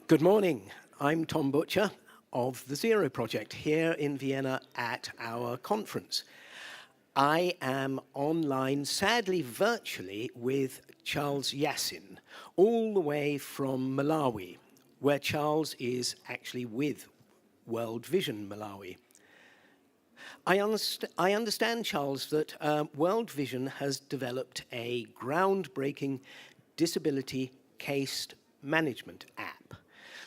Good morning. I'm Tom Butcher of the Zero Project here in Vienna at our conference. I am online, sadly virtually, with Charles Yassin, all the way from Malawi, where Charles is actually with World Vision Malawi. I understand, Charles, that World Vision has developed a groundbreaking disability case management app.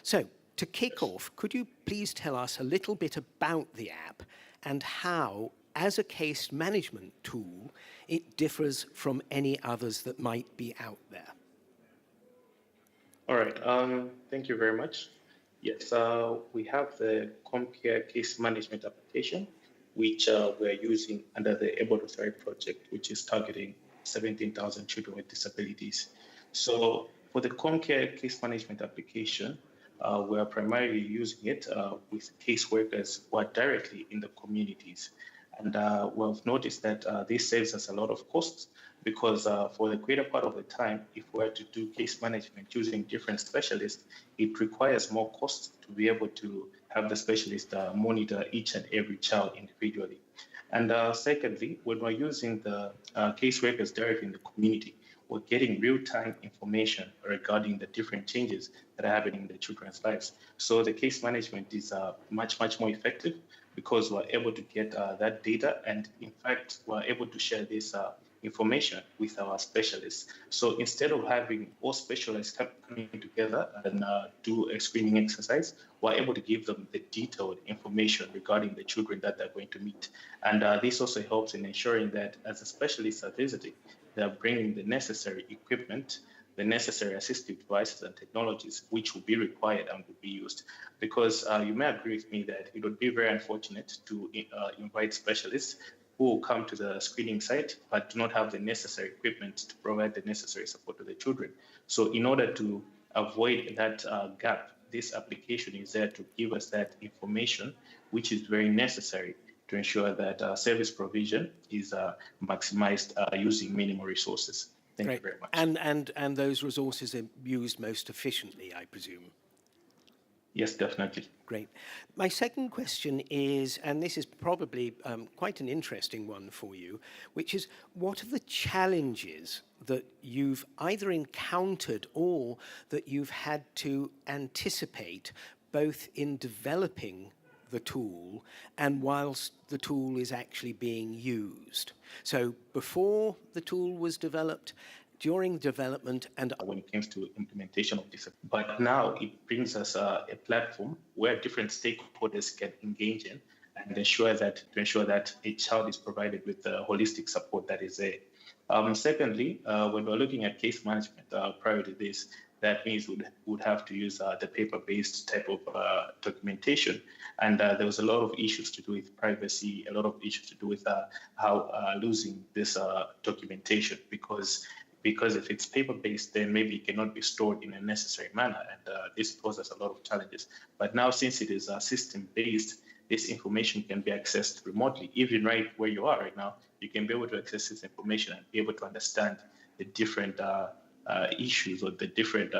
So, to kick off, could you please tell us a little bit about the app and how, as a case management tool, it differs from any others that might be out there? All right, thank you very much. Yes, we have the CompCare case management application, which we're using under the Able to Thrive project, which is targeting 17,000 children with disabilities. So for the CompCare case management application, we are primarily using it with caseworkers who are directly in the communities. And we've noticed that this saves us a lot of costs because for the greater part of the time, if we were to do case management using different specialists, it requires more costs to be able to have the specialist monitor each and every child individually. And secondly, when we're using the caseworkers directly in the community, we're getting real-time information regarding the different changes that are happening in the children's lives. So the case management is much more effective because we're able to get that data, and in fact, we're able to share this information with our specialists. So instead of having all specialists coming together and do a screening exercise, we're able to give them the detailed information regarding the children that they're going to meet. And this also helps in ensuring that as the specialists are visiting, they're bringing the necessary equipment, the necessary assistive devices and technologies which will be required and will be used. Because you may agree with me that it would be very unfortunate to invite specialists who will come to the screening site but do not have the necessary equipment to provide the necessary support to the children. So in order to avoid that gap, this application is there to give us that information, which is very necessary to ensure that service provision is maximized using minimal resources. Thank you very much. And those resources are used most efficiently, I presume. Yes, definitely. Great. My second question is, and this is probably quite an interesting one for you, which is, what are the challenges that you've either encountered or that you've had to anticipate, both in developing the tool and whilst the tool is actually being used? So before the tool was developed, during development, and when it comes to implementation of this. But now it brings us a platform where different stakeholders can engage in and ensure that a child is provided with the holistic support that is there. Secondly, when we're looking at case management prior to this, that means we would have to use the paper-based type of documentation. And there was a lot of issues to do with privacy, a lot of issues to do with how losing this documentation, because if it's paper-based, then maybe it cannot be stored in a necessary manner, and this poses a lot of challenges. But now, since it is system-based, this information can be accessed remotely. Even right where you are right now, you can be able to access this information and be able to understand the different issues or the different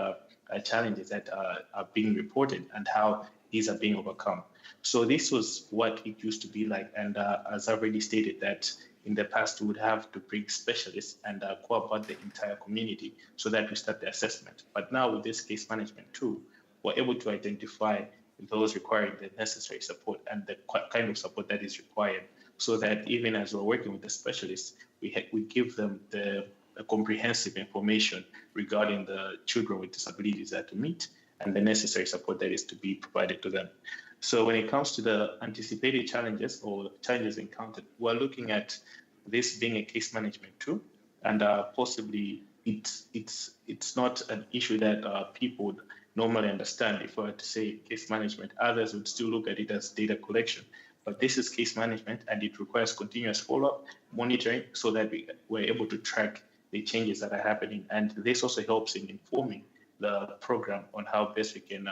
challenges that are being reported and how these are being overcome. So this was what it used to be like, and as I've already stated, that in the past, we would have to bring specialists and go about the entire community so that we start the assessment. But now with this case management tool, we're able to identify those requiring the necessary support and the kind of support that is required, so that even as we're working with the specialists, we give them the comprehensive information regarding the children with disabilities that to meet and the necessary support that is to be provided to them. So when it comes to the anticipated challenges or challenges encountered, we're looking at this being a case management tool, and possibly it's not an issue that people would normally understand. If I were to say case management, others would still look at it as data collection. But this is case management, and it requires continuous follow-up, monitoring, so that we're able to track the changes that are happening. And this also helps in informing the program on how best we can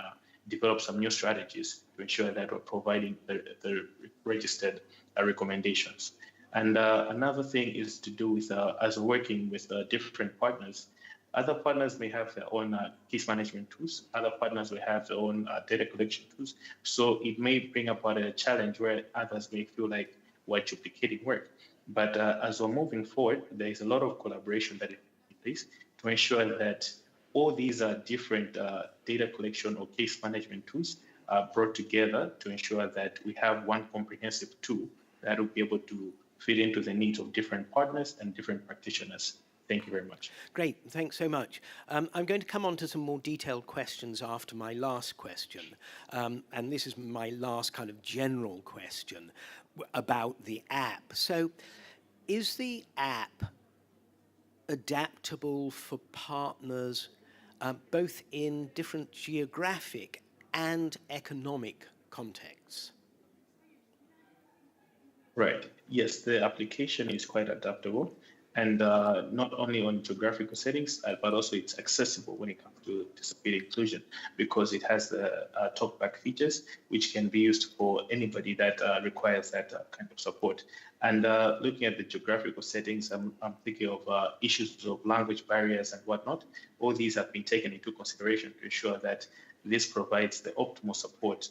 develop some new strategies to ensure that we're providing the registered recommendations. And another thing is to do with, as we're working with different partners, Other partners may have their own case management tools. Other partners will have their own data collection tools. So it may bring about a challenge where others may feel like we're duplicating work. But as we're moving forward, there is a lot of collaboration that is in place to ensure that all these different data collection or case management tools are brought together to ensure that we have one comprehensive tool that will be able to fit into the needs of different partners and different practitioners. Thank you very much. Great, thanks so much. I'm going to come on to some more detailed questions after my last question. And this is my last kind of general question about the app. So is the app adaptable for partners both in different geographic and economic contexts? Right. Yes, the application is quite adaptable, and not only on geographical settings, but also it's accessible when it comes to disability inclusion, because it has the talkback features, which can be used for anybody that requires that kind of support. And looking at the geographical settings, I'm thinking of issues of language barriers and whatnot. All these have been taken into consideration to ensure that this provides the optimal support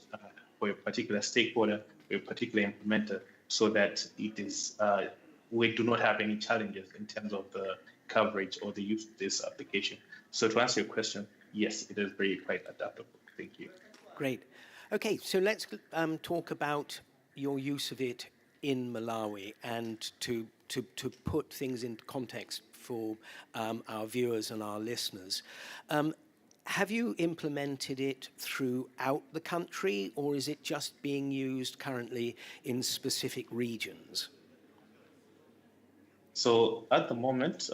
for a particular stakeholder, for a particular implementer, so that it is we do not have any challenges in terms of the coverage or the use of this application. So to answer your question, yes, it is very quite adaptable. Thank you. Great. Okay, so let's talk about your use of it in Malawi, and to put things into context for our viewers and our listeners. Have you implemented it throughout the country, or is it just being used currently in specific regions? So at the moment,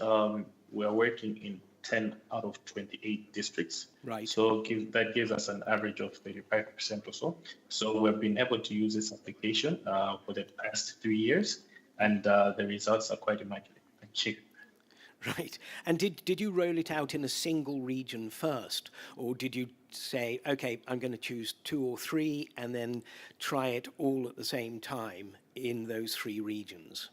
we are working in 10 out of 28 districts. Right. So that gives us an average of 35% or so. So we've been able to use this application for the past 3 years, and the results are quite immaculate. Thank you. Right. And did you roll it out in a single region first, or did you say, okay, I'm going to choose 2 or 3 and then try it all at the same time in those 3 regions?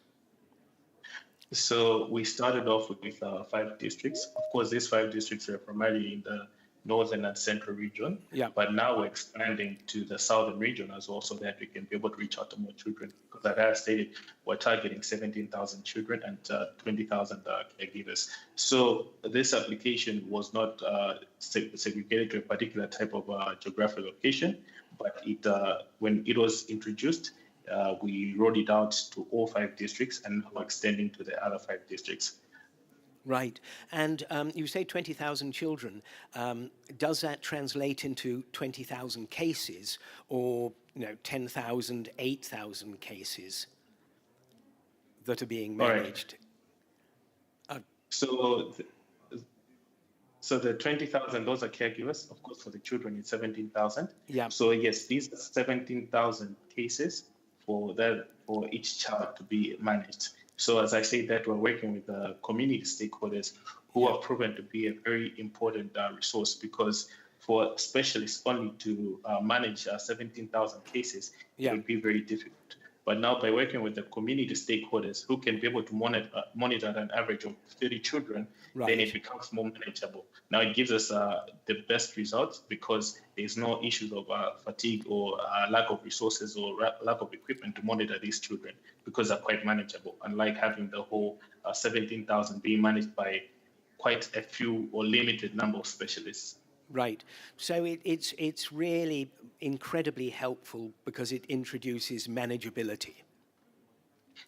So we started off with 5 districts. Of course, these 5 districts are primarily in the northern and central region. Yeah. But now we're expanding to the southern region as well, so that we can be able to reach out to more children. Because as I stated, we're targeting 17,000 children and 20,000 caregivers. So this application was not segregated to a particular type of geographic location, but it when it was introduced, we rolled it out to all 5 districts, and now extending to the other 5 districts. Right. And you say 20,000 children. Does that translate into 20,000 cases, or 10,000, 8,000 cases that are being managed? Right. So the 20,000, those are caregivers. Of course, for the children, it's 17,000. Yeah. So yes, these are 17,000 cases for each child to be managed. So as I say that, we're working with the community stakeholders who have proven to be a very important resource, because for specialists only to manage 17,000 cases, it would be very difficult. But now by working with the community stakeholders who can be able to monitor an average of 30 children, then it becomes more manageable. Now it gives us the best results, because there's no issues of fatigue or lack of resources or lack of equipment to monitor these children, because they're quite manageable, unlike having the whole 17,000 being managed by quite a few or limited number of specialists. Right. So it's really incredibly helpful because it introduces manageability.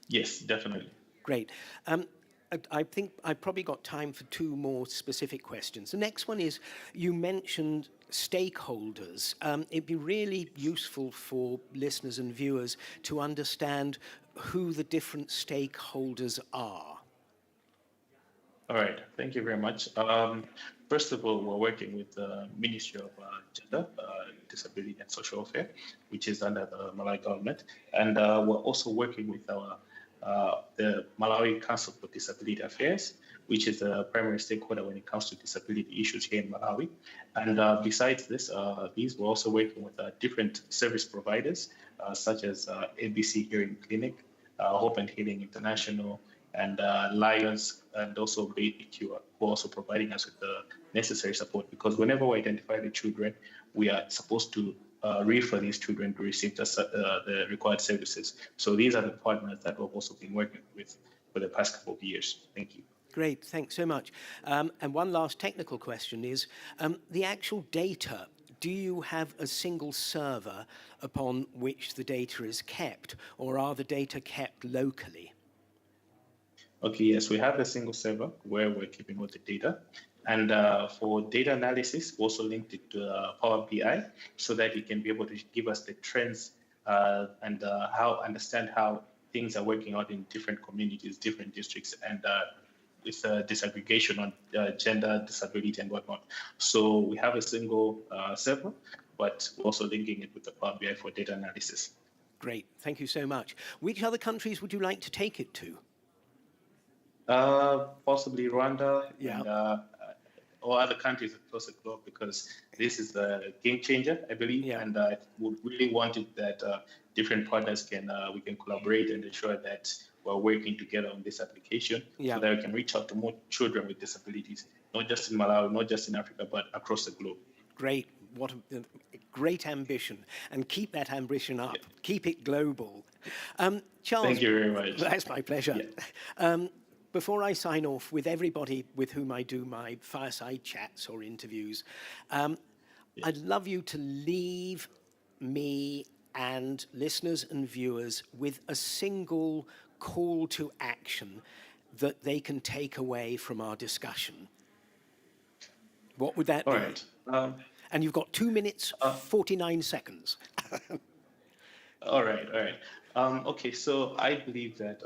Yes, definitely. Great. I think I've probably got time for 2 more specific questions. The next one is, you mentioned stakeholders. It'd be really useful for listeners and viewers to understand who the different stakeholders are. All right, thank you very much. First of all, we're working with the Ministry of Gender, Disability and Social Welfare, which is under the Malawi government. And we're also working with the Malawi Council for Disability Affairs, which is the primary stakeholder when it comes to disability issues here in Malawi. And besides this, we're also working with different service providers, such as ABC Hearing Clinic, Hope and Healing International, and Lions, and also BQ, who are also providing us with the necessary support. Because whenever we identify the children, we are supposed to refer these children to receive the required services. So these are the partners that we've also been working with for the past couple of years. Thank you. Great, thanks so much. And one last technical question is, the actual data, do you have a single server upon which the data is kept, or are the data kept locally? Okay, yes, we have a single server where we're keeping all the data. And for data analysis, we also linked it to Power BI so that it can be able to give us the trends and understand how things are working out in different communities, different districts, and with disaggregation on gender, disability, and whatnot. So we have a single server, but we're also linking it with the Power BI for data analysis. Great, thank you so much. Which other countries would you like to take it to? Possibly Rwanda Yeah. and or other countries across the globe, because this is a game changer, I believe, Yeah. and would really want it that different partners we can collaborate and ensure that we're working together on this application so that we can reach out to more children with disabilities, not just in Malawi, not just in Africa, but across the globe. Great, what a great ambition, and keep that ambition up, keep it global. Charles. Thank you very much. That's my pleasure. Yeah. Before I sign off with everybody with whom I do my fireside chats or interviews, I'd love you to leave me and listeners and viewers with a single call to action that they can take away from our discussion. What would that be? All right. And you've got 2 minutes, 49 seconds. All right. Okay, so I believe that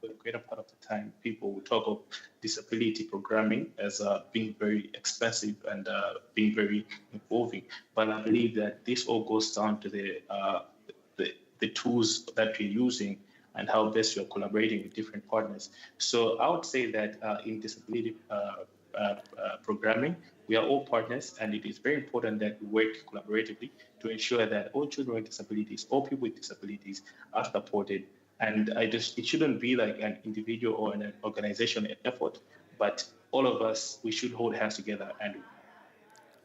for the greater part of the time, people will talk of disability programming as being very expensive and being very involving. But I believe that this all goes down to the tools that we're using and how best you're collaborating with different partners. So I would say that in disability programming, we are all partners, and it is very important that we work collaboratively to ensure that all children with disabilities, all people with disabilities are supported. And it shouldn't be like an individual or an organization effort, but all of us, we should hold hands together. And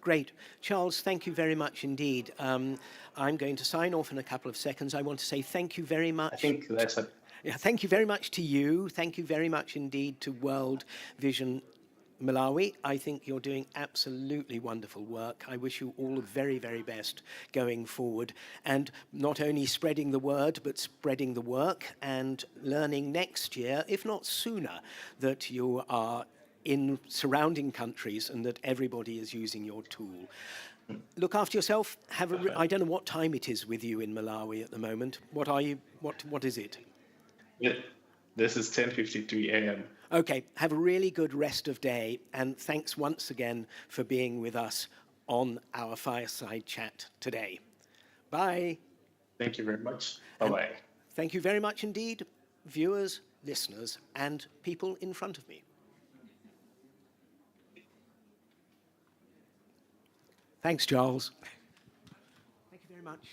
Great. Charles, thank you very much indeed. I'm going to sign off in a couple of seconds. I want to say thank you very much. I think that's a... Yeah, thank you very much to you. Thank you very much indeed to World Vision Malawi. I think you're doing absolutely wonderful work. I wish you all the very, very best going forward, and not only spreading the word, but spreading the work and learning next year, if not sooner, that you are in surrounding countries and that everybody is using your tool. Look after yourself. I don't know what time it is with you in Malawi at the moment. What are you? What is it? This is 10:53 a.m. Okay, have a really good rest of day, and thanks once again for being with us on our fireside chat today. Bye. Thank you very much. Bye-bye. Thank you very much indeed, viewers, listeners, and people in front of me. Thanks, Charles. Thank you very much.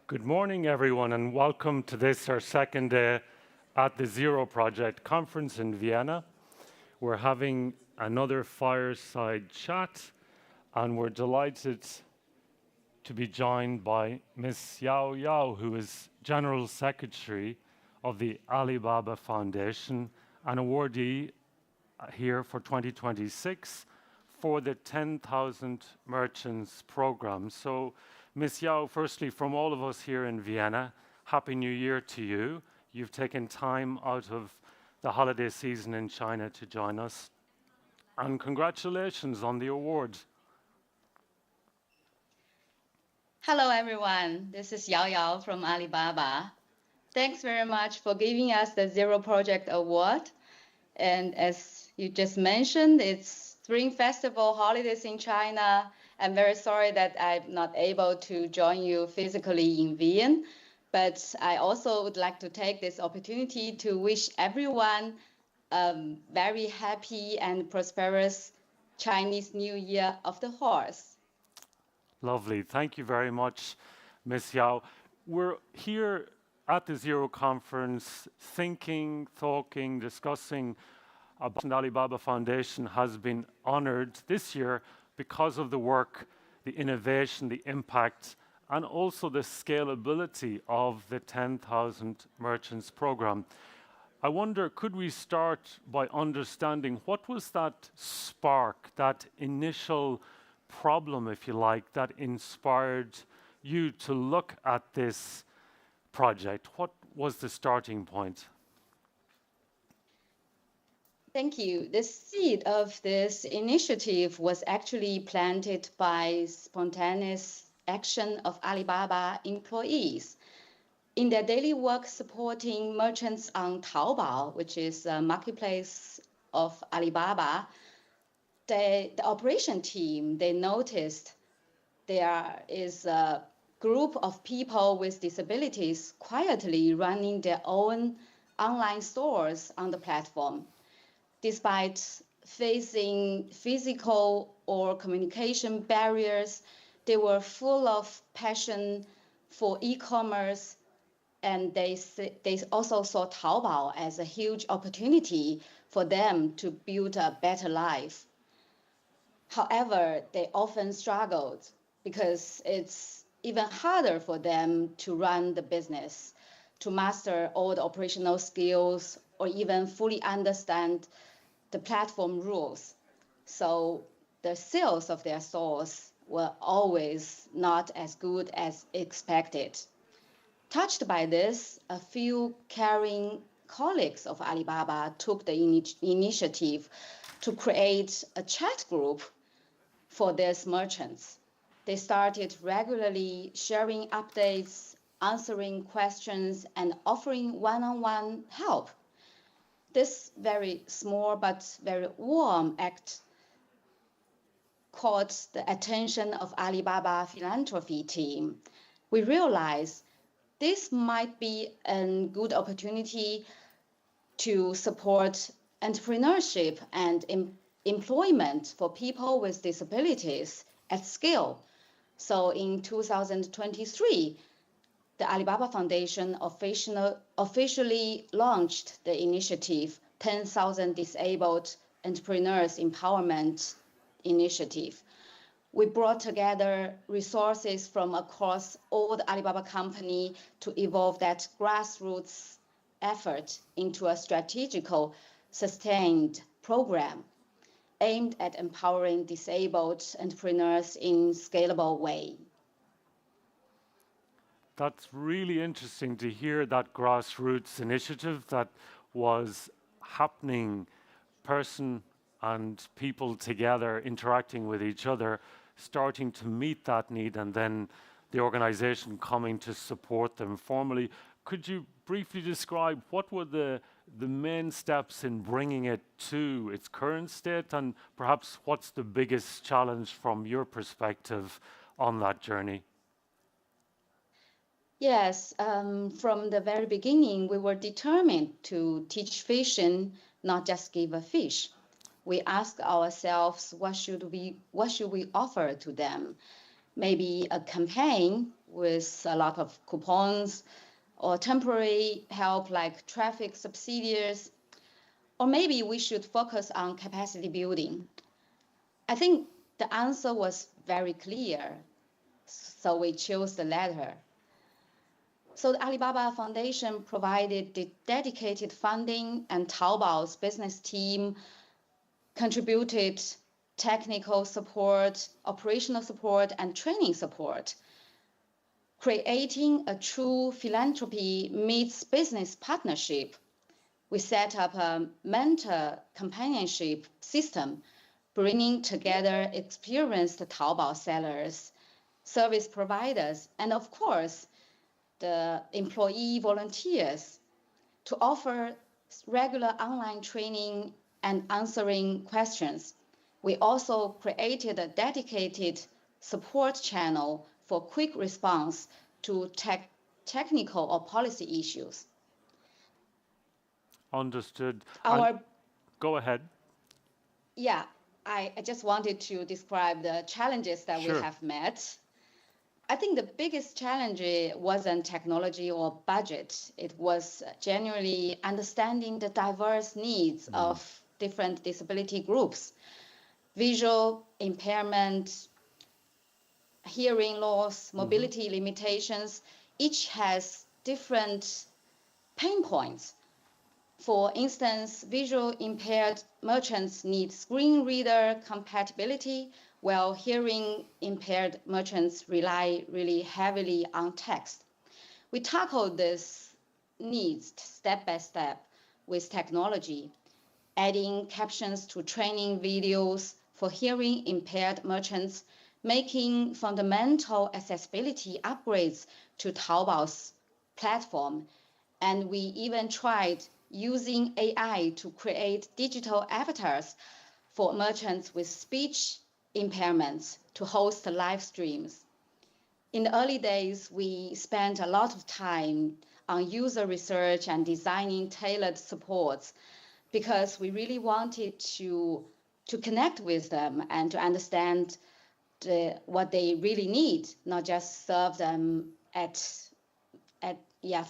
Good morning, everyone, and welcome to this, our second day at the Zero Project conference in Vienna. We're having another fireside chat, and we're delighted to be joined by Miss Yao, who is General Secretary of the Alibaba Foundation, an awardee here for 2026 for the 10,000 Merchants program. So, Miss Yao, firstly, from all of us here in Vienna, Happy New Year to you. You've taken time out of the holiday season in China to join us. And congratulations on the award. Hello, everyone. This is Yao from Alibaba. Thanks very much for giving us the Zero Project Award. And as you just mentioned, it's Spring Festival holidays in China. I'm very sorry that I'm not able to join you physically in Vienna, but I also would like to take this opportunity to wish everyone a very happy and prosperous Chinese New Year of the Horse. Lovely. Thank you very much, Miss Yao. We're here at the Zero Conference thinking, talking, discussing about the Alibaba Foundation has been honored this year because of the work, the innovation, the impact, and also the scalability of the 10,000 Merchants program. I wonder, could we start by understanding what was that spark, that initial problem, if you like, that inspired you to look at this project? What was the starting point? Thank you. The seed of this initiative was actually planted by spontaneous action of Alibaba employees. In their daily work supporting merchants on Taobao, which is a marketplace of Alibaba, the operation team, they noticed there is a group of people with disabilities quietly running their own online stores on the platform. Despite facing physical or communication barriers, they were full of passion for e-commerce, and they also saw Taobao as a huge opportunity for them to build a better life. However, they often struggled because it's even harder for them to run the business, to master all the operational skills, or even fully understand the platform rules. So the sales of their stores were always not as good as expected. Touched by this, a few caring colleagues of Alibaba took the initiative to create a chat group for these merchants. They started regularly sharing updates, answering questions, and offering one-on-one help. This very small but very warm act caught the attention of Alibaba philanthropy team. We realized this might be a good opportunity to support entrepreneurship and employment for people with disabilities at scale. So in 2023, the Alibaba Foundation officially launched the initiative 10,000 Disabled Entrepreneurs Empowerment Initiative. We brought together resources from across all the Alibaba company to evolve that grassroots effort into a strategical, sustained program aimed at empowering disabled entrepreneurs in scalable way. That's really interesting to hear that grassroots initiative that was happening, person and people together interacting with each other, starting to meet that need, and then the organization coming to support them formally. Could you briefly describe what were the main steps in bringing it to its current state, and perhaps what's the biggest challenge from your perspective on that journey? Yes, from the very beginning, we were determined to teach fishing, not just give a fish. We asked ourselves, what should we offer to them? Maybe a campaign with a lot of coupons or temporary help like traffic subsidies, or maybe we should focus on capacity building. I think the answer was very clear, so we chose the latter. So the Alibaba Foundation provided the dedicated funding, and Taobao's business team contributed technical support, operational support, and training support, creating a true philanthropy meets business partnership. We set up a mentor companionship system, bringing together experienced Taobao sellers, service providers, and of course, the employee volunteers to offer regular online training and answering questions. We also created a dedicated support channel for quick response to technical or policy issues. Understood. Our, go ahead. Yeah, I just wanted to describe the challenges that we have met. I think the biggest challenge wasn't technology or budget. It was genuinely understanding the diverse needs of different disability groups. Visual impairment, hearing loss, mobility limitations, each has different pain points. For instance, visual impaired merchants need screen reader compatibility, while hearing impaired merchants rely really heavily on text. We tackled these needs step by step with technology, adding captions to training videos for hearing impaired merchants, making fundamental accessibility upgrades to Taobao's platform. And we even tried using AI to create digital avatars for merchants with speech impairments to host live streams. In the early days, we spent a lot of time on user research and designing tailored supports because we really wanted to connect with them and to understand what they really need, not just serve them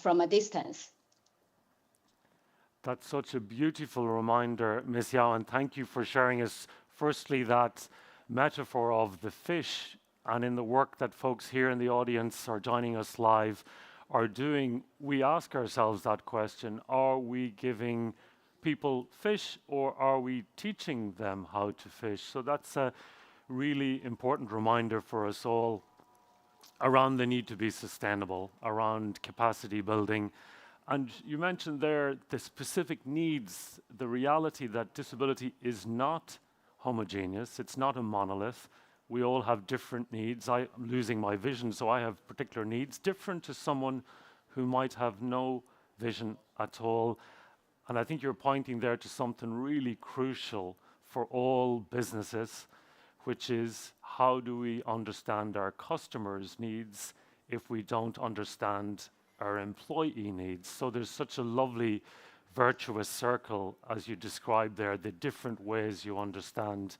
from a distance. That's such a beautiful reminder, Miss Yao, and thank you for sharing us, firstly, that metaphor of the fish, and in the work that folks here in the audience or joining us live are doing, we ask ourselves that question: are we giving people fish, or are we teaching them how to fish? So that's a really important reminder for us all around the need to be sustainable, around capacity building. And you mentioned there the specific needs, the reality that disability is not homogeneous, it's not a monolith. We all have different needs. I'm losing my vision, so I have particular needs, different to someone who might have no vision at all. And I think you're pointing there to something really crucial for all businesses, which is how do we understand our customers' needs if we don't understand our employee needs? So there's such a lovely virtuous circle, as you described there, the different ways you understand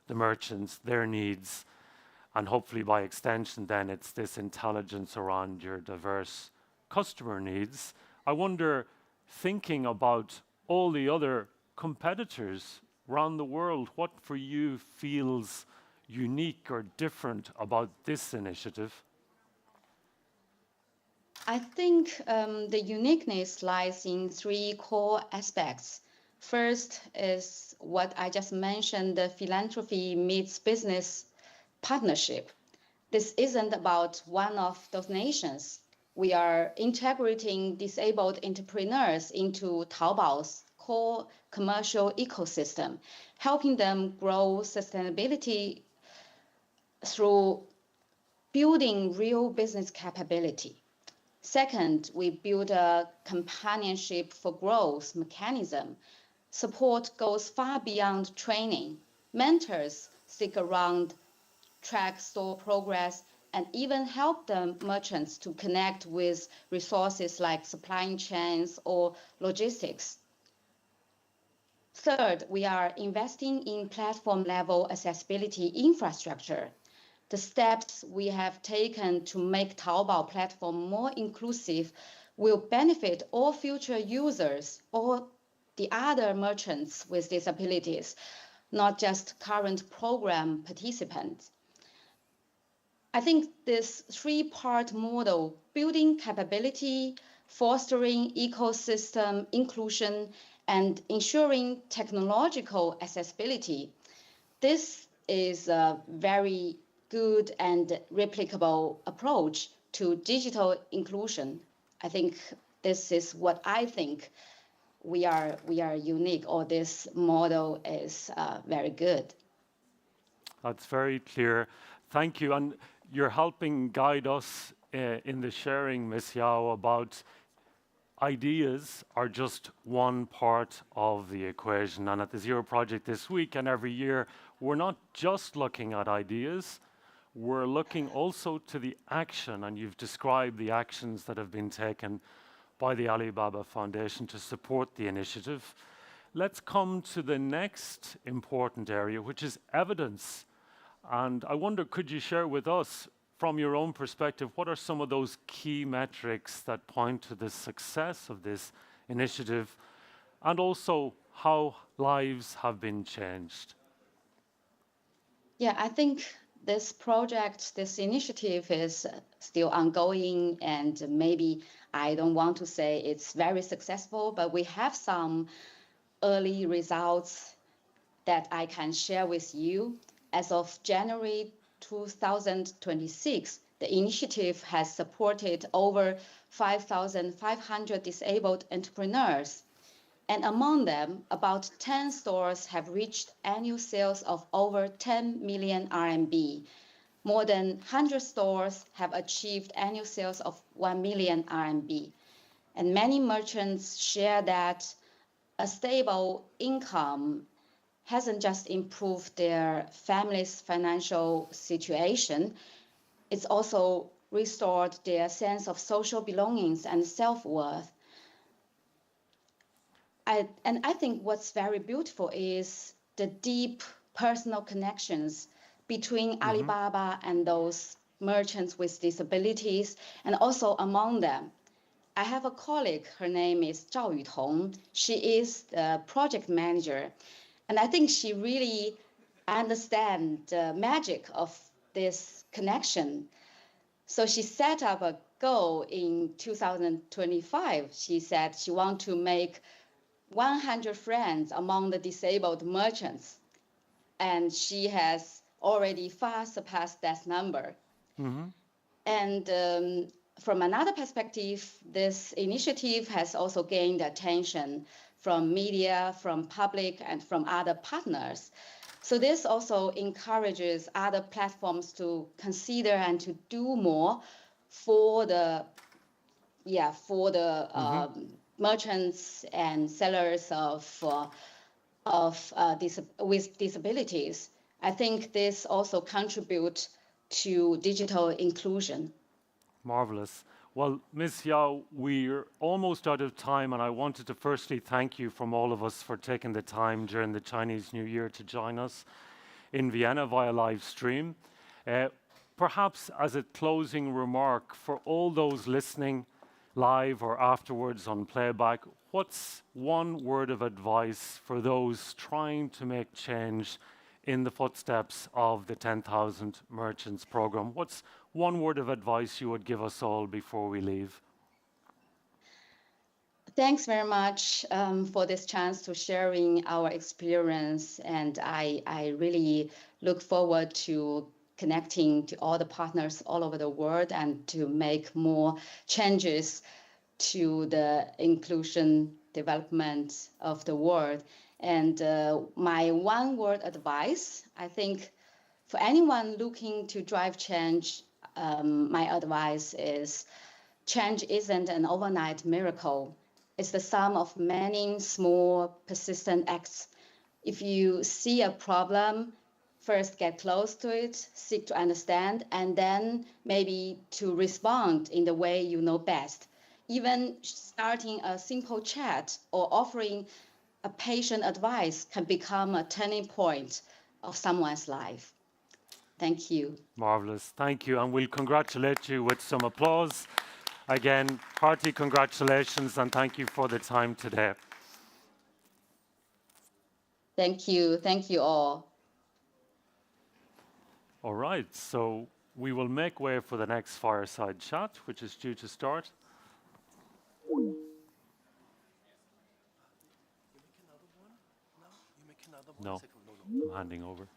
the merchants, their needs, and hopefully by extension then it's this intelligence around your diverse customer needs. I wonder, thinking about all the other competitors around the world, what for you feels unique or different about this initiative? I think the uniqueness lies in three core aspects. First is what I just mentioned, the philanthropy meets business partnership. This isn't about one-off donations. We are integrating disabled entrepreneurs into Taobao's core commercial ecosystem, helping them grow sustainability through building real business capability. Second, we build a companionship for growth mechanism. Support goes far beyond training. Mentors stick around, track store progress, and even help the merchants to connect with resources like supply chains or logistics. Third, we are investing in platform-level accessibility infrastructure. the steps we have taken to make Taobao platform more inclusive will benefit all future users or the other merchants with disabilities, not just current program participants. I think this three-part model, building capability, fostering ecosystem inclusion, and ensuring technological accessibility, this is a very good and replicable approach to digital inclusion. I think this is what I think we are unique, or this model is very good. That's very clear. Thank you. And you're helping guide us in the sharing, Miss Yao, about ideas are just one part of the equation. And at the Zero Project this week and every year, we're not just looking at ideas, we're looking also to the action. And you've described the actions that have been taken by the Alibaba Foundation to support the initiative. Let's come to the next important area, which is evidence. And I wonder, could you share with us, from your own perspective, what are some of those key metrics that point to the success of this initiative, and also how lives have been changed? Yeah, I think this project, this initiative is still ongoing, and maybe I don't want to say it's very successful, but we have some early results that I can share with you. As of January 2026, the initiative has supported over 5,500 disabled entrepreneurs. And among them, about 10 stores have reached annual sales of over 10 million RMB. More than 100 stores have achieved annual sales of 1 million RMB. And many merchants share that a stable income hasn't just improved their family's financial situation, it's also restored their sense of social belongings and self-worth. I think what's very beautiful is the deep personal connections between Alibaba and those merchants with disabilities, and also among them. I have a colleague, her name is Zhao Yutong. She is the project manager. And I think she really understands the magic of this connection. So she set up a goal in 2025. She said she wants to make 100 friends among the disabled merchants. And she has already far surpassed that number. And from another perspective, this initiative has also gained attention from media, from public, and from other partners. So this also encourages other platforms to consider and to do more for the merchants and sellers with disabilities. I think this also contributes to digital inclusion. Marvelous. Well, Ms. Yao, we're almost out of time, and I wanted to firstly thank you from all of us for taking the time during the Chinese New Year to join us in Vienna via live stream. Perhaps as a closing remark for all those listening live or afterwards on playback, what's one word of advice for those trying to make change in the footsteps of the 10,000 Merchants program? What's one word of advice you would give us all before we leave? Thanks very much for this chance to sharing our experience. And I really look forward to connecting to all the partners all over the world and to make more changes to the inclusion development of the world. And my one word advice, I think for anyone looking to drive change, my advice is change isn't an overnight miracle. It's the sum of many small, persistent acts. If you see a problem, first get close to it, seek to understand, and then maybe to respond in the way you know best. Even starting a simple chat or offering a patient advice can become a turning point of someone's life. Thank you. Marvelous. Thank you. And we'll congratulate you with some applause. Again, hearty congratulations and thank you for the time today. Thank you. Thank you all. All right, so we will make way for the next fireside chat, which is due to start. No, I'm handing over.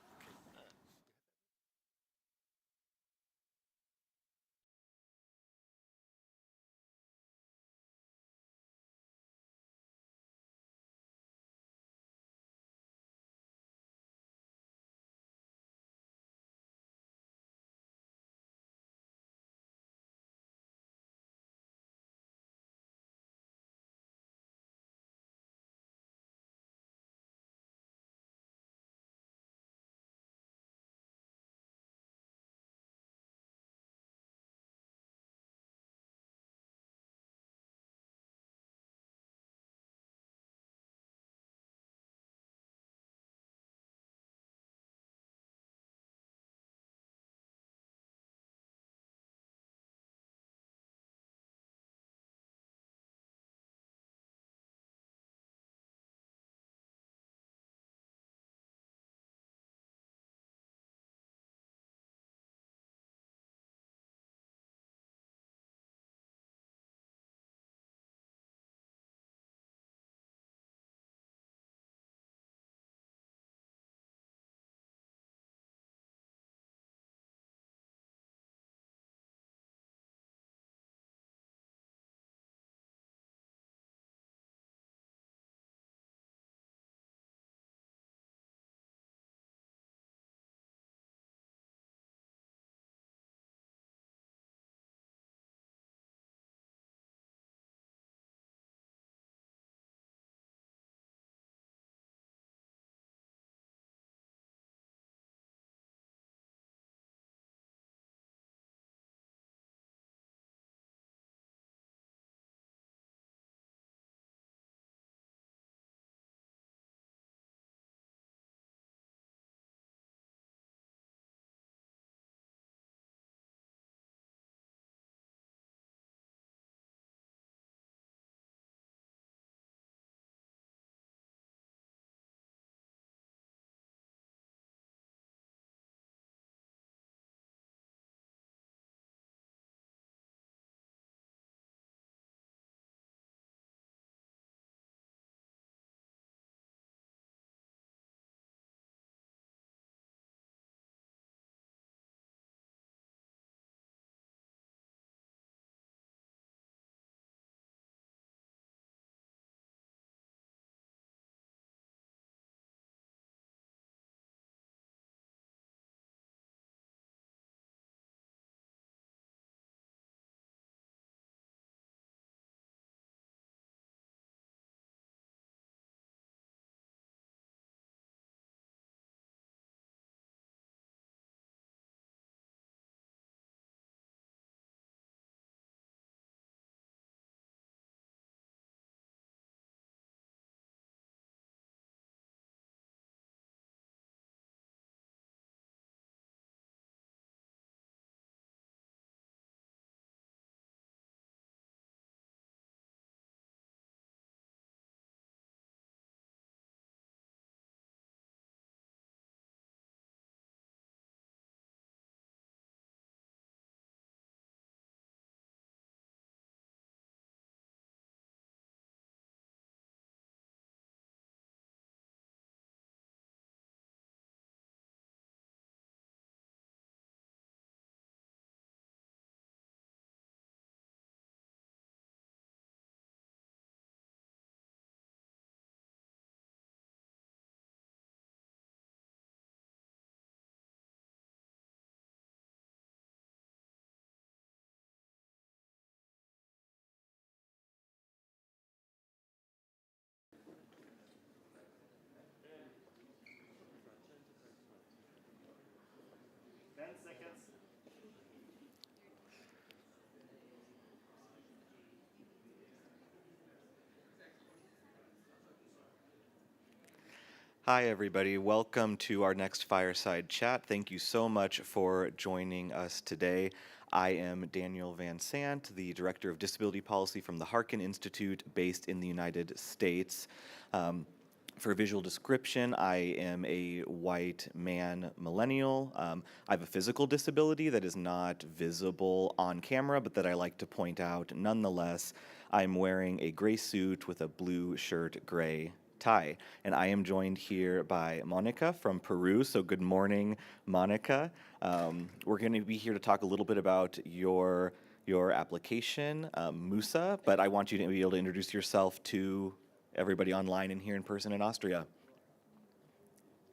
Hi, everybody. Welcome to our next Fireside Chat. Thank you so much for joining us today. I am Daniel Van Sant, the Director of Disability Policy from the Harkin Institute based in the United States. For visual description, I am a white man millennial. I have a physical disability that is not visible on camera, but that I like to point out nonetheless. I'm wearing a gray suit with a blue shirt, gray tie. And I am joined here by Monica from Peru. So good morning, Monica. We're going to be here to talk a little bit about your application, Musa, but I want you to be able to introduce yourself to everybody online and here in person in Austria.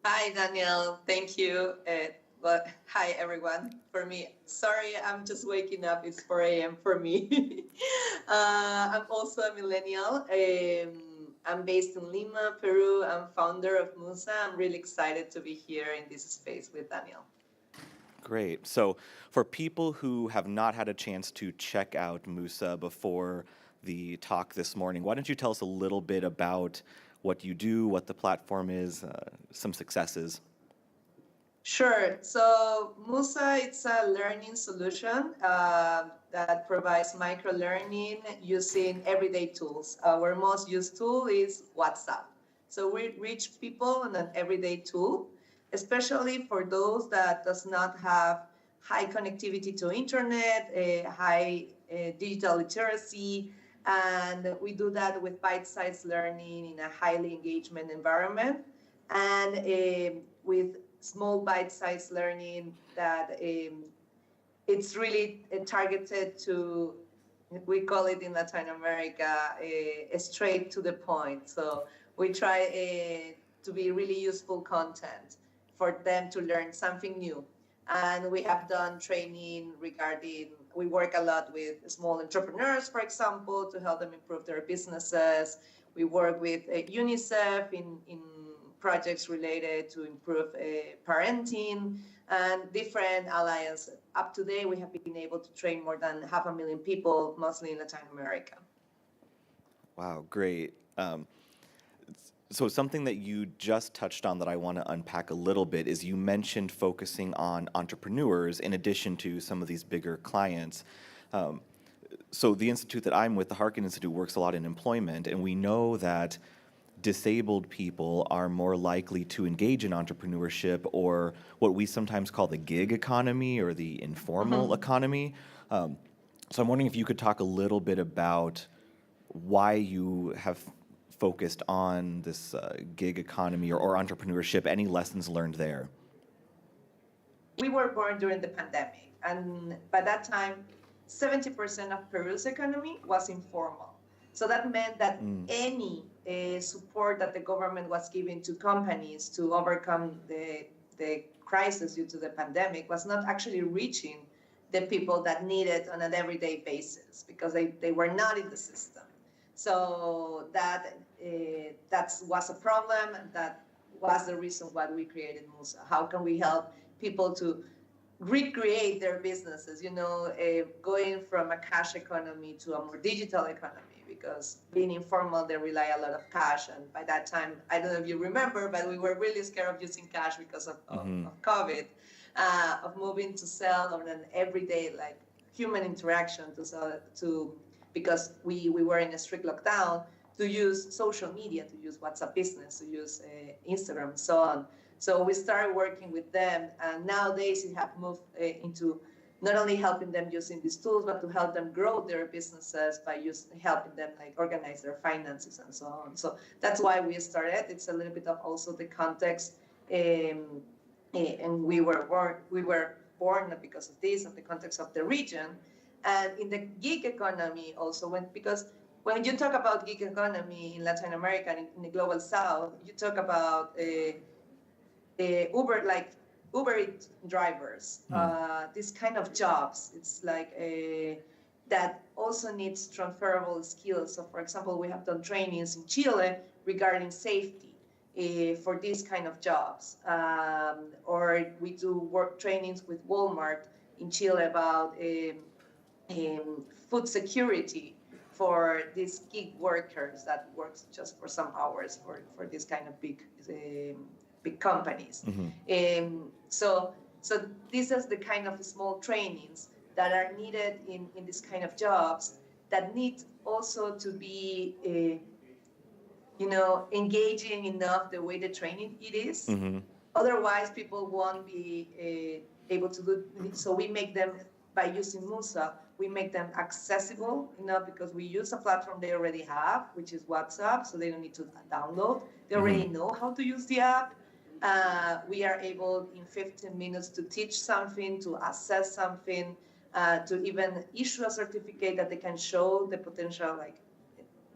Hi, Daniel. Thank you. Well, hi, everyone. For me, sorry, I'm just waking up. It's 4 a.m. for me. I'm also a millennial. I'm based in Lima, Peru. I'm founder of Musa. I'm really excited to be here in this space with Daniel. Great. So for people who have not had a chance to check out Musa before the talk this morning, why don't you tell us a little bit about what you do, what the platform is, some successes? Sure. So Musa, it's a learning solution that provides micro-learning using everyday tools. Our most used tool is WhatsApp. So we reach people on an everyday tool, especially for those that does not have high connectivity to internet, high digital literacy, and we do that with bite-sized learning in a highly engagement environment, and with small bite-sized learning that it's really targeted to, we call it in Latin America, straight to the point. So we try to be really useful content for them to learn something new. And we have done training regarding, we work a lot with small entrepreneurs, for example, to help them improve their businesses. We work with UNICEF in projects related to improve parenting and different alliances. Up to date, we have been able to train more than 500,000 people, mostly in Latin America. Wow, great. So something that you just touched on that I want to unpack a little bit is you mentioned focusing on entrepreneurs in addition to some of these bigger clients. So the institute that I'm with, the Harkin Institute, works a lot in employment, and we know that disabled people are more likely to engage in entrepreneurship, or what we sometimes call the gig economy or the informal economy. So I'm wondering if you could talk a little bit about why you have focused on this gig economy or entrepreneurship, any lessons learned there? We were born during the pandemic, and by that time, 70% of Peru's economy was informal. So that meant that any support that the government was giving to companies to overcome the crisis due to the pandemic was not actually reaching the people that need it on an everyday basis because they were not in the system. So that was a problem. That was the reason why we created Musa. How can we help people to recreate their businesses, going from a cash economy to a more digital economy? Because being informal, they rely a lot of cash. And by that time, I don't know if you remember, but we were really scared of using cash because of COVID, of moving to sell on an everyday, like human interaction to sell to, because we were in a strict lockdown, to use social media, to use WhatsApp Business, to use Instagram, and so on. So we started working with them, and nowadays we have moved into not only helping them using these tools, but to help them grow their businesses by helping them like organize their finances and so on. So that's why we started. It's a little bit of also the context, and we were born because of this, of the context of the region, and in the gig economy also because when you talk about gig economy in Latin America and in the global South, you talk about Uber Eats drivers, this kind of jobs. It's like that also needs transferable skills. So, for example, we have done trainings in Chile regarding safety for these kind of jobs, or we do work trainings with Walmart in Chile about food security for these gig workers that works just for some hours for this kind of big companies. So these are the kind of small trainings that are needed in this kind of jobs that need also to be engaging enough the way the training it is. Otherwise, people won't be able to do. So we make them, by using Musa, we make them accessible enough because we use a platform they already have, which is WhatsApp, so they don't need to download. They already know how to use the app. We are able in 15 minutes to teach something, to assess something, to even issue a certificate that they can show the potential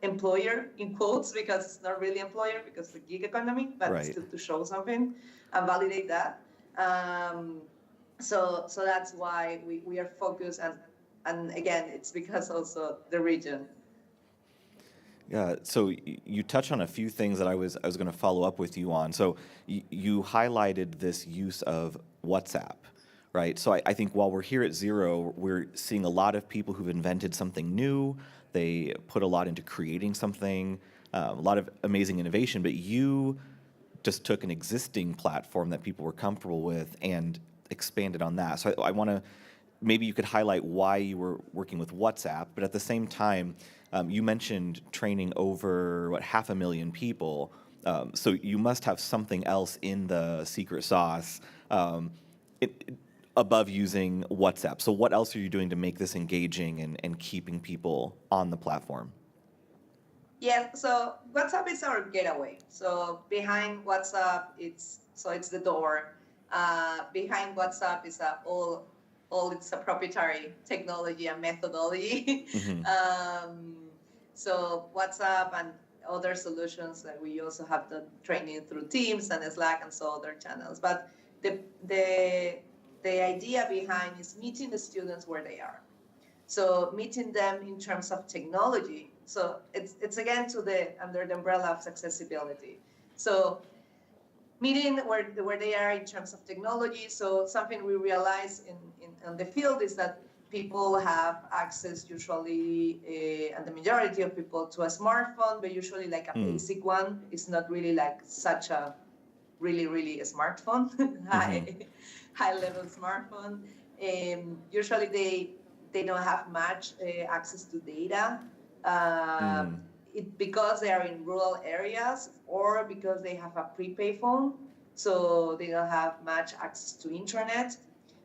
employer in quotes, because it's not really employer because it's a gig economy, but still to show something and validate that. So that's why we are focused, and again, it's because also the region. Yeah, so you touched on a few things that I was going to follow up with you on. So you highlighted this use of WhatsApp, right? So I think while we're here at Zero, we're seeing a lot of people who've invented something new. They put a lot into creating something, a lot of amazing innovation, but you just took an existing platform that people were comfortable with and expanded on that. So I want to, maybe you could highlight why you were working with WhatsApp, but at the same time, you mentioned training over, 500,000 people. So you must have something else in the secret sauce above using WhatsApp. So what else are you doing to make this engaging and keeping people on the platform? Yeah, so WhatsApp is our getaway. So behind WhatsApp, it's the door. Behind WhatsApp is all it's a proprietary technology and methodology. So WhatsApp and other solutions that we also have the training through Teams and Slack and so other channels. But the idea behind is meeting the students where they are. So meeting them in terms of technology. So it's again under the umbrella of accessibility. So meeting where they are in terms of technology. So something we realize in the field is that people have access usually, and the majority of people, to a smartphone, but usually like a basic one. It's not really like such a really a smartphone, high level smartphone. Usually they don't have much access to data. Because they are in rural areas or because they have a prepaid phone, so they don't have much access to internet.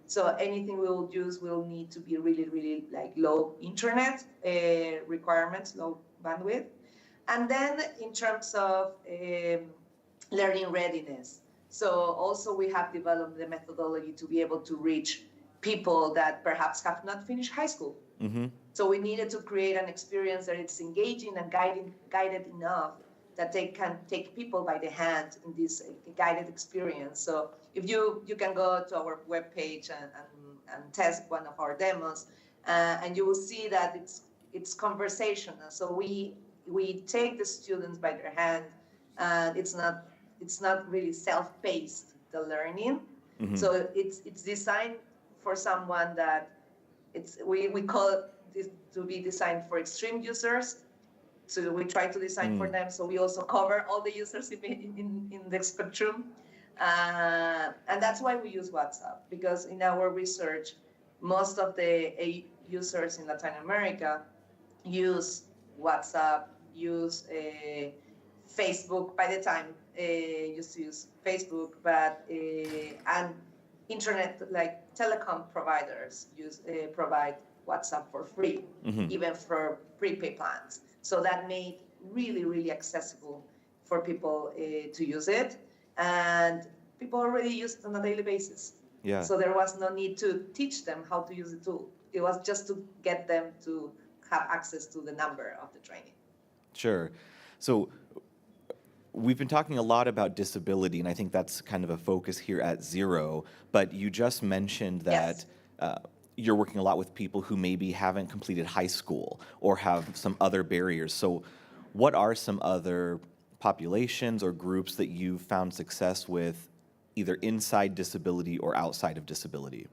So anything we will use will need to be really like low internet requirements, low bandwidth. And then in terms of learning readiness, so also we have developed the methodology to be able to reach people that perhaps have not finished high school. So we needed to create an experience that it's engaging and guided enough that they can take people by the hand in this guided experience. So if you can go to our webpage and test one of our demos, and you will see that it's conversational. So we take the students by their hand, and it's not really self-paced, the learning. So it's designed for someone that we call it to be designed for extreme users. So we try to design for them. So we also cover all the users in the spectrum. And that's why we use WhatsApp, because in our research, most of the users in Latin America use WhatsApp, use Facebook. By the time used to use Facebook, but and internet, like telecom providers provide WhatsApp for free, even for prepaid plans. So that made really accessible for people to use it, and people already use it on a daily basis. Yeah. So there was no need to teach them how to use the tool. It was just to get them to have access to the number of the training. Sure. So we've been talking a lot about disability, and I think that's kind of a focus here at Zero, but you just mentioned that you're working a lot with people who maybe haven't completed high school or have some other barriers. So what are some other populations or groups that you've found success with, either inside disability or outside of disability?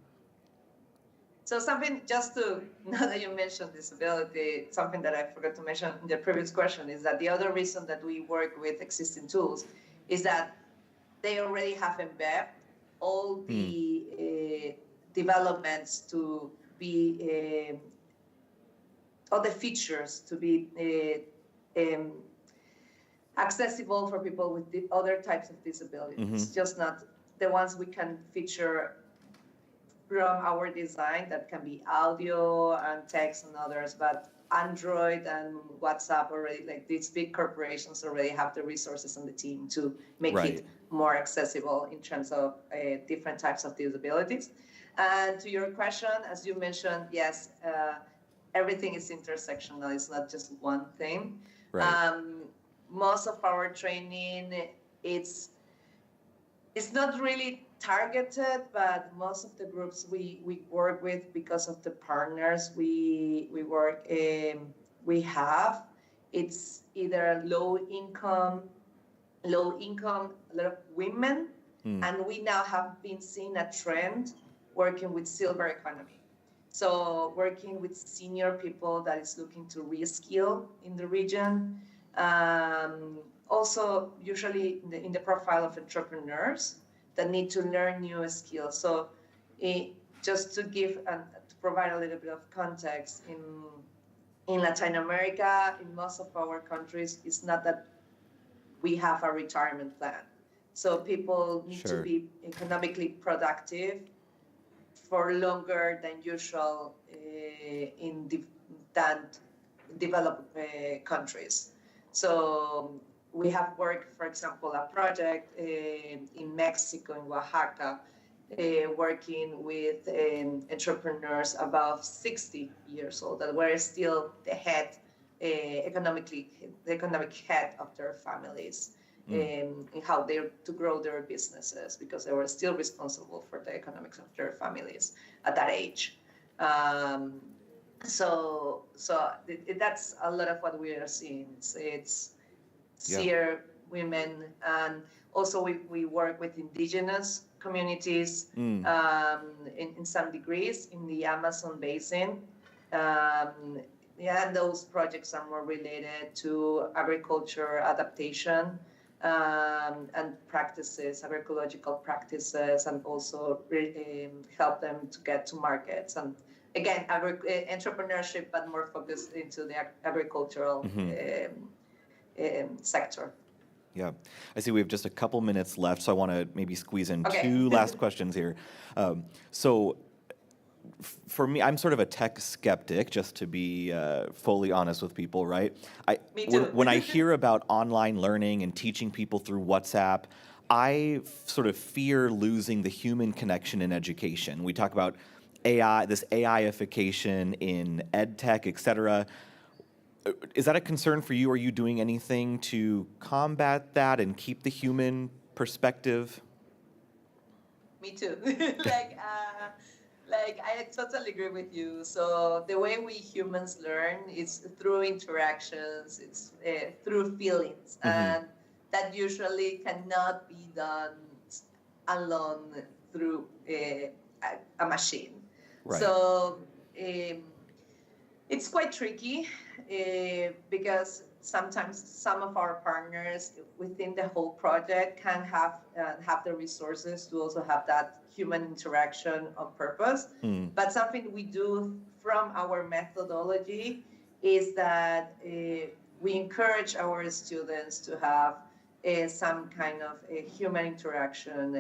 So something just to, now that you mentioned disability, something that I forgot to mention in the previous question is that the other reason that we work with existing tools is that they already have embedded all the developments to be, all the features to be accessible for people with the other types of disabilities. It's just not the ones we can feature from our design that can be audio and text and others, but Android and WhatsApp already, like these big corporations already have the resources and the team to make it more accessible in terms of different types of disabilities. And to your question, as you mentioned, yes, everything is intersectional. It's not just one thing. Most of our training, it's not really targeted, but most of the groups we work with, because of the partners we work we have, it's either low income, a lot of women, and we now have been seeing a trend working with silver economy. So working with senior people that is looking to reskill in the region. Also, usually in the profile of entrepreneurs that need to learn new skills. So just to give and to provide a little bit of context, in Latin America, in most of our countries, it's not that we have a retirement plan. So people need to be economically productive for longer than usual in developed countries. So we have worked, for example, a project in Mexico, in Oaxaca, working with entrepreneurs above 60 years old that were still the head, the economic head of their families, in how they're to grow their businesses, because they were still responsible for the economics of their families at that age. So that's a lot of what we are seeing. It's seer women, and also we work with indigenous communities in some degrees in the Amazon basin. Those projects are more related to agriculture adaptation and practices, agroecological practices, and also help them to get to markets. And again, entrepreneurship, but more focused into the agricultural sector. Yeah, I see we have just a couple minutes left, so I want to maybe squeeze in two last questions here. So for me, I'm sort of a tech skeptic, just to be fully honest with people, right? Me too. When I hear about online learning and teaching people through WhatsApp, I sort of fear losing the human connection in education. We talk about AI, this AIification in edtech, et cetera. Is that a concern for you? Are you doing anything to combat that and keep the human perspective? Me too. I totally agree with you. So the way we humans learn is through interactions, it's through feelings, and that usually cannot be done alone through a machine. Right. So it's quite tricky because sometimes some of our partners within the whole project can have the resources to also have that human interaction on purpose. But something we do from our methodology is that we encourage our students to have some kind of a human interaction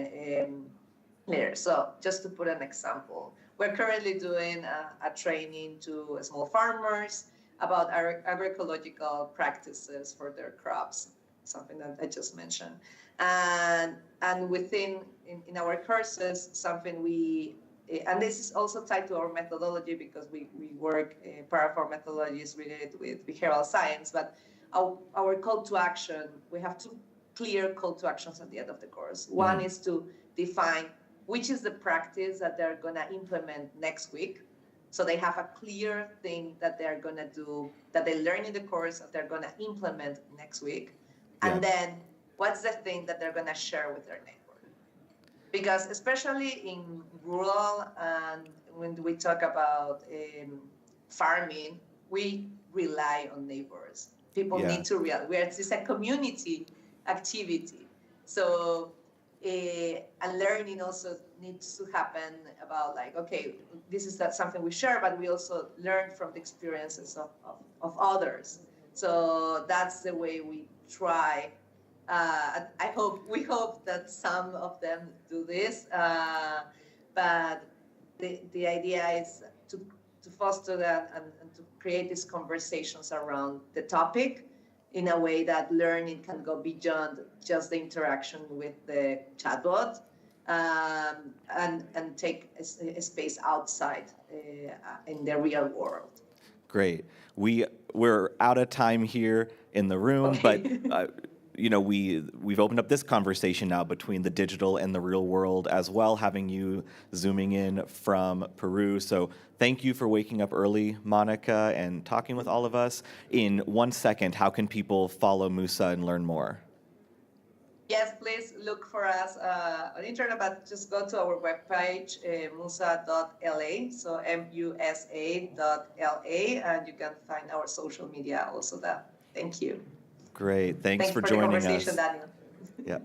there. So just to put an example, we're currently doing a training to small farmers about agroecological practices for their crops, something that I just mentioned. And within in our courses, something and this is also tied to our methodology because we work, part of our methodology is related with behavioral science, but our call to action, we have two clear call to actions at the end of the course. One is to define which is the practice that they're gonna implement next week. So they have a clear thing that they're gonna do, that they learn in the course that they're gonna implement next week. And then what's the thing that they're gonna share with their network? Because especially in rural and when we talk about farming, we rely on neighbors. People need to it's a community activity. So and learning also needs to happen about like, okay, this is not something we share, but we also learn from the experiences of others. So that's the way we try. We hope that some of them do this, but the idea is to foster that and to create these conversations around the topic in a way that learning can go beyond just the interaction with the chatbot, and take a space outside in the real world. Great. We're out of time here in the room, Okay. but we've opened up this conversation now between the digital and the real world as well, having you zooming in from Peru. So thank you for waking up early, Monica, and talking with all of us. In 1 second, how can people follow Musa and learn more? Yes, please look for us on internet, but just go to our webpage, musa.la, so musa.la, and you can find our social media also there. Thank you. Great. Thanks for the joining conversation, us. Daniel. Yeah.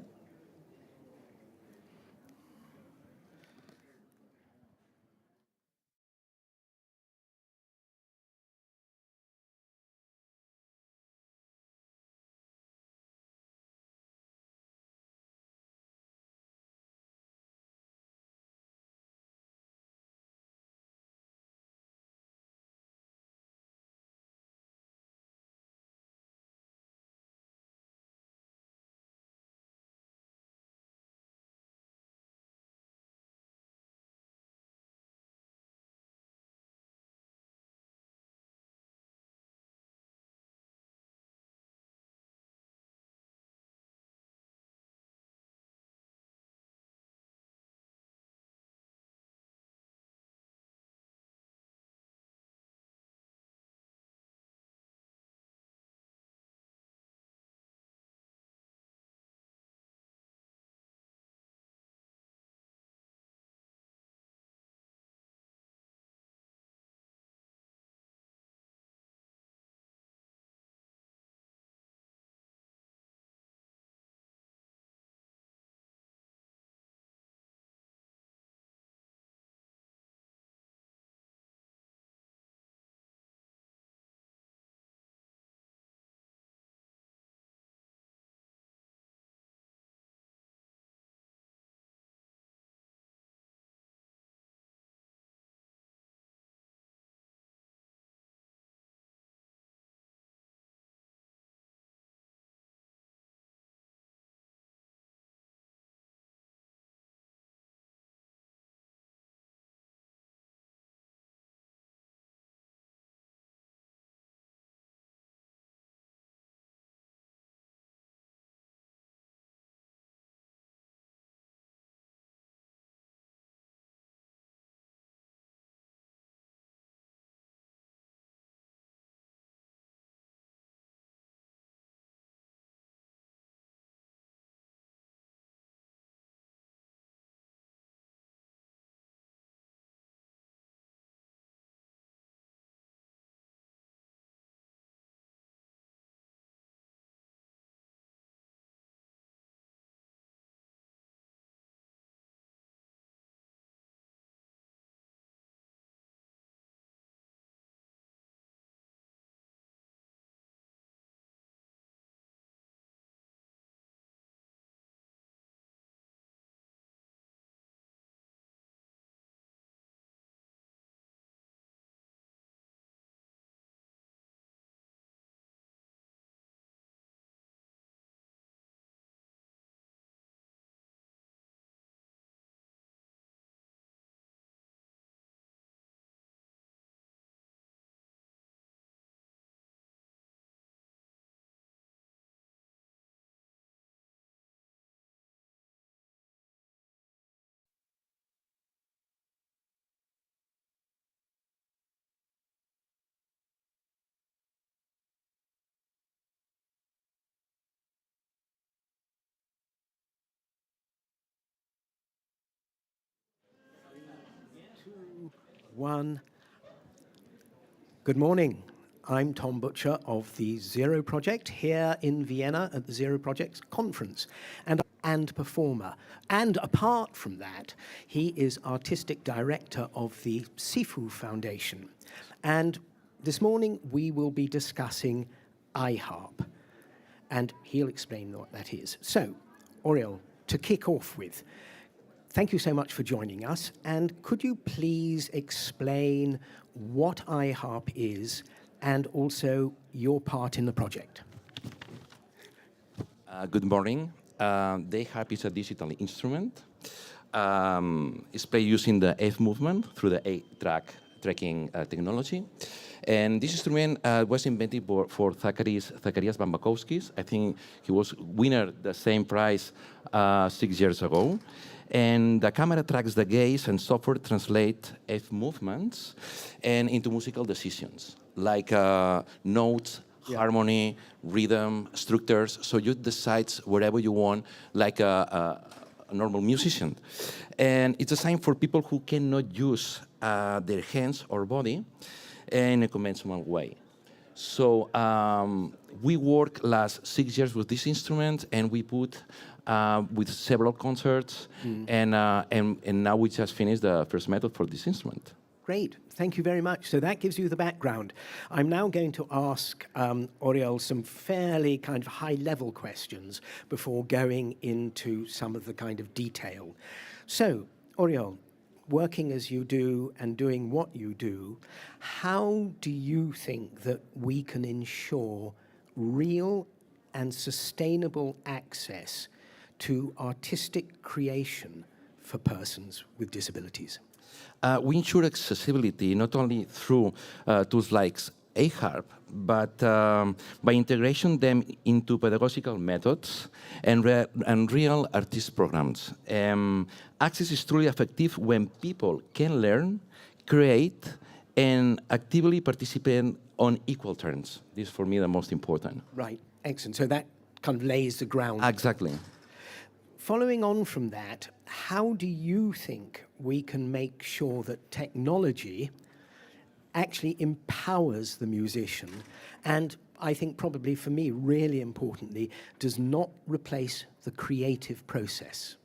One. Good morning. I'm Tom Butcher of the Zero Project here in Vienna at the Zero Project conference and performer. And apart from that, he is artistic director of the Sifu Foundation. And this morning we will be discussing IHARP, and he'll explain what that is. So, Oriol, to kick off with, thank you so much for joining us, and could you please explain what IHARP is and also your part in the project? Good morning. The IHARP is a digital instrument. It's played using the F movement through the A-track tracking technology. And this instrument was invented for Zacharias Bambakowskis. I think he was winner the same prize 6 years ago. And the camera tracks the gaze, and software translate F movements and into musical decisions, like notes, harmony, rhythm, structures. So you decide wherever you want, like a normal musician. And it's designed for people who cannot use their hands or body in a conventional way. So we worked last 6 years with this instrument, and we put with several concerts, and now we just finished the first method for this instrument. Great, thank you very much. So that gives you the background. I'm now going to ask Oriol some fairly kind of high-level questions before going into some of the kind of detail. So, Oriol, working as you do and doing what you do, how do you think that we can ensure real and sustainable access to artistic creation for persons with disabilities? We ensure accessibility not only through tools like IHARP, but by integration them into pedagogical methods and real artist programs. Access is truly effective when people can learn, create, and actively participate on equal terms. This is, for me, the most important. Right, excellent. So that kind of lays the ground. Exactly. Following on from that, how do you think we can make sure that technology actually empowers the musician, and I think probably for me, really importantly, does not replace the creative process?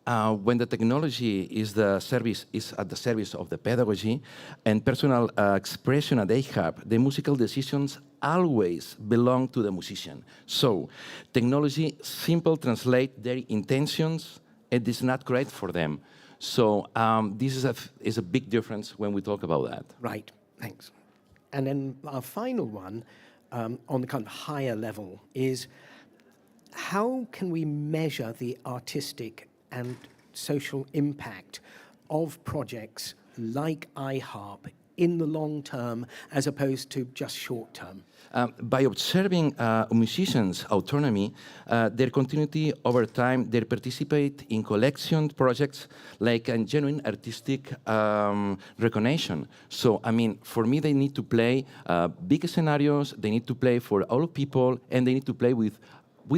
When the technology is at the service of the pedagogy and personal expression at IHARP, the musical decisions always belong to the musician. So technology simply translates their intentions, and it's not great for them. So this is a big difference when we talk about that. Right, thanks. And then our final one, on the kind of higher level, is how can we measure the artistic and social impact of projects like IHARP in the long term as opposed to just short term? By observing musicians' autonomy, their continuity over time, they participate in collection projects like a genuine artistic recognition. So, I mean, for me, they need to play big scenarios, they need to play for all people, and they need to play with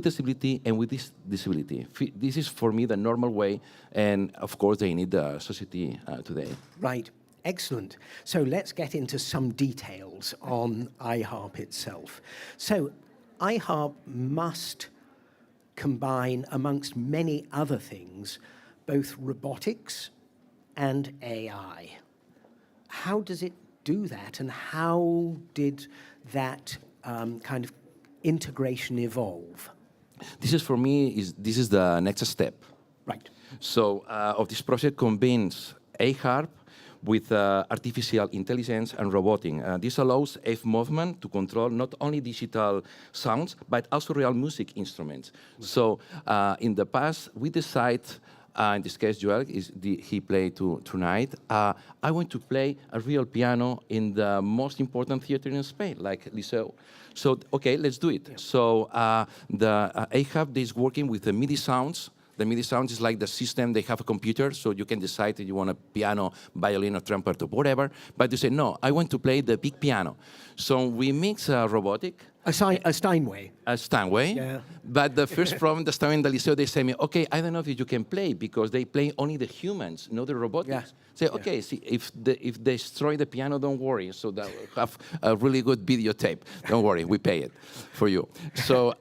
disability and with this disability. This is, for me, the normal way, and of course, they need the society today. Right. Excellent. So let's get into some details on IHARP itself. So IHARP must combine, amongst many other things, both robotics and AI. How does it do that, and how did that kind of integration evolve? This is, for me, this is the next step. Right. So of this project combines IHARP with artificial intelligence and robotics. This allows F movement to control not only digital sounds, but also real music instruments. So in the past, we decide, in this case, Joel, he played tonight, I want to play a real piano in the most important theater in Spain, like Liceo. So, okay, let's do it. Yeah. So the IHARP is working with the MIDI sounds. The MIDI sound is like the system, they have a computer, so you can decide if you want a piano, violin, or trumpet, or whatever. But you say, no, I want to play the big piano. So we mix robotic A Steinway. A Steinway. Yeah. But the first problem, the Steinway in the Liceo, they say me, okay, I don't know if you can play because they play only the humans, not the robotics. Yeah. Say, okay, see, if they destroy the piano, don't worry. So that will have a really good videotape. Don't worry, we pay it for you. So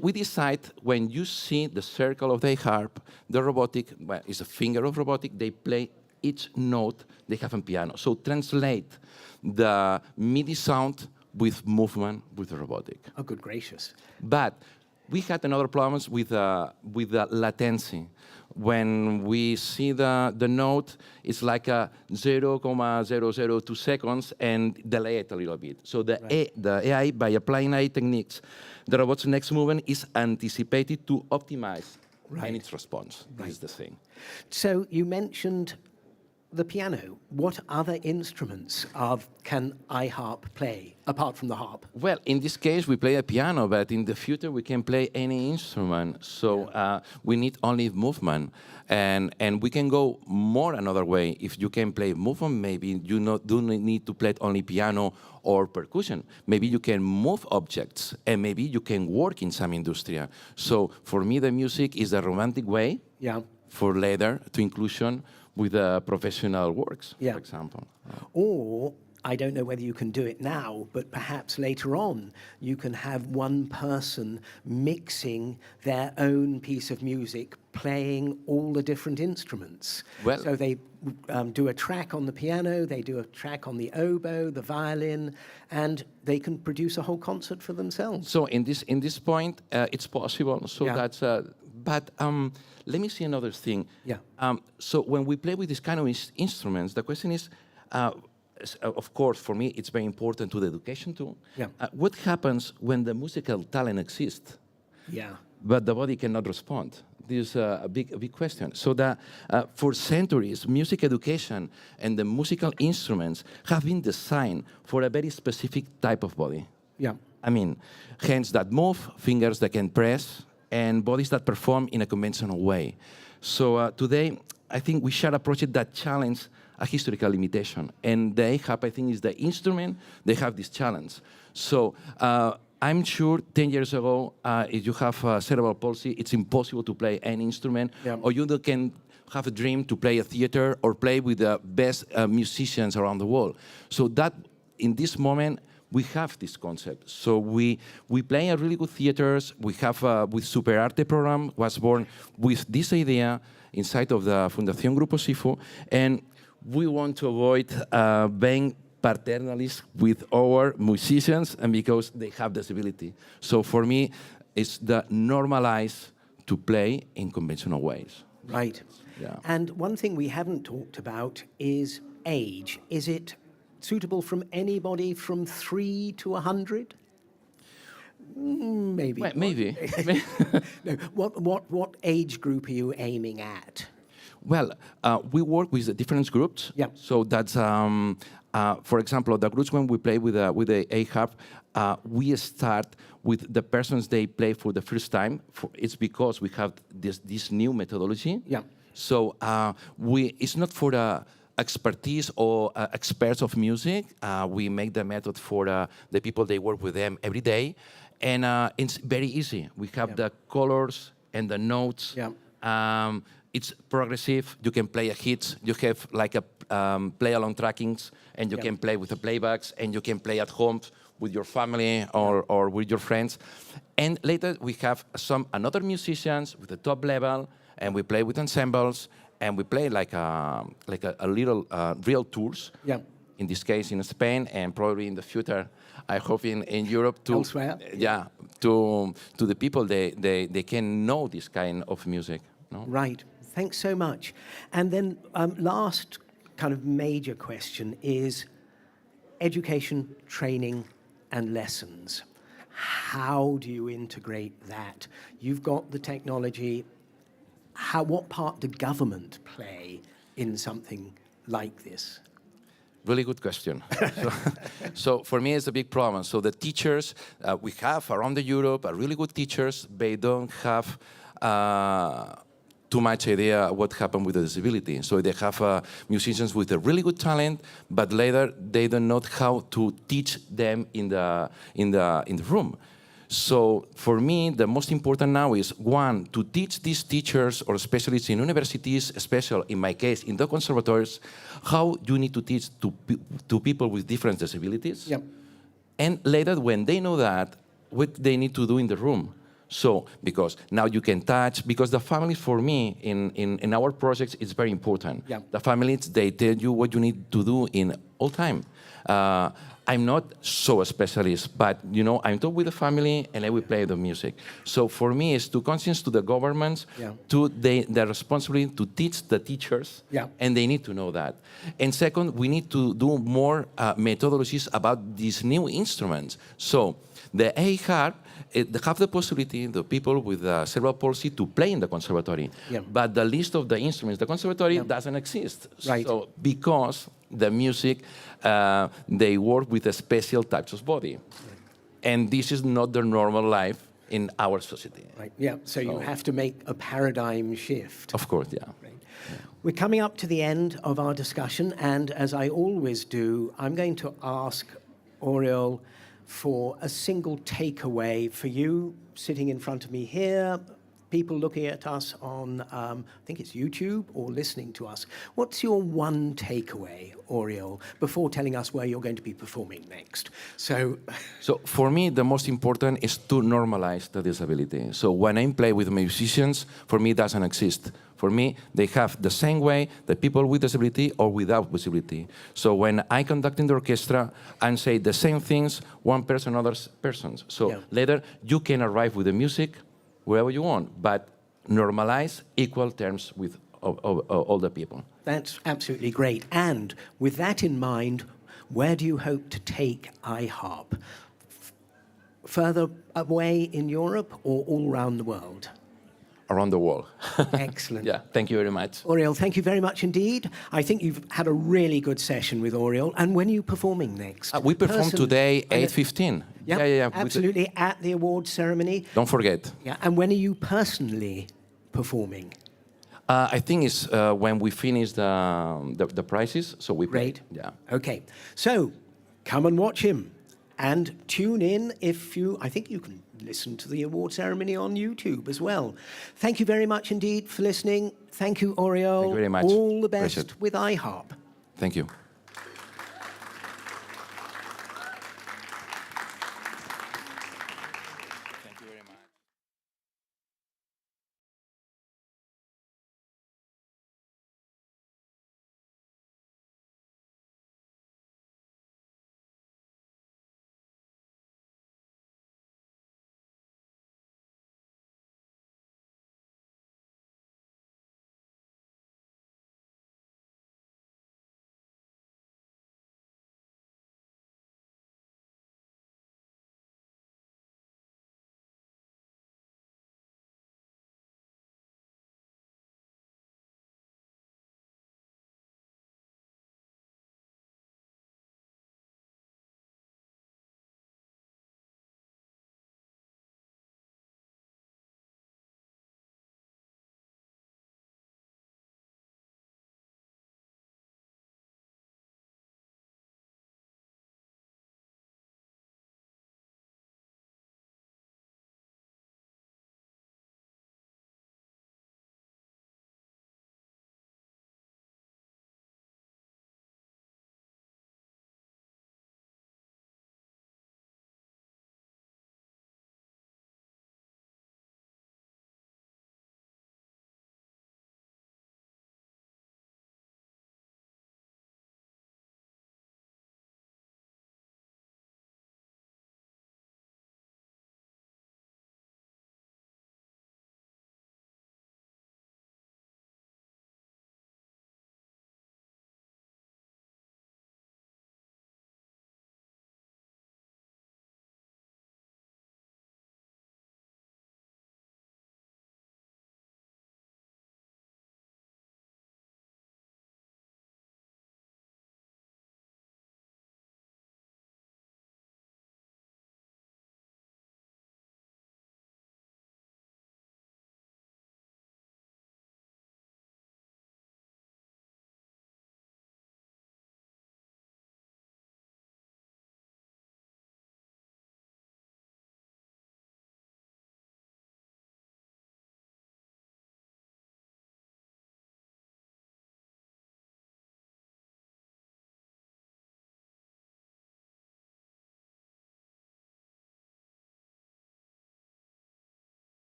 we decide when you see the circle of the IHARP, the robotic, well, it's a finger of robotic, they play each note they have on piano. So translate the MIDI sound with movement with the robotic. Oh, good gracious. But we had another problems with the latency. When we see the note, it's like a 0.002 seconds and delay it a little bit. So the AI, by applying AI techniques, the robot's next movement is anticipated to optimize in its response. This is the thing. So you mentioned the piano. What other instruments can IHARP play, apart from the harp? Well, in this case, we play a piano, but in the future, we can play any instrument. So we need only movement. And we can go more another way. If you can play movement, maybe you do not need to play only piano or percussion. Maybe you can move objects, and maybe you can work in some industry. So for me, the music is a romantic way for later to inclusion with professional works, for example. Or, I don't know whether you can do it now, but perhaps later on, you can have one person mixing their own piece of music, playing all the different instruments. Well, so they do a track on the piano, they do a track on the oboe, the violin, and they can produce a whole concert for themselves. So in this point, it's possible. So that's... But let me see another thing. So when we play with this kind of instruments, the question is, of course, for me, it's very important to the education too. What happens when the musical talent exists, but the body cannot respond? This is a big question. So that for centuries, music education and the musical instruments have been designed for a very specific type of body. I mean, hands that move, fingers that can press, and bodies that perform in a conventional way. So today, I think we shall approach it that challenge a historical limitation. And the IHARP, I think, is the instrument they have this challenge. So I'm sure 10 years ago, if you have cerebral palsy, it's impossible to play any instrument, or you can have a dream to play a theater or play with the best musicians around the world. So that, in this moment, we have this concept. So we play at really good theaters. We have, with Super Arte program, was born with this idea inside of the Fundación Grupo SIFO, and we want to avoid being paternalist with our musicians, and because they have disability. So for me, it's the normalize to play in conventional ways. Right. And one thing we haven't talked about is age. Is it suitable from anybody from 3 to 100? Maybe. Well, maybe. No. What age group are you aiming at? Well, we work with the different groups. So that's, for example, the groups when we play with the IHARP, we start with the persons they play for the first time. It's because we have this new methodology. So it's not for the expertise or experts of music. We make the method for the people they work with them every day. And it's very easy. We have the colors and the notes. It's progressive. You can play a hits. You have like a play-along trackings, and you can play with the playbacks, and you can play at home with your family or with your friends. And later we have another musicians with the top level, and we play with ensembles, and we play like a little real tours. In this case, in Spain, and probably in the future, I hope in Europe too. Elsewhere. To the people they can know this kind of music. No? Right. Thanks so much. And then last kind of major question is education, training, and lessons. How do you integrate that? You've got the technology. What part do government play in something like this? Really good question. So for me, it's a big problem. So the teachers we have around Europe are really good teachers. They don't have too much idea what happened with the disability. So they have musicians with a really good talent, but later they don't know how to teach them in the room. So for me, the most important now is, one, to teach these teachers or specialists in universities, especially in my case, in the conservatories, how you need to teach to people with different disabilities. Yep. And later, when they know that, what they need to do in the room. So, because now you can touch, because the family, for me, in our projects, it's very important. Yeah. The families, they tell you what you need to do in all time. I'm not so a specialist, but I'm talk with the family and I will play the music. So for me, it's to conscience to the governments, Yeah. to the responsibility to teach the teachers, Yeah. and they need to know that. And second, we need to do more methodologies about these new instruments. So the IHARP, they have the possibility, the people with cerebral palsy, to play in the conservatory. Yeah. But the list of the instruments, the conservatory doesn't exist. Right. So because the music, they work with a special types of body. And this is not the normal life in our society. Right. Yeah. So you have to make a paradigm shift. Of course, yeah. Right. We're coming up to the end of our discussion, and as I always do, I'm going to ask Oriol for a single takeaway for you sitting in front of me here, people looking at us on, I think it's YouTube, or listening to us. What's your one takeaway, Oriol, before telling us where you're going to be performing next? So For me, the most important is to normalize the disability. So when I play with musicians, for me, it doesn't exist. For me, they have the same way that people with disability or without disability. So when I conduct in the orchestra and say the same things, one person, other persons. So later, you can arrive with the music wherever you want, but normalize equal terms with all the people. that's absolutely great. And with that in mind, where do you hope to take IHARP? Further away in Europe or all around the world? Around the world. Excellent. Yeah, thank you very much. Oriol, thank you very much indeed. I think you've had a really good session with Oriol. And when are you performing next? We perform today, I know- 8:15. Yeah, absolutely, at the awards ceremony. Don't forget. Yeah, and when are you personally performing? I think it's when we finish the prizes, so we play. Great. Yeah. Okay, so come and watch him and tune in if you, I think you can listen to the award ceremony on YouTube as well. Thank you very much indeed for listening. Thank you, Oriol. Thank you very much. All the best Appreciate it. with IHARP. Thank you.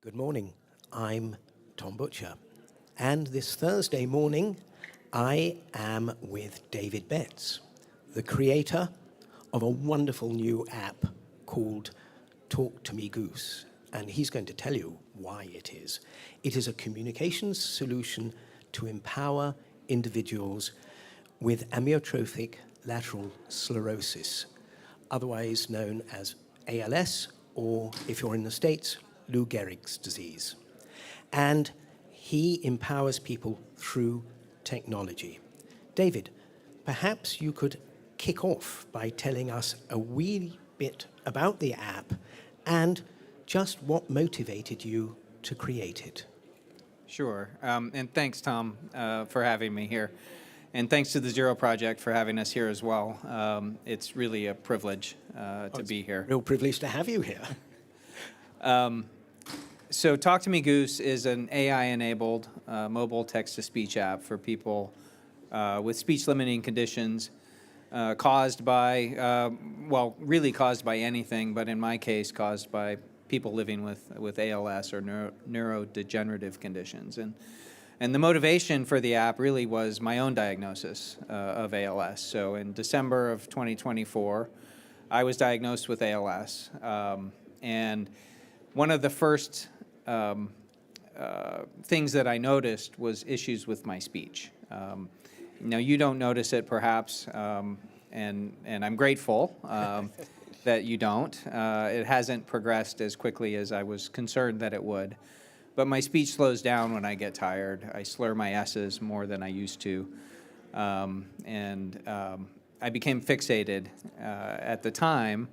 Good morning. I'm Tom Butcher. And this Thursday morning, I am with David Betts, the creator of a wonderful new app called Talk to Me Goose. And he's going to tell you why it is. It is a communications solution to empower individuals with amyotrophic lateral sclerosis, otherwise known as ALS, or if you're in the States, Lou Gehrig's disease. And he empowers people through technology. David, perhaps you could kick off by telling us a wee bit about the app and just what motivated you to create it. Sure, and thanks, Tom, for having me here. And thanks to the Zero Project for having us here as well. It's really a privilege to be here. Real privilege to have you here. So Talk to Me Goose is an AI-enabled mobile text-to-speech app for people with speech-limiting conditions caused by, well, really caused by anything, but in my case, caused by people living with ALS or neurodegenerative conditions. And the motivation for the app really was my own diagnosis of ALS. So in December of 2024, I was diagnosed with ALS. And one of the first things that I noticed was issues with my speech. Now, you don't notice it perhaps, and I'm grateful that you don't. It hasn't progressed as quickly as I was concerned that it would. But my speech slows down when I get tired. I slur my S's more than I used to. I became fixated at the time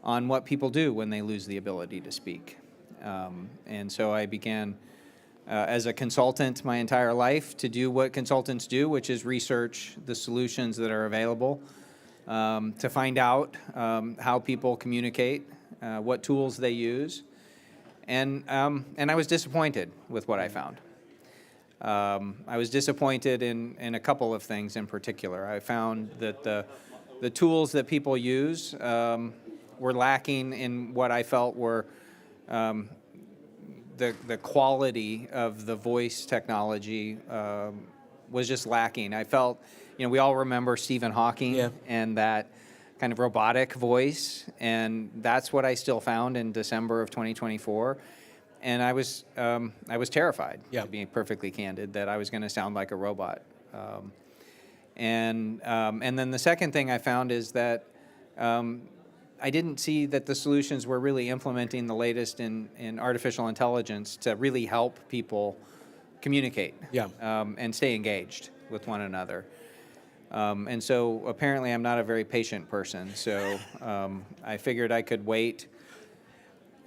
on what people do when they lose the ability to speak. And so I began as a consultant my entire life to do what consultants do, which is research the solutions that are available, to find out how people communicate, what tools they use. And I was disappointed with what I found. I was disappointed in a couple of things in particular. I found that the tools that people use were lacking in what I felt were the quality of the voice technology was just lacking. I felt, we all remember Stephen Hawking and that kind of robotic voice, and that's what I still found in December of 2024. And I was terrified, to be perfectly candid, that I was going to sound like a robot. And then the second thing I found is that I didn't see that the solutions were really implementing the latest in artificial intelligence to really help people communicate and stay engaged with one another. And so apparently I'm not a very patient person, so I figured I could wait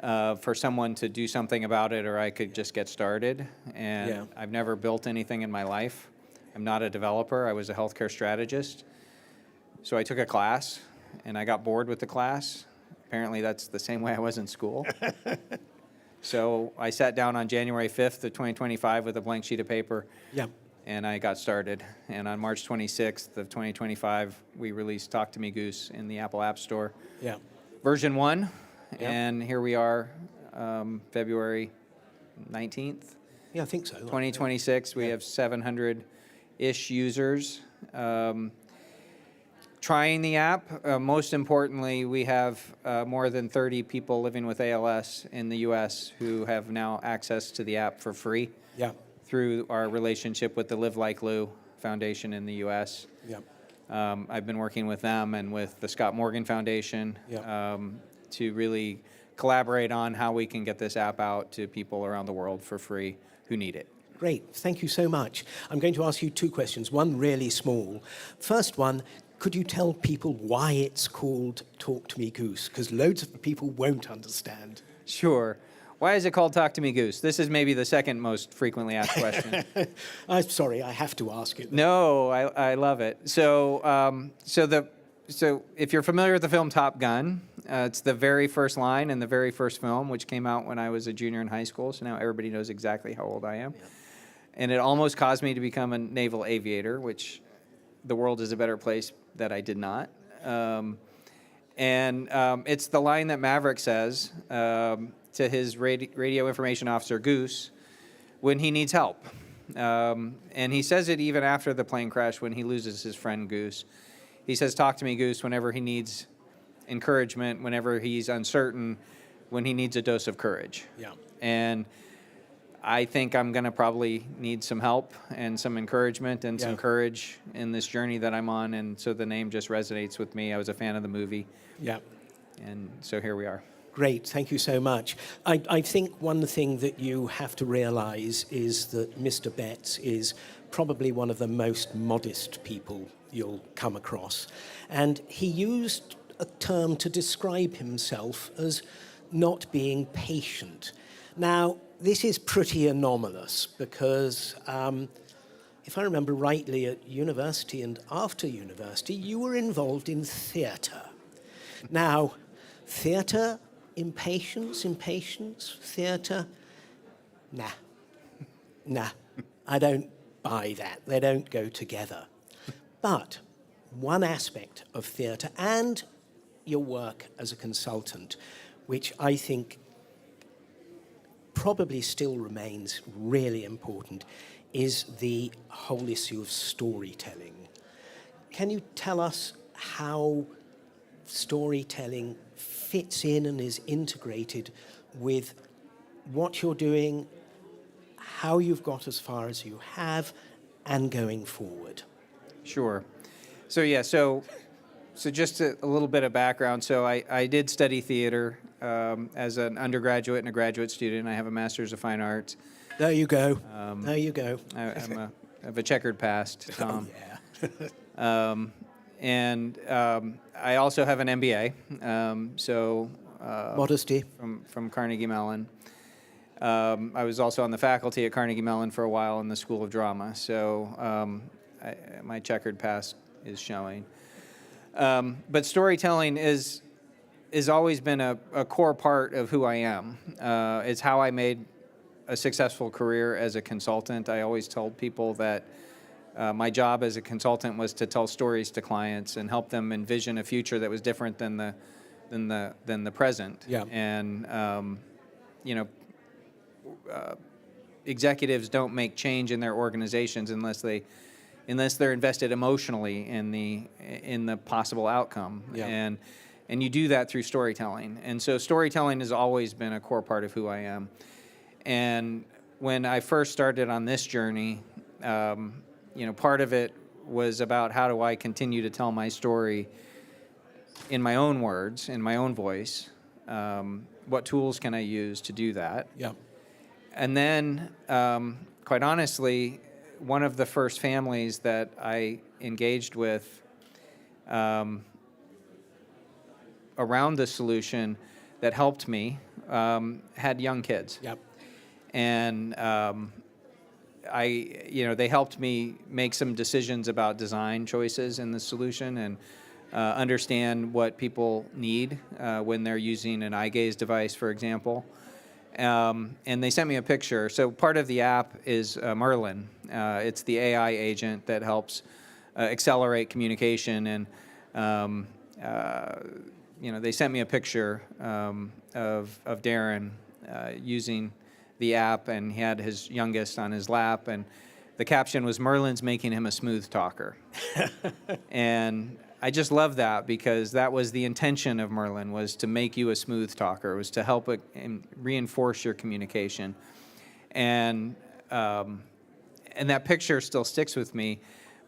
for someone to do something about it, or I could just get started. And I've never built anything in my life. I'm not a developer. I was a healthcare strategist. So I took a class, and I got bored with the class. Apparently that's the same way I was in school. So I sat down on January 5th of 2025 with a blank sheet of paper. And I got started. And on March 26th of 2025, we released Talk to Me Goose in the Apple App Store. Version 1. And here we are, February 19th. I think so. 2026, we have 700-ish users trying the app. Most importantly, we have more than 30 people living with ALS in the U.S. who have now access to the app for free through our relationship with the Live Like Lou Foundation in the U.S. I've been working with them and with the Scott Morgan Foundation to really collaborate on how we can get this app out to people around the world for free who need it. Great, thank you so much. I'm going to ask you two questions, one really small. First one, could you tell people why it's called Talk to Me Goose? Because loads of people won't understand. Sure. Why is it called Talk to Me Goose? This is maybe the second most frequently asked question. I'm sorry, I have to ask it. No, I love it. So if you're familiar with the film Top Gun, it's the very first line in the very first film, which came out when I was a junior in high school. So now everybody knows exactly how old I am. And it almost caused me to become a naval aviator, which the world is a better place that I did not. And it's the line that Maverick says to his radio information officer, Goose, when he needs help. And he says it even after the plane crash when he loses his friend Goose. He says, "Talk to me, Goose," whenever he needs encouragement, whenever he's uncertain, when he needs a dose of courage. Yeah. And I think I'm going to probably need some help and some encouragement and some courage in this journey that I'm on. And so the name just resonates with me. I was a fan of the movie. Yeah. And so here we are. Great, thank you so much. I think one thing that you have to realize is that Mr. Betts is probably one of the most modest people you'll come across. And he used a term to describe himself as not being patient. Now, this is pretty anomalous because if I remember rightly, at university and after university, you were involved in theatre. Now, theatre, impatience, theatre, nah, I don't buy that. They don't go together. But one aspect of theatre and your work as a consultant, which I think probably still remains really important, is the whole issue of storytelling. Can you tell us how storytelling fits in and is integrated with what you're doing, how you've got as far as you have, and going forward? Sure. So just a little bit of background. So I did study theater as an undergraduate and a graduate student. I have a Master's of Fine Arts. There you go. There you go. I have a checkered past, Tom. Oh, yeah. And I also have an MBA. Modesty. From Carnegie Mellon. I was also on the faculty at Carnegie Mellon for a while in the School of Drama. So my checkered past is showing. But storytelling is always been a core part of who I am. It's how I made a successful career as a consultant. I always told people that my job as a consultant was to tell stories to clients and help them envision a future that was different than the present. Yeah. And executives don't make change in their organizations unless they're invested emotionally in the possible outcome. Yeah. And you do that through storytelling. And so storytelling has always been a core part of who I am. And when I first started on this journey, part of it was about how do I continue to tell my story in my own words, in my own voice. What tools can I use to do that? Yeah. And then, quite honestly, one of the first families that I engaged with around the solution that helped me had young kids. Yep. And they helped me make some decisions about design choices in the solution and understand what people need when they're using an eye gaze device, for example. And they sent me a picture. So part of the app is Merlin. It's the AI agent that helps accelerate communication. And they sent me a picture of Darren using the app, and he had his youngest on his lap, and the caption was, "Merlin's making him a smooth talker." And I just love that because that was the intention of Merlin, was to make you a smooth talker. It was to help and reinforce your communication. And that picture still sticks with me.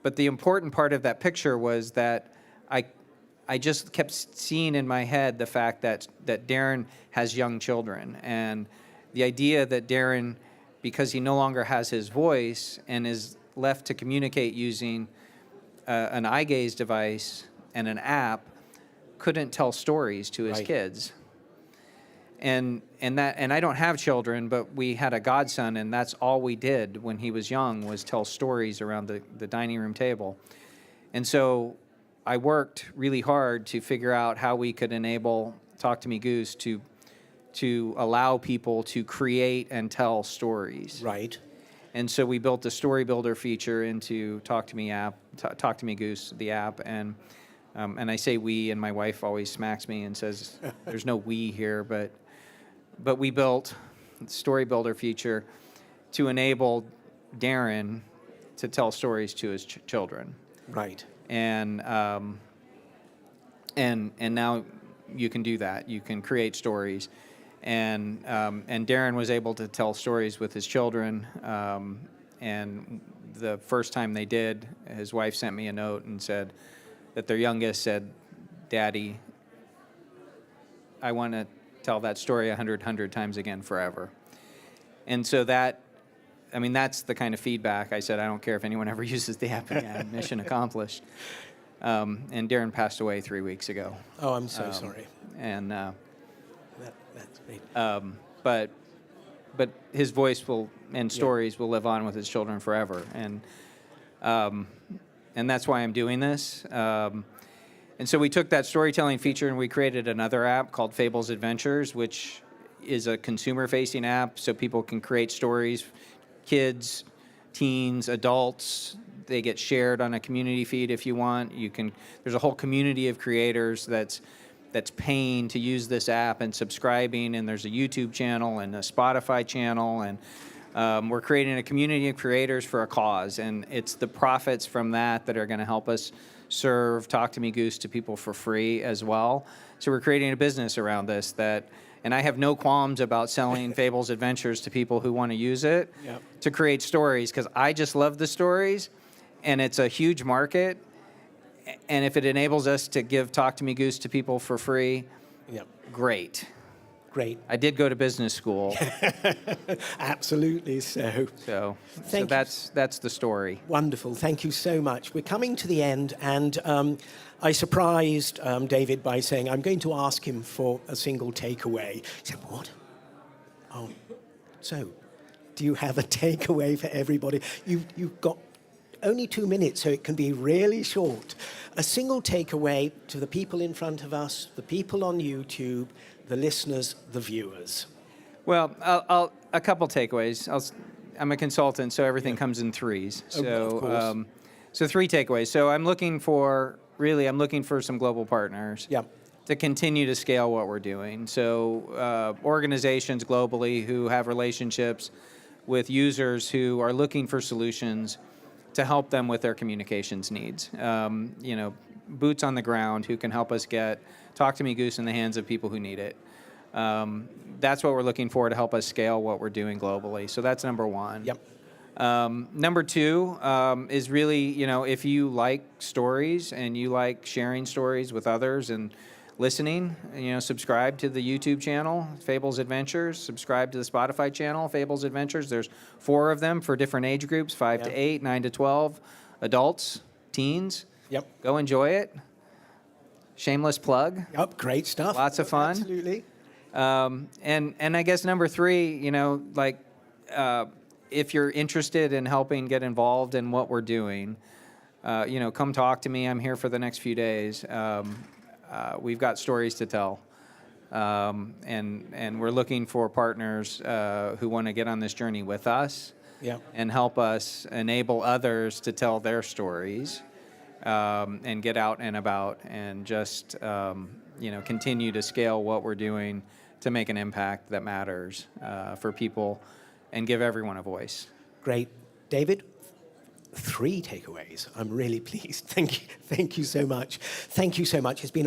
But the important part of that picture was that I just kept seeing in my head the fact that Darren has young children. And the idea that Darren, because he no longer has his voice and is left to communicate using an eye gaze device and an app, couldn't tell stories to his kids. And I don't have children, but we had a godson, and that's all we did when he was young was tell stories around the dining room table. And so I worked really hard to figure out how we could enable Talk to Me Goose to allow people to create and tell stories. Right. And so we built a story builder feature into Talk to Me Goose, the app, and And I say we, and my wife always smacks me and says, there's no we here, but we built the Story Builder feature to enable Darren to tell stories to his children. Right. And now you can do that. You can create stories. And Darren was able to tell stories with his children. And the first time they did, his wife sent me a note and said that their youngest said, "Daddy, I want to tell that story 100 times again forever." And so that's the kind of feedback. I said, I don't care if anyone ever uses the app again. Mission accomplished. And Darren passed away 3 weeks ago. Oh, I'm so sorry. And That's great. but his voice and stories will live on with his children forever. And that's why I'm doing this. And so we took that storytelling feature and we created another app called Fable's Adventures, which is a consumer-facing app so people can create stories, kids, teens, adults. They get shared on a community feed if you want. There's a whole community of creators that's paying to use this app and subscribing, and there's a YouTube channel and a Spotify channel, and we're creating a community of creators for a cause, and it's the profits from that are going to help us serve Talk to Me Goose to people for free as well. So we're creating a business around this and I have no qualms about selling Fable's Adventures to people who want to use it to create stories, because I just love the stories, and it's a huge market. And if it enables us to give Talk to Me Goose to people for free, great. Great. I did go to business school. Absolutely so. So Thank you. that's the story. Wonderful. Thank you so much. We're coming to the end, and I surprised David by saying I'm going to ask him for a single takeaway. He said, what? Oh, so do you have a takeaway for everybody? You've got only 2 minutes, so it can be really short. A single takeaway to the people in front of us, the people on YouTube, the listeners, the viewers. Well, a couple takeaways. I'm a consultant, so everything comes in threes. So, of course. So 3 takeaways. So I'm looking for some global partners to continue to scale what we're doing. So organizations globally who have relationships with users who are looking for solutions to help them with their communications needs. Boots on the ground who can help us get Talk to Me Goose in the hands of people who need it. That's what we're looking for to help us scale what we're doing globally. So that's number one. Number 2 is really, if you like stories and you like sharing stories with others and listening, subscribe to the YouTube channel, Fable's Adventures, subscribe to the Spotify channel, Fable's Adventures. There's 4 of them for different age groups, 5 to 8, 9 to 12, adults, teens. Go enjoy it. Shameless plug. Great stuff. Lots of fun. Absolutely. And I guess number 3, if you're interested in helping get involved in what we're doing, come talk to me. I'm here for the next few days. We've got stories to tell. And we're looking for partners who want to get on this journey with us and help us enable others to tell their stories and get out and about and just, continue to scale what we're doing to make an impact that matters for people and give everyone a voice. Great. David? 3 takeaways. I'm really pleased. Thank you so much. Thank you so much. It's been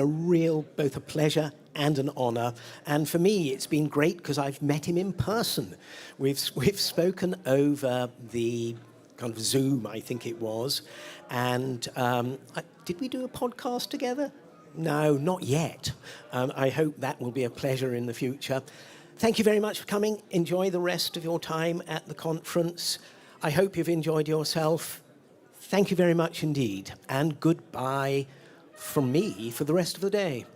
both a pleasure and an honor. And for me, it's been great because I've met him in person. We've spoken over the kind of Zoom, I think it was. And did we do a podcast together? No, not yet. I hope that will be a pleasure in the future. Thank you very much for coming. Enjoy the rest of your time at the conference. I hope you've enjoyed yourself. Thank you very much indeed. And goodbye from me for the rest of the day.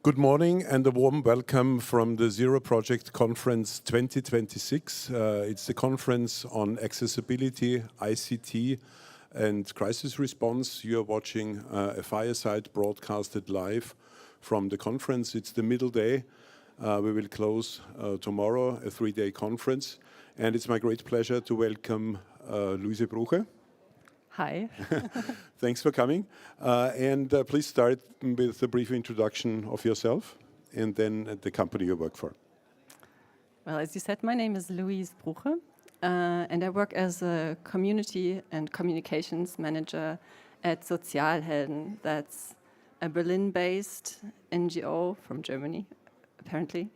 Good morning and a warm welcome from the Zero Project Conference 2026. It's the conference on accessibility, ICT, and crisis response. You're watching a Fireside broadcasted live from the conference. It's the middle day. We will close tomorrow, a 3-day conference. And it's my great pleasure to welcome Luise Bruche. Hi. Thanks for coming. Please start with a brief introduction of yourself and then the company you work for. Well, as you said, my name is Luise Bruche, and I work as a community and communications manager at Sozialhelden. That's a Berlin-based NGO from Germany, apparently,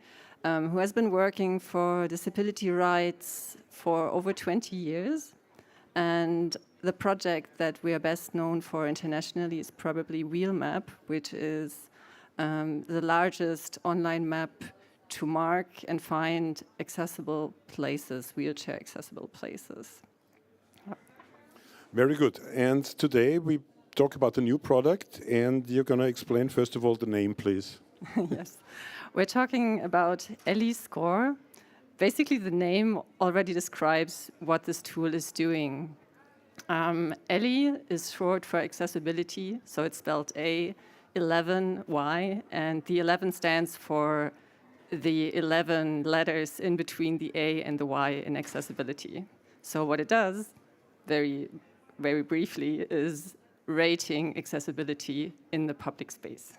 who has been working for disability rights for over 20 years. And the project that we are best known for internationally is probably Wheelmap, which is the largest online map to mark and find accessible places, wheelchair accessible places. Very good. And today we talk about a new product, and you're going to explain, first of all, the name, please. Yes. We're talking about Ellie Score. Basically, the name already describes what this tool is doing. Ellie is short for accessibility, so it's spelled A11Y, and the 11 stands for the 11 letters in between the A and the Y in accessibility. So what it does, very, very briefly, is rating accessibility in the public space.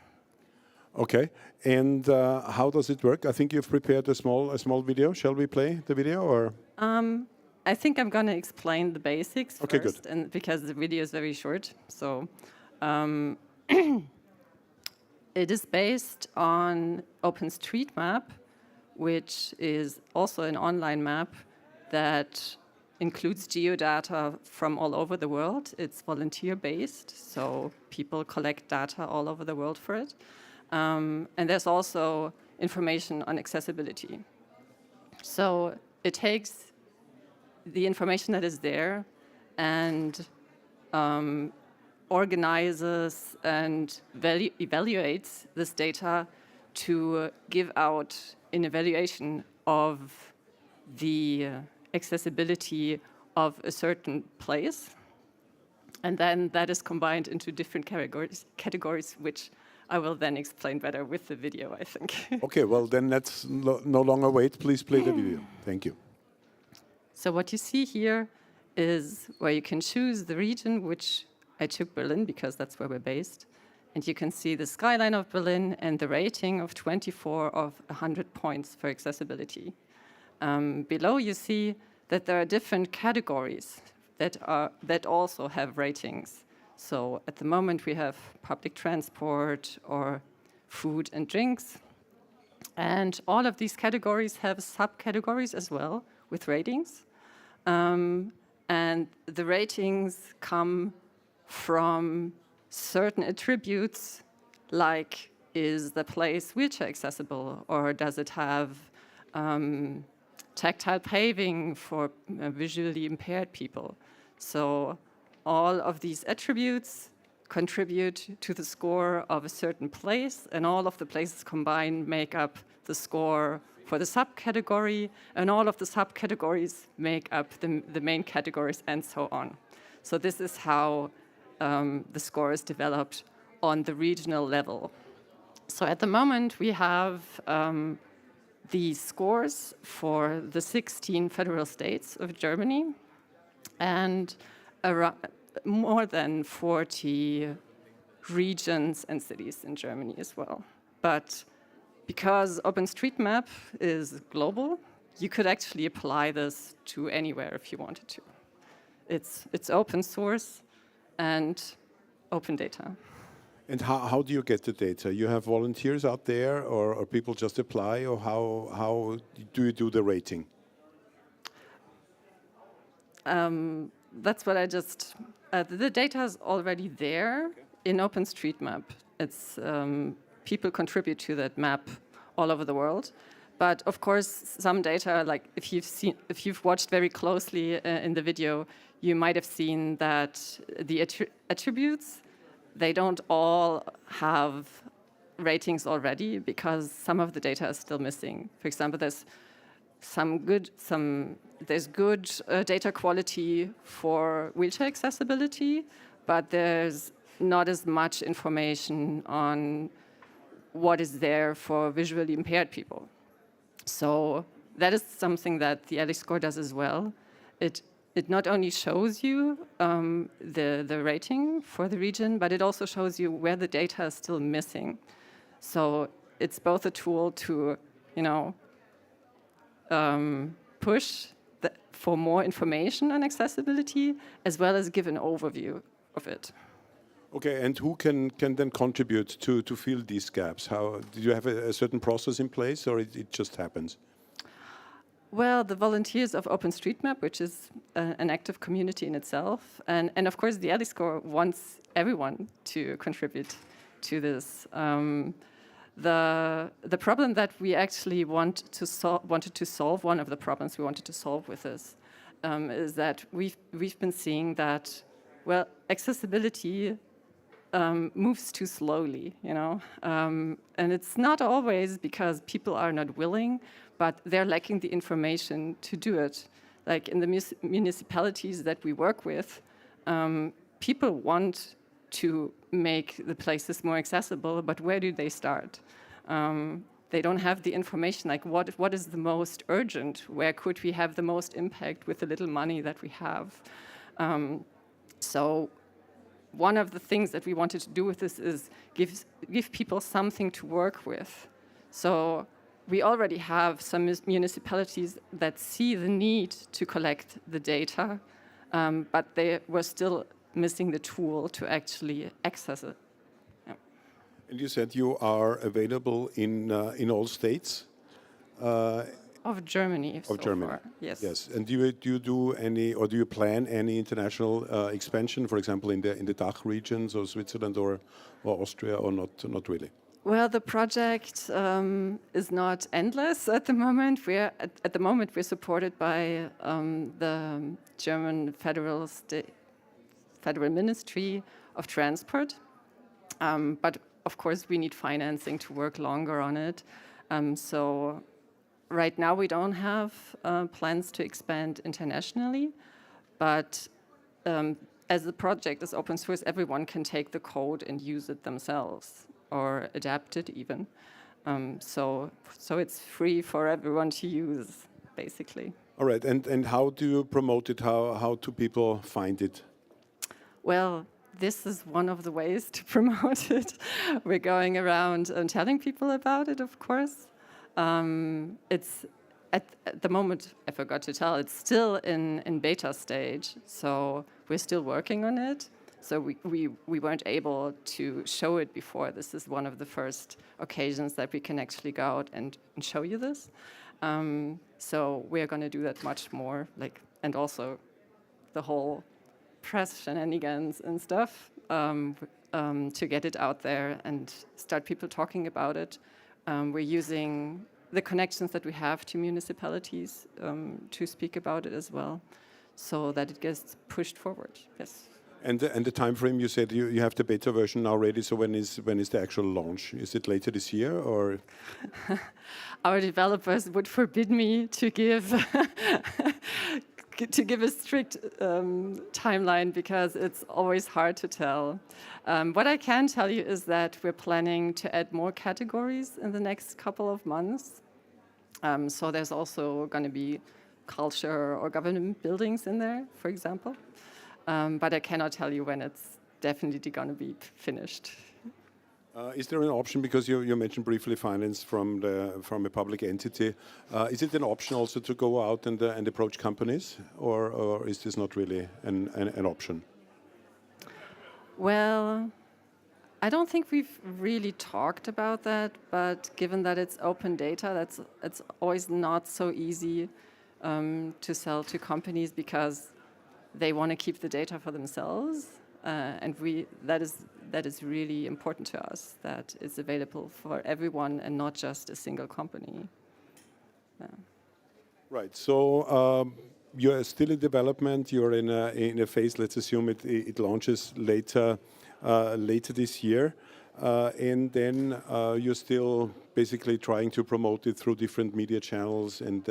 Okay, and how does it work? I think you've prepared a small video. Shall we play the video, or? I think I'm going to explain the basics okay, first, good. and because the video is very short. So it is based on OpenStreetMap, which is also an online map that includes geodata from all over the world. It's volunteer-based, so people collect data all over the world for it. And there's also information on accessibility. So it takes the information that is there and organizes and evaluates this data to give out an evaluation of the accessibility of a certain place. And then that is combined into different categories which I will then explain better with the video, I think. Okay, well then let's no longer wait. Please play the video. Thank you. So what you see here is where you can choose the region, which I took Berlin because that's where we're based. And you can see the skyline of Berlin and the rating of 24 of 100 points for accessibility. Below you see that there are different categories that also have ratings. So at the moment we have public transport or food and drinks. And all of these categories have subcategories as well with ratings. And the ratings come from certain attributes, like is the place wheelchair accessible, or does it have tactile paving for visually impaired people? So all of these attributes contribute to the score of a certain place, and all of the places combined make up the score for the subcategory, and all of the subcategories make up the main categories, and so on. So this is how the score is developed on the regional level. So at the moment, we have the scores for the 16 federal states of Germany, and more than 40 regions and cities in Germany as well. But because OpenStreetMap is global, you could actually apply this to anywhere if you wanted to. It's open source and open data. And how do you get the data? You have volunteers out there, or people just apply, or how do you do the rating? That's what I just... the data is already there in OpenStreetMap. It's people contribute to that map all over the world. But of course, some data, like if you've watched very closely in the video, you might have seen that the attributes, they don't all have ratings already because some of the data is still missing. For example, there's good data quality for wheelchair accessibility, but there's not as much information on what is there for visually impaired people. So that is something that the Ellie Score does as well. It not only shows you the rating for the region, but it also shows you where the data is still missing. So it's both a tool to, push for more information on accessibility, as well as give an overview of it. Okay, and who can then contribute to fill these gaps? How do you have a certain process in place, or it just happens? Well, the volunteers of OpenStreetMap, which is an active community in itself, and of course the Ellie Score wants everyone to contribute to this. The problem that we actually wanted to solve, one of the problems we wanted to solve with this, is that we've been seeing that, well, accessibility moves too slowly, and it's not always because people are not willing, but they're lacking the information to do it. Like in the municipalities that we work with, people want to make the places more accessible, but where do they start? They don't have the information, like what is the most urgent? Where could we have the most impact with the little money that we have? So one of the things that we wanted to do with this is give people something to work with. So we already have some municipalities that see the need to collect the data, but they were still missing the tool to actually access it. Yeah. And you said you are available in all states? Of Germany. Of Germany. Far. Yes. Yes. And do you do any, or do you plan any international expansion, for example, in the DACH regions, or Switzerland, or Austria, or not really? Well, the project is not endless at the moment. At the moment we're supported by the German Federal Ministry of Transport, but of course we need financing to work longer on it. So right now we don't have plans to expand internationally, but as the project is open source, everyone can take the code and use it themselves, or adapt it even. So it's free for everyone to use, basically. All right, and how do you promote it? How do people find it? Well, this is one of the ways to promote it. We're going around and telling people about it, of course. It's at the moment, I forgot to tell, it's still in beta stage, so we're still working on it. So we weren't able to show it before. This is one of the first occasions that we can actually go out and show you this. So we're going to do that much more, and also the whole press shenanigans and stuff to get it out there and start people talking about it. We're using the connections that we have to municipalities to speak about it as well, so that it gets pushed forward. Yes. And the time frame, you said you have the beta version now ready. So when is the actual launch? Is it later this year, or? Our developers would forbid me to give a strict timeline, because it's always hard to tell. What I can tell you is that we're planning to add more categories in the next couple of months. So there's also going to be culture or government buildings in there, for example. But I cannot tell you when it's definitely going to be finished. Is there an option, because you mentioned briefly finance from a public entity? Is it an option also to go out and approach companies, or is this not really an option? Well, I don't think we've really talked about that, but given that it's open data, it's always not so easy to sell to companies, because they want to keep the data for themselves, and that is really important to us, that it's available for everyone and not just a single company. Yeah. Right. So you're still in development. You're in a phase. Let's assume it launches later this year. and then you're still basically trying to promote it through different media channels, and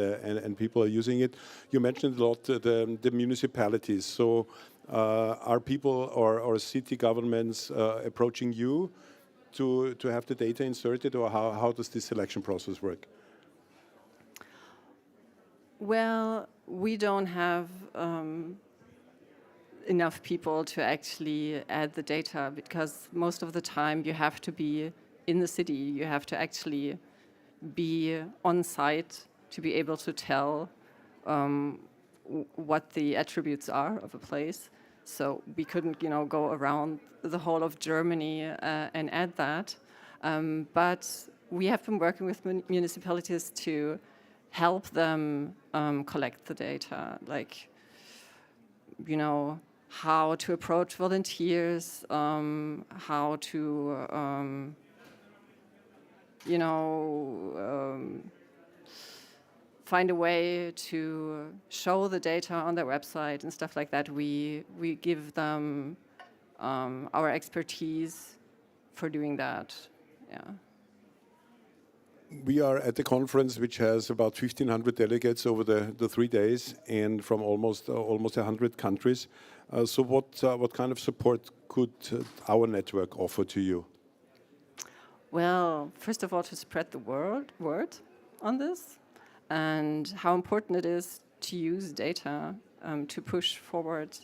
people are using it. You mentioned a lot the municipalities. So are people or city governments approaching you to have the data inserted, or how does this selection process work? Well, we don't have enough people to actually add the data, because most of the time you have to be in the city. You have to actually be on site to be able to tell what the attributes are of a place. So we couldn't, go around the whole of Germany and add that. But we have been working with municipalities to help them collect the data, like, how to approach volunteers, how to, find a way to show the data on their website and stuff like that. We give them our expertise for doing that. Yeah. We are at the conference, which has about 1,500 delegates over the 3 days, and from almost 100 countries. So what kind of support could our network offer to you? Well, first of all, to spread the word on this, and how important it is to use data to push forward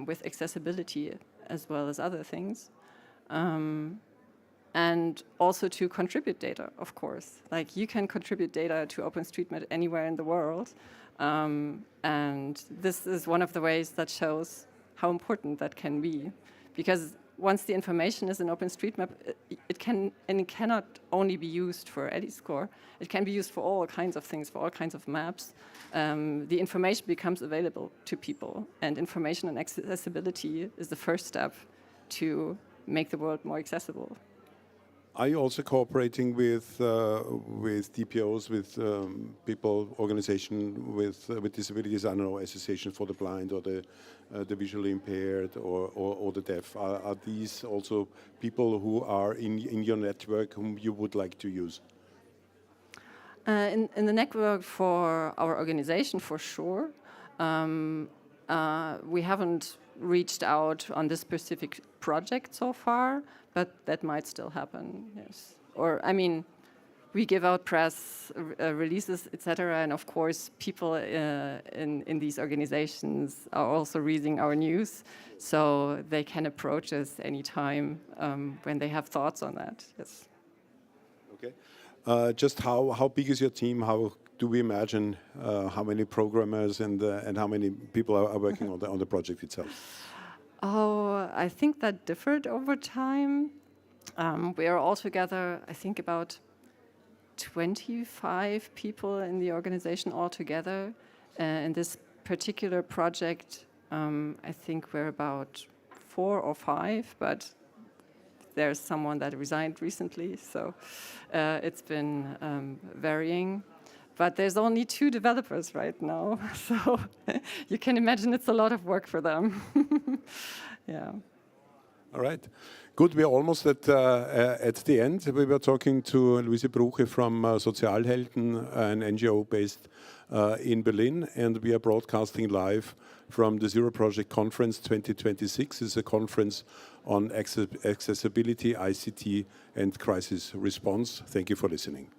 with accessibility as well as other things. And also to contribute data, of course. Like, you can contribute data to OpenStreetMap anywhere in the world. And this is one of the ways that shows how important that can be. Because once the information is in OpenStreetMap, it cannot only be used for Ellie Score. It can be used for all kinds of things, for all kinds of maps. The information becomes available to people. And information and accessibility is the first step to make the world more accessible. Are you also cooperating with DPOs, with people, organization with disabilities? I don't know, Association for the Blind, or the visually impaired, or the deaf. Are these also people who are in your network whom you would like to use? In the network for our organization, for sure. We haven't reached out on this specific project so far, but that might still happen, yes. Or, we give out press releases, etc., and of course, people in these organizations are also reading our news, so they can approach us anytime when they have thoughts on that, yes. Okay. Just how big is your team? How do we imagine how many programmers and how many people are working on the project itself? Oh, I think that differed over time. We are all together, I think, about 25 people in the organization altogether. In this particular project, I think we're about 4 or 5, but there's someone that resigned recently, so it's been varying. But there's only 2 developers right now, so you can imagine it's a lot of work for them. Yeah. All right. Good. We're almost at the end. We were talking to Luise Bruche from Sozialhelden, an NGO based in Berlin, and we are broadcasting live from the Zero Project Conference 2026. It's a conference on accessibility, ICT, and crisis response. Thank you for listening.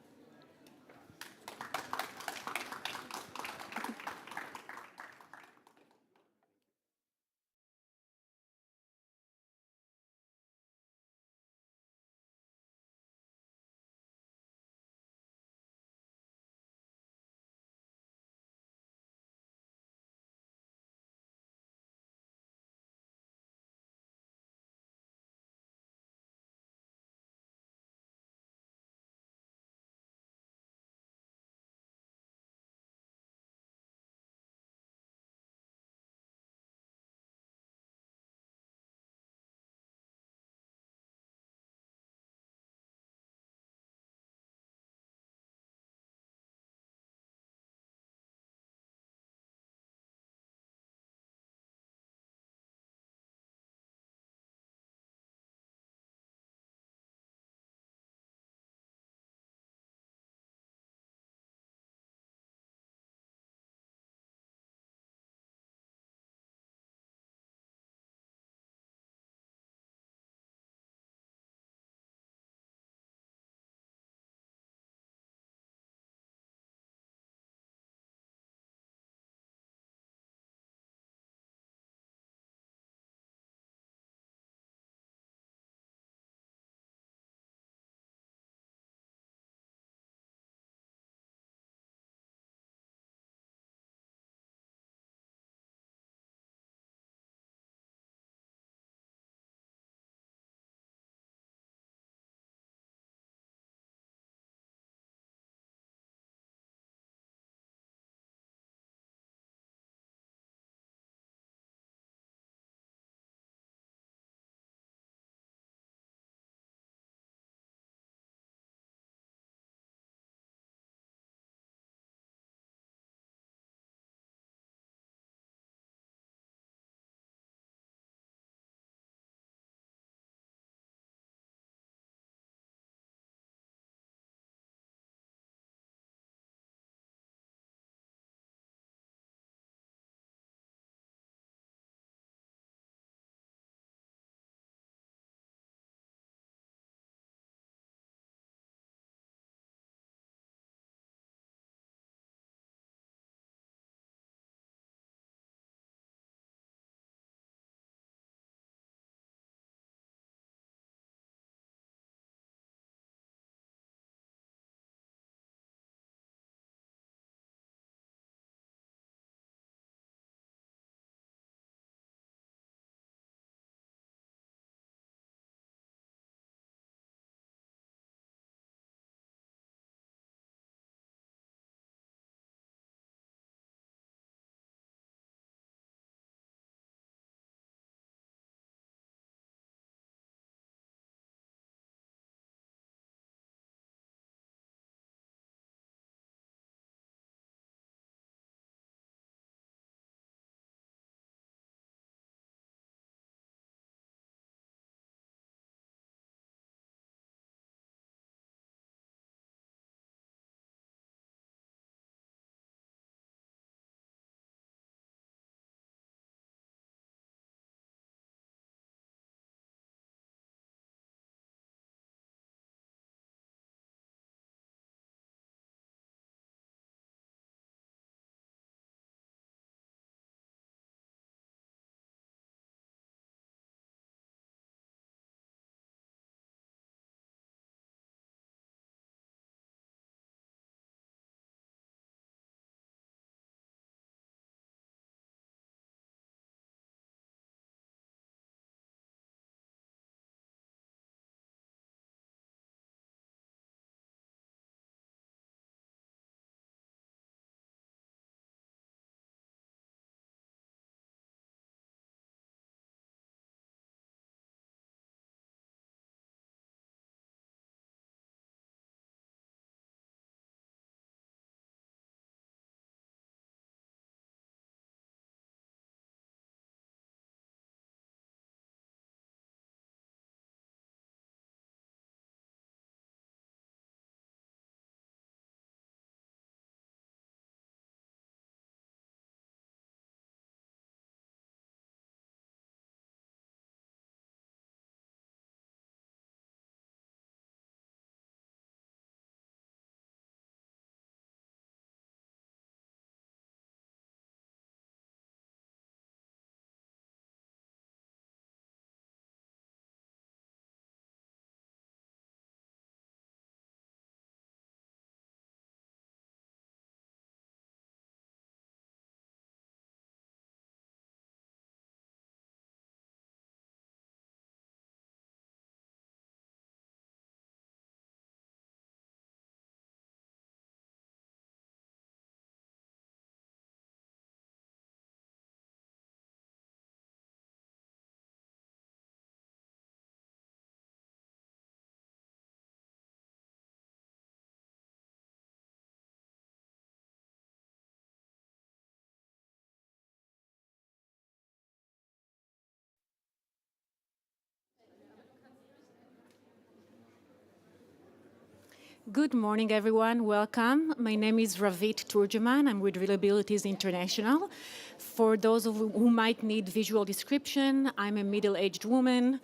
Good morning, everyone. Welcome. My name is Ravit Turjaman. I'm with Reliabilities International. For those of you who might need visual description, I'm a middle-aged woman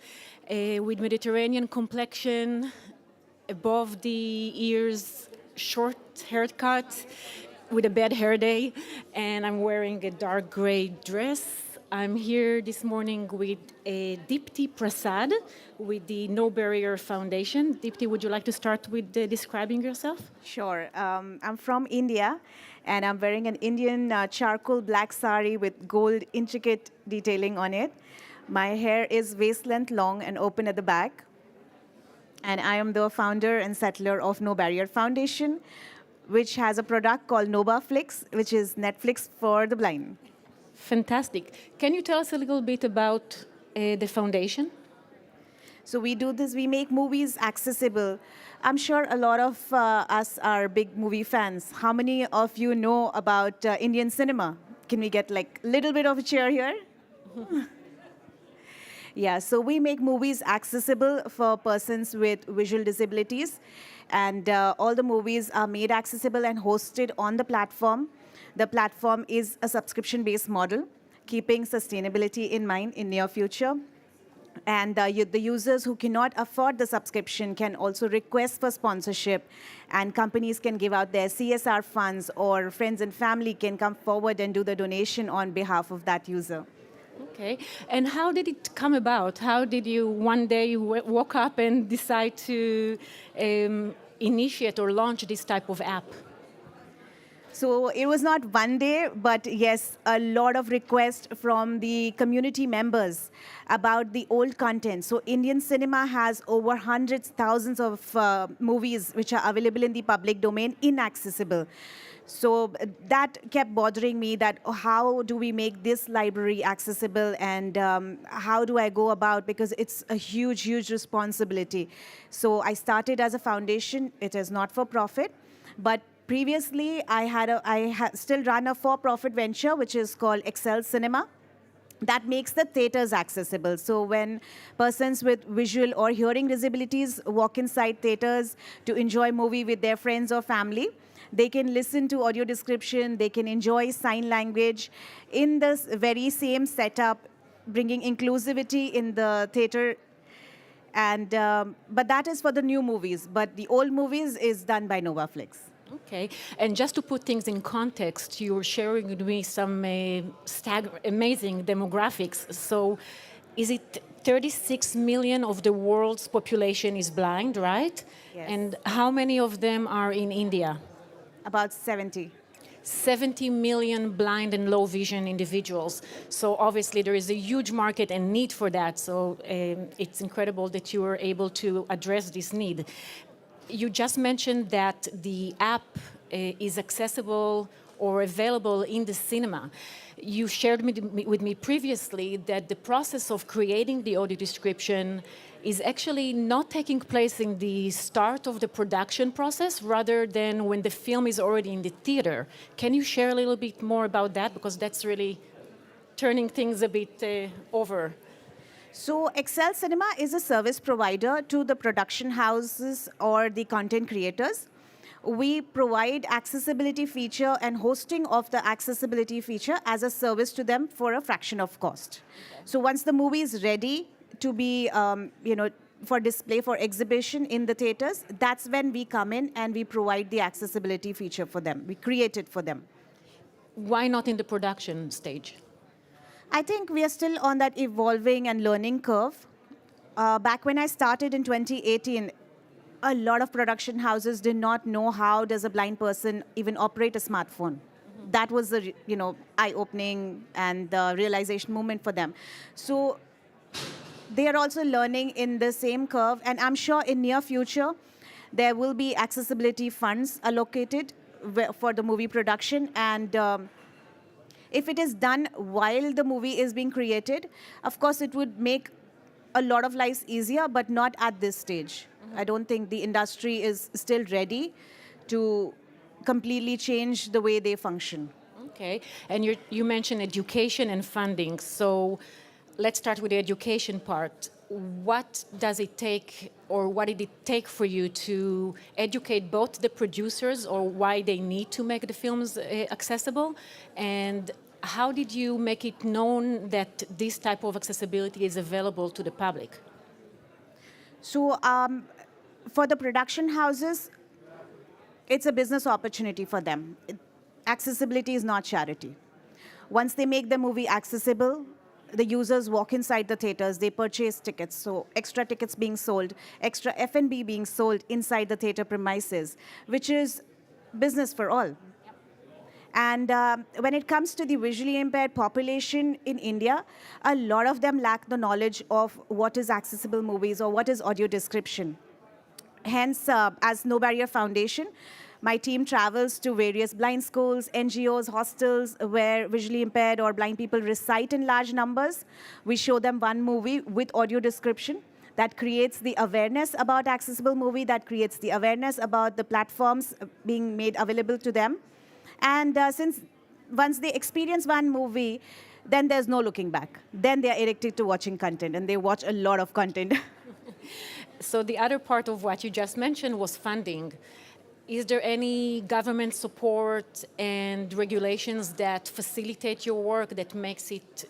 with Mediterranean complexion, above the ears, short haircut, with a bad hair day, and I'm wearing a dark gray dress. I'm here this morning with Deepti Prasad with the No Barrier Foundation. Deepti, would you like to start with describing yourself? Sure. I'm from India, and I'm wearing an Indian charcoal black sari with gold intricate detailing on it. My hair is waist-length long and open at the back. And I am the founder and settler of No Barrier Foundation, which has a product called Novaflex, which is Netflix for the blind. Fantastic. Can you tell us a little bit about the foundation? So we do this, we make movies accessible. I'm sure a lot of us are big movie fans. How many of you know about Indian cinema? Can we get like a little bit of a cheer here? Yeah, so we make movies accessible for persons with visual disabilities. And all the movies are made accessible and hosted on the platform. The platform is a subscription-based model, keeping sustainability in mind in near future. And the users who cannot afford the subscription can also request for sponsorship, and companies can give out their CSR funds, or friends and family can come forward and do the donation on behalf of that user. Okay. And how did it come about? How did you one day woke up and decide to initiate or launch this type of app? So it was not one day, but yes, a lot of requests from the community members about the old content. So Indian cinema has over hundreds, thousands of movies which are available in the public domain, inaccessible. So that kept bothering me, that how do we make this library accessible, and how do I go about, because it's a huge, huge responsibility. So I started as a foundation. It is not for profit, but previously, I still run a for-profit venture, which is called Excel Cinema. That makes the theaters accessible. So when persons with visual or hearing disabilities walk inside theaters to enjoy a movie with their friends or family, they can listen to audio description, they can enjoy sign language in this very same setup, bringing inclusivity in the theater. And but that is for the new movies. But the old movies is done by Novaflex. Okay, and just to put things in context, you were sharing with me some amazing demographics. So is it 36 million of the world's population is blind, right? Yes. And how many of them are in India? About 70. 70 million blind and low vision individuals. So obviously there is a huge market and need for that. So it's incredible that you were able to address this need. You just mentioned that the app is accessible or available in the cinema. You shared with me previously that the process of creating the audio description is actually not taking place in the start of the production process, rather than when the film is already in the theater. Can you share a little bit more about that? Because that's really turning things a bit over. So Excel Cinema is a service provider to the production houses or the content creators. We provide accessibility feature and hosting of the accessibility feature as a service to them for a fraction of cost. Okay. So once the movie is ready to be, for display, for exhibition in the theaters, that's when we come in and we provide the accessibility feature for them. We create it for them. Why not in the production stage? I think we are still on that evolving and learning curve. Back when I started in 2018, a lot of production houses did not know how does a blind person even operate a smartphone. Mm-hmm. That was the eye-opening and the realization moment for them. So they are also learning in the same curve, and I'm sure in near future there will be accessibility funds allocated for the movie production, and if it is done while the movie is being created, of course it would make a lot of lives easier, but not at this stage. Mm-hmm. I don't think the industry is still ready to completely change the way they function. Okay, and you mentioned education and funding. So let's start with the education part. what does it take, or what did it take for you to educate both the producers or why they need to make the films accessible, and how did you make it known that this type of accessibility is available to the public? So for the production houses, it's a business opportunity for them. Accessibility is not charity. Once they make the movie accessible, the users walk inside the theaters, they purchase tickets, so extra tickets being sold, extra F&B being sold inside the theater premises, which is business for all. And when it comes to the visually impaired population in India, a lot of them lack the knowledge of what is accessible movies or what is audio description. Hence, as No Barrier Foundation, my team travels to various blind schools, NGOs, hostels where visually impaired or blind people recite in large numbers. We show them one movie with audio description that creates the awareness about accessible movie, that creates the awareness about the platforms being made available to them. And since once they experience one movie, then there's no looking back. Then they're addicted to watching content, and they watch a lot of content. So the other part of what you just mentioned was funding. Is there any government support and regulations that facilitate your work, that makes it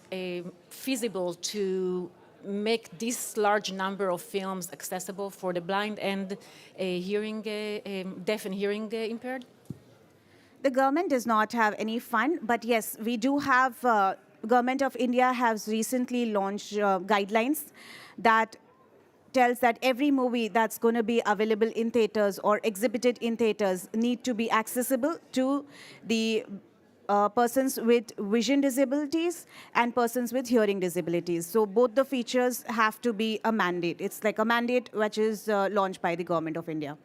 feasible to make this large number of films accessible for the blind and deaf and hearing impaired? The government does not have any fund, but yes, we do have, Government of India has recently launched guidelines that tells that every movie that's going to be available in theaters or exhibited in theaters need to be accessible to the persons with vision disabilities and persons with hearing disabilities. So both the features have to be a mandate. It's like a mandate which is launched by the Government of India.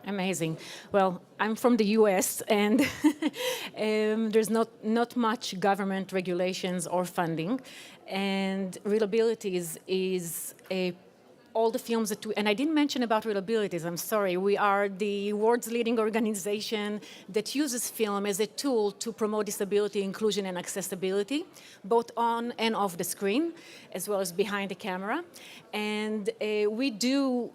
Amazing. Well, I'm from the US, and there's not much government regulations or funding, and Readabilities is all the films that and I didn't mention about Readabilities, I'm sorry. We are the world's leading organization that uses film as a tool to promote disability, inclusion, and accessibility, both on and off the screen, as well as behind the camera. And we do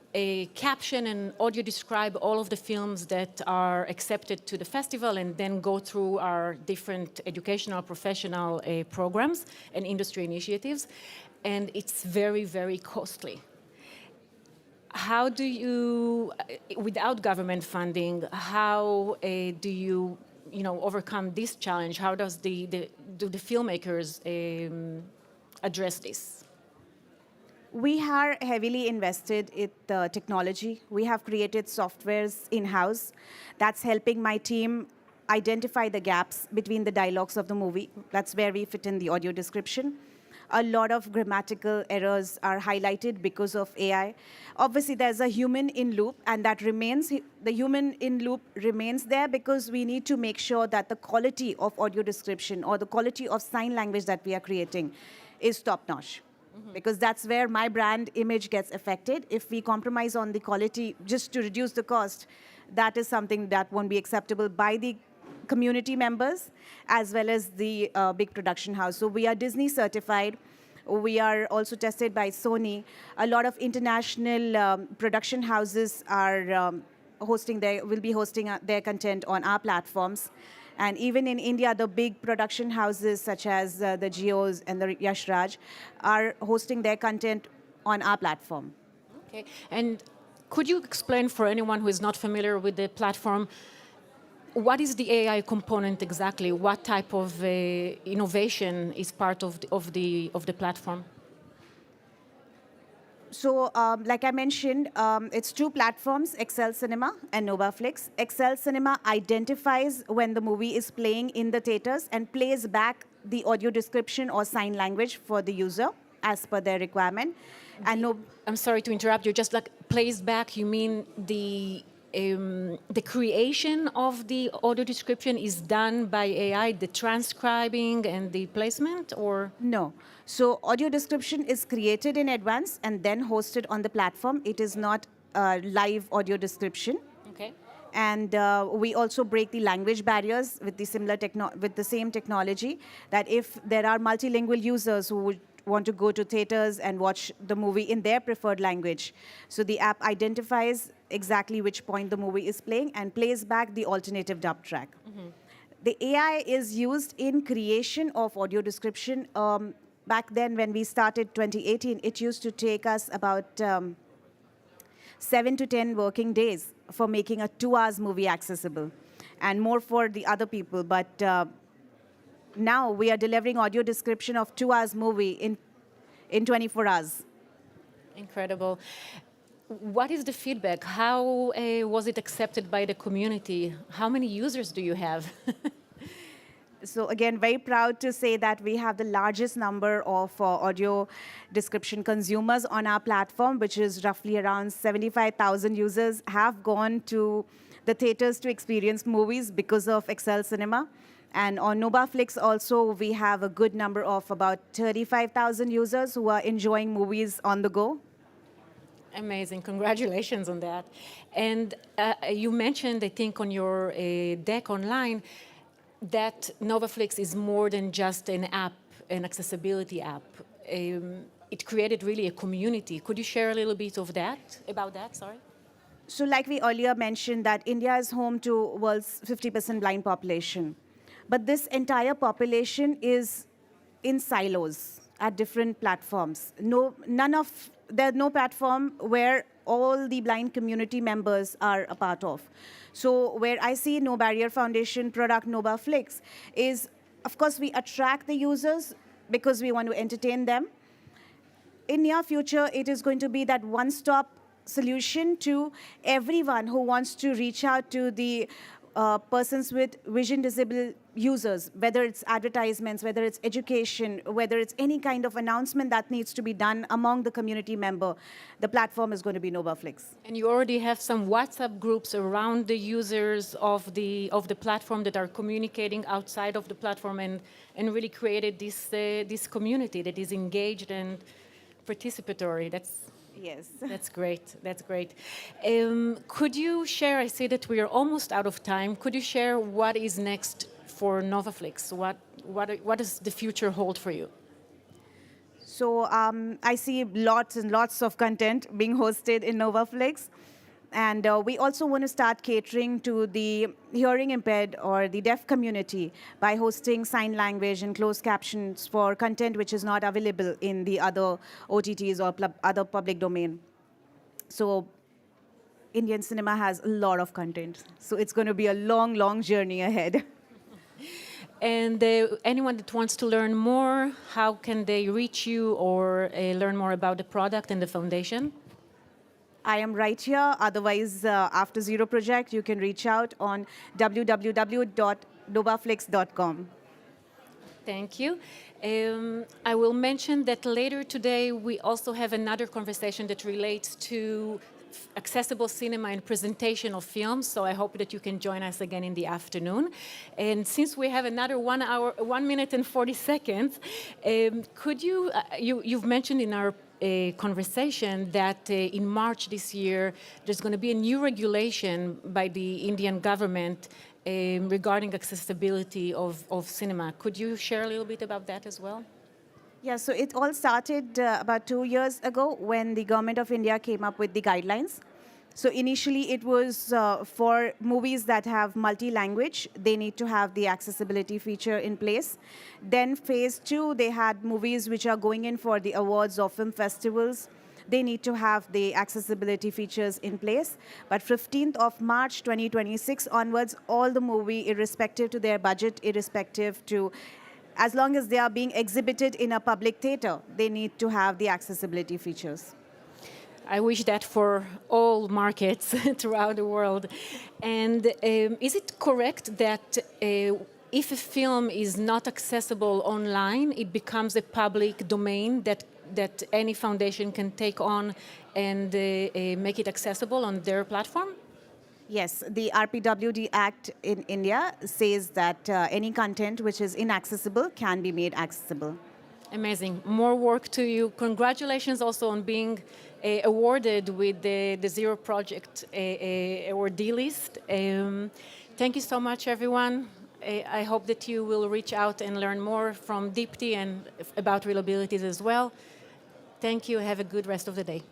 caption and audio describe all of the films that are accepted to the festival and then go through our different educational, professional programs and industry initiatives. And it's very, very costly. How do you, without government funding, how do you overcome this challenge? How does do the filmmakers address this? We are heavily invested in the technology. We have created softwares in-house that's helping my team identify the gaps between the dialogues of the movie. That's where we fit in the audio description. A lot of grammatical errors are highlighted because of AI. Obviously, there's a human in loop, and that remains, the human in loop remains there because we need to make sure that the quality of audio description or the quality of sign language that we are creating is top-notch. Mm-hmm. Because that's where my brand image gets affected. If we compromise on the quality just to reduce the cost, that is something that won't be acceptable by the community members as well as the big production house. So we are Disney certified. We are also tested by Sony. A lot of international production houses are will be hosting their content on our platforms. And even in India, the big production houses such as the Geos and the Yash Raj are hosting their content on our platform. Okay. And could you explain for anyone who is not familiar with the platform, what is the AI component exactly? What type of innovation is part of the platform? So, like I mentioned, it's two platforms, Excel Cinema and Novaflex. Excel Cinema identifies when the movie is playing in the theaters and plays back the audio description or sign language for the user as per their requirement. And I'm sorry to interrupt you. Just like plays back, you mean the creation of the audio description is done by AI, the transcribing and the placement, or? No. So audio description is created in advance and then hosted on the platform. It is not live audio description. Okay. And we also break the language barriers with the same technology, that if there are multilingual users who want to go to theaters and watch the movie in their preferred language. So the app identifies exactly which point the movie is playing and plays back the alternative dub track. The AI is used in creation of audio description. Back then, when we started 2018, it used to take us about 7 to 10 working days for making a 2 hours movie accessible, and more for the other people. But now we are delivering audio description of 2 hours movie in 24 hours. Incredible. What is the feedback? How was it accepted by the community? How many users do you have? So again, very proud to say that we have the largest number of audio description consumers on our platform, which is roughly around 75,000 users have gone to the theaters to experience movies because of Excel Cinema. And on Novaflex also, we have a good number of about 35,000 users who are enjoying movies on the go. Amazing. Congratulations on that. And you mentioned, I think, on your deck online, that Novaflex is more than just an app, an accessibility app. It created really a community. Could you share a little bit of that, about that? Sorry. So like we earlier mentioned, that India is home to world's 50% blind population. But this entire population is in silos at different platforms. There's no platform where all the blind community members are a part of. So where I see No Barrier Foundation product Novaflex is, of course, we attract the users because we want to entertain them. In near future, it is going to be that one-stop solution to everyone who wants to reach out to the persons with vision disabled users, whether it's advertisements, whether it's education, whether it's any kind of announcement that needs to be done among the community member. The platform is going to be Novaflex. And you already have some WhatsApp groups around the users of the platform that are communicating outside of the platform and really created this community that is engaged and participatory. Yes. That's great. That's great. Could you share, I see that we are almost out of time. Could you share what is next for Novaflex? What does the future hold for you? So I see lots and lots of content being hosted in Novaflex. And we also want to start catering to the hearing impaired or the deaf community by hosting sign language and closed captions for content which is not available in the other OTTs or other public domain. So Indian cinema has a lot of content. So it's going to be a long, long journey ahead. And anyone that wants to learn more, how can they reach you or learn more about the product and the foundation? I am right here. Otherwise, after Zero Project, you can reach out on www.novaflex.com. Thank you. I will mention that later today, we also have another conversation that relates to accessible cinema and presentation of films, so I hope that you can join us again in the afternoon. And since we have another 1 minute and 40 seconds, could you, you've mentioned in our conversation that in March this year, there's going to be a new regulation by the Indian government regarding accessibility of cinema. Could you share a little bit about that as well? Yeah, so it all started about 2 years ago when the government of India came up with the guidelines. So initially it was for movies that have multi-language, they need to have the accessibility feature in place. Then phase 2, they had movies which are going in for the awards or film festivals. They need to have the accessibility features in place. But 15th of March 2026 onwards, all the movie, irrespective to their budget, irrespective to, as long as they are being exhibited in a public theater, they need to have the accessibility features. I wish that for all markets throughout the world. And is it correct that if a film is not accessible online, it becomes a public domain that any foundation can take on and make it accessible on their platform? Yes, the RPWD Act in India says that any content which is inaccessible can be made accessible. Amazing. More work to you. Congratulations also on being awarded with the Zero Project awardee list. Thank you so much, everyone. I hope that you will reach out and learn more from Deepti and about real abilities as well. Thank you. Have a good rest of the day.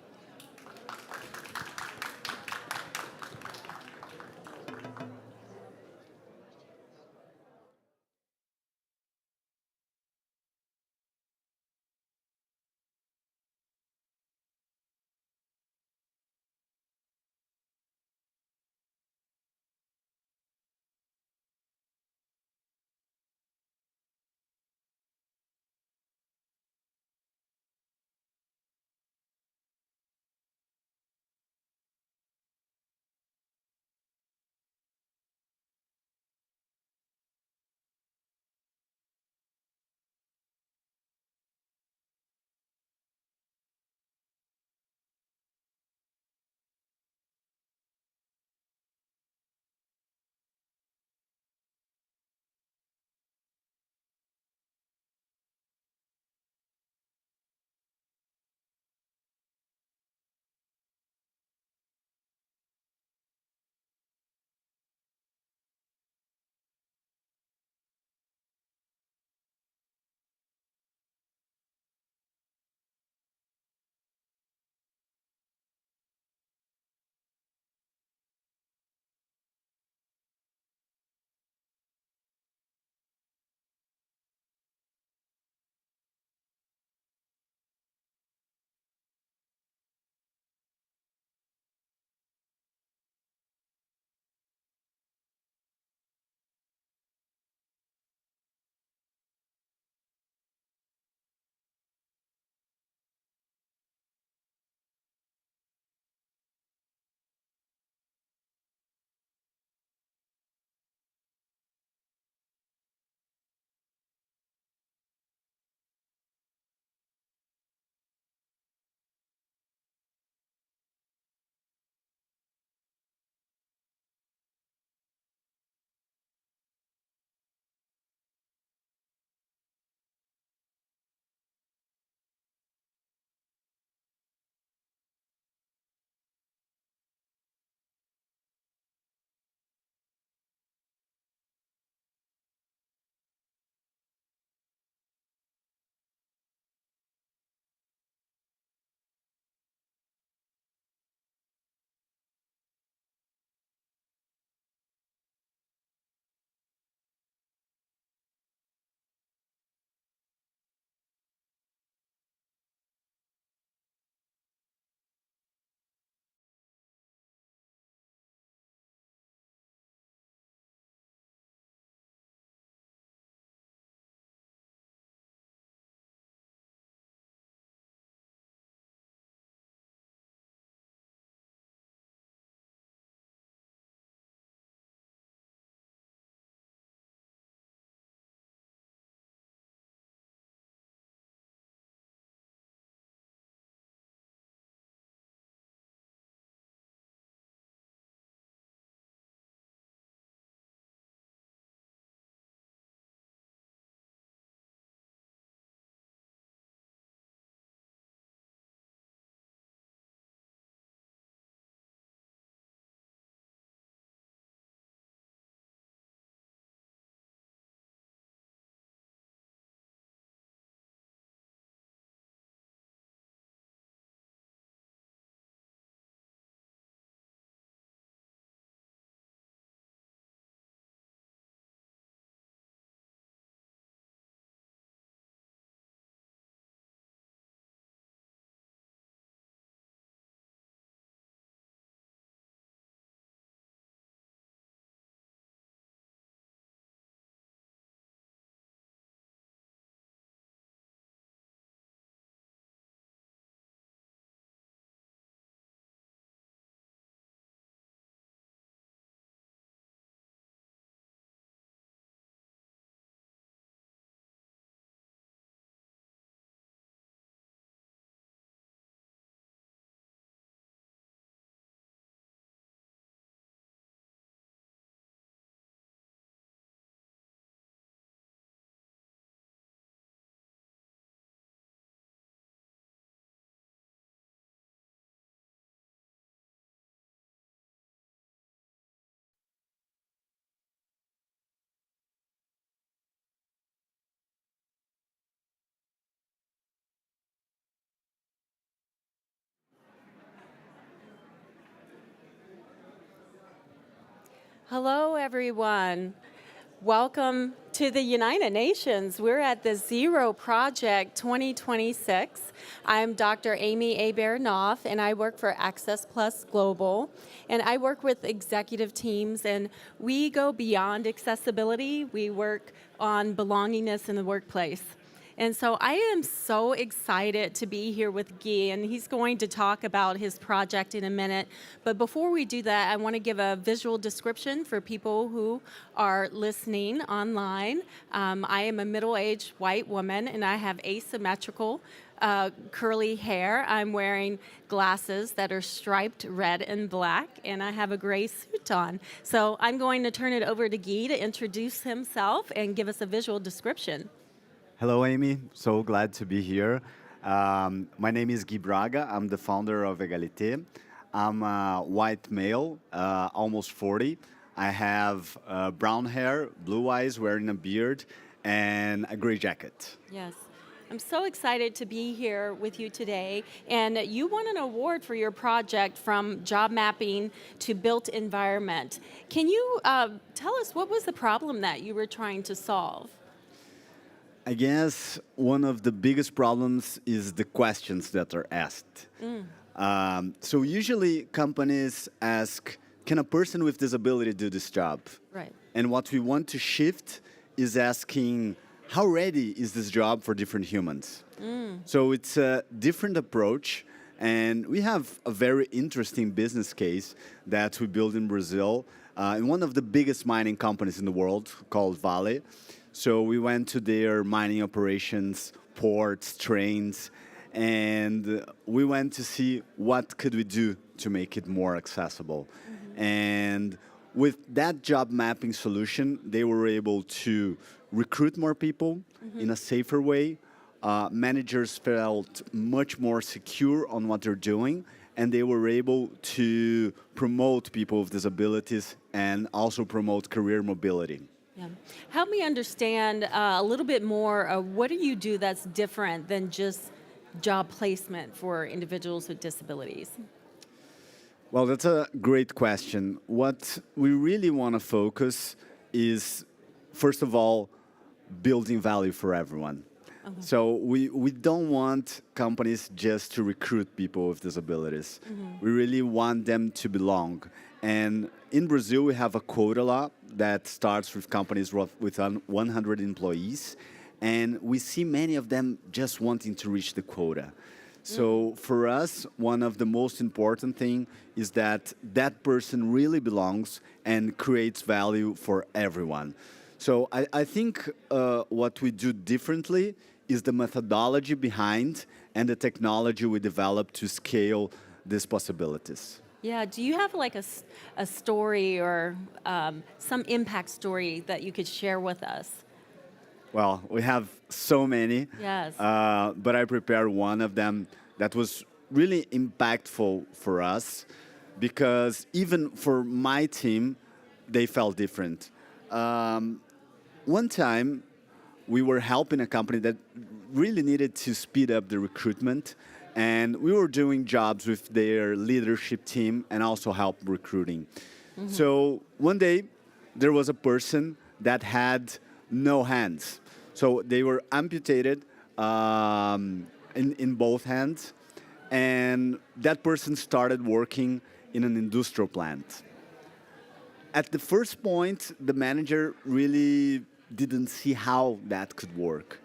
Hello, everyone. Welcome to the United Nations. We're at the Zero Project 2026. I'm Dr. Amy Hebert-Knopf, and I work for Access Plus Global. And I work with executive teams, and we go beyond accessibility. We work on belongingness in the workplace. And so I am so excited to be here with Guy, and he's going to talk about his project in a minute. But before we do that, I want to give a visual description for people who are listening online. I am a middle-aged white woman, and I have asymmetrical curly hair. I'm wearing glasses that are striped red and black, and I have a gray suit on. So I'm going to turn it over to Guy to introduce himself and give us a visual description. Hello, Amy. So glad to be here. My name is Guy Braga. I'm the founder of Egalite. I'm a white male, almost 40. I have brown hair, blue eyes, wearing a beard, and a gray jacket. Yes. I'm so excited to be here with you today. And you won an award for your project from job mapping to built environment. Can you tell us what was the problem that you were trying to solve? I guess one of the biggest problems is the questions that are asked. So usually companies ask, can a person with disability do this job? Right. And what we want to shift is asking, how ready is this job for different humans? So it's a different approach. And we have a very interesting business case that we built in Brazil in one of the biggest mining companies in the world called Vale. So we went to their mining operations, ports, trains, and we went to see what could we do to make it more accessible. And with that job mapping solution, they were able to recruit more people in a safer way. Managers felt much more secure on what they're doing, and they were able to promote people with disabilities and also promote career mobility. Yeah. Help me understand a little bit more of what do you do that's different than just job placement for individuals with disabilities? Well, that's a great question. What we really want to focus is, first of all, building value for everyone. Okay. So we don't want companies just to recruit people with disabilities. We really want them to belong. And in Brazil, we have a quota law that starts with companies with 100 employees. And we see many of them just wanting to reach the quota. So for us, one of the most important thing is that that person really belongs and creates value for everyone. So I think what we do differently is the methodology behind and the technology we develop to scale these possibilities. Yeah, do you have like a story or some impact story that you could share with us? Well, we have so many. Yes. But I prepared one of them that was really impactful for us because even for my team, they felt different. One time, we were helping a company that really needed to speed up the recruitment, and we were doing jobs with their leadership team and also help recruiting. So one day, there was a person that had no hands. So they were amputated in both hands, and that person started working in an industrial plant. At the first point, the manager really didn't see how that could work.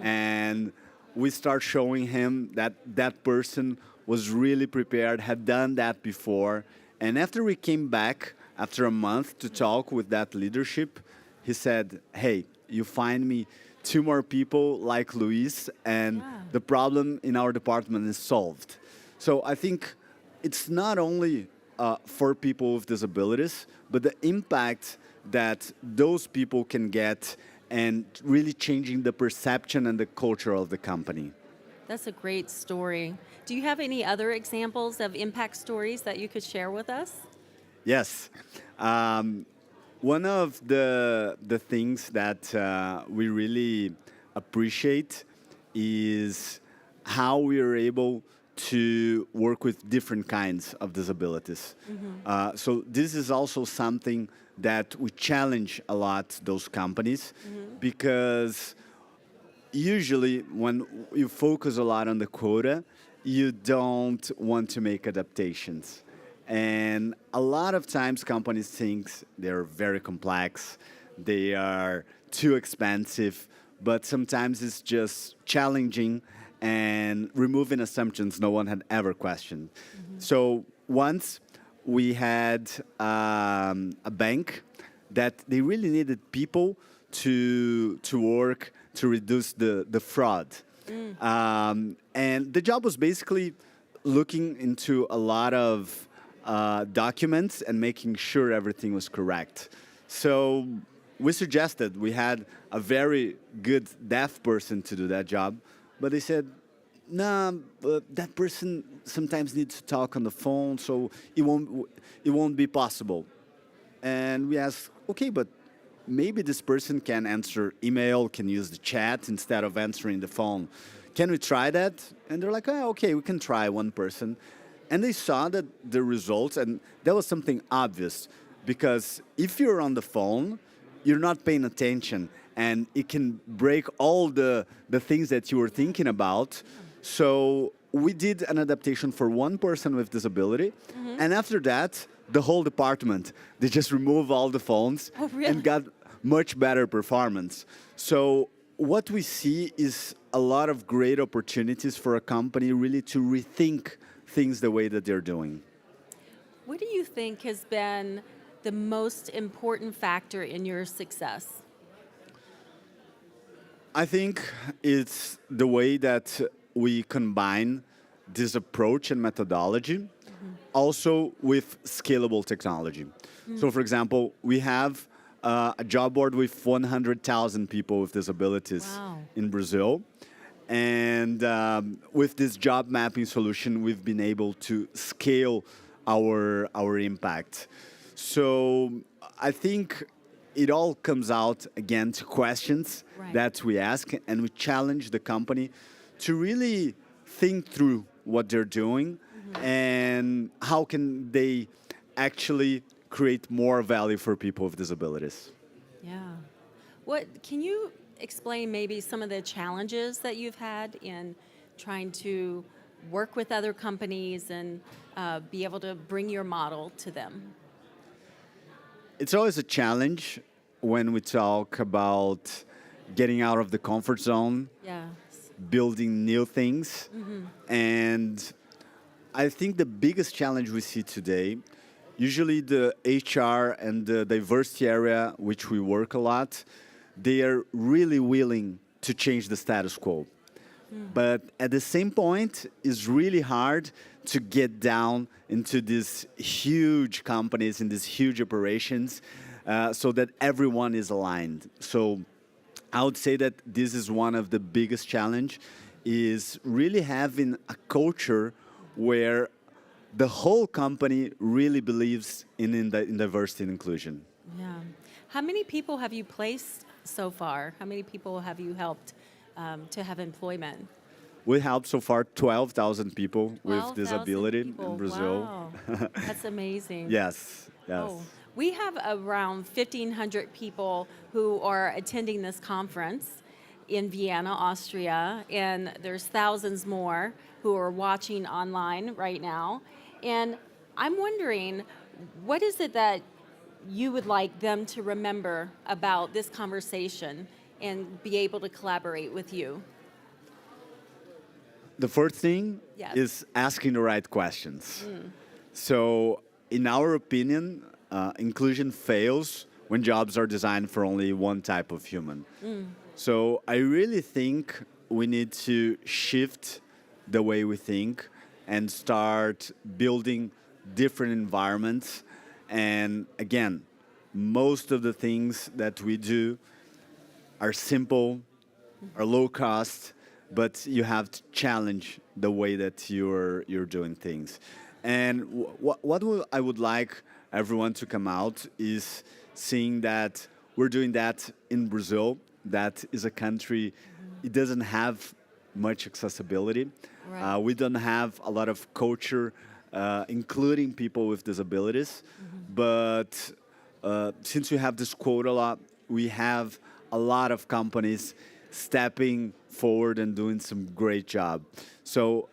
And we start showing him that that person was really prepared, had done that before. And after we came back, after a month to talk with that leadership, he said, hey, you find me 2 more people like Luis, and the problem in our department is solved. So I think it's not only for people with disabilities, but the impact that those people can get and really changing the perception and the culture of the company. That's a great story. Do you have any other examples of impact stories that you could share with us? Yes. One of the things that we really appreciate is how we are able to work with different kinds of disabilities. So this is also something that we challenge a lot those companies, because usually when you focus a lot on the quota, you don't want to make adaptations. And a lot of times companies think they're very complex, they are too expensive, but sometimes it's just challenging and removing assumptions no one had ever questioned. So once we had a bank that they really needed people to work to reduce the fraud. And the job was basically looking into a lot of documents and making sure everything was correct. So we suggested, we had a very good deaf person to do that job, but they said, nah, but that person sometimes needs to talk on the phone, so it won't be possible. And we asked, okay, but maybe this person can answer email, can use the chat instead of answering the phone. Can we try that? And they're like, oh, okay, we can try one person. And they saw that the results, and that was something obvious, because if you're on the phone, you're not paying attention, and it can break all the things that you were thinking about. So we did an adaptation for one person with disability, and after that, the whole department, they just removed all the phones and got much better performance. So what we see is a lot of great opportunities for a company really to rethink things the way that they're doing. What do you think has been the most important factor in your success? I think it's the way that we combine this approach and methodology also with scalable technology. So for example, we have a job board with 100,000 people with disabilities in Brazil. And with this job mapping solution, we've been able to scale our impact. So I think it all comes out, again, to questions that we ask, and we challenge the company to really think through what they're doing and how can they actually create more value for people with disabilities. Yeah. What can you explain maybe some of the challenges that you've had in trying to work with other companies and be able to bring your model to them? It's always a challenge when we talk about getting out of the comfort zone, building new things. And I think the biggest challenge we see today, usually the HR and the diversity area, which we work a lot, they are really willing to change the status quo. But at the same point, it's really hard to get down into these huge companies and these huge operations so that everyone is aligned. So I would say that this is one of the biggest challenge, is really having a culture where the whole company really believes in diversity and inclusion. Yeah. How many people have you placed so far? How many people have you helped to have employment? We helped so far 12,000 people 12,000 with disability people. in Brazil. Wow. That's amazing. Yes. Oh. We have around 1,500 people who are attending this conference in Vienna, Austria, and there's thousands more who are watching online right now. And I'm wondering, what is it that you would like them to remember about this conversation and be able to collaborate with you? The first thing is asking the right questions. So in our opinion, inclusion fails when jobs are designed for only one type of human. So I really think we need to shift the way we think and start building different environments. And again, most of the things that we do are simple, are low cost, but you have to challenge the way that you're doing things. And what I would like everyone to come out is seeing that we're doing that in Brazil. That is a country, it doesn't have much accessibility. Right. We don't have a lot of culture, including people with disabilities. But since we have this quota law, we have a lot of companies stepping forward and doing some great job. So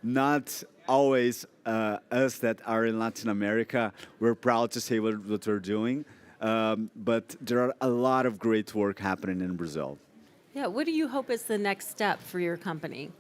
not always us that are in Latin America, we're proud to say what we're doing. But there are a lot of great work happening in Brazil. Yeah, what do you hope is the next step for your company?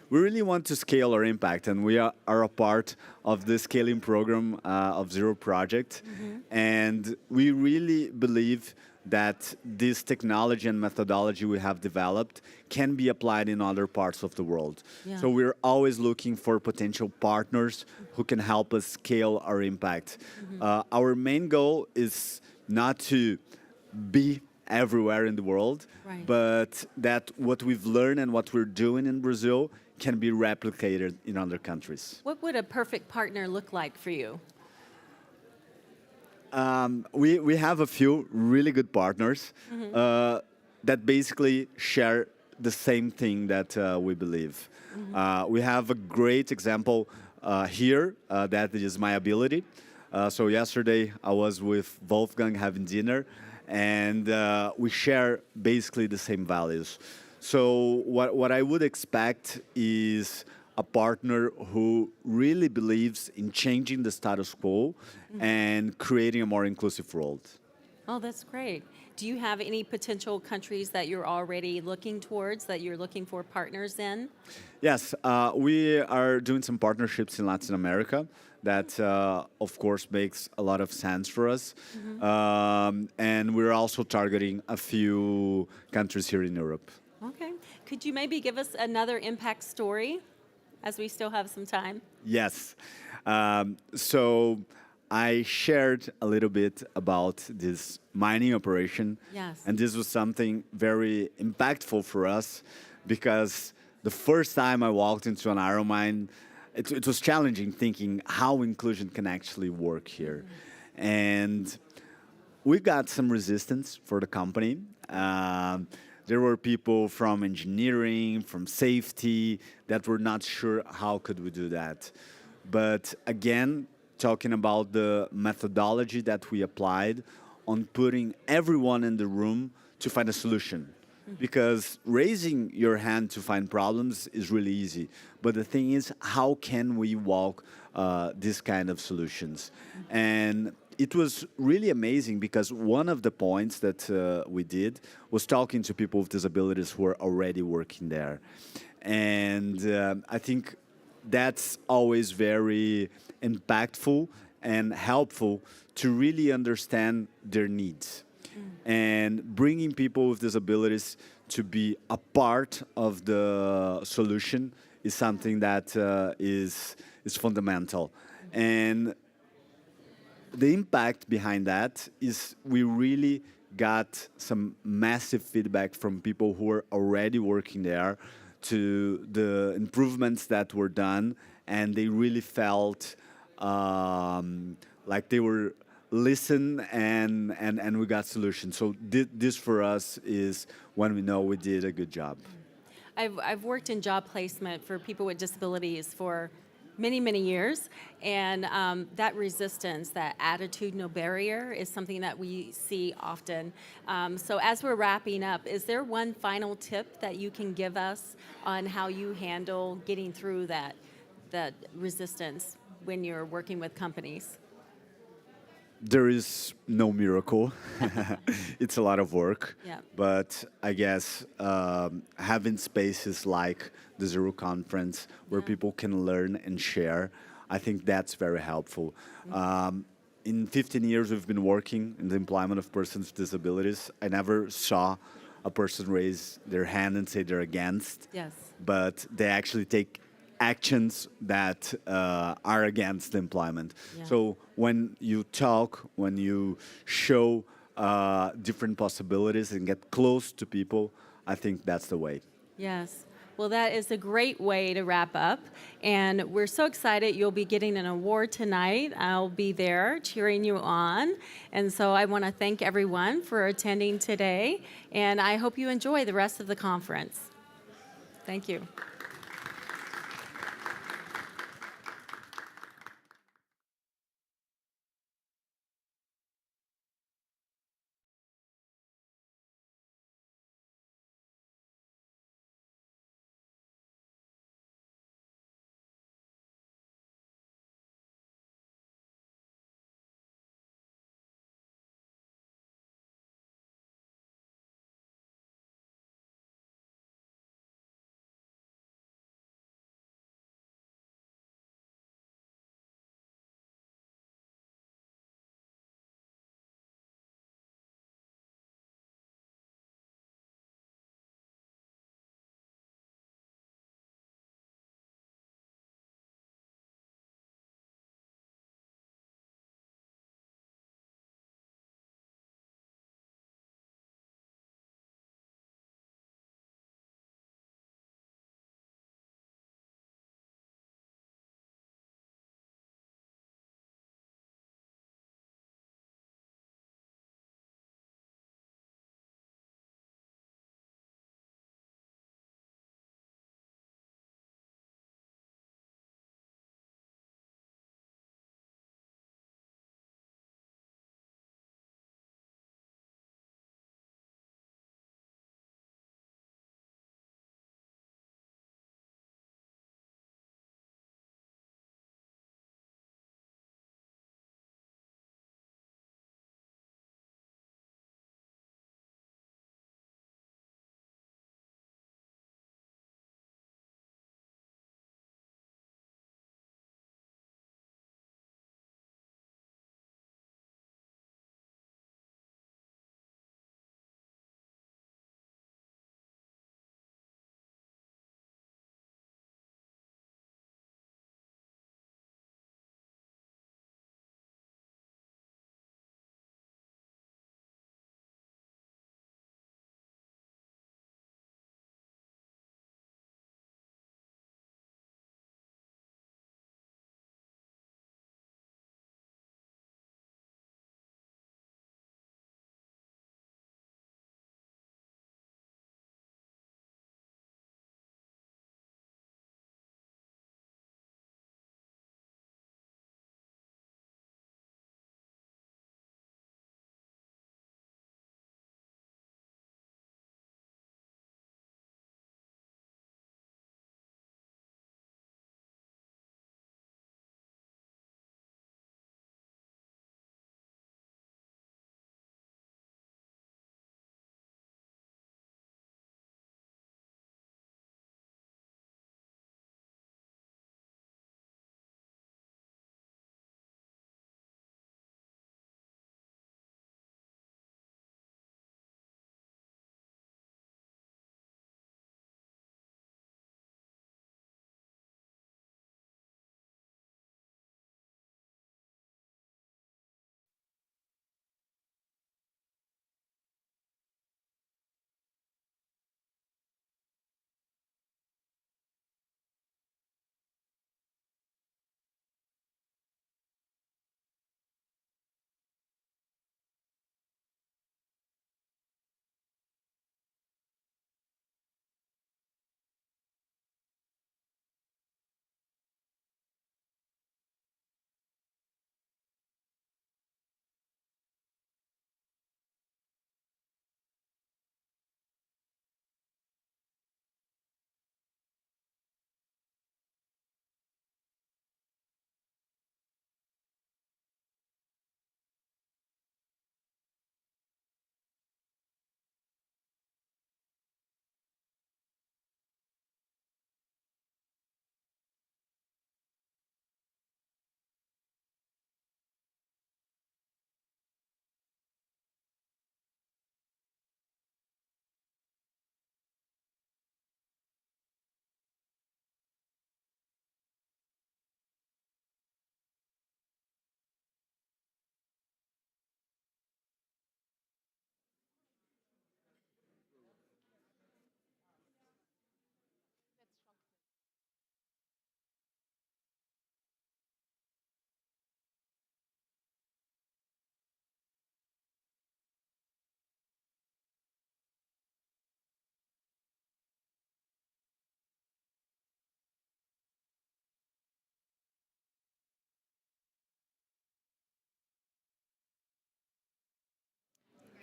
We really want to scale our impact, and we are a part of the scaling program of Zero Project. And we really believe that this technology and methodology we have developed can be applied in other parts of the world. Yeah. So we're always looking for potential partners who can help us scale our impact. Our main goal is not to be everywhere in the world, Right. but that what we've learned and what we're doing in Brazil can be replicated in other countries. What would a perfect partner look like for you? We have a few really good partners that basically share the same thing that we believe. We have a great example here that is my ability. So yesterday I was with Wolfgang having dinner, and we share basically the same values. So what I would expect is a partner who really believes in changing the status quo and creating a more inclusive world. Oh, that's great. Do you have any potential countries that you're already looking towards, that you're looking for partners in? Yes, we are doing some partnerships in Latin America that, of course, makes a lot of sense for us. And we're also targeting a few countries here in Europe. Okay. Could you maybe give us another impact story as we still have some time? Yes. So I shared a little bit about this mining operation. Yes. And this was something very impactful for us because the first time I walked into an iron mine, it was challenging thinking how inclusion can actually work here. And we got some resistance for the company. There were people from engineering, from safety, that were not sure how could we do that. But again, talking about the methodology that we applied on putting everyone in the room to find a solution. Because raising your hand to find problems is really easy. But the thing is, how can we walk this kind of solutions? And it was really amazing because one of the points that we did was talking to people with disabilities who are already working there. And I think that's always very impactful and helpful to really understand their needs. And bringing people with disabilities to be a part of the solution is something that is fundamental. And the impact behind that is we really got some massive feedback from people who are already working there to the improvements that were done, and they really felt like they were listened and we got solutions. So this for us is when we know we did a good job. I've worked in job placement for people with disabilities for many, many years, and that resistance, that attitudinal barrier is something that we see often. So as we're wrapping up, is there one final tip that you can give us on how you handle getting through that resistance when you're working with companies? There is no miracle. It's a lot of work. Yeah. But I guess having spaces like the Zero Conference where people can learn and share, I think that's very helpful. In 15 years we've been working in the employment of persons with disabilities, I never saw a person raise their hand and say they're against. Yes. But they actually take actions that are against employment. Yeah. So when you talk, when you show different possibilities and get close to people, I think that's the way. Yes. Well, that is a great way to wrap up. And we're so excited you'll be getting an award tonight. I'll be there cheering you on. And so I want to thank everyone for attending today. And I hope you enjoy the rest of the conference. Thank you.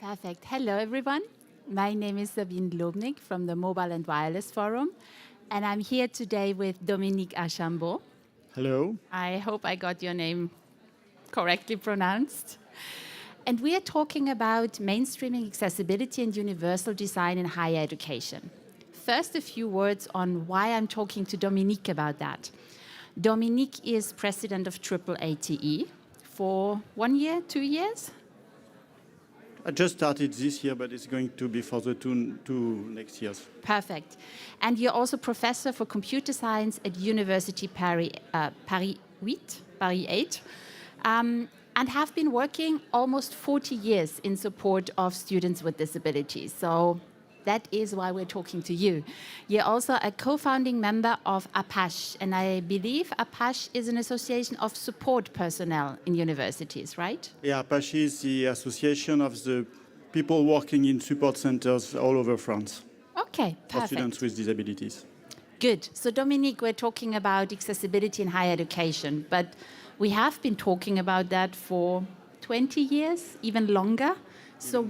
Perfect. Hello, everyone. My name is Sabine Lobnik from the Mobile and Wireless Forum, and I'm here today with Dominique Archambault. Hello. I hope I got your name correctly pronounced. And we are talking about mainstreaming accessibility and universal design in higher education. First, a few words on why I'm talking to Dominique about that. Dominique is president of AAATE for 1 year, 2 years? I just started this year, but it's going to be for the two next years. Perfect. And you're also professor for computer science at University Paris 8, and have been working almost 40 years in support of students with disabilities. So that is why we're talking to you. You're also a co-founding member of APASH, and I believe APASH is an association of support personnel in universities, right? Yeah, APASH is the association of the people working in support centers all over France. Okay, perfect. For students with disabilities. Good. So Dominique, we're talking about accessibility in higher education, but we have been talking about that for 20 years, even longer. So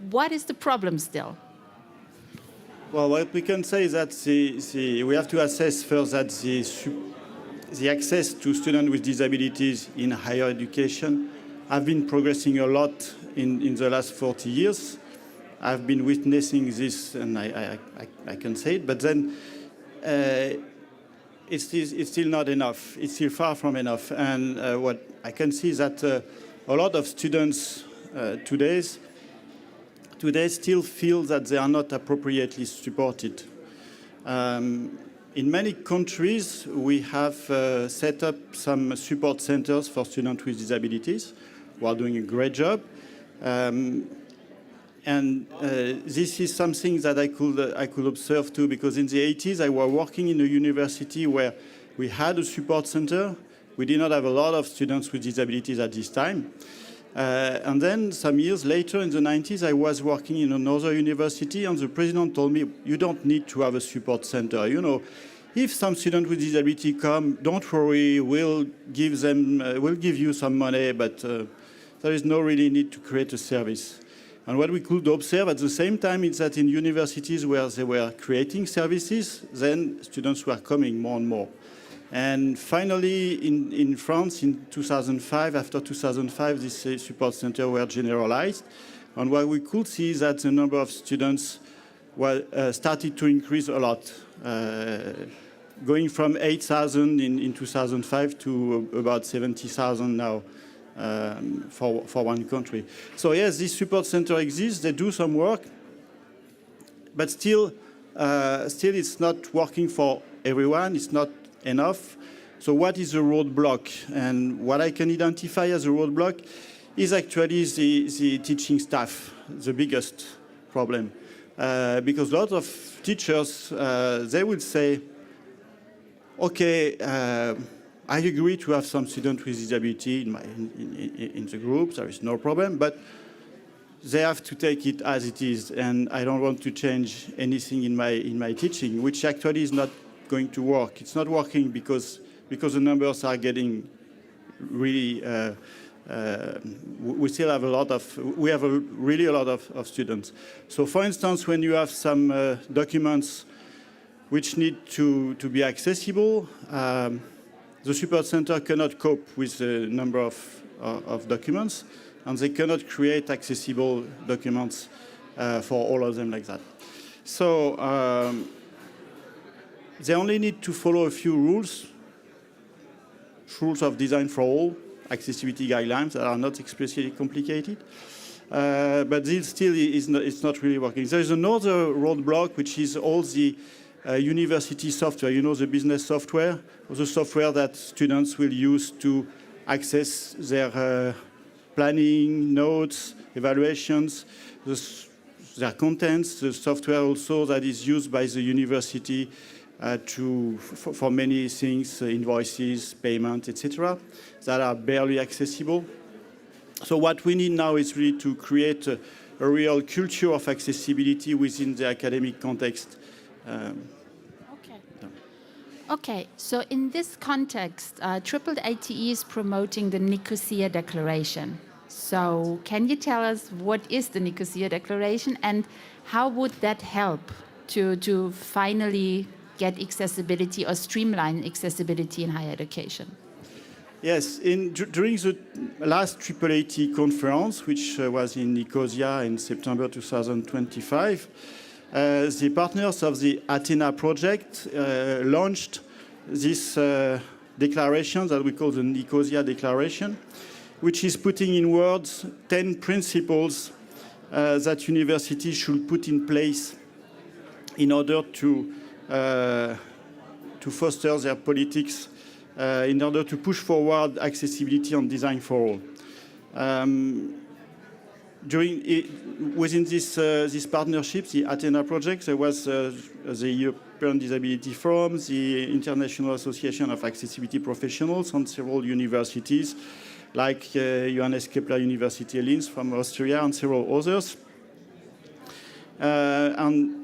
what is the problem still? Well, what we can say is that we have to assess first that the access to students with disabilities in higher education have been progressing a lot in the last 40 years. I've been witnessing this, and I can say it, but then it's still not enough. It's still far from enough. And what I can see is that a lot of students today still feel that they are not appropriately supported. In many countries, we have set up some support centers for students with disabilities who are doing a great job. This is something that I could observe too, because in the 80s, I was working in a university where we had a support center. We did not have a lot of students with disabilities at this time. And then some years later, in the 90s, I was working in another university, and the president told me, you don't need to have a support center. You know, if some students with disability come, don't worry, we'll give you some money, but there is no really need to create a service. And what we could observe at the same time is that in universities where they were creating services, then students were coming more and more. And finally, in France, in 2005, after 2005, these support centers were generalized. And what we could see is that the number of students started to increase a lot, going from 8,000 in 2005 to about 70,000 now for one country. So yes, this support center exists. They do some work, but still it's not working for everyone. It's not enough. So what is a roadblock? And what I can identify as a roadblock is actually the teaching staff, the biggest problem. Because a lot of teachers, they will say, okay, I agree to have some students with disability in the group, there is no problem, but they have to take it as it is, and I don't want to change anything in my teaching, which actually is not going to work. It's not working because the numbers are getting really. We still have a lot of. We have really a lot of students. So, for instance, when you have some documents which need to be accessible, the support center cannot cope with the number of documents, and they cannot create accessible documents for all of them like that. So. They only need to follow a few rules of design for all, accessibility guidelines that are not explicitly complicated. But this still it's not really working. There is another roadblock, which is all the university software, you know, the business software, or the software that students will use to access their planning, notes, evaluations, their contents, the software also that is used by the university for many things, invoices, payment, etc., that are barely accessible. So what we need now is really to create a real culture of accessibility within the academic context. Okay, so in this context, AAATE is promoting the Nikosia Declaration. So can you tell us what is the Nikosia Declaration and how would that help to finally get accessibility or streamline accessibility in higher education? Yes, during the last AAAT conference, which was in Nikosia in September 2025, the partners of the Athena project launched this declaration that we call the Nikosia Declaration, which is putting in words 10 principles that universities should put in place in order to foster their politics, in order to push forward accessibility and design for all. Within this partnership, the Athena project, there was the European Disability Forum, the International Association of Accessibility Professionals, and several universities, like Johannes Kepler University Linz from Austria, and several others. And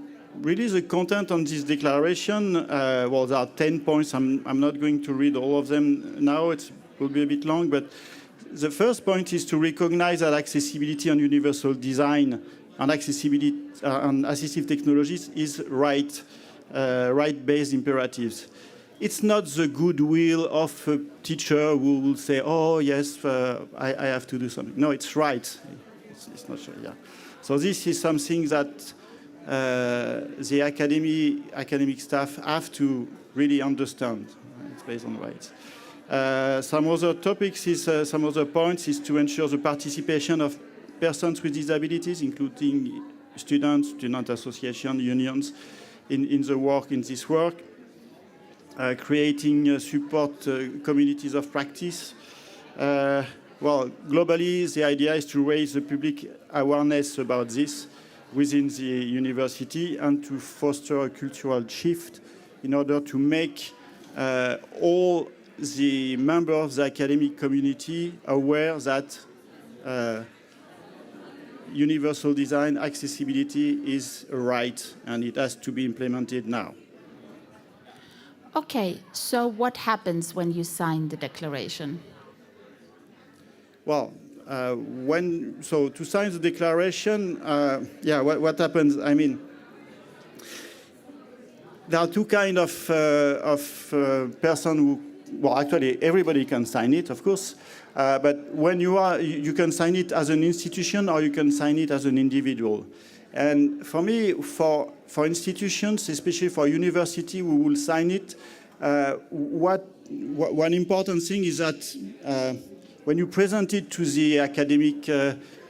really, the content on this declaration, well, there are 10 points. I'm not going to read all of them now. It will be a bit long, but the first point is to recognize that accessibility and universal design and accessibility and assistive technologies is right-based imperatives. It's not the goodwill of a teacher who will say, oh, yes, I have to do something. No, it's right. It's not sure, yeah. So this is something that the academic staff have to really understand. It's based on rights. Some other topics some other points is to ensure the participation of persons with disabilities, including students, student associations, unions, in this work. Creating support communities of practice. Well, globally, the idea is to raise the public awareness about this within the university and to foster a cultural shift in order to make all the members of the academic community aware that universal design accessibility is a right and it has to be implemented now. Okay, so what happens when you sign the declaration? Well, to sign the declaration, what happens? I mean, there are two kinds of person who, well, actually everybody can sign it, of course, but when you can sign it as an institution or you can sign it as an individual. And for me, for institutions, especially for university, we will sign it. One important thing is that when you present it to the academic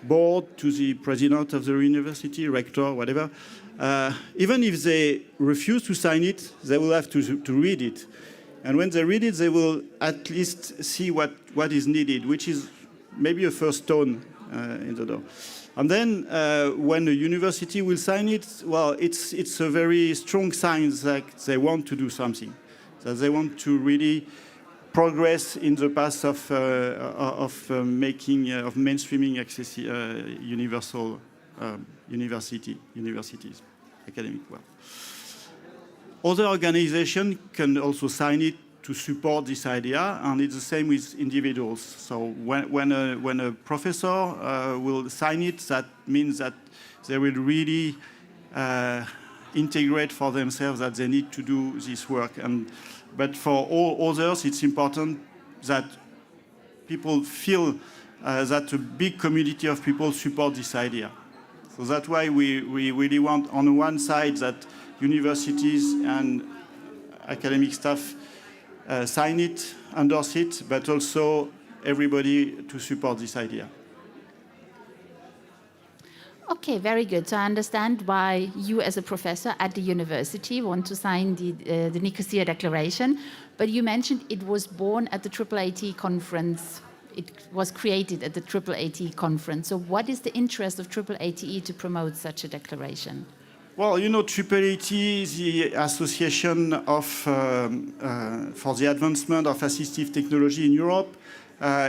board, to the president of the university, rector, whatever, even if they refuse to sign it, they will have to read it. And when they read it, they will at least see what is needed, which is maybe a first stone in the door. And then when the university will sign it, well, it's a very strong sign that they want to do something, that they want to really progress in the path of mainstreaming access universal universities, academic world. Other organizations can also sign it to support this idea, and it's the same with individuals. So when a professor will sign it, that means that they will really integrate for themselves that they need to do this work. But for all others, it's important that people feel that a big community of people support this idea. So that's why we really want, on one side, that universities and academic staff sign it, endorse it, but also everybody to support this idea. Okay, very good. So I understand why you as a professor at the university want to sign the Nikosia Declaration, but you mentioned it was born at the AAAT conference. It was created at the AAAT conference. So what is the interest of AAATE to promote such a declaration? Well, you know, AAAT, the Association for the Advancement of Assistive Technology in Europe,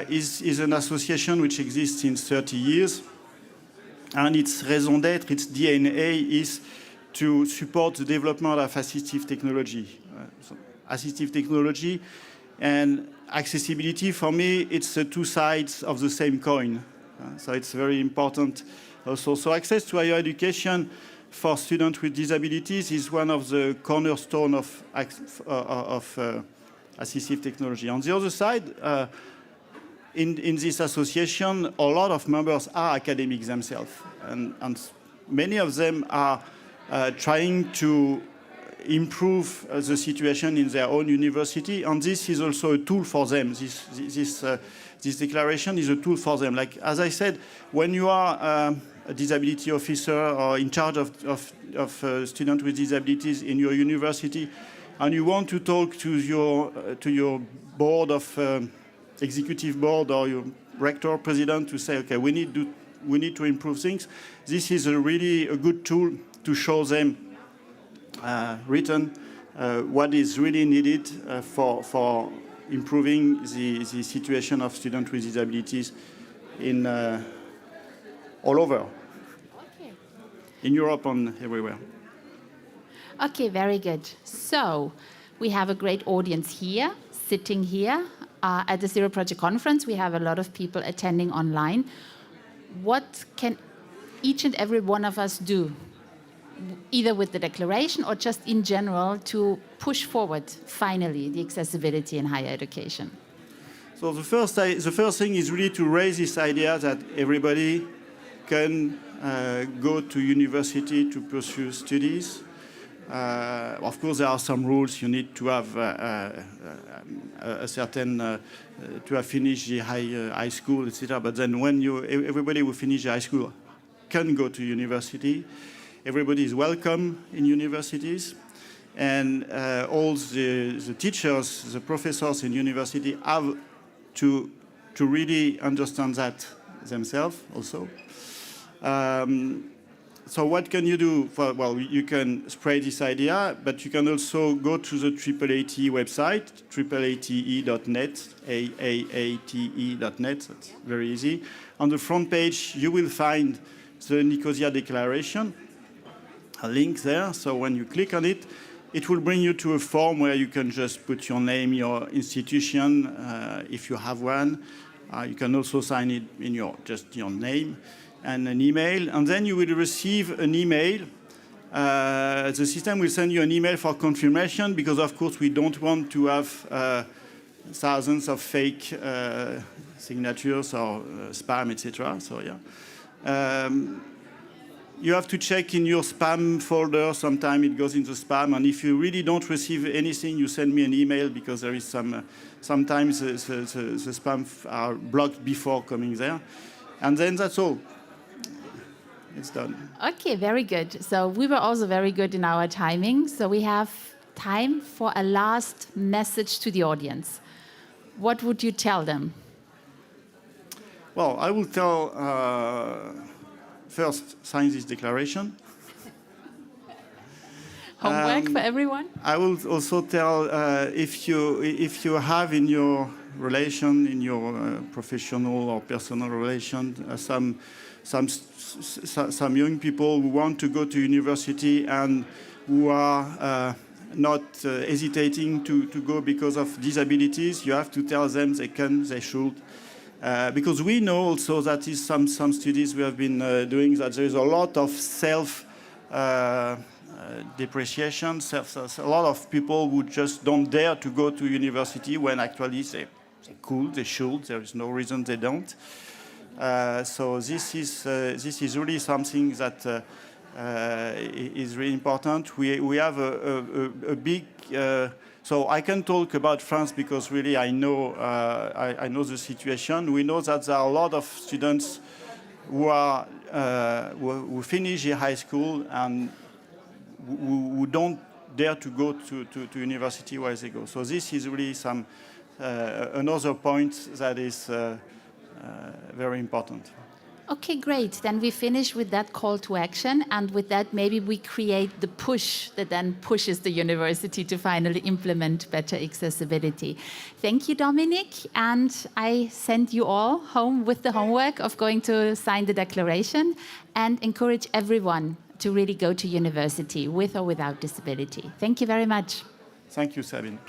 is an association which exists since 30 years. And its raison d'être, its DNA, is to support the development of assistive technology. Assistive technology and accessibility, for me, it's the two sides of the same coin. So it's very important also. So access to higher education for students with disabilities is one of the cornerstones of assistive technology. On the other side, in this association, a lot of members are academics themselves, and many of them are trying to improve the situation in their own university, and this is also a tool for them. This declaration is a tool for them. Like, as I said, when you are a disability officer or in charge of students with disabilities in your university, and you want to talk to your board of executive board or your rector or president to say, okay, we need to improve things, this is really a good tool to show them written what is really needed for improving the situation of students with disabilities in all over, Okay. in Europe and everywhere. Okay, very good. So we have a great audience here, sitting here. At the Zero Project Conference, we have a lot of people attending online. What can each and every one of us do, either with the declaration or just in general, to push forward, finally, the accessibility in higher education? So the first thing is really to raise this idea that everybody can go to university to pursue studies. Of course, there are some rules. You need to have a certain to have finished the high school, etc. But then, when everybody who finish high school can go to university. Everybody is welcome in universities, and all the teachers, the professors in university have to really understand that themselves also. So what can you do? Well, you can spread this idea, but you can also go to the AAATE website, AAATE.net, AAATE.net. That's very easy. On the front page, you will find the Nikosia Declaration, a link there. So when you click on it, it will bring you to a form where you can just put your name, your institution, if you have one. You can also sign it in just your name and an email, and then you will receive an email. The system will send you an email for confirmation, because of course we don't want to have thousands of fake signatures or spam, etc. So yeah. You have to check in your spam folder. Sometimes it goes into spam, and if you really don't receive anything, you send me an email, because there is sometimes the spam are blocked before coming there. And then that's all. It's done. Okay, very good. So we were also very good in our timing. So we have time for a last message to the audience. What would you tell them? Well, I will tell, first, sign this declaration. Homework for everyone? I will also tell, if you have in your relation, in your professional or personal relation, some young people who want to go to university and who are not hesitating to go because of disabilities, you have to tell them they can, they should. Because we know also that is some studies we have been doing, that there is a lot of depreciation, a lot of people who just don't dare to go to university when actually they could, they should. There is no reason they don't. So this is really something that is really important. We have a big. So I can talk about France because really I know the situation. We know that there are a lot of students who finish high school and who don't dare to go to university where they go. So this is really another point that is very important. Okay, great. Then we finish with that call to action, and with that maybe we create the push that then pushes the university to finally implement better accessibility. Thank you, Dominic, and I send you all home with the homework of going to sign the declaration, and encourage everyone to really go to university with or without disability. Thank you very much. Thank you, Sabine.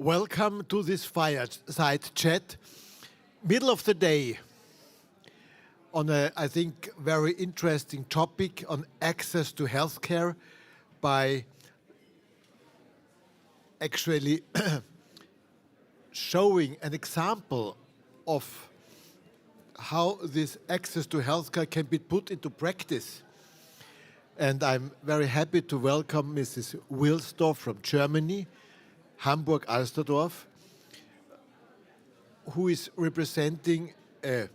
welcome to this fireside chat. Middle of the day on a, I think, very interesting topic on access to healthcare by actually showing an example of how this access to healthcare can be put into practice. And I'm very happy to welcome Mrs. Wilsdorf from Germany, Hamburg-Alsterdorf, who is representing a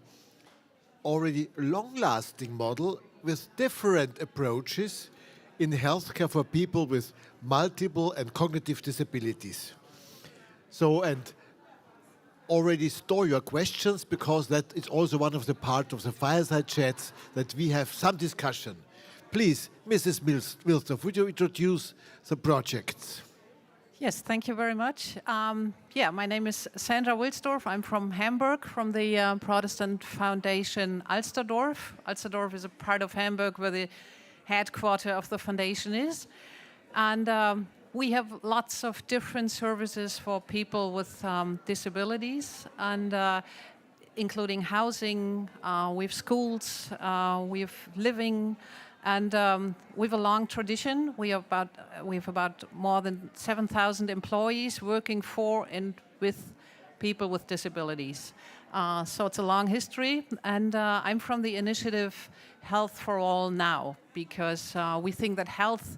already long-lasting model with different approaches in healthcare for people with multiple and cognitive disabilities. So, and already store your questions, because that is also one of the parts of the fireside chats that we have some discussion. Please, Mrs. Wilsdorf, would you introduce the projects? Yes, thank you very much. My name is Sandra Wilsdorf. I'm from Hamburg, from the Protestant Foundation Alsterdorf. Alsterdorf is a part of Hamburg where the headquarters of the foundation is. And we have lots of different services for people with disabilities, and including housing, we have schools, we have living, and we have a long tradition. We have about more than 7,000 employees working for and with people with disabilities. So it's a long history, and I'm from the initiative Health for All Now, because we think that health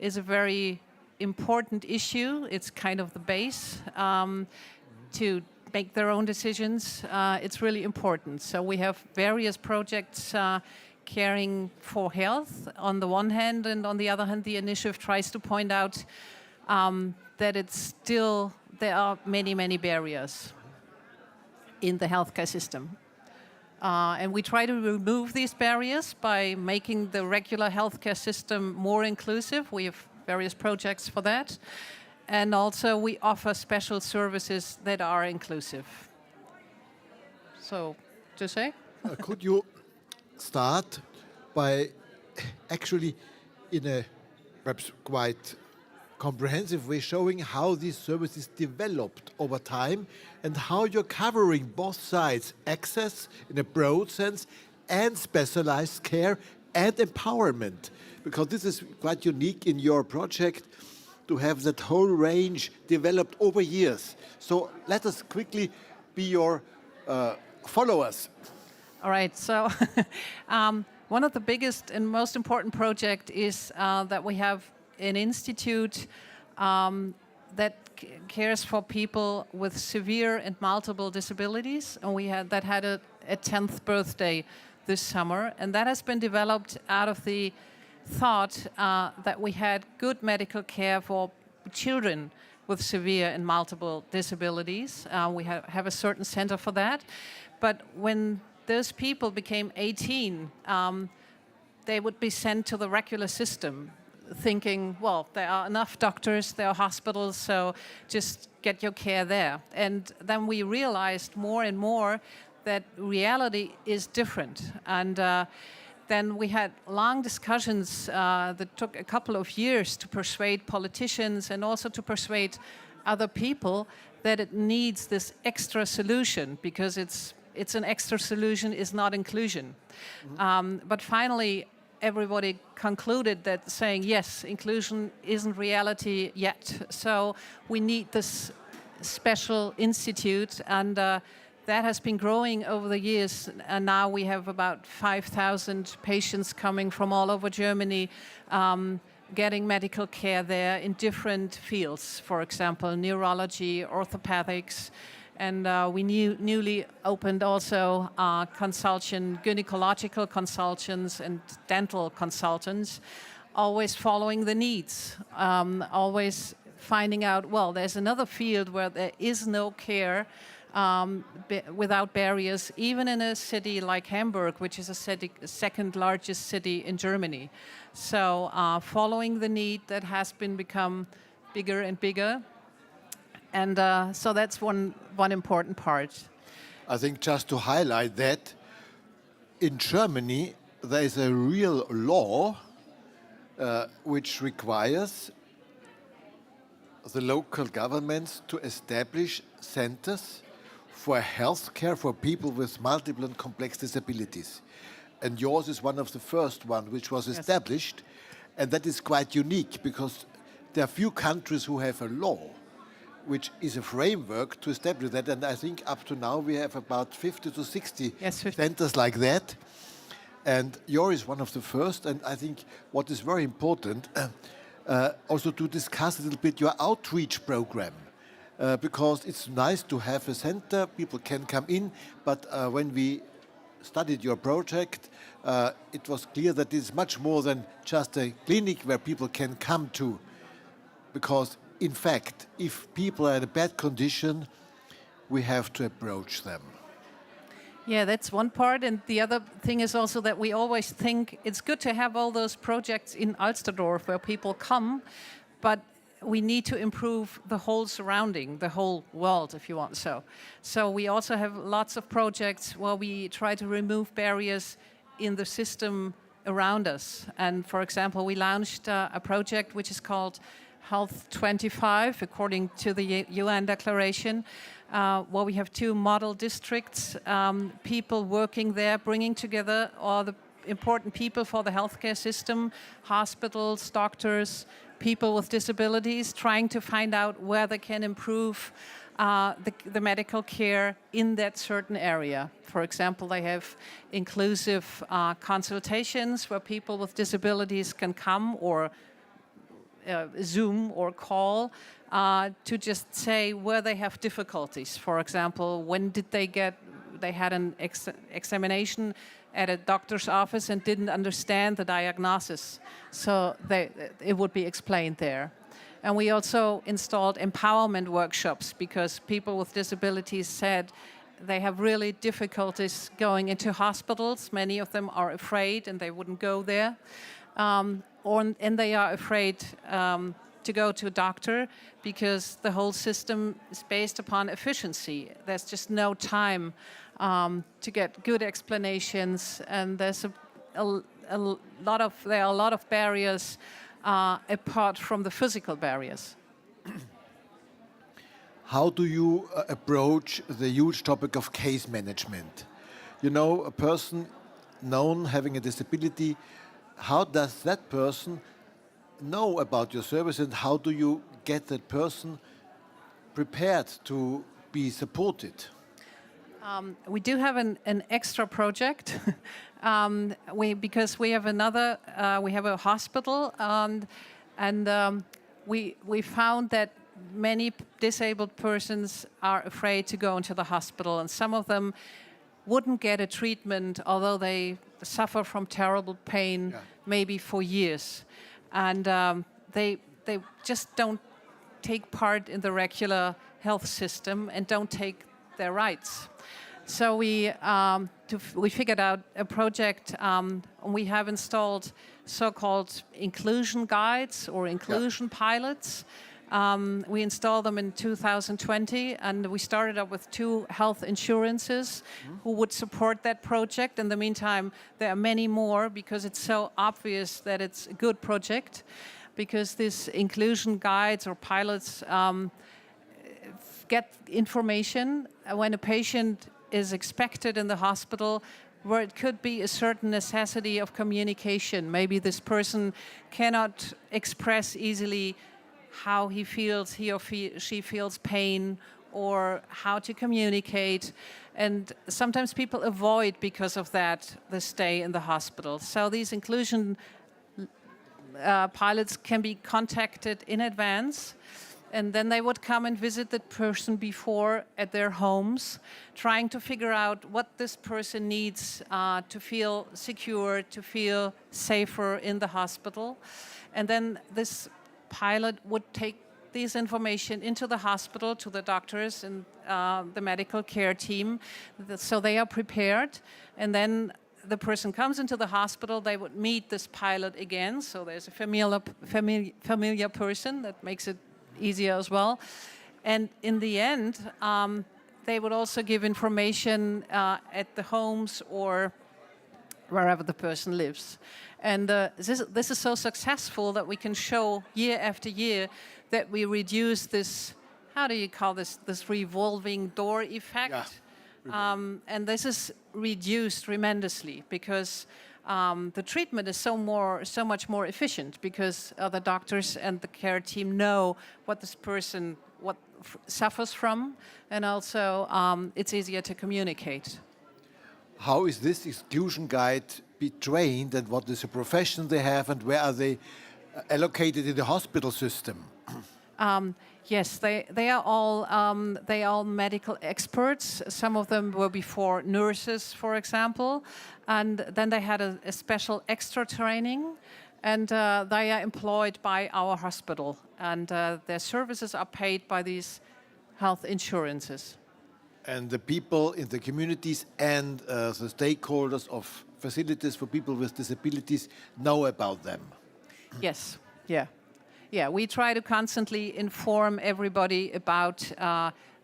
is a very important issue. It's kind of the base to make their own decisions. It's really important. So we have various projects caring for health on the one hand, and on the other hand, the initiative tries to point out that it's still, there are many, many barriers in the healthcare system. And we try to remove these barriers by making the regular healthcare system more inclusive. We have various projects for that. And also we offer special services that are inclusive. So, to say? Could you start by actually, in a perhaps quite comprehensive way, showing how these services developed over time and how you're covering both sides, access in a broad sense and specialized care and empowerment? Because this is quite unique in your project to have that whole range developed over years. So let us quickly be your followers. All right, so one of the biggest and most important projects is that we have an institute that cares for people with severe and multiple disabilities, and we had that had a 10th birthday this summer, and that has been developed out of the thought that we had good medical care for children with severe and multiple disabilities. We have a certain center for that, but when those people became 18, they would be sent to the regular system, thinking, well, there are enough doctors, there are hospitals, so just get your care there. And then we realized more and more that reality is different. And then we had long discussions that took a couple of years to persuade politicians and also to persuade other people that it needs this extra solution, because it's an extra solution, is not inclusion. But finally, everybody concluded that saying, yes, inclusion isn't reality yet. So we need this special institute, and that has been growing over the years. And now we have about 5,000 patients coming from all over Germany, getting medical care there in different fields, for example, neurology, orthopedics. And we newly opened also gynecological consultants and dental consultants, always following the needs, always finding out, well, there's another field where there is no care without barriers, even in a city like Hamburg, which is the second largest city in Germany. So following the need that has become bigger and bigger. And so that's one important part. I think just to highlight that, in Germany, there is a real law which requires the local governments to establish centers for healthcare for people with multiple and complex disabilities. And yours is one of the first one which was established. And that is quite unique because there are few countries who have a law which is a framework to establish that. And I think up to now we have about 50 to 60 centers like that. And yours is one of the first. And I think what is very important also to discuss a little bit your outreach program. Because it's nice to have a center, people can come in, but when we studied your project, it was clear that it's much more than just a clinic where people can come to. Because, in fact, if people are in a bad condition, we have to approach them. Yeah, that's one part. And the other thing is also that we always think it's good to have all those projects in Alsterdorf where people come, but we need to improve the whole surrounding, the whole world, if you want so. So we also have lots of projects where we try to remove barriers in the system around us. And for example, we launched a project which is called Health 25, according to the UN Declaration, where we have 2 model districts, people working there, bringing together all the important people for the healthcare system, hospitals, doctors, people with disabilities, trying to find out where they can improve the medical care in that certain area. For example, they have inclusive consultations where people with disabilities can come or Zoom or call to just say where they have difficulties. For example, when did they had an examination at a doctor's office and didn't understand the diagnosis. So it would be explained there. And we also installed empowerment workshops because people with disabilities said they have really difficulties going into hospitals. Many of them are afraid and they wouldn't go there. And they are afraid to go to a doctor because the whole system is based upon efficiency. There's just no time to get good explanations, and there's there are a lot of barriers apart from the physical barriers. How do you approach the huge topic of case management? You know, a person known having a disability, how does that person know about your service and how do you get that person prepared to be supported? We do have an extra project because we have we have a hospital and we found that many disabled persons are afraid to go into the hospital, and some of them wouldn't get a treatment although they suffer from terrible pain maybe for years, and they just don't take part in the regular health system and don't take their rights. So we figured out a project. We have installed so-called inclusion guides or inclusion pilots. We installed them in 2020, and we started up with 2 health insurances who would support that project. In the meantime, there are many more because it's so obvious that it's a good project, because these inclusion guides or pilots get information when a patient is expected in the hospital where it could be a certain necessity of communication. Maybe this person cannot express easily how he or she feels pain or how to communicate. And sometimes people avoid, because of that, the stay in the hospital. So these inclusion pilots can be contacted in advance, and then they would come and visit the person before at their homes, trying to figure out what this person needs to feel secure, to feel safer in the hospital. And then this pilot would take this information into the hospital to the doctors and the medical care team, so they are prepared. And then the person comes into the hospital, they would meet this pilot again, so there's a familiar person that makes it easier as well. And in the end, they would also give information at the homes or wherever the person lives. And this is so successful that we can show year after year that we reduce this, how do you call this revolving door effect? Yeah. And this is reduced tremendously because the treatment is so much more efficient because the doctors and the care team know what this person suffers from, and also it's easier to communicate. How is this exclusion guide be trained, and what is the profession they have, and where are they allocated in the hospital system? Yes, they are all medical experts. Some of them were before nurses, for example, and then they had a special extra training, and they are employed by our hospital, and their services are paid by these health insurances. And the people in the communities and the stakeholders of facilities for people with disabilities know about them? Yes, yeah. Yeah, we try to constantly inform everybody about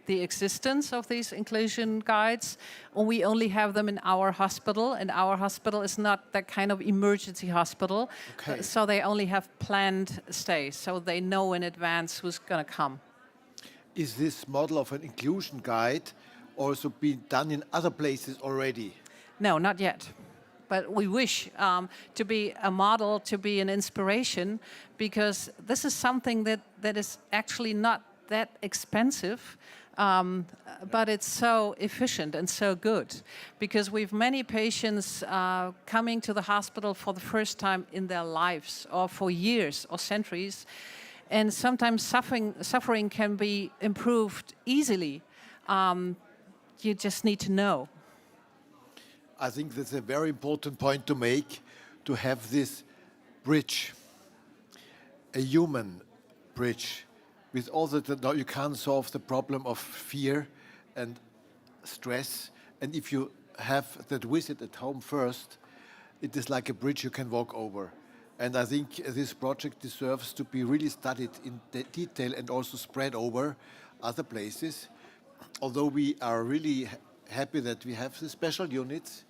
the existence of these inclusion guides. We only have them in our hospital, and our hospital is not that kind of emergency hospital. Okay. So they only have planned stays, so they know in advance who's going to come. Is this model of an inclusion guide also being done in other places already? No, not yet. But we wish to be a model, to be an inspiration, because this is something that is actually not that expensive, but it's so efficient and so good. Because we've many patients coming to the hospital for the first time in their lives, or for years or centuries, and sometimes suffering can be improved easily. You just need to know. I think that's a very important point to make, to have this bridge, a human bridge, with all that. No, you can't solve the problem of fear and stress, and if you have that visit at home first, it is like a bridge you can walk over. And I think this project deserves to be really studied in detail and also spread over other places. Although we are really happy that we have the special units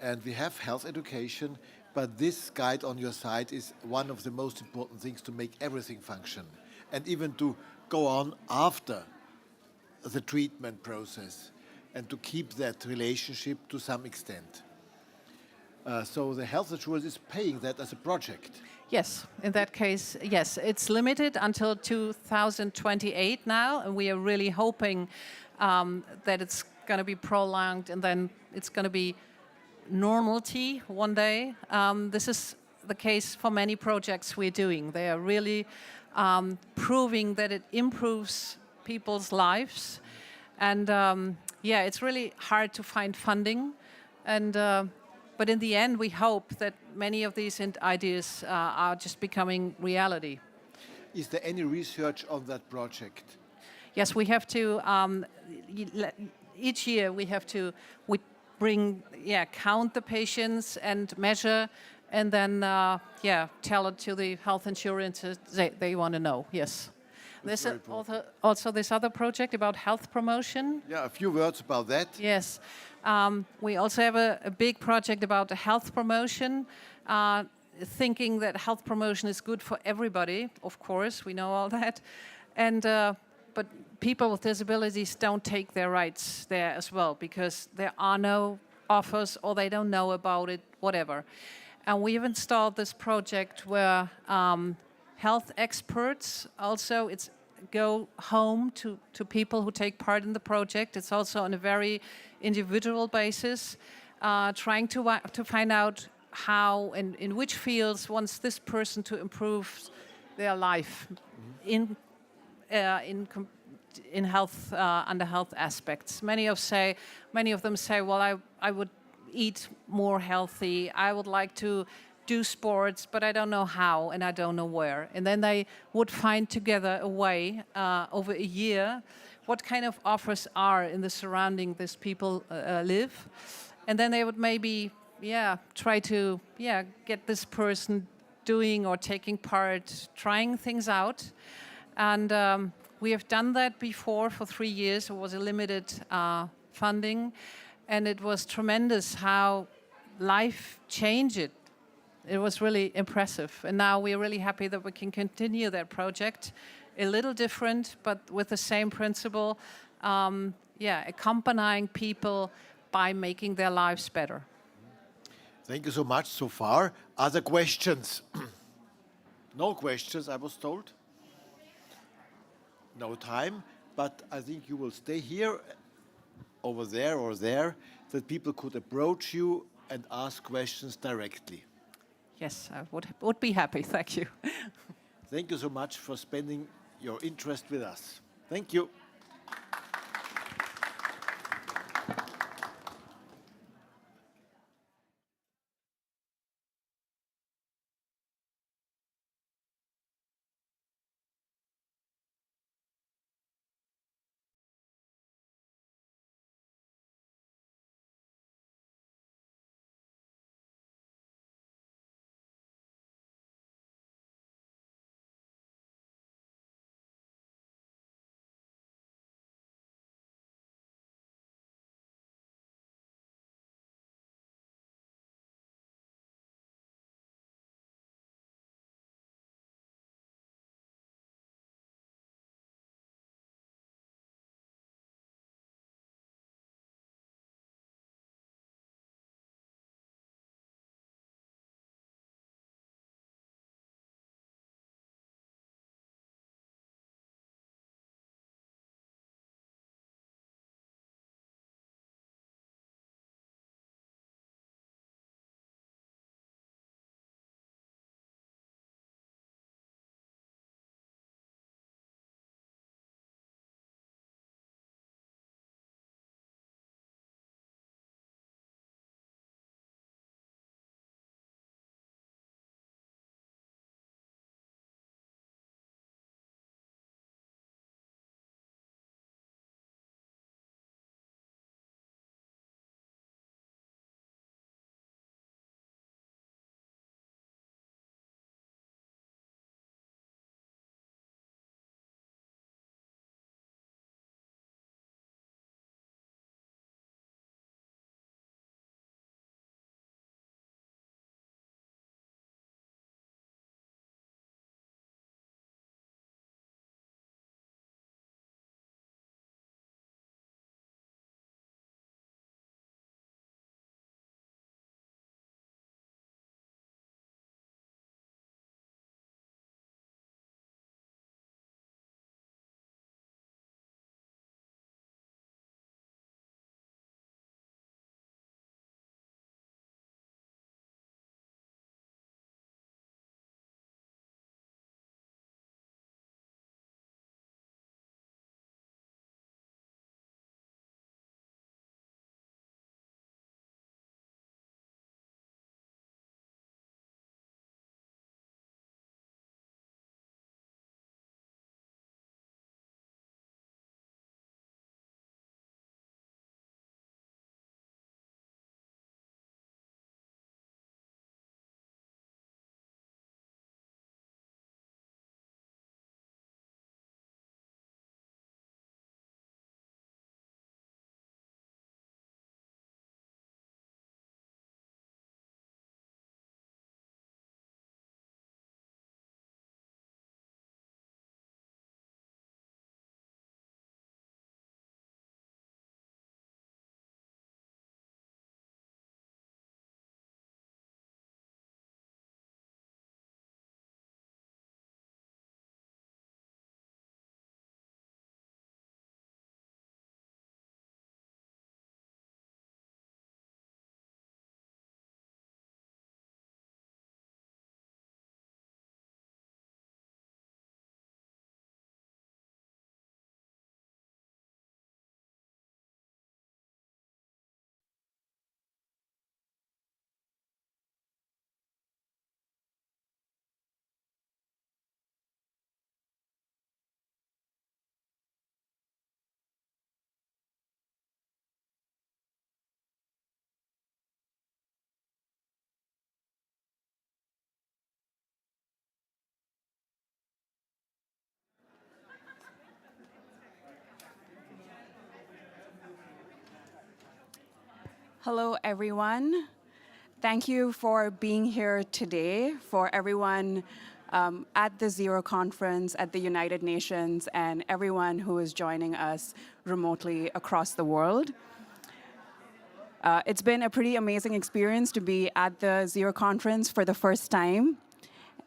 and we have health education, but this guide on your side is one of the most important things to make everything function, and even to go on after the treatment process and to keep that relationship to some extent. So the health insurance is paying that as a project. Yes, in that case, yes. It's limited until 2028 now, and we are really hoping that it's going to be prolonged, and then it's going to be normality one day. This is the case for many projects we're doing. They are really proving that it improves people's lives. And yeah, it's really hard to find funding. And but in the end, we hope that many of these ideas are just becoming reality. Is there any research on that project? Yes, we have to, each year we have to, count the patients and measure, and then, tell it to the health insurances they want to know, yes. There's also this other project about health promotion. Yeah, a few words about that. Yes. We also have a big project about health promotion, thinking that health promotion is good for everybody, of course, we know all that. And but people with disabilities don't take their rights there as well, because there are no offers or they don't know about it, whatever. And we've installed this project where health experts also go home to people who take part in the project. It's also on a very individual basis, trying to find out how and in which fields wants this person to improve their life in health, under health aspects. Many of them say, well, I would eat more healthy. I would like to do sports, but I don't know how and I don't know where. And then they would find together a way over a year what kind of offers are in the surrounding these people live. And then they would maybe, try to, get this person doing or taking part, trying things out. And we have done that before for 3 years. It was a limited funding. And it was tremendous how life change it. It was really impressive. And now we're really happy that we can continue that project. A little different, but with the same principle. Accompanying people by making their lives better. Thank you so much so far. Other questions? No questions, I was told. No time, but I think you will stay here, over there or there, that people could approach you and ask questions directly. Yes, I would be happy. Thank you. Thank you so much for spending your interest with us. Thank you. Hello, everyone. Thank you for being here today, for everyone at the Zero Conference, at the United Nations, and everyone who is joining us remotely across the world. It's been a pretty amazing experience to be at the Zero Conference for the first time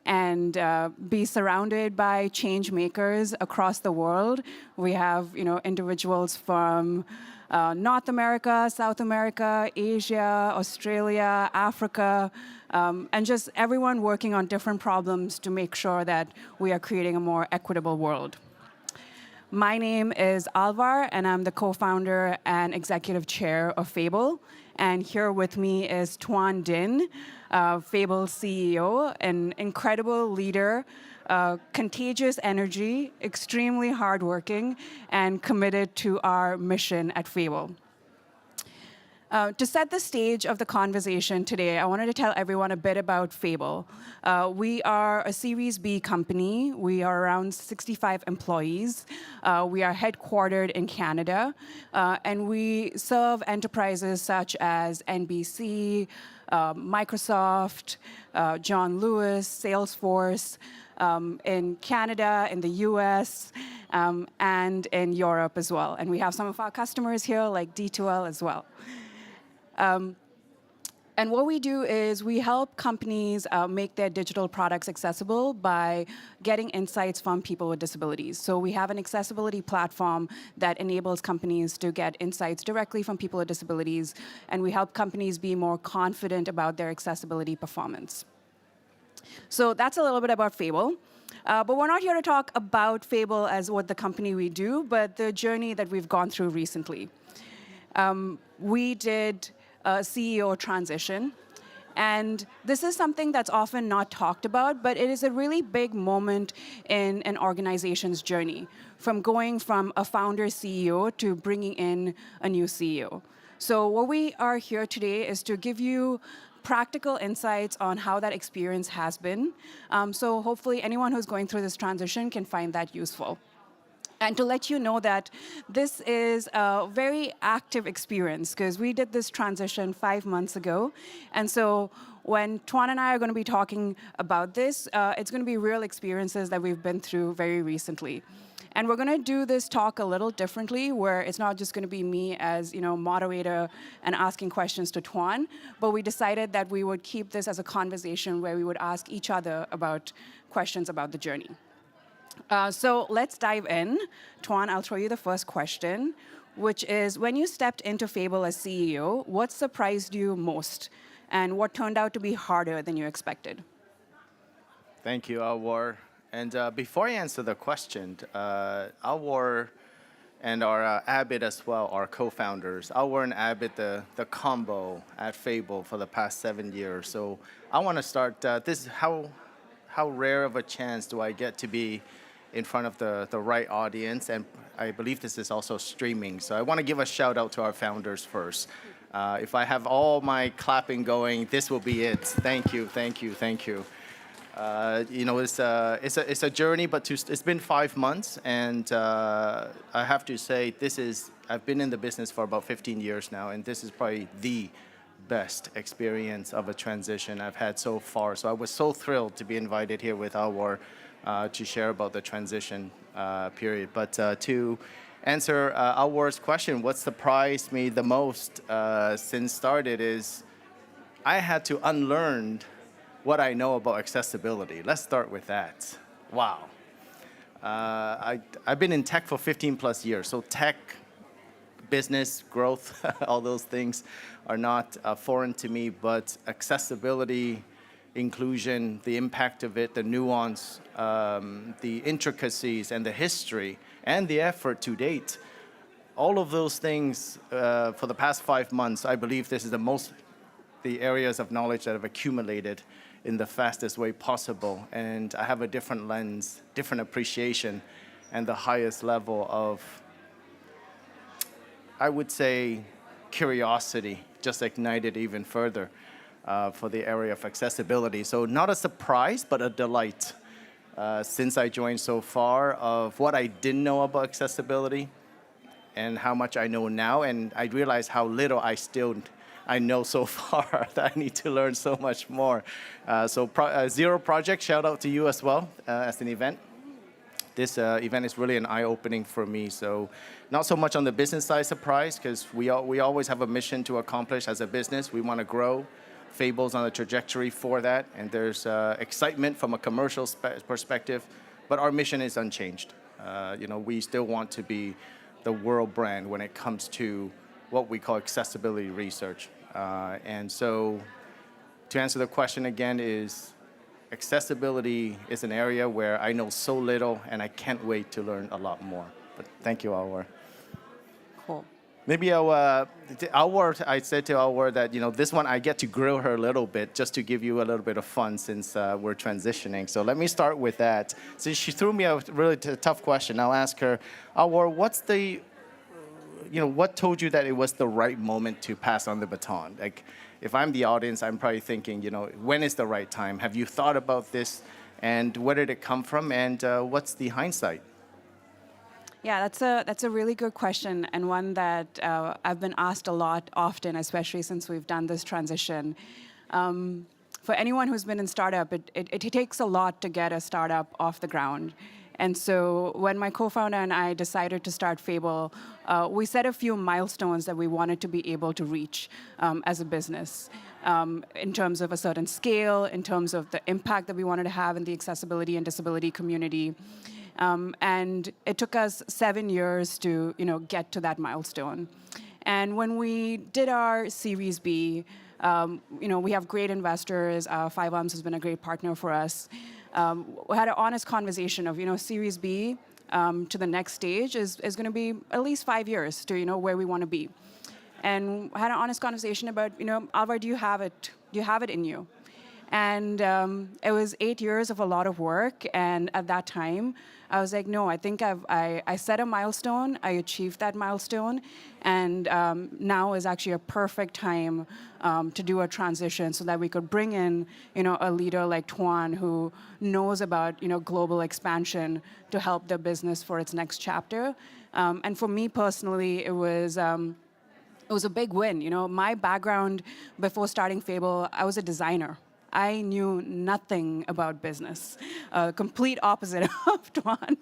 and be surrounded by change makers across the world. We have, individuals from North America, South America, Asia, Australia, Africa, and just everyone working on different problems to make sure that we are creating a more equitable world. My name is Alvar, and I'm the co-founder and executive chair of Fable. And here with me is Tuan Din, Fable's CEO, an incredible leader, contagious energy, extremely hardworking, and committed to our mission at Fable. To set the stage of the conversation today, I wanted to tell everyone a bit about Fable. We are a Series B company. We are around 65 employees. We are headquartered in Canada, and we serve enterprises such as NBC, Microsoft, John Lewis, Salesforce, in Canada, in the US, and in Europe as well. And we have some of our customers here, like D2L as well. And what we do is we help companies make their digital products accessible by getting insights from people with disabilities. So we have an accessibility platform that enables companies to get insights directly from people with disabilities, and we help companies be more confident about their accessibility performance. So that's a little bit about Fable. But we're not here to talk about Fable as what the company we do, but the journey that we've gone through recently. We did a CEO transition, and this is something that's often not talked about, but it is a really big moment in an organization's journey, from going from a founder CEO to bringing in a new CEO. So what we are here today is to give you practical insights on how that experience has been. So hopefully anyone who's going through this transition can find that useful. And to let you know that this is a very active experience, because we did this transition 5 months ago. And so when Tuan and I are going to be talking about this, it's going to be real experiences that we've been through very recently. And we're going to do this talk a little differently, where it's not just going to be me as moderator and asking questions to Tuan, but we decided that we would keep this as a conversation where we would ask each other about questions about the journey. So let's dive in. Tuan, I'll throw you the first question, which is, when you stepped into Fable as CEO, what surprised you most, and what turned out to be harder than you expected? Thank you, Alvar. And before I answer the question, Alvar and our Abid as well, our co-founders, Alvar and Abid, the combo at Fable for the past 7 years. So I want to start, this is how rare of a chance do I get to be in front of the right audience, and I believe this is also streaming. So I want to give a shout out to our founders first. If I have all my clapping going, this will be it. Thank you, thank you, thank you. It's a journey, but it's been 5 months, and I have to say I've been in the business for about 15 years now, and this is probably the best experience of a transition I've had so far. So I was so thrilled to be invited here with Alvar to share about the transition period. But to answer Alvar's question, what surprised me the most since started is I had to unlearn what I know about accessibility. Let's start with that. Wow. I've been in tech for 15 plus years, so tech, business, growth, all those things are not foreign to me, but accessibility, inclusion, the impact of it, the nuance, the intricacies, and the history, and the effort to date, all of those things for the past 5 months, I believe this is the areas of knowledge that have accumulated in the fastest way possible. And I have a different lens, different appreciation, and the highest level of, I would say, curiosity, just ignited even further for the area of accessibility. So not a surprise, but a delight since I joined so far of what I didn't know about accessibility and how much I know now. And I realized how little I still I know so far that I need to learn so much more. Zero Project, shout out to you as well as an event. This event is really an eye-opening for me. So not so much on the business side surprise, because we always have a mission to accomplish as a business. We want to grow. Fable's on a trajectory for that, and there's excitement from a commercial perspective, but our mission is unchanged. We still want to be the world brand when it comes to what we call accessibility research. And so to answer the question again is, accessibility is an area where I know so little, and I can't wait to learn a lot more. But thank you, Alwar. Cool. Maybe Alwar, I said to Alwar that, this one I get to grill her a little bit just to give you a little bit of fun since we're transitioning. So let me start with that. Since she threw me a really tough question, I'll ask her, Alwar, what told you that it was the right moment to pass on the baton? Like, if I'm the audience, I'm probably thinking, when is the right time? Have you thought about this? And where did it come from? And what's the hindsight? Yeah, that's a really good question, and one that I've been asked a lot often, especially since we've done this transition. For anyone who's been in startup, it takes a lot to get a startup off the ground. And so when my co-founder and I decided to start Fable, we set a few milestones that we wanted to be able to reach as a business, in terms of a certain scale, in terms of the impact that we wanted to have in the accessibility and disability community. And it took us 7 years to get to that milestone. And when we did our Series B, we have great investors. Five Arms has been a great partner for us. We had an honest conversation of, Series B to the next stage is going to be at least 5 years to, where we want to be. And had an honest conversation about, Alvar, do you have it? Do you have it in you? And it was 8 years of a lot of work. And at that time, I was like, no, I think I set a milestone. I achieved that milestone. And now is actually a perfect time to do a transition so that we could bring in, a leader like Tuan who knows about, global expansion to help the business for its next chapter. And for me personally, it was a big win. My background before starting Fable, I was a designer. I knew nothing about business, complete opposite of Tuan.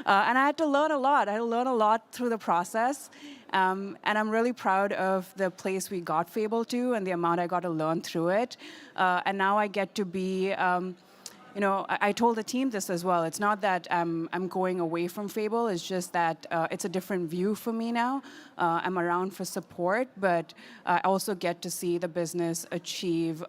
And I had to learn a lot. I had to learn a lot through the process. And I'm really proud of the place we got Fable to and the amount I got to learn through it. And now I get to be, I told the team this as well. It's not that I'm going away from Fable. It's just that it's a different view for me now. I'm around for support, but I also get to see the business achieve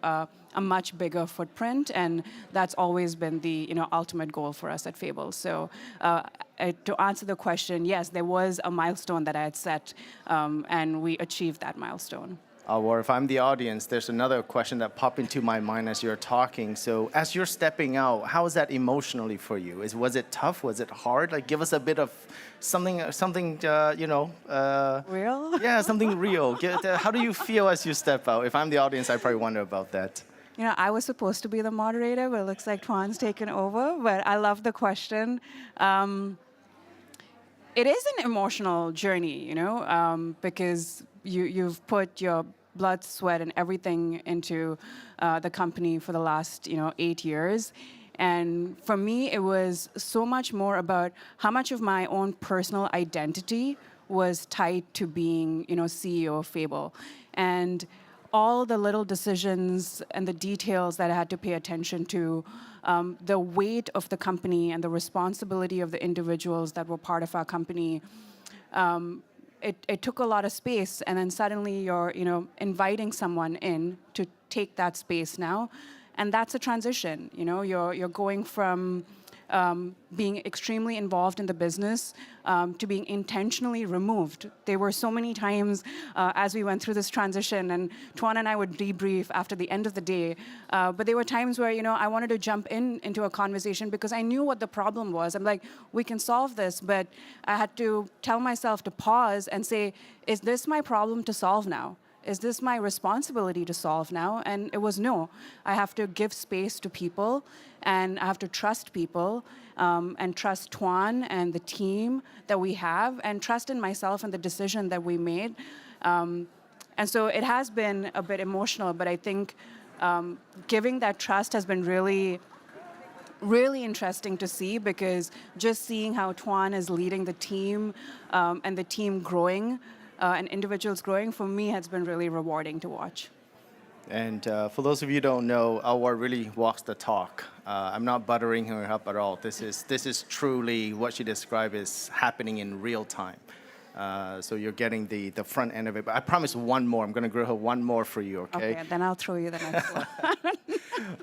a much bigger footprint, and that's always been the ultimate goal for us at Fable. So to answer the question, yes, there was a milestone that I had set, and we achieved that milestone. Or if I'm the audience, there's another question that popped into my mind as you're talking. So as you're stepping out, how is that emotionally for you? Was it tough? Was it hard? Like, give us a bit of something, Real? Yeah, something real. How do you feel as you step out? If I'm the audience, I probably wonder about that. I was supposed to be the moderator, but it looks like Tuan's taken over. But I love the question. It is an emotional journey, because you've put your blood, sweat, and everything into the company for the last, 8 years. And for me, it was so much more about how much of my own personal identity was tied to being, CEO of Fable. And all the little decisions and the details that I had to pay attention to, the weight of the company and the responsibility of the individuals that were part of our company, it took a lot of space. And then suddenly you're, inviting someone in to take that space now. And that's a transition. You're going from being extremely involved in the business to being intentionally removed. There were so many times as we went through this transition, and Tuan and I would debrief after the end of the day, but there were times where, I wanted to jump into a conversation because I knew what the problem was. I'm like, we can solve this, but I had to tell myself to pause and say, is this my problem to solve now? Is this my responsibility to solve now? And it was no. I have to give space to people, and I have to trust people, and trust Tuan and the team that we have, and trust in myself and the decision that we made. And so it has been a bit emotional, but I think giving that trust has been really interesting to see, because just seeing how Tuan is leading the team and the team growing and individuals growing, for me, has been really rewarding to watch. And for those of you who don't know, Alwar really walks the talk. I'm not buttering her up at all. This is truly what she described as happening in real time. So you're getting the front end of it. But I promise one more. I'm going to grill her one more for you, okay? Okay, then I'll throw you the next one.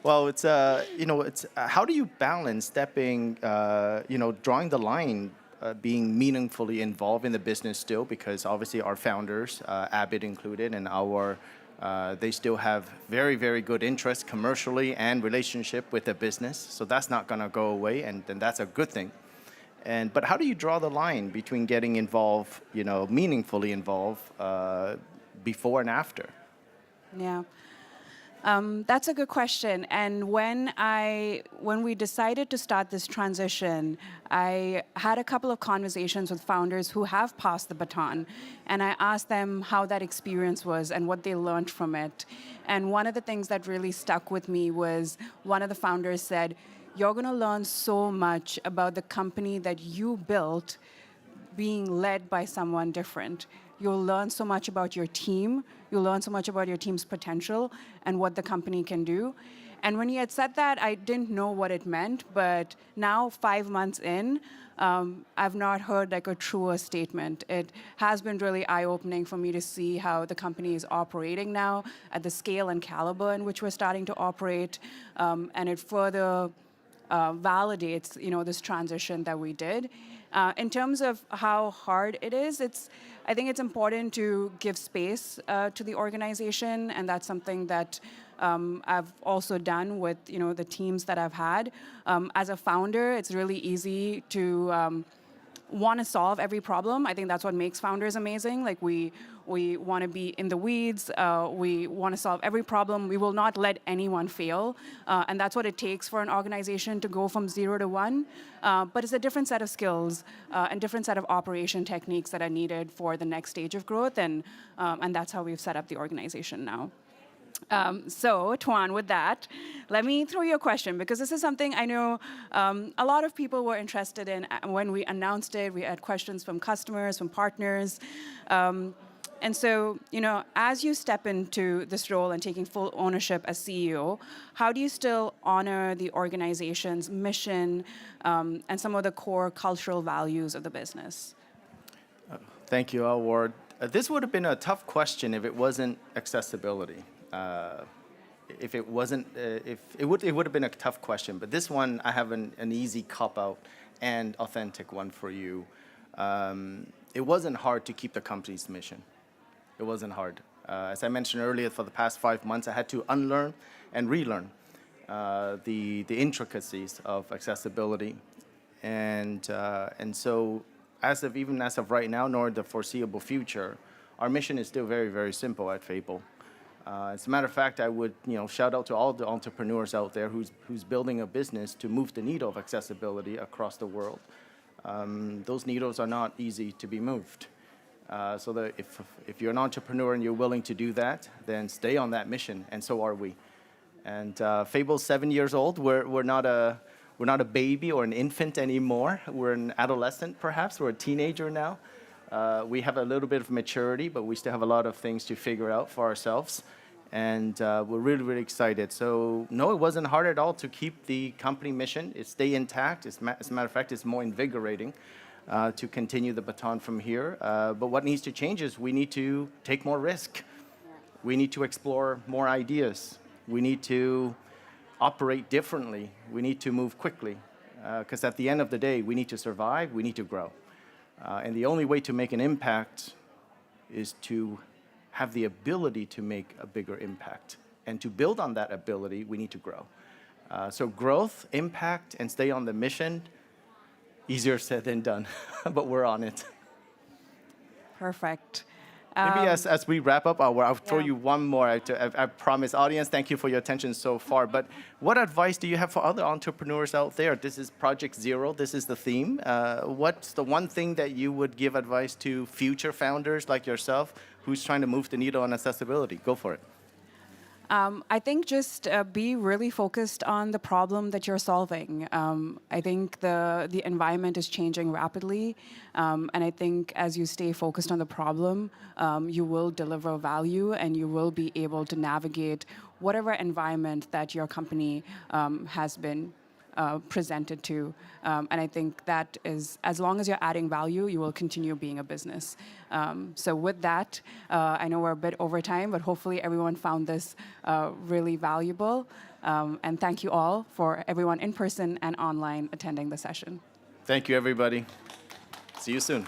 Well, it's how do you balance stepping, drawing the line, being meaningfully involved in the business still, because obviously our founders, Abid included, and they still have very, very good interest commercially and relationship with the business. So that's not going to go away, and that's a good thing. But how do you draw the line between getting involved, meaningfully involved, before and after? Yeah. That's a good question. And when we decided to start this transition, I had a couple of conversations with founders who have passed the baton, and I asked them how that experience was and what they learned from it. And one of the things that really stuck with me was one of the founders said, "You're going to learn so much about the company that you built being led by someone different. You'll learn so much about your team. You'll learn so much about your team's potential and what the company can do." And when he had said that, I didn't know what it meant, but now 5 months in, I've not heard like a truer statement. It has been really eye-opening for me to see how the company is operating now at the scale and caliber in which we're starting to operate, and it further validates, this transition that we did. In terms of how hard it is, I think it's important to give space to the organization, and that's something that I've also done with the teams that I've had. As a founder, it's really easy to want to solve every problem. I think that's what makes founders amazing. Like we want to be in the weeds. We want to solve every problem. We will not let anyone fail. And that's what it takes for an organization to go from 0 to 1. But it's a different set of skills and different set of operation techniques that are needed for the next stage of growth. And that's how we've set up the organization now. So, Tuan, with that, let me throw you a question, because this is something I know a lot of people were interested in. When we announced it, we had questions from customers, from partners. And so, as you step into this role and taking full ownership as CEO, how do you still honor the organization's mission and some of the core cultural values of the business? Thank you, Alwar. This would have been a tough question if it wasn't accessibility. It would have been a tough question, but this one I have an easy cop-out and authentic one for you. It wasn't hard to keep the company's mission. It wasn't hard. As I mentioned earlier, for the past 5 months, I had to unlearn and relearn the intricacies of accessibility, and so even as of right now, nor the foreseeable future, our mission is still very, very simple at Fable. As a matter of fact, I would shout out to all the entrepreneurs out there who's building a business to move the needle of accessibility across the world. Those needles are not easy to be moved. So that if you're an entrepreneur and you're willing to do that, then stay on that mission, and so are we. And Fable's 7 years old. We're not a baby or an infant anymore. We're an adolescent, perhaps. We're a teenager now. We have a little bit of maturity, but we still have a lot of things to figure out for ourselves. And we're really, really excited. So, no, it wasn't hard at all to keep the company mission. It stay intact. As a matter of fact, it's more invigorating to continue the baton from here. But what needs to change is we need to take more risk. We need to explore more ideas. We need to operate differently. We need to move quickly. Because at the end of the day, we need to survive. We need to grow. And the only way to make an impact is to have the ability to make a bigger impact. And to build on that ability, we need to grow. So growth, impact, and stay on the mission, easier said than done, but we're on it. Perfect. Maybe as we wrap up, I'll throw you one more. I promise, audience, thank you for your attention so far. But what advice do you have for other entrepreneurs out there? This is Project Zero. This is the theme. What's the one thing that you would give advice to future founders like yourself who's trying to move the needle on accessibility? Go for it. I think just be really focused on the problem that you're solving. I think the environment is changing rapidly, and I think as you stay focused on the problem, you will deliver value and you will be able to navigate whatever environment that your company has been presented to. And I think that is, as long as you're adding value, you will continue being a business. So with that, I know we're a bit over time, but hopefully everyone found this really valuable. And thank you all for everyone in person and online attending the session. Thank you, everybody. See you soon.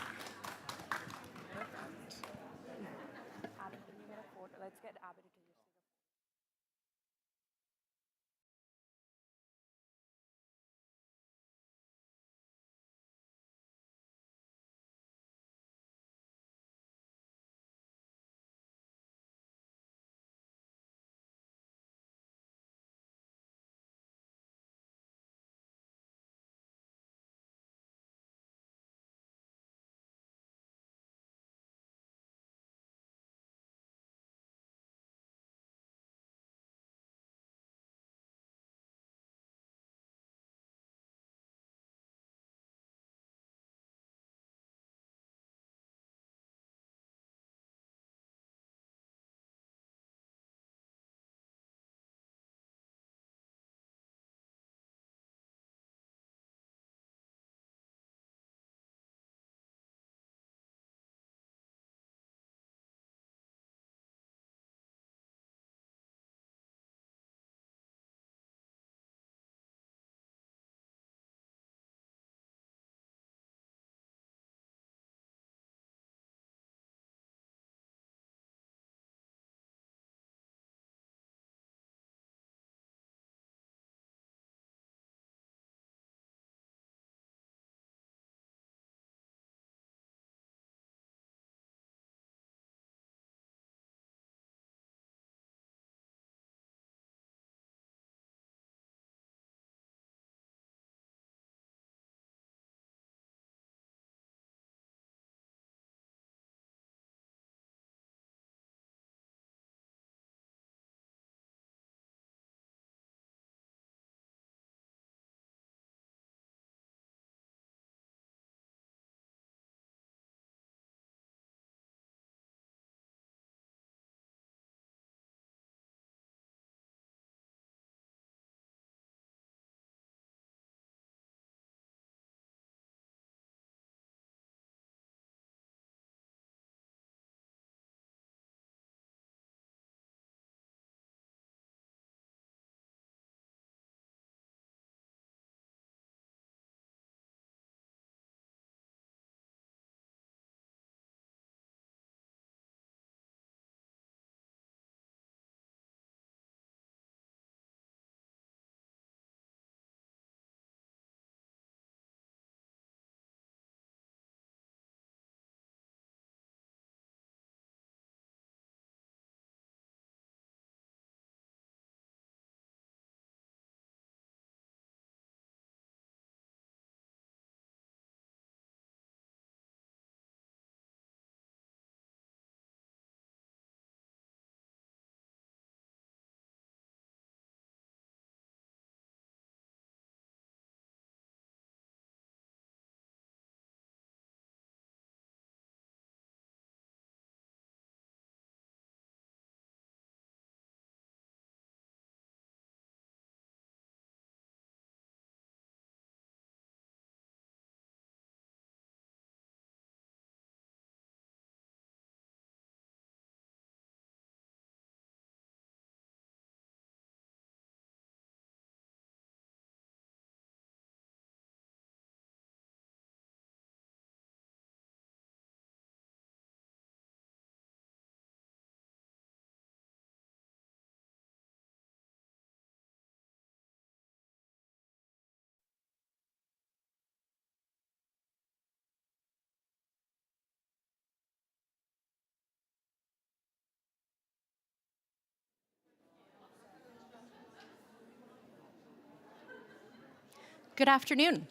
Good afternoon.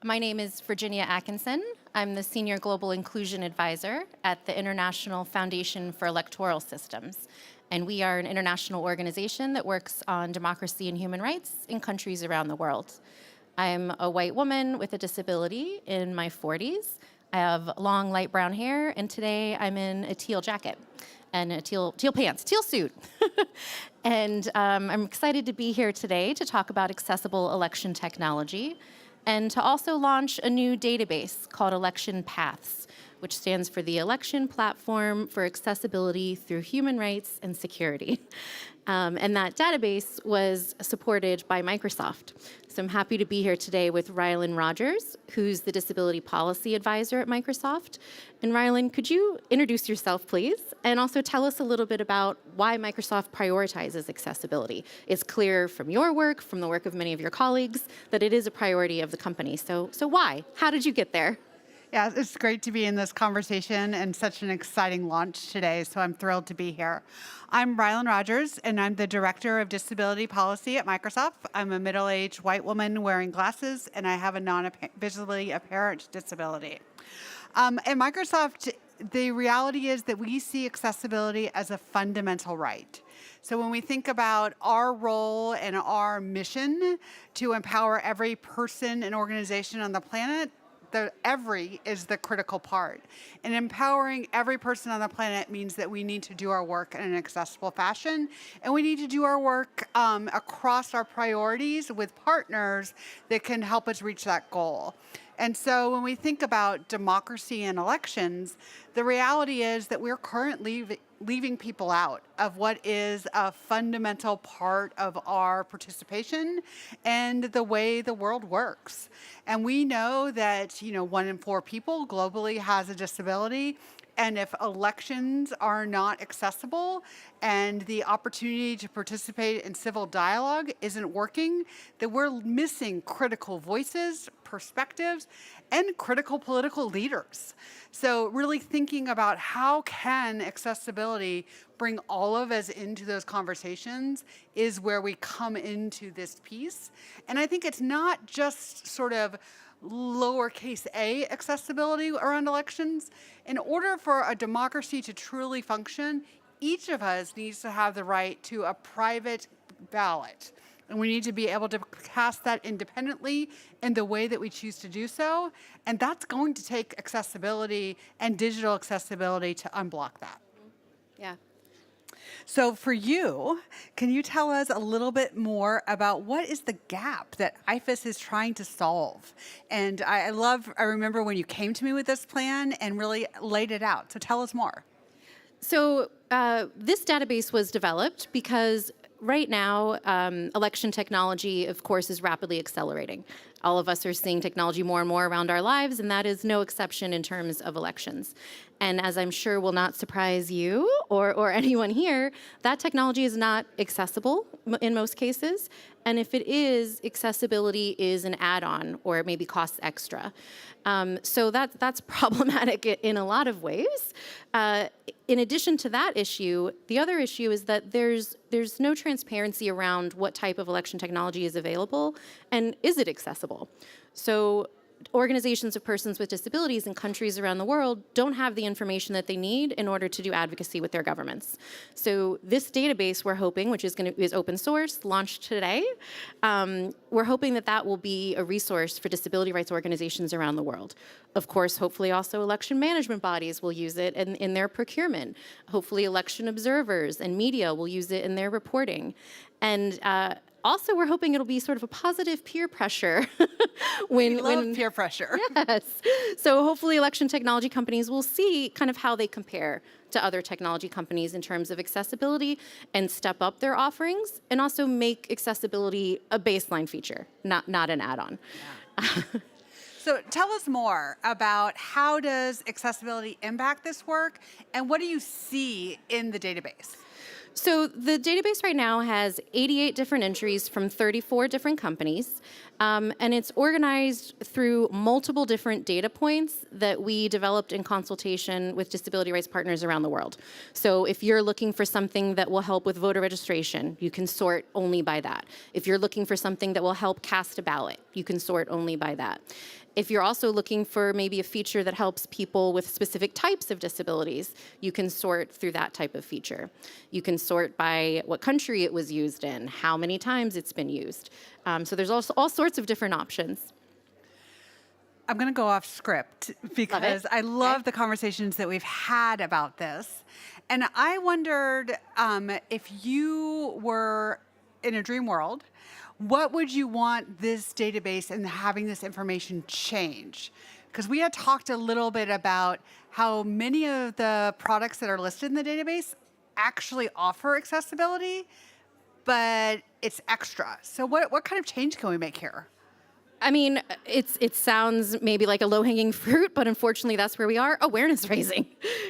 My name is Virginia Atkinson. I'm the Senior Global Inclusion Advisor at the International Foundation for Electoral Systems. And we are an international organization that works on democracy and human rights in countries around the world. I'm a white woman with a disability in my 40s. I have long light brown hair, and today I'm in a teal jacket and a teal pants, teal suit. And I'm excited to be here today to talk about accessible election technology and to also launch a new database called Election Paths, which stands for the Election Platform for Accessibility Through Human Rights and Security. And that database was supported by Microsoft. So I'm happy to be here today with Rylan Rogers, who's the Disability Policy Advisor at Microsoft. And Rylan, could you introduce yourself, please? And also tell us a little bit about why Microsoft prioritizes accessibility. It's clear from your work, from the work of many of your colleagues, that it is a priority of the company. So why? How did you get there? Yeah, it's great to be in this conversation and such an exciting launch today, so I'm thrilled to be here. I'm Rylan Rogers, and I'm the Director of Disability Policy at Microsoft. I'm a middle-aged white woman wearing glasses, and I have a non-visibly apparent disability. At Microsoft, the reality is that we see accessibility as a fundamental right. So when we think about our role and our mission to empower every person and organization on the planet, the every is the critical part. And empowering every person on the planet means that we need to do our work in an accessible fashion, and we need to do our work across our priorities with partners that can help us reach that goal. And so when we think about democracy and elections, the reality is that we're currently leaving people out of what is a fundamental part of our participation and the way the world works. And we know that, 1 in 4 people globally has a disability. And if elections are not accessible and the opportunity to participate in civil dialogue isn't working, then we're missing critical voices, perspectives, and critical political leaders. So really thinking about how can accessibility bring all of us into those conversations is where we come into this piece. And I think it's not just sort of lowercase a accessibility around elections. In order for a democracy to truly function, each of us needs to have the right to a private ballot. And we need to be able to cast that independently in the way that we choose to do so. And that's going to take accessibility and digital accessibility to unblock that. Yeah. So for you, can you tell us a little bit more about what is the gap that IFAS is trying to solve? And I remember when you came to me with this plan and really laid it out. So tell us more. So this database was developed because right now, election technology, of course, is rapidly accelerating. All of us are seeing technology more and more around our lives, and that is no exception in terms of elections. And as I'm sure will not surprise you or anyone here, that technology is not accessible in most cases. And if it is, accessibility is an add-on or it maybe costs extra. So that's problematic in a lot of ways. In addition to that issue, the other issue is that there's no transparency around what type of election technology is available and is it accessible. So organizations of persons with disabilities in countries around the world don't have the information that they need in order to do advocacy with their governments. So this database we're hoping, which is open source, launched today, we're hoping that will be a resource for disability rights organizations around the world. Of course, hopefully also election management bodies will use it in their procurement. Hopefully election observers and media will use it in their reporting. And also, we're hoping it'll be sort of a positive peer pressure. We love peer pressure. Yes. So hopefully election technology companies will see kind of how they compare to other technology companies in terms of accessibility and step up their offerings and also make accessibility a baseline feature, not an add-on. Yeah. So tell us more about how does accessibility impact this work and what do you see in the database? So the database right now has 88 different entries from 34 different companies, and it's organized through multiple different data points that we developed in consultation with disability rights partners around the world. So if you're looking for something that will help with voter registration, you can sort only by that. If you're looking for something that will help cast a ballot, you can sort only by that. If you're also looking for maybe a feature that helps people with specific types of disabilities, you can sort through that type of feature. You can sort by what country it was used in, how many times it's been used. So there's also all sorts of different options. I'm going to go off script because I love the conversations that we've had about this. And I wondered if you were in a dream world, what would you want this database and having this information change? Because we had talked a little bit about how many of the products that are listed in the database actually offer accessibility, but it's extra. So what kind of change can we make here? I mean, it sounds maybe like a low-hanging fruit, but unfortunately that's where we are, awareness raising.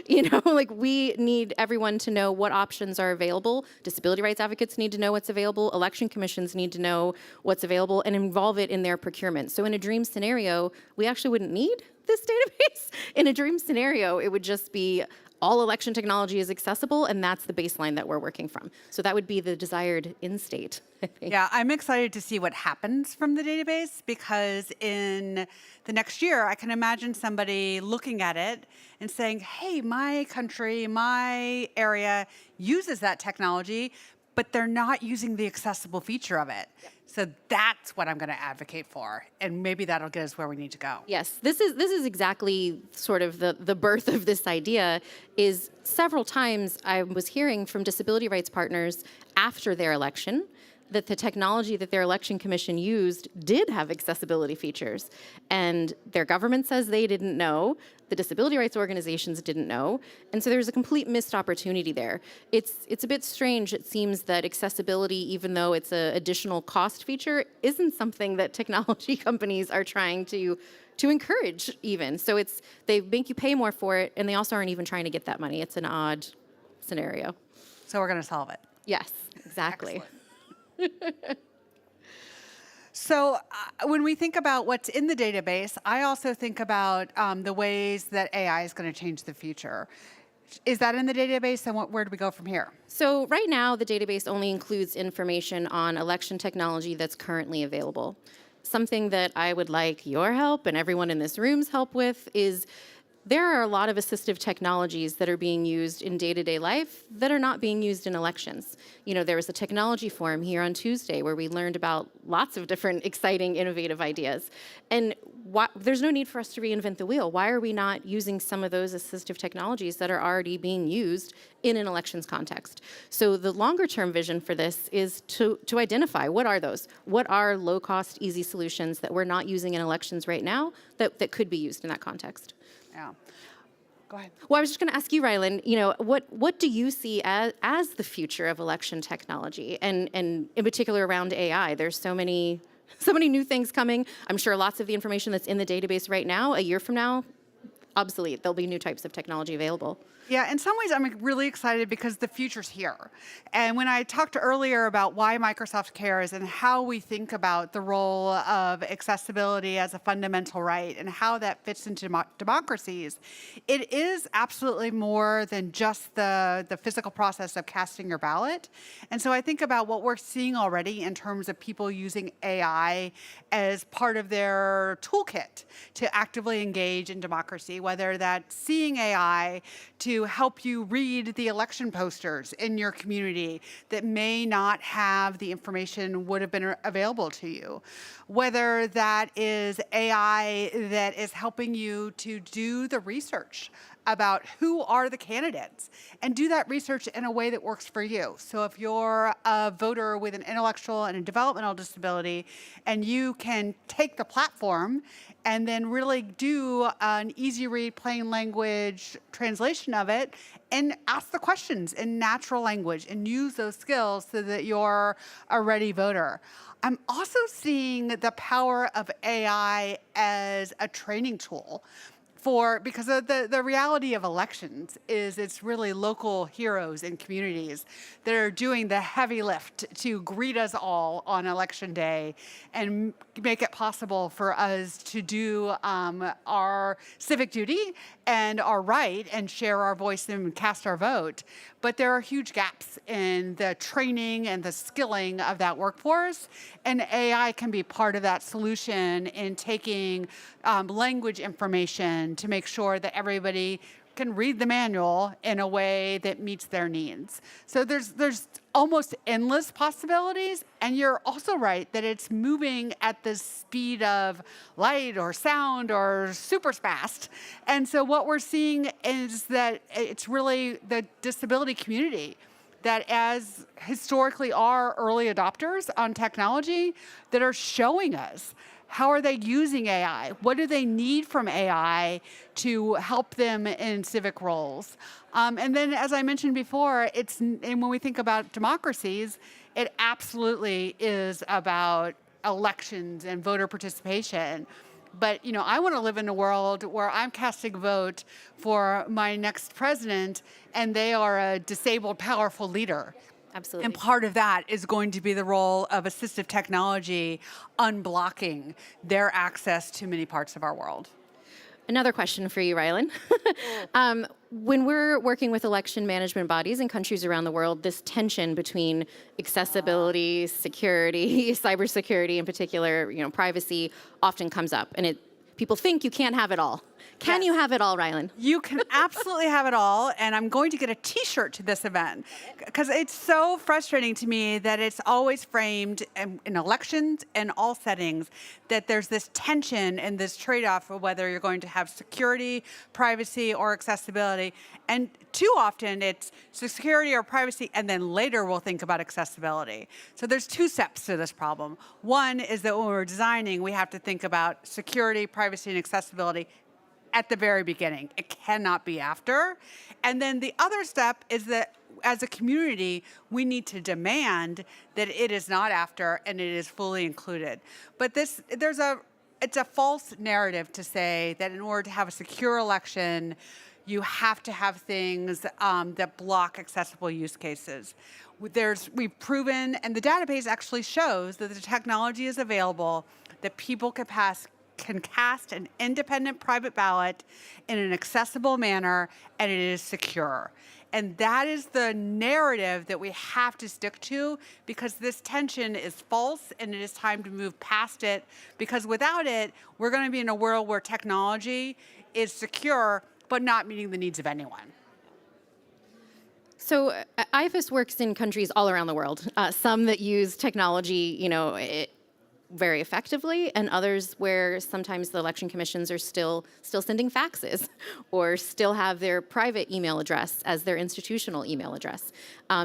You know, like we need everyone to know what options are available. Disability rights advocates need to know what's available. Election commissions need to know what's available and involve it in their procurement. So in a dream scenario, we actually wouldn't need this database. In a dream scenario, it would just be all election technology is accessible, and that's the baseline that we're working from. So that would be the desired end state, I think. Yeah, I'm excited to see what happens from the database, because in the next year, I can imagine somebody looking at it and saying, hey, my country, my area uses that technology, but they're not using the accessible feature of it. Yep. So that's what I'm going to advocate for, and maybe that'll get us where we need to go. Yes, this is exactly sort of the birth of this idea. Is several times I was hearing from disability rights partners after their election that the technology that their election commission used did have accessibility features, and their government says they didn't know, the disability rights organizations didn't know, and so there's a complete missed opportunity there. It's a bit strange, it seems, that accessibility, even though it's an additional cost feature, isn't something that technology companies are trying to encourage even. So they make you pay more for it, and they also aren't even trying to get that money. It's an odd scenario. So we're going to solve it. Yes, exactly. So when we think about what's in the database, I also think about the ways that AI is going to change the future. Is that in the database, and where do we go from here? So right now, the database only includes information on election technology that's currently available. Something that I would like your help and everyone in this room's help with is there are a lot of assistive technologies that are being used in day-to-day life that are not being used in elections. You know, there was a technology forum here on Tuesday where we learned about lots of different exciting, innovative ideas. And there's no need for us to reinvent the wheel. Why are we not using some of those assistive technologies that are already being used in an elections context? So the longer-term vision for this is to identify what are those? What are low-cost, easy solutions that we're not using in elections right now that could be used in that context? Yeah. Go ahead. Well, I was just going to ask you, Rylan, you know, what do you see as the future of election technology, and in particular around AI? There's so many new things coming. I'm sure lots of the information that's in the database right now, a year from now, obsolete. There'll be new types of technology available. Yeah, in some ways, I'm really excited because the future's here. And when I talked earlier about why Microsoft cares and how we think about the role of accessibility as a fundamental right and how that fits into democracies, it is absolutely more than just the physical process of casting your ballot. And so I think about what we're seeing already in terms of people using AI as part of their toolkit to actively engage in democracy, whether that's seeing AI to help you read the election posters in your community that may not have the information would have been available to you. Whether that is AI that is helping you to do the research about who are the candidates and do that research in a way that works for you. So if you're a voter with an intellectual and a developmental disability and you can take the platform and then really do an easy read, plain language translation of it and ask the questions in natural language and use those skills so that you're a ready voter. I'm also seeing the power of AI as a training tool because of the reality of elections is it's really local heroes and communities that are doing the heavy lift to greet us all on election day and make it possible for us to do our civic duty and our right and share our voice and cast our vote. But there are huge gaps in the training and the skilling of that workforce, and AI can be part of that solution in taking language information to make sure that everybody can read the manual in a way that meets their needs. So there's almost endless possibilities, and you're also right that it's moving at the speed of light or sound or super fast. And so what we're seeing is that it's really the disability community that, as historically are early adopters on technology, that are showing us how are they using AI? What do they need from AI to help them in civic roles? And then, as I mentioned before, and when we think about democracies, it absolutely is about elections and voter participation. But I want to live in a world where I'm casting a vote for my next president, and they are a disabled, powerful leader. Absolutely. And part of that is going to be the role of assistive technology unblocking their access to many parts of our world. Another question for you, Rylan. When we're working with election management bodies in countries around the world, this tension between accessibility, security, cybersecurity in particular, privacy often comes up. And people think you can't have it all. Can you have it all, Rylan? You can absolutely have it all, and I'm going to get a T-shirt to this event because it's so frustrating to me that it's always framed in elections and all settings that there's this tension and this trade-off of whether you're going to have security, privacy, or accessibility. And too often it's security or privacy, and then later we'll think about accessibility. So there's two steps to this problem. One is that when we're designing, we have to think about security, privacy, and accessibility at the very beginning. It cannot be after. And then the other step is that as a community, we need to demand that it is not after and it is fully included. But it's a false narrative to say that in order to have a secure election, you have to have things that block accessible use cases. We've proven, and the database actually shows that the technology is available, that people can cast an independent private ballot in an accessible manner, and it is secure. And that is the narrative that we have to stick to, because this tension is false and it is time to move past it, because without it, we're going to be in a world where technology is secure but not meeting the needs of anyone. So IFAS works in countries all around the world, some that use technology, very effectively, and others where sometimes the election commissions are still sending faxes or still have their private email address as their institutional email address.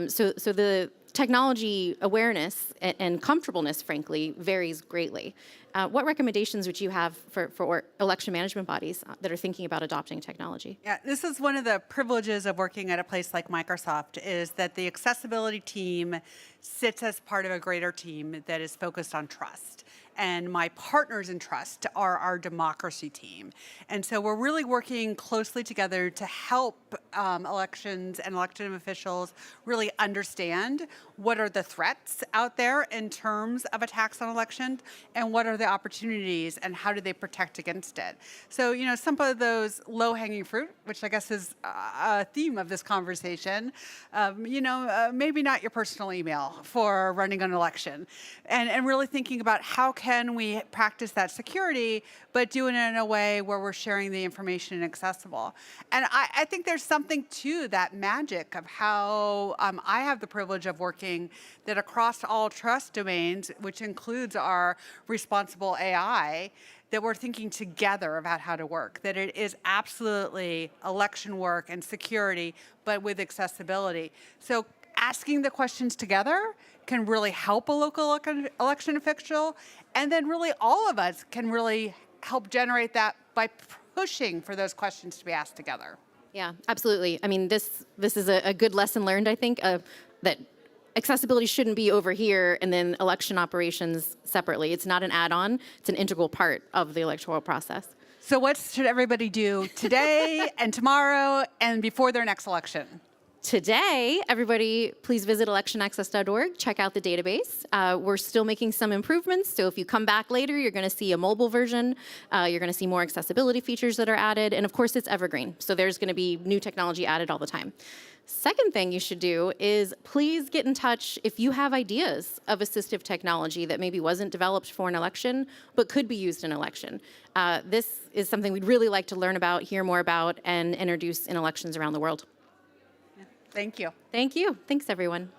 So the technology awareness and comfortableness, frankly, varies greatly. What recommendations would you have for election management bodies that are thinking about adopting technology? Yeah, this is one of the privileges of working at a place like Microsoft, is that the accessibility team sits as part of a greater team that is focused on trust. And my partners in trust are our democracy team. And so we're really working closely together to help elections and elected officials really understand what are the threats out there in terms of attacks on elections, and what are the opportunities, and how do they protect against it. So, some of those low-hanging fruit, which I guess is a theme of this conversation, maybe not your personal email for running an election, and really thinking about how can we practice that security, but do it in a way where we're sharing the information and accessible. And I think there's something to that magic of how I have the privilege of working that across all trust domains, which includes our responsible AI, that we're thinking together about how to work, that it is absolutely election work and security, but with accessibility. So asking the questions together can really help a local election official, and then really all of us can really help generate that by pushing for those questions to be asked together. Yeah, absolutely. I mean, this is a good lesson learned, I think, that accessibility shouldn't be over here and then election operations separately. It's not an add-on, it's an integral part of the electoral process. So what should everybody do today and tomorrow and before their next election? Today, everybody, please visit electionaccess.org, check out the database. We're still making some improvements, so if you come back later, you're going to see a mobile version. You're going to see more accessibility features that are added, and of course, it's evergreen, so there's going to be new technology added all the time. Second thing you should do is please get in touch if you have ideas of assistive technology that maybe wasn't developed for an election, but could be used in an election. This is something we'd really like to learn about, hear more about, and introduce in elections around the world. Thank you. Thank you. Thanks, everyone.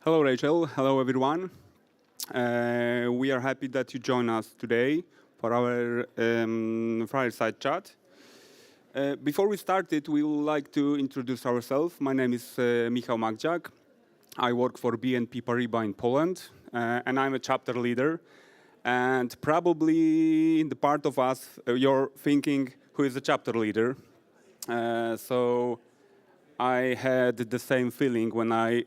Hello, Rachel. Hello, everyone. We are happy that you join us today for our Fireside chat. Before we started, we would like to introduce ourselves. My name is Michał Magdziak. I work for BNP Paribas in Poland, and I'm a chapter leader. And probably in the part of us, you're thinking, who is a chapter leader? So I had the same feeling when I,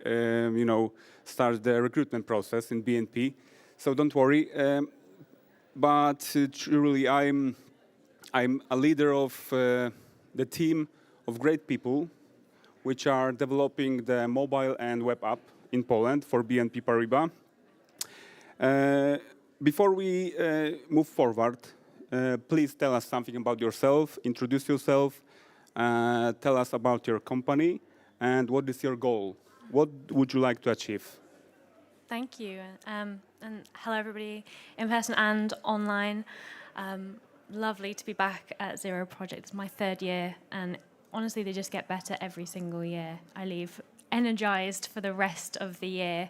started the recruitment process in BNP. So don't worry. But truly, I'm a leader of the team of great people which are developing the mobile and web app in Poland for BNP Paribas. Before we move forward, please tell us something about yourself, introduce yourself, tell us about your company, and what is your goal? What would you like to achieve? Thank you. And hello, everybody, in person and online. Lovely to be back at Zero Project. It's my third year, and honestly, they just get better every single year. I leave energized for the rest of the year.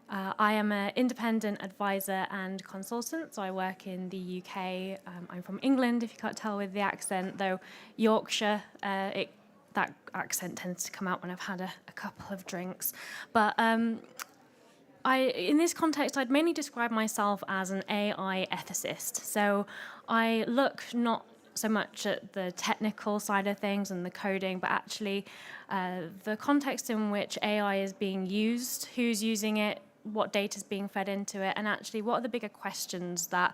I am an independent advisor and consultant, so I work in the UK. I'm from England, if you can't tell with the accent, though Yorkshire, that accent tends to come out when I've had a couple of drinks. But in this context, I'd mainly describe myself as an AI ethicist. So I look not so much at the technical side of things and the coding, but actually the context in which AI is being used, who's using it, what data is being fed into it, and actually what are the bigger questions that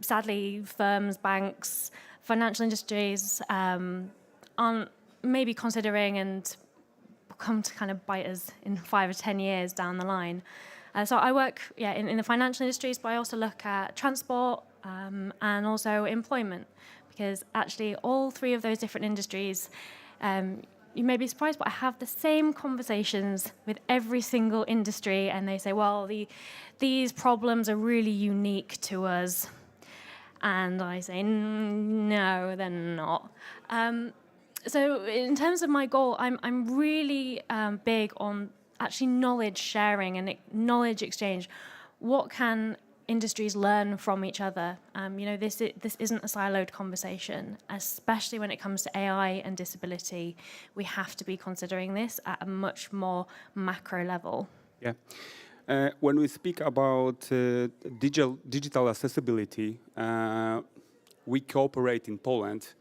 sadly firms, banks, financial industries aren't maybe considering and come to kind of bite us in 5 or 10 years down the line. So I work in the financial industries, but I also look at transport and also employment, because actually all three of those different industries, you may be surprised, but I have the same conversations with every single industry, and they say, well, these problems are really unique to us. And I say, no, they're not. So in terms of my goal, I'm really big on actually knowledge sharing and knowledge exchange. What can industries learn from each other? This isn't a siloed conversation, especially when it comes to AI and disability. We have to be considering this at a much more macro level. Yeah. When we speak about digital accessibility, we cooperate in Poland.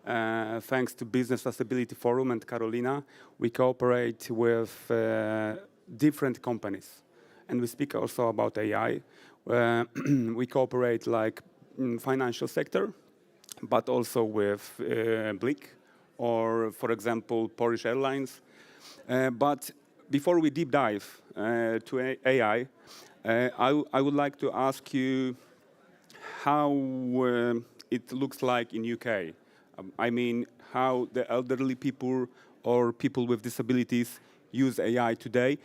Thanks to Business Accessibility Forum and Carolina, we cooperate with different companies. And we speak also about AI. We cooperate like in financial sector, but also with Blick or, for example, Polish Airlines. But before we deep dive to AI, I would like to ask you how it looks like in UK. I mean, how the elderly people or people with disabilities use AI today.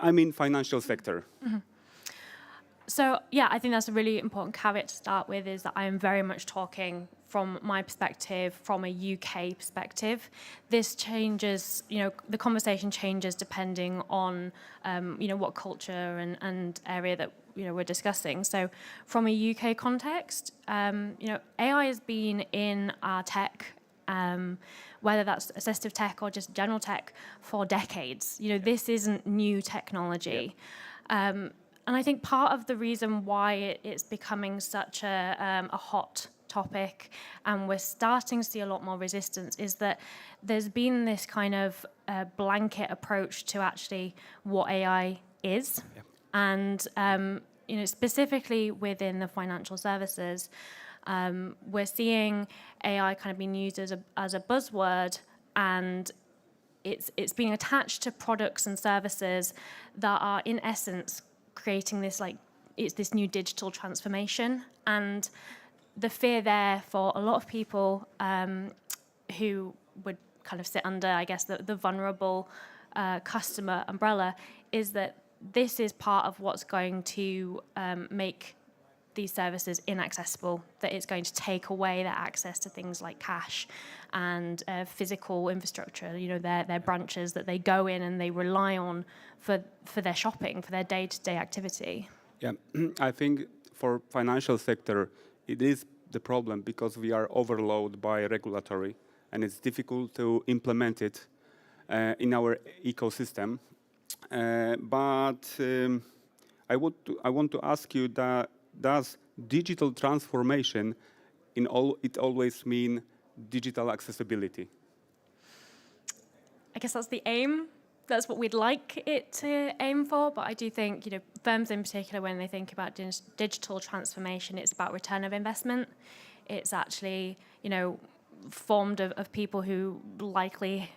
I mean, financial sector. Mm-hmm. So, yeah, I think that's a really important caveat to start with, is that I am very much talking from my perspective, from a UK perspective. This changes, the conversation changes depending on, what culture and area that, we're discussing. So from a UK context, AI has been in our tech, whether that's assistive tech or just general tech, for decades. This isn't new technology. Yeah. And I think part of the reason why it's becoming such a hot topic, and we're starting to see a lot more resistance, is that there's been this kind of blanket approach to actually what AI is. Yeah. And specifically within the financial services, we're seeing AI kind of being used as a buzzword, and it's being attached to products and services that are in essence creating this it's this new digital transformation. And the fear there for a lot of people who would kind of sit under, I guess, the vulnerable customer umbrella, is that this is part of what's going to make these services inaccessible, that it's going to take away their access to things like cash and physical infrastructure, their branches that they go in and they rely on for their shopping, for their day-to-day activity. Yeah, I think for financial sector, it is the problem because we are overloaded by regulatory and it's difficult to implement it in our ecosystem. But I want to ask you that does digital transformation it always mean digital accessibility? I guess that's the aim. That's what we'd like it to aim for. But I do think, firms in particular, when they think about digital transformation, it's about return of investment. It's actually, formed of people who likely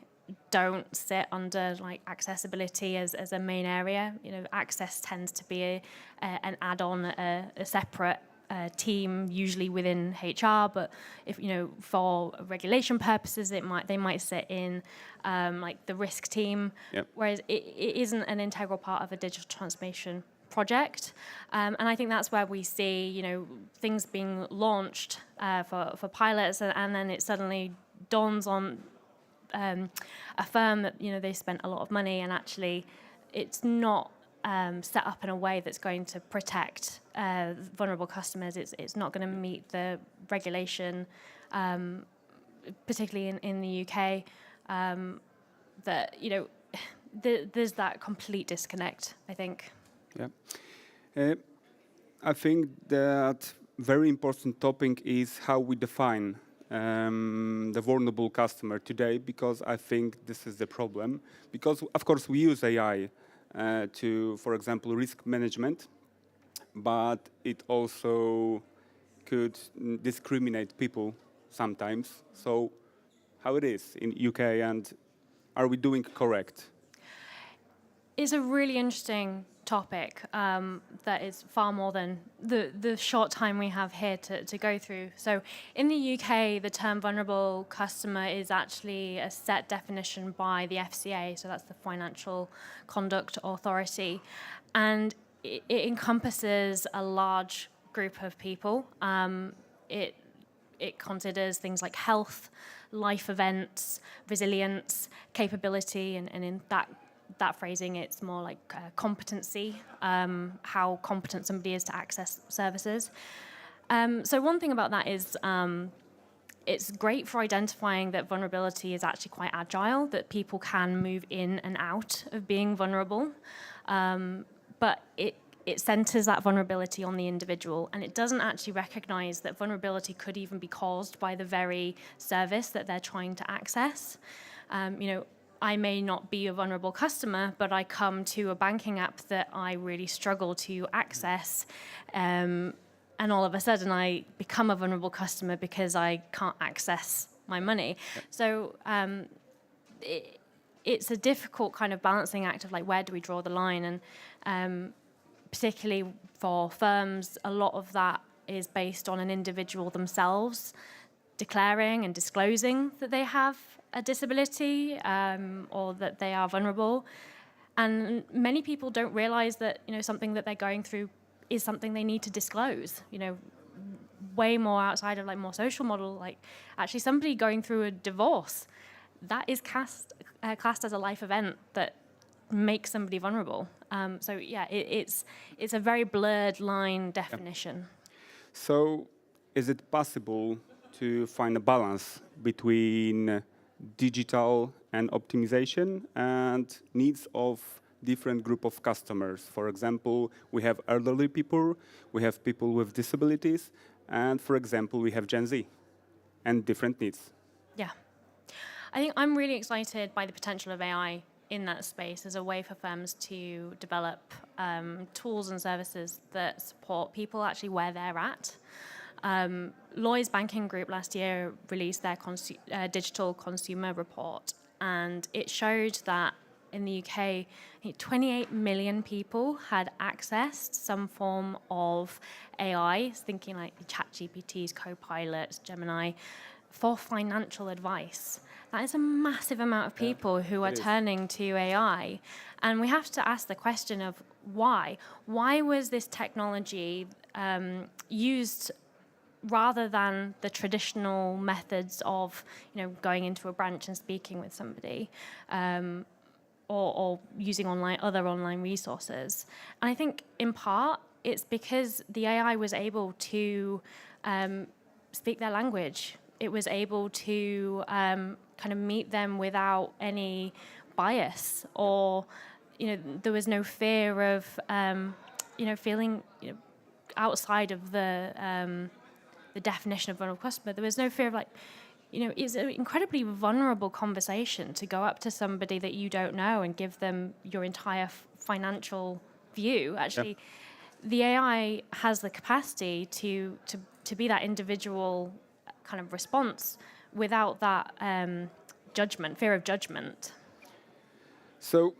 don't sit under like accessibility as a main area. Access tends to be an add-on, a separate team, usually within HR. But if for regulation purposes, they might sit in like the risk team. Yep. Whereas it isn't an integral part of a digital transformation project. And I think that's where we see things being launched for pilots, and then it suddenly dawns on a firm that they spent a lot of money, and actually it's not set up in a way that's going to protect vulnerable customers. It's not going to meet the regulation, particularly in the UK. That there's that complete disconnect, I think. Yeah, I think that very important topic is how we define the vulnerable customer today, because I think this is the problem. Because of course we use AI to, for example, risk management, but it also could discriminate people sometimes. So how it is in UK, and are we doing correct? It's a really interesting topic that is far more than the short time we have here to go through. So in the UK, the term vulnerable customer is actually a set definition by the FCA, so that's the Financial Conduct Authority, and it encompasses a large group of people. It considers things like health, life events, resilience, capability, and in that phrasing, it's more like competency, how competent somebody is to access services. So one thing about that is it's great for identifying that vulnerability is actually quite agile, that people can move in and out of being vulnerable, but it centers that vulnerability on the individual, and it doesn't actually recognize that vulnerability could even be caused by the very service that they're trying to access. I may not be a vulnerable customer, but I come to a banking app that I really struggle to access, and all of a sudden I become a vulnerable customer because I can't access my money. Yep. So it's a difficult kind of balancing act of like, where do we draw the line? And particularly for firms, a lot of that is based on an individual themselves declaring and disclosing that they have a disability or that they are vulnerable. And many people don't realize that something that they're going through is something they need to disclose. Way more outside of like more social model, like actually somebody going through a divorce, that is classed as a life event that makes somebody vulnerable. So yeah, it's a very blurred line definition. Yep. So is it possible to find a balance between digital and optimization and needs of different group of customers? For example, we have elderly people, we have people with disabilities, and for example, we have Gen Z and different needs. Yeah. I think I'm really excited by the potential of AI in that space as a way for firms to develop tools and services that support people actually where they're at. Lloyds Banking Group last year released their digital consumer report, and it showed that in the UK, I think 28 million people had accessed some form of AI, thinking like ChatGPTs, Copilots, Gemini, for financial advice. That is a massive amount of people who are turning to AI. And we have to ask the question of why. Why was this technology used rather than the traditional methods of, going into a branch and speaking with somebody, or using other online resources. And I think in part it's because the AI was able to speak their language. It was able to kind of meet them without any bias, or there was no fear of feeling outside of the definition of vulnerable customer. There was no fear of it's an incredibly vulnerable conversation to go up to somebody that you don't know and give them your entire financial view. Actually, the AI has the capacity to be that individual kind of response without that fear of judgment. So,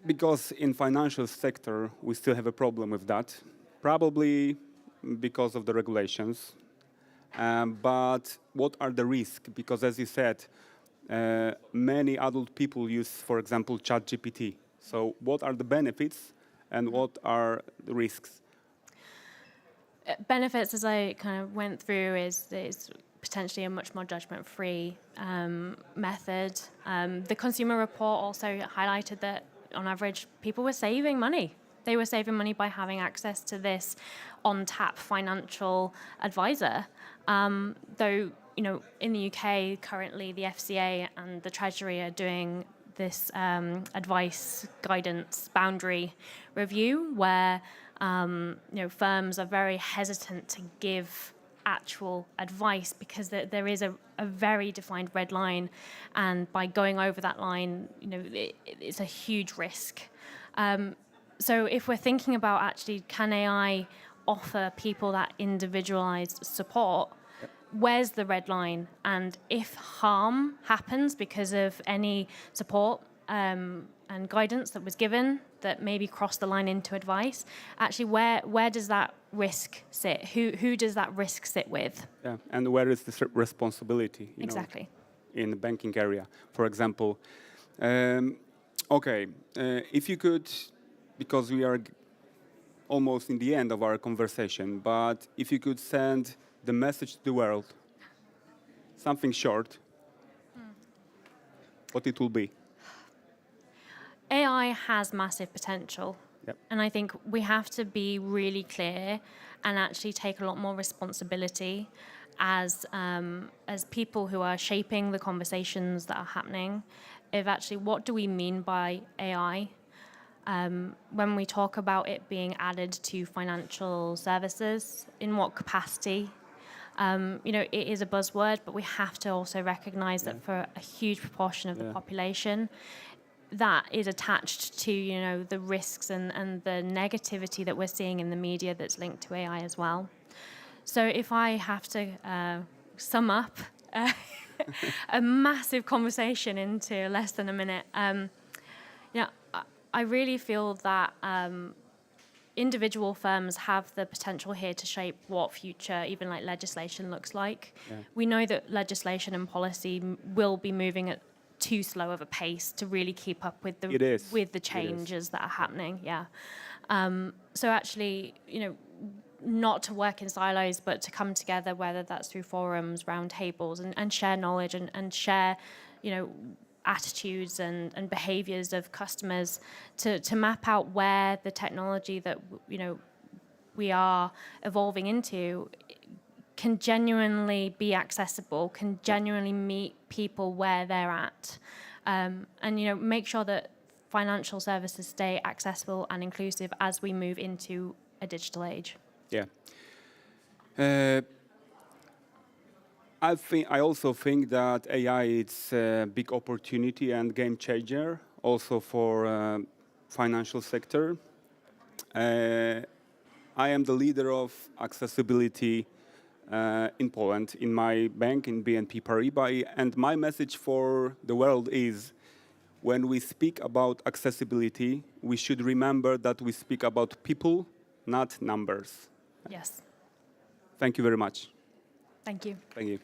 because in financial sector we still have a problem with that, probably because of the regulations. But what are the risks? Because as you said, many adult people use, for example, ChatGPT. So what are the benefits and what are the risks? Benefits, as I kind of went through, is potentially a much more judgment-free method. The consumer report also highlighted that on average people were saving money. They were saving money by having access to this on-tap financial advisor. Though, in the UK currently the FCA and the Treasury are doing this advice guidance boundary review where firms are very hesitant to give actual advice because there is a very defined red line, and by going over that line, it's a huge risk. So if we're thinking about actually can AI offer people that individualized support, where's the red line? And if harm happens because of any support and guidance that was given that maybe crossed the line into advice, actually where does that risk sit? Who does that risk sit with? Yeah, and where is the responsibility? Exactly. In the banking area, for example. If you could, because we are almost in the end of our conversation, but if you could send the message to the world, something short, what it will be? AI has massive potential. Yep. And I think we have to be really clear and actually take a lot more responsibility as people who are shaping the conversations that are happening of actually what do we mean by AI? When we talk about it being added to financial services, in what capacity? It is a buzzword, but we have to also recognize that for a huge proportion of the population, that is attached to, the risks and the negativity that we're seeing in the media that's linked to AI as well. So if I have to sum up a massive conversation into less than a minute, I really feel that individual firms have the potential here to shape what future, even like legislation, looks like. Yeah. We know that legislation and policy will be moving at too slow of a pace to really keep up with the changes that are happening. Yeah. So actually, not to work in silos, but to come together, whether that's through forums, roundtables, and share knowledge and share, attitudes and behaviors of customers to map out where the technology that we are evolving into can genuinely be accessible, can genuinely meet people where they're at, and make sure that financial services stay accessible and inclusive as we move into a digital age. Yeah. I also think that AI is a big opportunity and game changer also for financial sector. I am the leader of accessibility in Poland, in my bank, in BNP Paribas, and my message for the world is when we speak about accessibility, we should remember that we speak about people, not numbers. Yes. Thank you very much. Thank you. Thank you.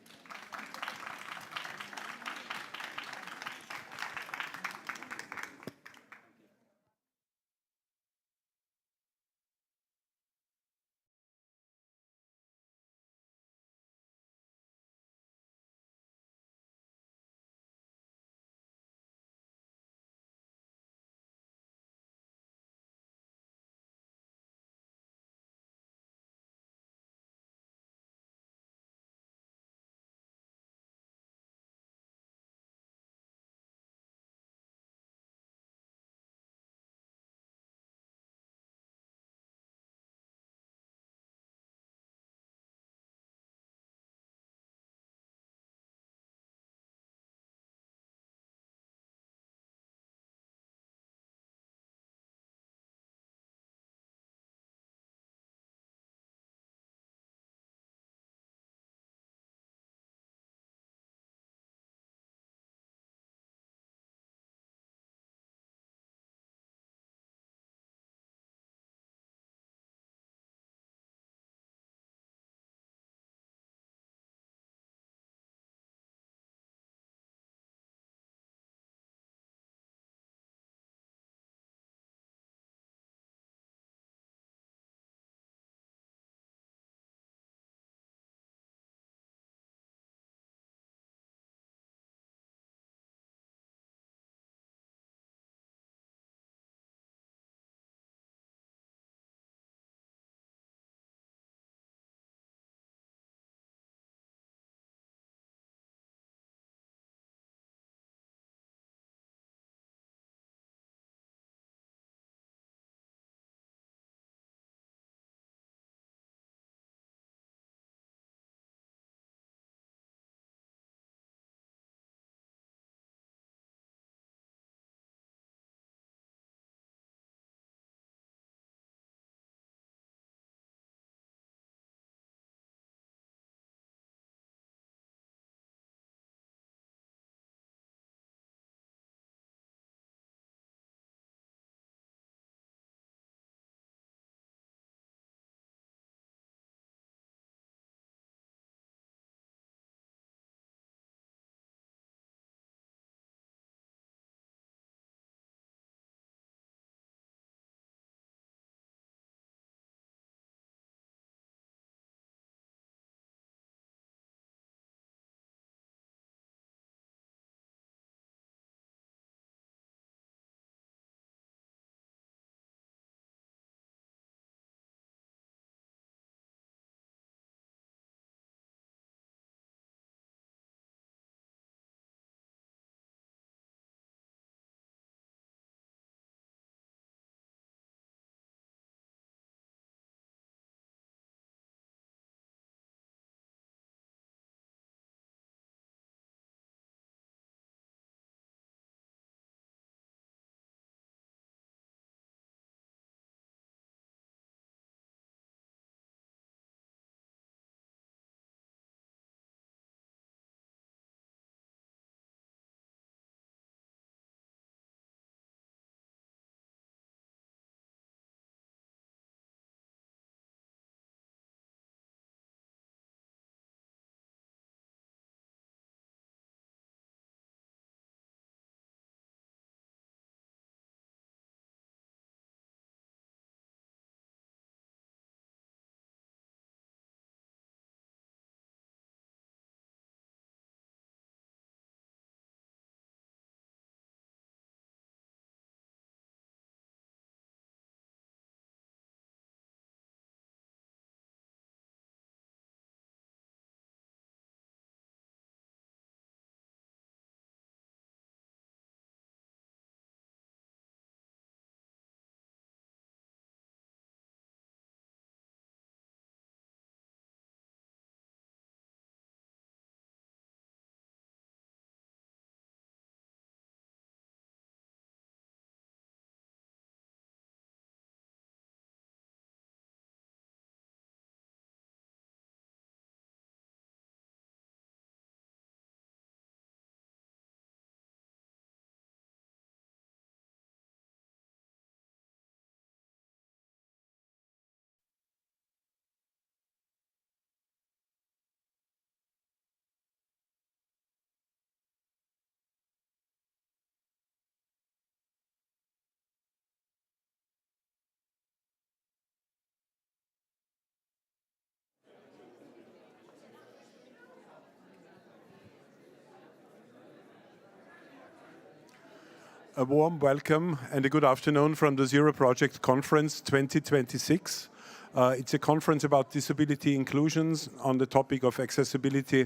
A warm welcome and a good afternoon from the Zero Project Conference 2026. It's a conference about disability inclusions on the topic of accessibility,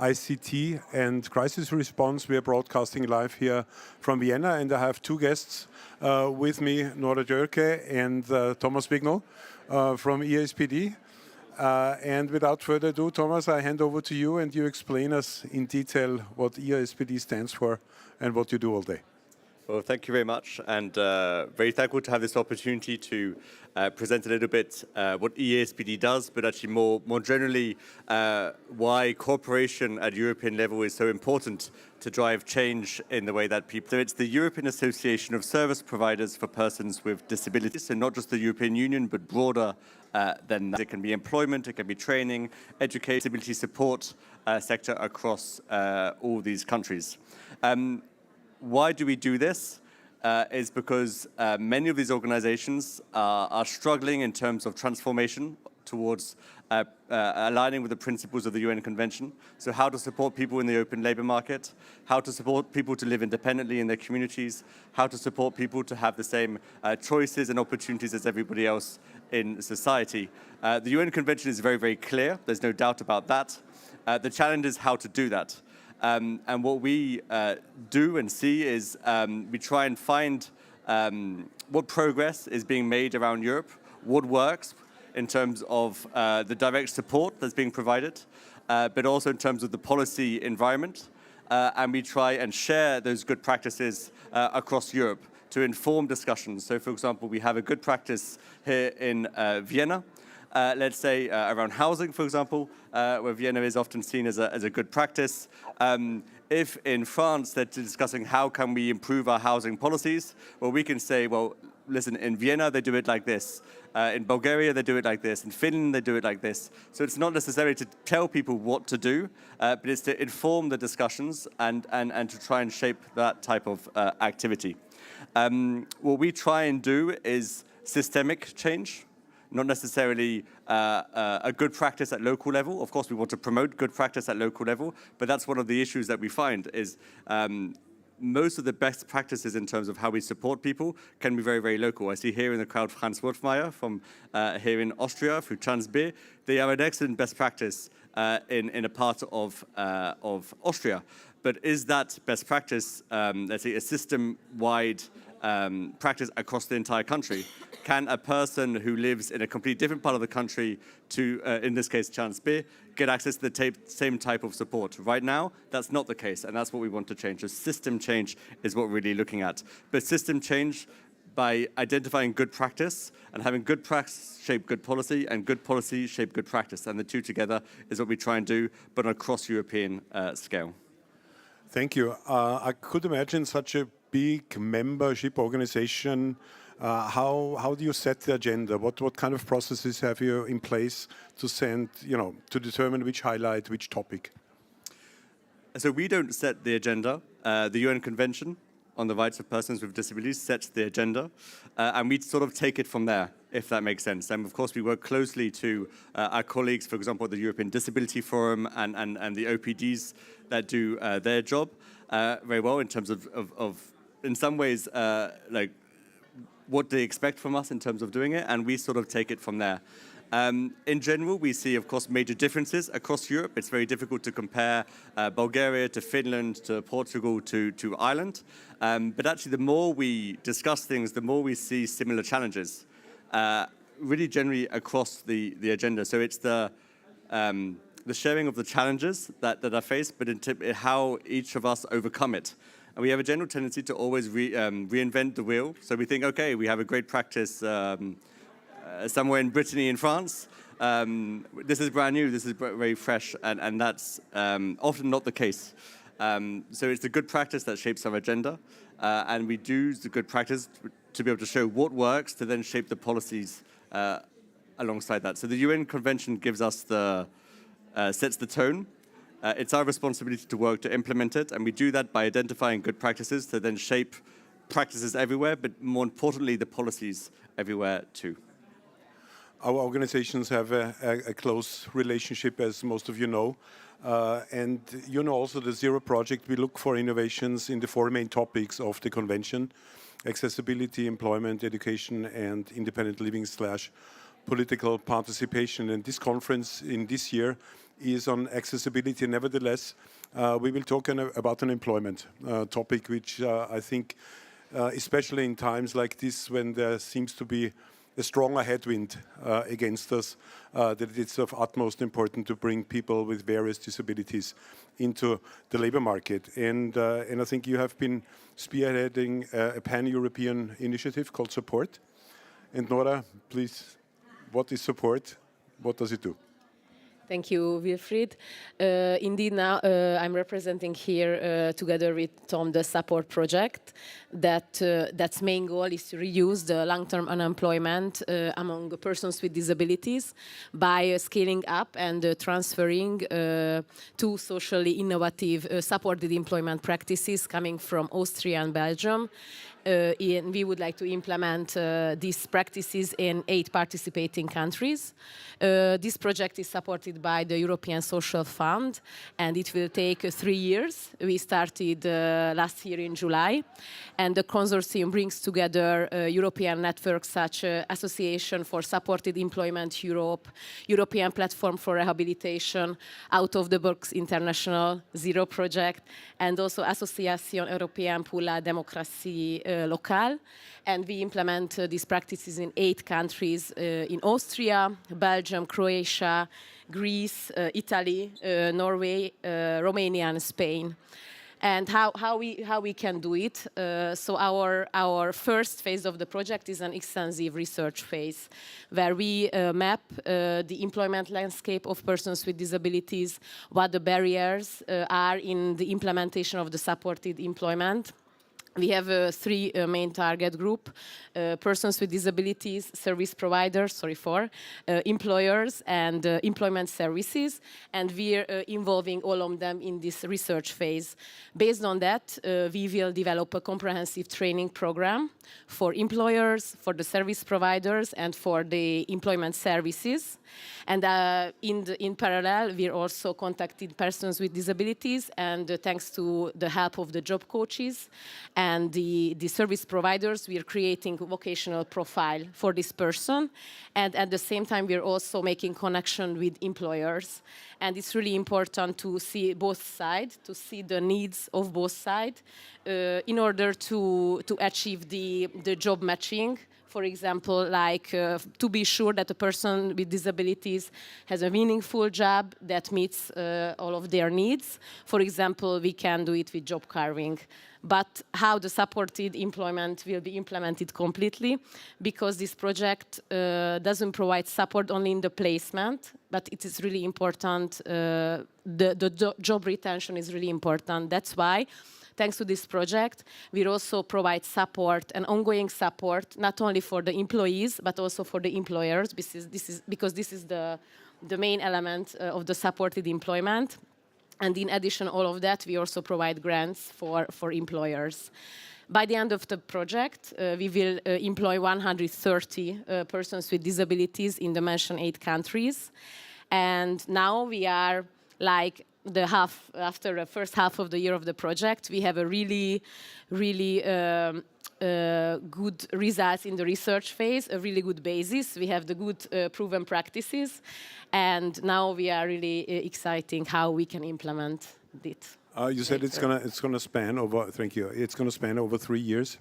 ICT, and crisis response. We are broadcasting live here from Vienna, and I have two guests with me, Nora Djörke and Thomas Bignell from ESPD. And without further ado, Thomas, I hand over to you and you explain us in detail what ESPD stands for and what you do all day. Well, thank you very much, and very thankful to have this opportunity to present a little bit what ESPD does, but actually more generally why cooperation at European level is so important to drive change in the way that people. So it's the European Association of Service Providers for Persons with Disabilities, so not just the European Union, but broader than that. It can be employment, it can be training, education, disability support sector across all these countries. Why do we do this? Is because many of these organizations are struggling in terms of transformation towards aligning with the principles of the UN Convention. So how to support people in the open labor market, how to support people to live independently in their communities, how to support people to have the same choices and opportunities as everybody else in society. The UN Convention is very, very clear. There's no doubt about that. The challenge is how to do that. And what we do and see is we try and find what progress is being made around Europe, what works in terms of the direct support that's being provided, but also in terms of the policy environment. And we try and share those good practices across Europe to inform discussions. So, for example, we have a good practice here in Vienna. Let's say around housing, for example, where Vienna is often seen as a good practice. If in France they're discussing how can we improve our housing policies, well, we can say, well, listen, in Vienna they do it like this. In Bulgaria they do it like this. In Finland they do it like this. So it's not necessarily to tell people what to do, but it's to inform the discussions and to try and shape that type of activity. What we try and do is systemic change. Not necessarily a good practice at local level. Of course, we want to promote good practice at local level, but that's one of the issues that we find is most of the best practices in terms of how we support people can be very, very local. I see here in the crowd Franz Wolfmeier from here in Austria, through Transb. They are an excellent best practice in a part of Austria. But is that best practice, let's say, a system-wide practice across the entire country? Can a person who lives in a completely different part of the country to, in this case, Transb, get access to the same type of support? Right now, that's not the case, and that's what we want to change. So system change is what we're really looking at. But system change by identifying good practice and having good practice shape good policy and good policy shape good practice. And the two together is what we try and do, but on a cross-European scale. Thank you. I could imagine such a big membership organization. How do you set the agenda? What kind of processes have you in place to send, to determine which highlight, which topic? So we don't set the agenda. The UN Convention on the Rights of Persons with Disabilities sets the agenda, and we sort of take it from there, if that makes sense. And of course, we work closely to our colleagues, for example, at the European Disability Forum and the OPDs that do their job very well in terms of in some ways, like what they expect from us in terms of doing it, and we sort of take it from there. In general, we see, of course, major differences across Europe. It's very difficult to compare Bulgaria to Finland to Portugal to Ireland. But actually, the more we discuss things, the more we see similar challenges, really generally across the agenda. So it's the sharing of the challenges that are faced, but how each of us overcome it. And we have a general tendency to always reinvent the wheel. So we think, okay, we have a great practice somewhere in Brittany in France. This is brand new, this is very fresh, and that's often not the case. So it's the good practice that shapes our agenda, and we do the good practice to be able to show what works to then shape the policies alongside that. So the UN Convention gives us sets the tone. It's our responsibility to work to implement it, and we do that by identifying good practices to then shape practices everywhere, but more importantly, the policies everywhere too. Our organizations have a close relationship, as most of you know. And you know also the Zero Project, we look for innovations in the 4 main topics of the convention: accessibility, employment, education, and independent living / political participation. And this conference in this year is on accessibility. Nevertheless, we will talk about an employment topic, which I think, especially in times like this, when there seems to be a stronger headwind against us, that it's of utmost importance to bring people with various disabilities into the labor market. And I think you have been spearheading a pan-European initiative called Support. And Nora, please, what is Support? What does it do? Thank you, Wilfried. Indeed, now I'm representing here together with Tom the Support project that's main goal is to reduce the long-term unemployment among persons with disabilities by scaling up and transferring to socially innovative supported employment practices coming from Austria and Belgium. And we would like to implement these practices in 8 participating countries. This project is supported by the European Social Fund, and it will take 3 years. We started last year in July, and the consortium brings together European networks such as Association for Supported Employment Europe, European Platform for Rehabilitation, Out of the Box International, Zero Project, and also Association Européenne pour la Démocratie Locale. And we implement these practices in 8 countries, in Austria, Belgium, Croatia, Greece, Italy, Norway, Romania, and Spain. And how we can do it? So our first phase of the project is an extensive research phase, where we map the employment landscape of persons with disabilities, what the barriers are in the implementation of the supported employment. We have 3 main target group: persons with disabilities, service providers, employers, and employment services. And we're involving all of them in this research phase. Based on that, we will develop a comprehensive training program for employers, for the service providers, and for the employment services. And in parallel, we're also contacting persons with disabilities, and thanks to the help of the job coaches and the service providers, we are creating a vocational profile for this person. And at the same time, we're also making connection with employers. And it's really important to see both sides, to see the needs of both sides in order to achieve the job matching. For example, like to be sure that a person with disabilities has a meaningful job that meets all of their needs. For example, we can do it with job carving. But how the supported employment will be implemented completely, because this project doesn't provide support only in the placement, but it is really important, the job retention is really important. That's why, thanks to this project, we also provide support and ongoing support, not only for the employees, but also for the employers, because this is the main element of the supported employment. And in addition, all of that, we also provide grants for employers. By the end of the project, we will employ 130 persons with disabilities in the mentioned 8 countries. And now we are like after the first half of the year of the project, we have a really good results in the research phase, a really good basis. We have the good proven practices, and now we are really exciting how we can implement it. You said it's gonna span over. Thank you. It's gonna span over 3 years.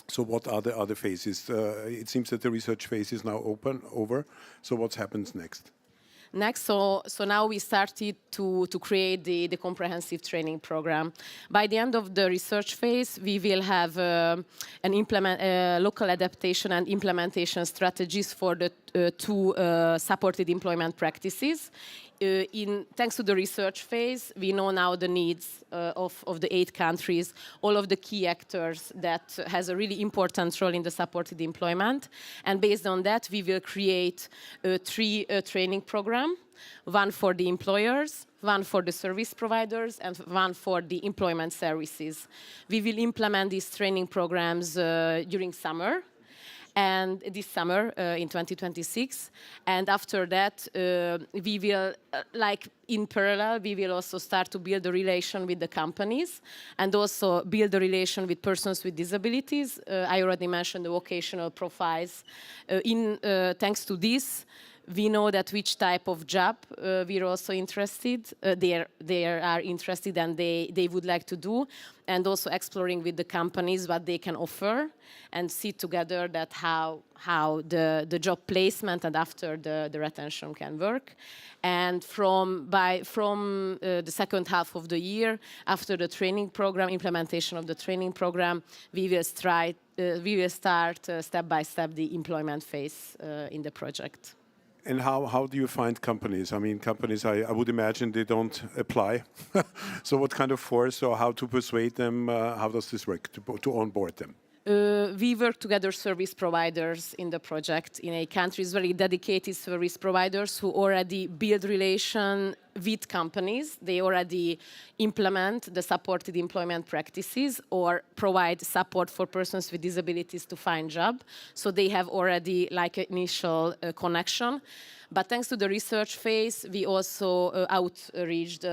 So what are the other phases? It seems that the research phase is now over. So what happens next? Next, so now we started to create the comprehensive training program. By the end of the research phase, we will have local adaptation and implementation strategies for the 2 supported employment practices. Thanks to the research phase, we know now the needs of the 8 countries, all of the key actors that has a really important role in the supported employment. And based on that, we will create 3 training programs, 1 for the employers, 1 for the service providers, and 1 for the employment services. We will implement these training programs during summer. and this summer in 2026. And after that, we will, like in parallel, we will also start to build a relation with the companies and also build a relation with persons with disabilities. I already mentioned the vocational profiles. Thanks to this, we know that which type of job we're also interested. They are interested and they would like to do, and also exploring with the companies what they can offer, and see together that how the job placement and after the retention can work. And from the second half of the year, after the training program, implementation of the training program, we will start step by step the employment phase in the project. And how do you find companies? I mean, companies, I would imagine they don't apply. So what kind of force or how to persuade them? How does this work to onboard them? We work together, service providers in the project in a countries, very dedicated service providers who already build relation with companies. They already implement the supported employment practices or provide support for persons with disabilities to find job. So they have already like an initial connection. But thanks to the research phase, we also outreached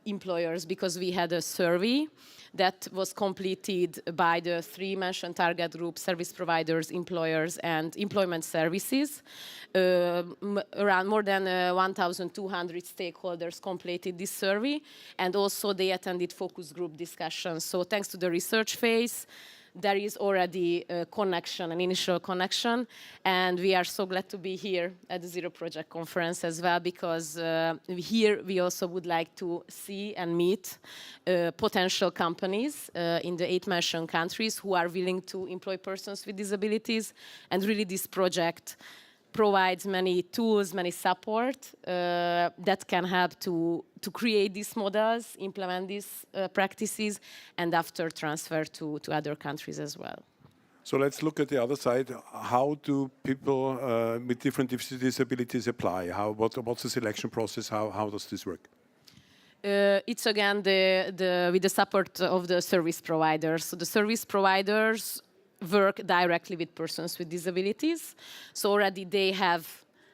employers because we had a survey that was completed by the three mentioned target groups: service providers, employers, and employment services. Around more than 1,200 stakeholders completed this survey, and also they attended focus group discussions. So thanks to the research phase, there is already a connection, an initial connection, and we are so glad to be here at the Zero Project Conference as well, because here we also would like to see and meet potential companies in the 8 mentioned countries who are willing to employ persons with disabilities. And really this project provides many tools, many support that can help to create these models, implement these practices, and after transfer to other countries as well. So let's look at the other side. How do people with different disabilities apply? What's the selection process? How does this work? It's again with the support of the service providers. So the service providers work directly with persons with disabilities. So already they have,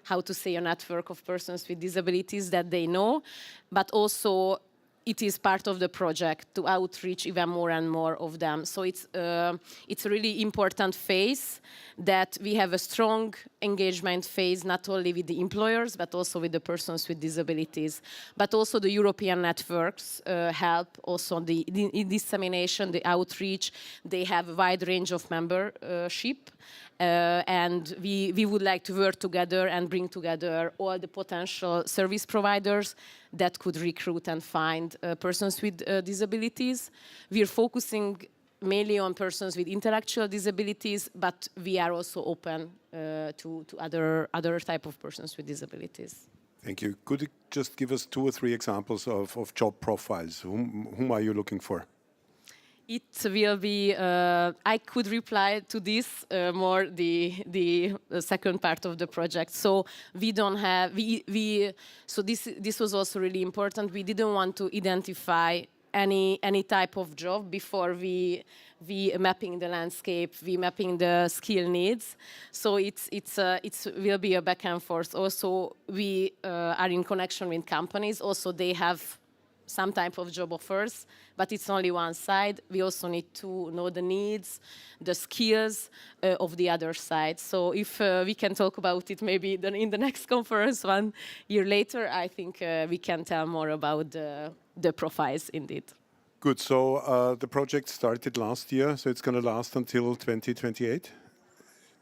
how to say, a network of persons with disabilities that they know, but also it is part of the project to outreach even more and more of them. So it's a really important phase that we have a strong engagement phase, not only with the employers, but also with the persons with disabilities. But also the European networks help also the dissemination, the outreach. They have a wide range of membership. And we would like to work together and bring together all the potential service providers that could recruit and find persons with disabilities. We are focusing mainly on persons with intellectual disabilities, but we are also open to other type of persons with disabilities. Thank you. Could you just give us 2 or 3 examples of job profiles? Whom are you looking for? It will be, I could reply to this more the second part of the project. So we don't have, so this was also really important. We didn't want to identify any type of job before we mapping the landscape, we mapping the skill needs. So it will be a back and forth. Also, we are in connection with companies. Also, they have some type of job offers, but it's only one side. We also need to know the needs, the skills of the other side. So if we can talk about it maybe in the next conference 1 year later, I think we can tell more about the profiles indeed. Good, so the project started last year, so it's going to last until 2028?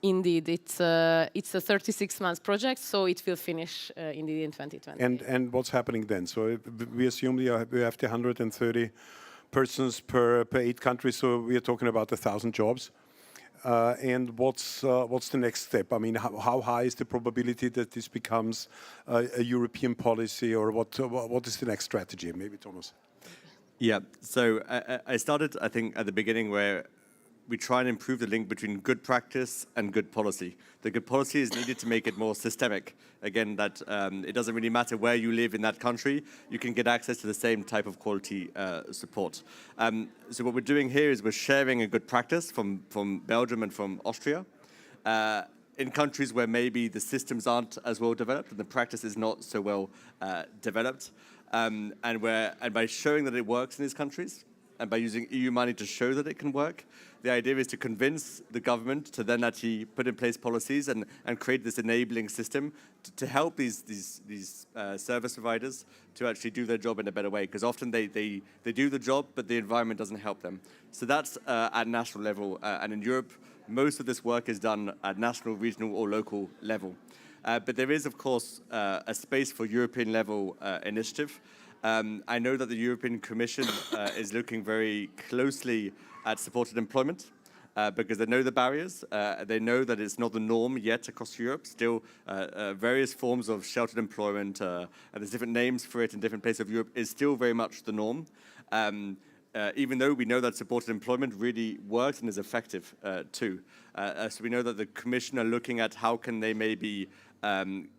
Indeed, it's a 36-month project, so it will finish indeed in 2020. And what's happening then? So we assume we have the 130 persons per 8 countries, so we are talking about 1,000 jobs. And what's the next step? I mean, how high is the probability that this becomes a European policy, or what is the next strategy? Maybe Thomas. Yeah, so I started, I think, at the beginning where we try and improve the link between good practice and good policy. The good policy is needed to make it more systemic. Again, that it doesn't really matter where you live in that country, you can get access to the same type of quality support. So what we're doing here is we're sharing a good practice from Belgium and from Austria. in countries where maybe the systems aren't as well developed and the practice is not so well developed. And by showing that it works in these countries, and by using EU money to show that it can work, the idea is to convince the government to then actually put in place policies and create this enabling system to help these service providers to actually do their job in a better way. Because often they do the job, but the environment doesn't help them. So that's at national level. And in Europe, most of this work is done at national, regional, or local level. But there is, of course, a space for European level initiative. I know that the European Commission is looking very closely at supported employment because they know the barriers. They know that it's not the norm yet across Europe. Still, various forms of sheltered employment, and there's different names for it in different places of Europe, is still very much the norm. Even though we know that supported employment really works and is effective too. So we know that the Commission are looking at how can they maybe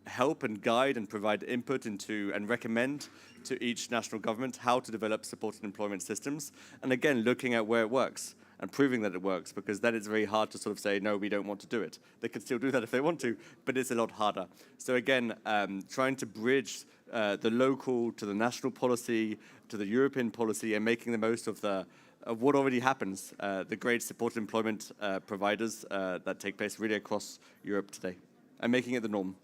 help and guide and provide input into and recommend to each national government how to develop supported employment systems. And again, looking at where it works and proving that it works, because then it's very hard to sort of say, no, we don't want to do it. They can still do that if they want to, but it's a lot harder. So again, trying to bridge the local to the national policy, to the European policy, and making the most of what already happens, the great supported employment providers that take place really across Europe today, and making it the norm.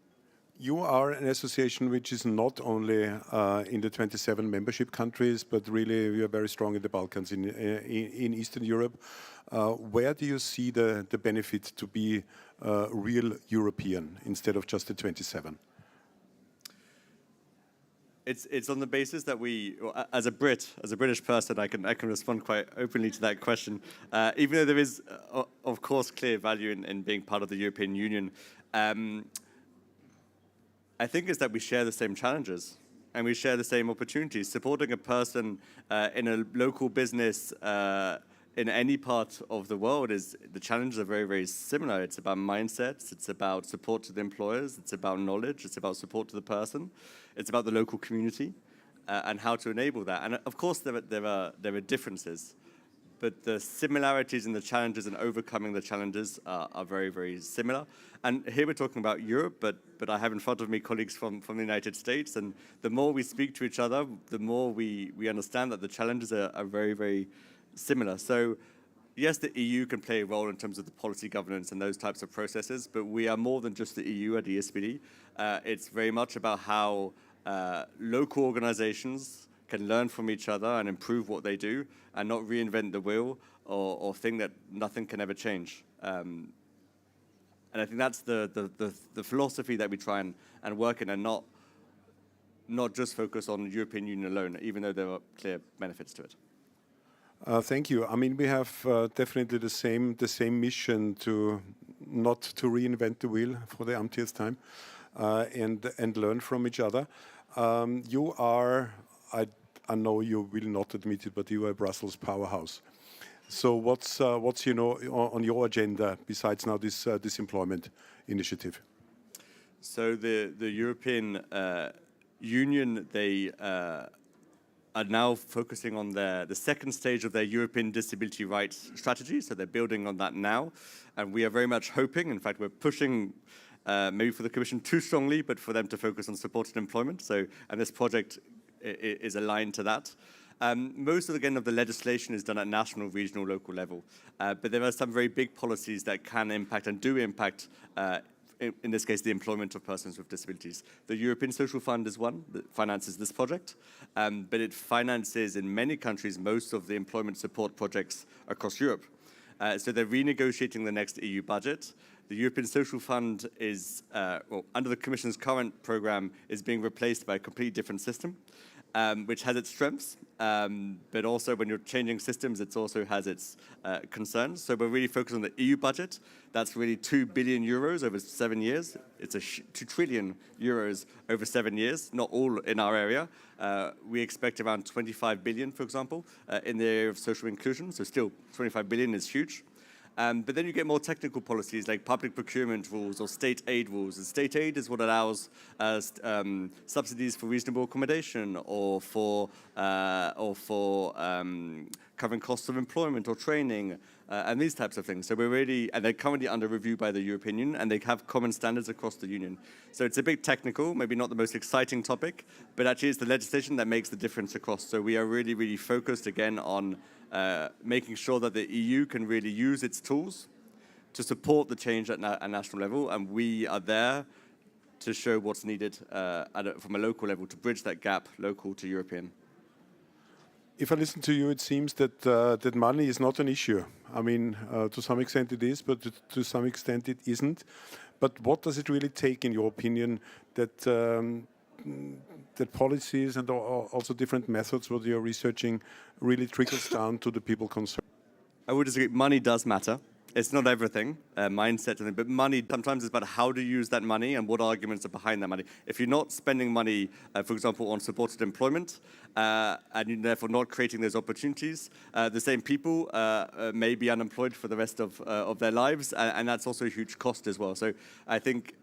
You are an association which is not only in the 27 membership countries, but really we are very strong in the Balkans, in Eastern Europe. Where do you see the benefit to be real European instead of just the 27? It's on the basis that we, as a British person, I can respond quite openly to that question. Even though there is, of course, clear value in being part of the European Union, I think is that we share the same challenges and we share the same opportunities. Supporting a person in a local business in any part of the world the challenges are very, very similar. It's about mindsets, it's about support to the employers, it's about knowledge, it's about support to the person, it's about the local community and how to enable that. And of course there are differences, but the similarities in the challenges and overcoming the challenges are very, very similar. And here we're talking about Europe, but I have in front of me colleagues from the United States, and the more we speak to each other, the more we understand that the challenges are very, very similar. So yes, the EU can play a role in terms of the policy governance and those types of processes, but we are more than just the EU at ESPD. It's very much about how local organizations can learn from each other and improve what they do and not reinvent the wheel or think that nothing can ever change. And I think that's the philosophy that we try and work in, and not just focus on the European Union alone, even though there are clear benefits to it. Thank you. I mean, we have definitely the same mission to not to reinvent the wheel for the umpteenth time, and learn from each other. You are, I know you will not admit it, but you are a Brussels powerhouse. So what's on your agenda besides now this employment initiative? So the European Union, they are now focusing on the second stage of their European disability rights strategy. So they're building on that now. And we are very much hoping, in fact, we're pushing maybe for the Commission too strongly, but for them to focus on supported employment. And this project is aligned to that. Most of the legislation is done at national, regional, local level. But there are some very big policies that can impact and do impact in this case, the employment of persons with disabilities. The European Social Fund is one that finances this project, but it finances in many countries most of the employment support projects across Europe. So they're renegotiating the next EU budget. The European Social Fund is, under the Commission's current program, is being replaced by a completely different system, which has its strengths, but also when you're changing systems, it also has its concerns. So we're really focused on the EU budget. That's really 2 billion euros over 7 years. It's 2 trillion euros over 7 years, not all in our area. We expect around 25 billion, for example, in the area of social inclusion. So still, 25 billion is huge. But then you get more technical policies like public procurement rules or state aid rules. And state aid is what allows subsidies for reasonable accommodation or for covering costs of employment or training. and these types of things. So we're really, and they're currently under review by the European Union, and they have common standards across the Union. So it's a bit technical, maybe not the most exciting topic, but actually it's the legislation that makes the difference across. So we are really, really focused again on making sure that the EU can really use its tools to support the change at a national level, and we are there to show what's needed from a local level to bridge that gap, local to European. If I listen to you, it seems that that money is not an issue. I mean, to some extent it is, but to some extent it isn't. But what does it really take, in your opinion, that that policies and also different methods what you're researching really trickles down to the people concerned? I would disagree. Money does matter. It's not everything, mindset, but money sometimes is about how to use that money and what arguments are behind that money. If you're not spending money, for example, on supported employment, and you're therefore not creating those opportunities, the same people may be unemployed for the rest of their lives, and that's also a huge cost as well. So I think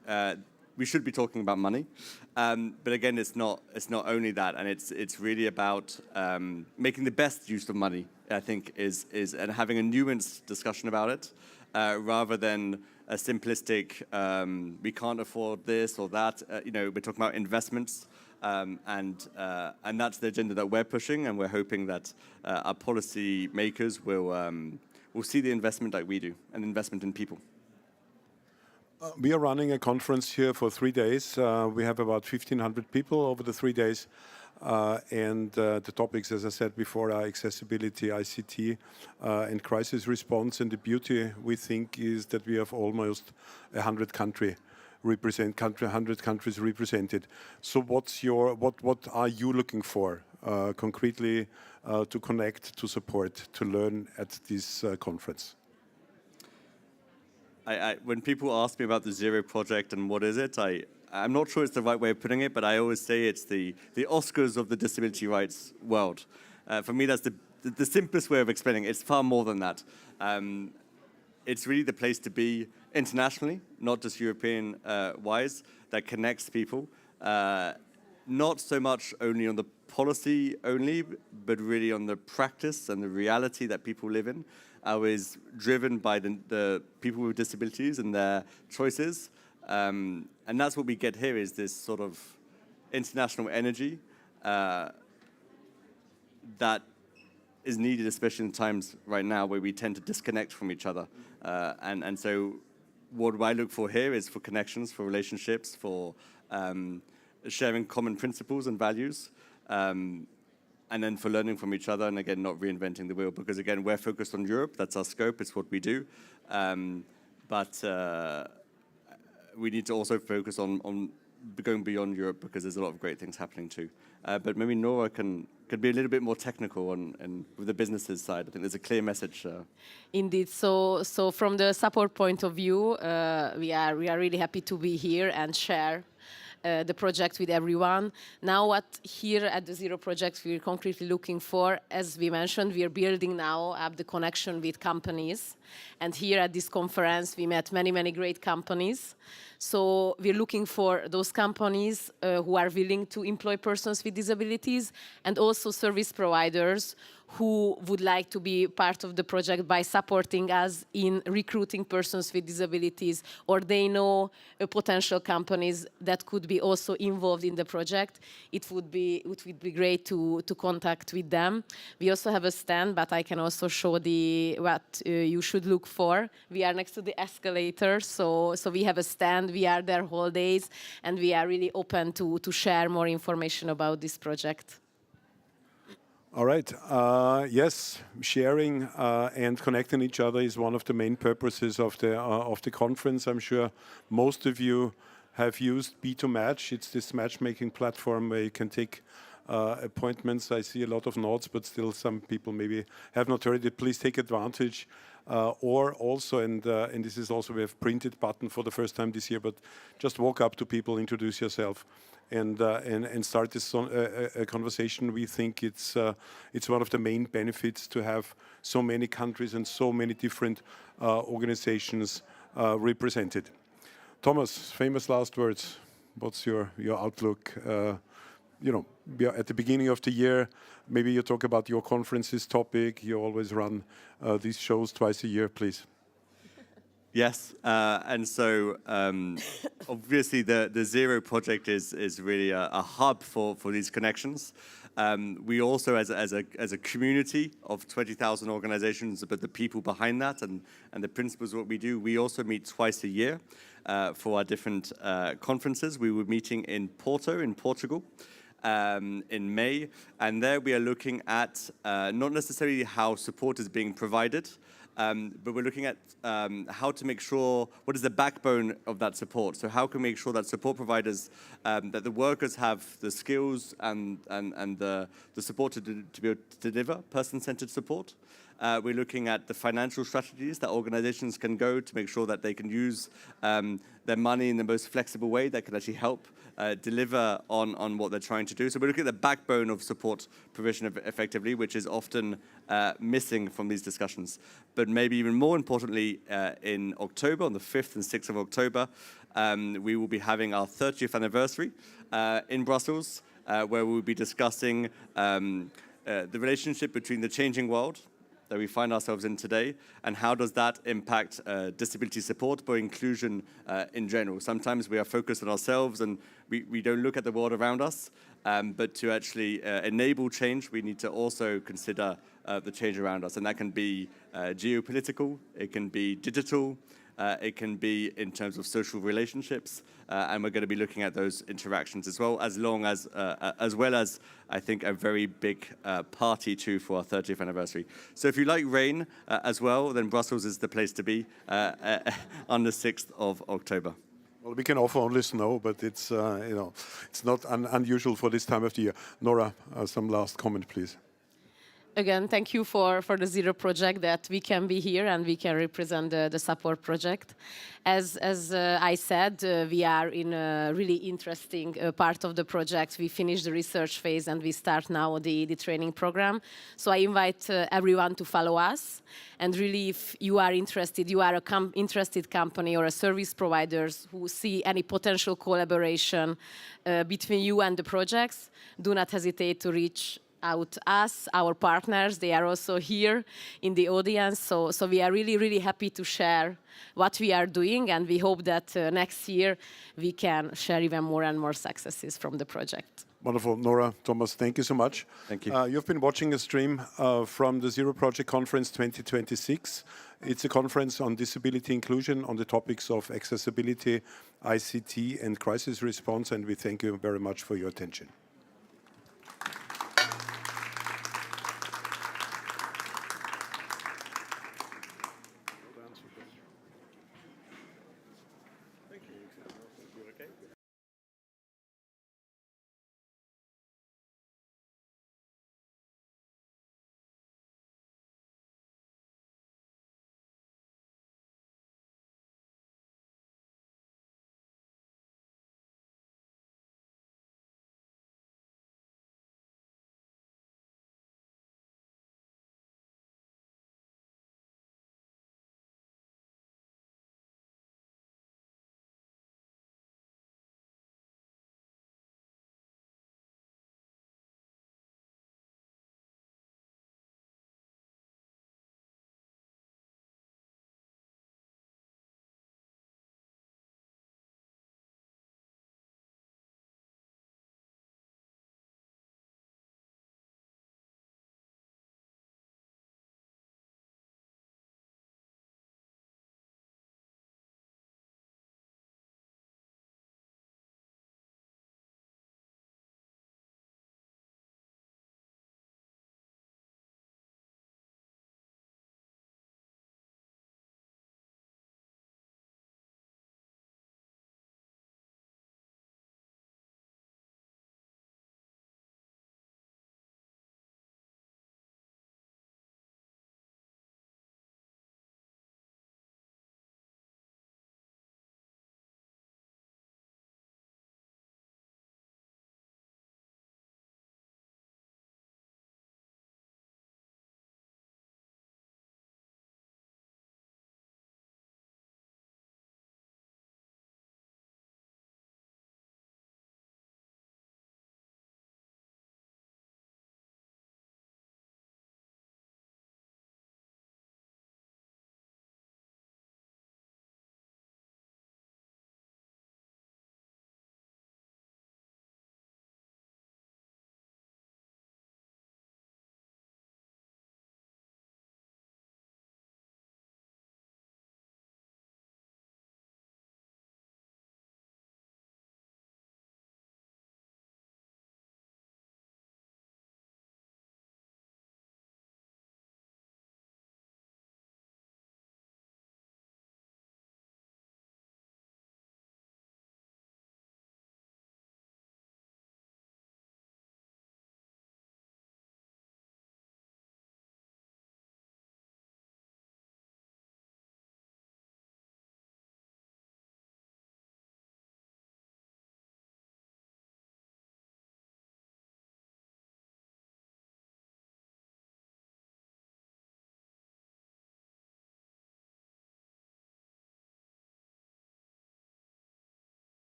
we should be talking about money, but again, it's not only that, and it's really about making the best use of money. I think is and having a nuanced discussion about it, rather than a simplistic we can't afford this or that. We're talking about investments, and that's the agenda that we're pushing, and we're hoping that our policy makers will see the investment like we do, an investment in people. We are running a conference here for 3 days. We have about 1,500 people over the 3 days. And the topics, as I said before, are accessibility, ICT, and crisis response. And the beauty, we think, is that we have almost 100 countries represented. So what are you looking for concretely to connect, to support, to learn at this conference? When people ask me about the Zero Project and what is it, I'm not sure it's the right way of putting it, but I always say it's the Oscars of the disability rights world. For me, that's the simplest way of explaining it. It's far more than that. It's really the place to be internationally, not just European-wise, that connects people. Not so much only on the policy only, but really on the practice and the reality that people live in. I was driven by the people with disabilities and their choices. And that's what we get here, is this sort of international energy that is needed, especially in times right now where we tend to disconnect from each other. And so what I look for here is for connections, for relationships, for sharing common principles and values, and then for learning from each other, and again, not reinventing the wheel, because again, we're focused on Europe. That's our scope. It's what we do. But we need to also focus on going beyond Europe, because there's a lot of great things happening too. But maybe Nora can be a little bit more technical and with the businesses side. I think there's a clear message. Indeed. So from the support point of view, we are really happy to be here and share the project with everyone. Now, what here at the Zero Project we're concretely looking for, as we mentioned, we are building now up the connection with companies. And here at this conference, we met many great companies. So we're looking for those companies who are willing to employ persons with disabilities, and also service providers who would like to be part of the project by supporting us in recruiting persons with disabilities, or they know potential companies that could be also involved in the project. It would be great to contact with them. We also have a stand, but I can also show what you should look for. We are next to the escalator, so we have a stand. We are there whole days, and we are really open to share more information about this project. All right. Yes, sharing and connecting each other is one of the main purposes of the conference. I'm sure most of you have used B2Match. It's this matchmaking platform where you can take appointments. I see a lot of nods, but still some people maybe have not heard it. Please take advantage. Or also, and this is also, we have printed button for the first time this year, but just walk up to people, introduce yourself, and start this a conversation. We think it's one of the main benefits to have so many countries and so many different organizations represented. Thomas, famous last words. What's your outlook? you know, we are at the beginning of the year. Maybe you talk about your conference's topic. You always run these shows twice a year, please. Yes, and so obviously the Zero Project is really a hub for these connections. We also, as a community of 20,000 organizations, but the people behind that and the principles of what we do, we also meet twice a year for our different conferences. We were meeting in Porto, in Portugal, in May, and there we are looking at not necessarily how support is being provided, but we're looking at how to make sure, what is the backbone of that support? So how can we make sure that support providers, that the workers have the skills and the support to be able to deliver person-centered support? We're looking at the financial strategies that organizations can go to make sure that they can use their money in the most flexible way that can actually help deliver on what they're trying to do. So we're looking at the backbone of support provision effectively, which is often missing from these discussions. But maybe even more importantly, in October, on the 5th and 6th of October, we will be having our 30th anniversary in Brussels, where we'll be discussing the relationship between the changing world that we find ourselves in today, and how does that impact disability support, but inclusion in general. Sometimes we are focused on ourselves and we don't look at the world around us, but to actually enable change, we need to also consider the change around us, and that can be geopolitical, it can be digital, it can be in terms of social relationships, and we're going to be looking at those interactions as well as I think a very big party too for our 30th anniversary. So if you like rain as well, then Brussels is the place to be on the 6th of October. Well, we can offer only snow, but it's you know, it's not unusual for this time of the year. Nora, some last comment, please. Again, thank you for the Zero Project that we can be here and we can represent the support project. As I said, we are in a really interesting part of the project. We finished the research phase and we start now the training program. So I invite everyone to follow us. And really, if you are interested, you are a interested company or a service providers who see any potential collaboration between you and the projects, do not hesitate to reach out us, our partners. They are also here in the audience. So we are really, really happy to share what we are doing, and we hope that next year we can share even more and more successes from the project. Wonderful. Nora, Thomas, thank you so much. Thank you. You've been watching a stream from the Zero Project Conference 2026. It's a conference on disability inclusion on the topics of accessibility, ICT, and crisis response, and we thank you very much for your attention.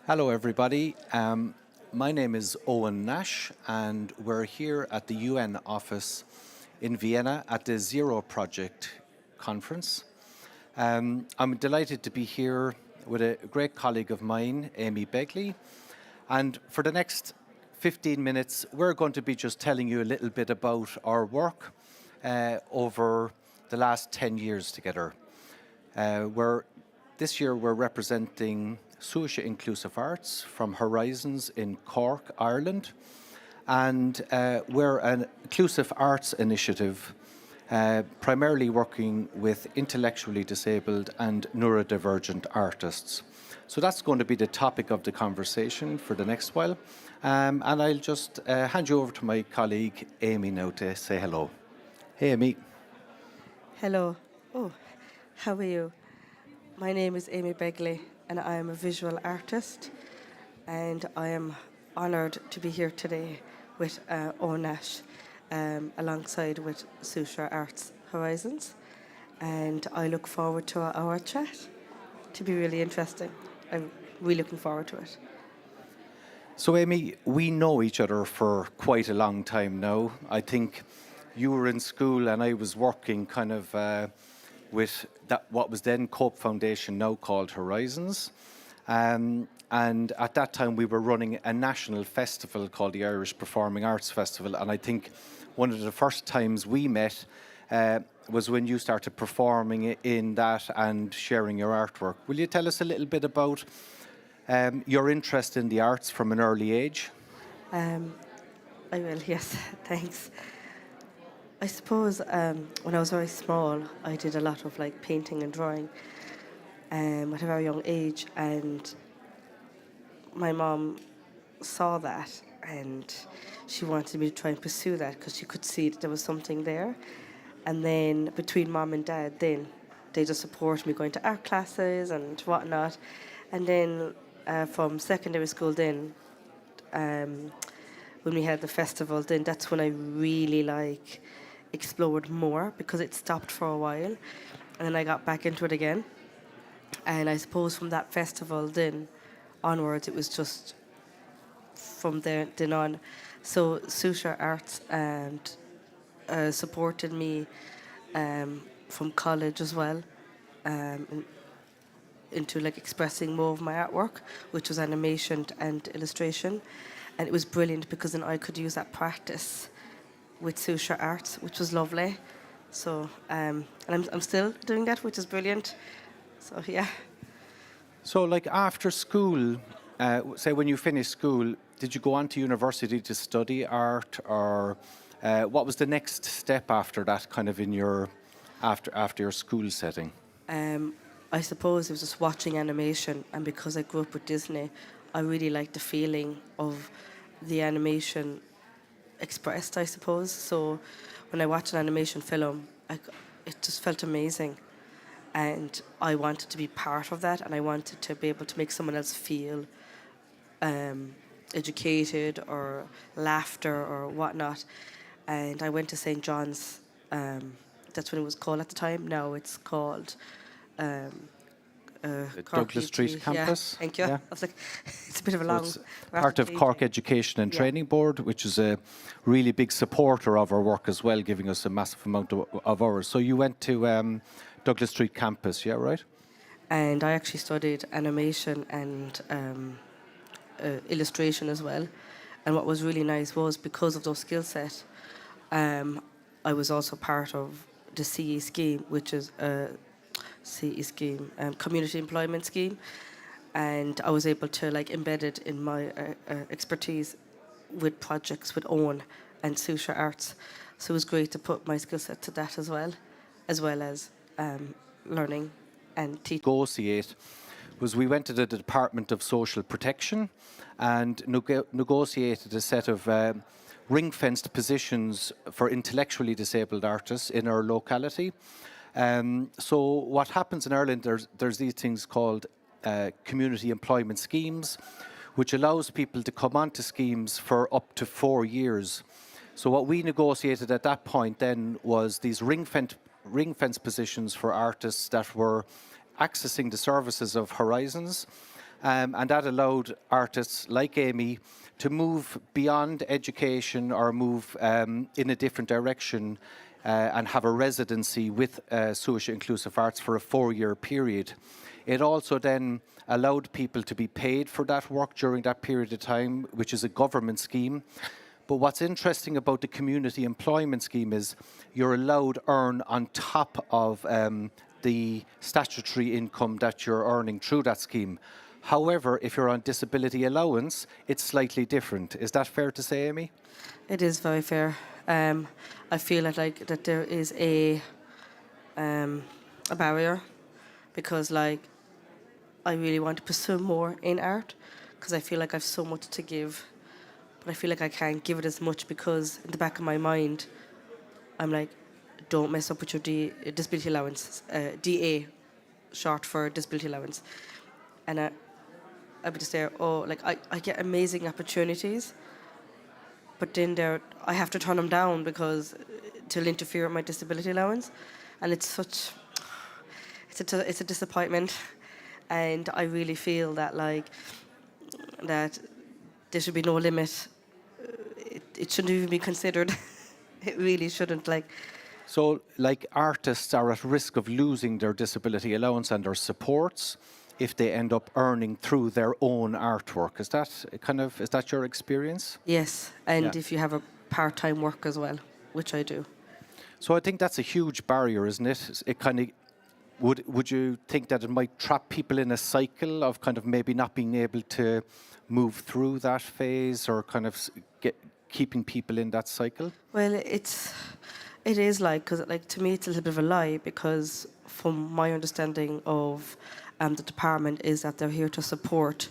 Hello, everybody. My name is Owen Nash, and we're here at the UN office in Vienna at the Zero Project conference. I'm delighted to be here with a great colleague of mine, Amy Begley. And for the next 15 minutes, we're going to be just telling you a little bit about our work over the last 10 years together. This year we're representing Suisha Inclusive Arts from Horizons in Cork, Ireland. And we're an inclusive arts initiative primarily working with intellectually disabled and neurodivergent artists. So that's going to be the topic of the conversation for the next while. And I'll just hand you over to my colleague Amy now to say hello. Hey, Amy. Hello. Oh, how are you? My name is Amy Begley, and I am a visual artist, and I am honoured to be here today with Onash, alongside with Suisha Arts Horizons, and I look forward to our chat. To be really interesting. I'm really looking forward to it. So, Amy, we know each other for quite a long time now. I think you were in school and I was working kind of with what was then Cope Foundation, now called Horizons. And at that time we were running a national festival called the Irish Performing Arts Festival. And I think one of the first times we met was when you started performing in that and sharing your artwork. Will you tell us a little bit about your interest in the arts from an early age? I will, yes, thanks. I suppose when I was very small, I did a lot of like painting and drawing at a very young age, and my mom saw that and she wanted me to try and pursue that because she could see that there was something there. And then between mom and dad, then they just supported me going to art classes and whatnot. And then from secondary school then, when we had the festival, then that's when I really explored more, because it stopped for a while. And then I got back into it again. And I suppose from that festival then onwards, it was just from there then on. So Suisha Arts and supported me from college as well, into like expressing more of my artwork, which was animation and illustration. And it was brilliant because then I could use that practice with Suisha Arts, which was lovely. So, and I'm still doing that, which is brilliant. So, yeah. So, like after school, say when you finished school, did you go on to university to study art, or what was the next step after that, kind of in your after your school setting? I suppose it was just watching animation, and because I grew up with Disney, I really liked the feeling of the animation expressed, I suppose. So when I watched an animation film, it just felt amazing. And I wanted to be part of that, and I wanted to be able to make someone else feel educated or laughter or whatnot. And I went to St. John's, that's what it was called at the time. Now it's called Douglas Street campus. Yeah, thank you. Yeah. I was like, it's a bit of a long... It's part of Cork Education and Training Board, which is a really big supporter of our work as well, giving us a massive amount of hours. So you went to Douglas Street campus, yeah, right? And I actually studied animation and illustration as well. And what was really nice was, because of those skill sets, I was also part of the CE scheme, which is a CE scheme, community employment scheme, and I was able to embed it in my expertise with projects with Owen and Suisha Arts. So it was great to put my skill set to that as well as learning and teaching. Negotiate was we went to the Department of Social Protection and negotiated a set of ring-fenced positions for intellectually disabled artists in our locality. So what happens in Ireland, there's these things called community employment schemes, which allows people to come onto schemes for up to 4 years. So what we negotiated at that point then was these ring-fence positions for artists that were accessing the services of Horizons, And that allowed artists like Amy to move beyond education or move in a different direction and have a residency with socio-inclusive arts for a 4-year period. It also then allowed people to be paid for that work during that period of time, which is a government scheme. But what's interesting about the community employment scheme is you're allowed to earn on top of the statutory income that you're earning through that scheme. However, if you're on disability allowance, it's slightly different. Is that fair to say, Amy? It is very fair. I feel like that there is a barrier because like I really want to pursue more in art because I feel like I've so much to give, but I feel like I can't give it as much because in the back of my mind, I'm like, don't mess up with your disability allowance, DA, short for disability allowance, and I'd be just there. Oh, like I get amazing opportunities, but then I have to turn them down because it'll interfere with my disability allowance, and it's a disappointment. And I really feel that like that there should be no limit. It shouldn't even be considered. It really shouldn't. So, like artists are at risk of losing their disability allowance and their supports if they end up earning through their own artwork. Is that your experience? Yes, and if you have a part-time work as well, which I do. So I think that's a huge barrier, isn't it? It kind of would you think that it might trap people in a cycle of kind of maybe not being able to move through that phase or kind of keeping people in that cycle? Well, it is because to me it's a little bit of a lie because from my understanding of the department is that they're here to support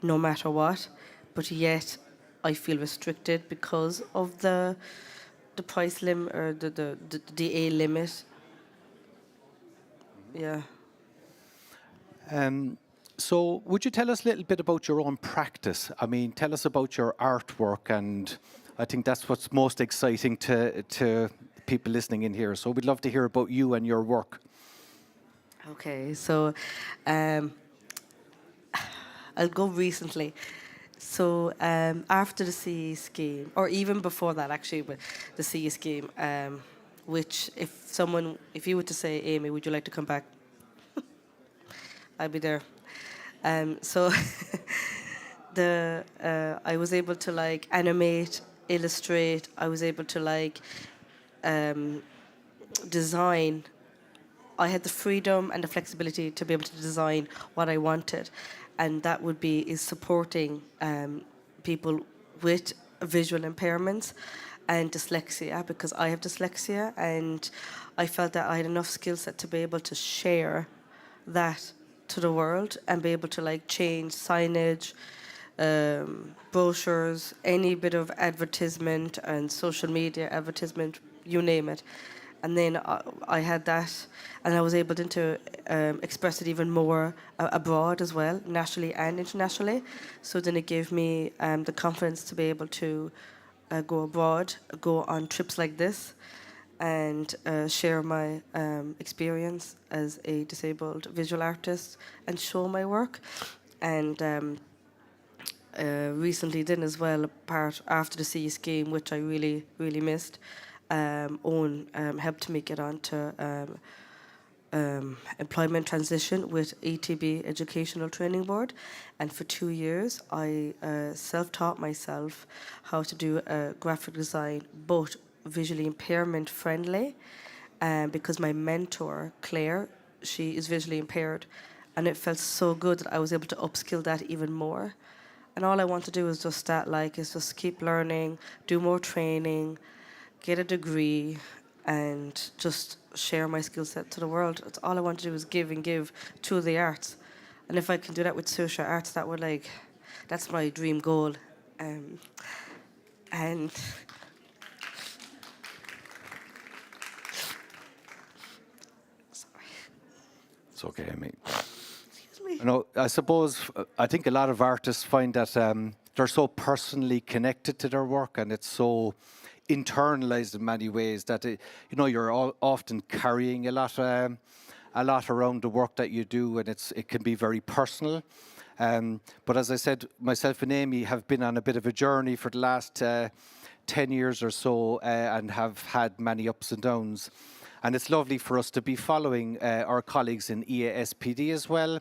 no matter what, but yet I feel restricted because of the price limit or the DA limit. Yeah. So would you tell us a little bit about your own practice? I mean, tell us about your artwork, and I think that's what's most exciting to people listening in here. So we'd love to hear about you and your work. Okay, so I'll go recently. So after the CE scheme, or even before that actually, but the CE scheme, which if you were to say, Amy, would you like to come back? I'd be there. So I was able to animate, illustrate. I was able to design. I had the freedom and the flexibility to be able to design what I wanted, and that is supporting people with visual impairments and dyslexia, because I have dyslexia, and I felt that I had enough skill set to be able to share that to the world and be able to change signage, brochures, any bit of advertisement and social media advertisement, you name it. And then I had that, and I was able to express it even more abroad as well, nationally and internationally. So then it gave me the confidence to be able to go abroad, go on trips like this, and share my experience as a disabled visual artist and show my work. And recently then as well, after the CE scheme, which I really, really missed, Owen helped me get onto employment transition with ETB Educational Training Board, and for 2 years I self-taught myself how to do graphic design, both visually impairment friendly, because my mentor Claire, she is visually impaired, and it felt so good that I was able to upskill that even more. And all I want to do is just just keep learning, do more training, get a degree, and just share my skill set to the world. That's all I want to do is give and give to the arts. And if I can do that with social arts, that would that's my dream goal. And sorry. It's okay, I mean. Excuse me. You know, I think a lot of artists find that they're so personally connected to their work, and it's so internalized in many ways that you're often carrying a lot around the work that you do, and it can be very personal. But as I said, myself and Amy have been on a bit of a journey for the last 10 years or so and have had many ups and downs. And it's lovely for us to be following our colleagues in EASPD as well,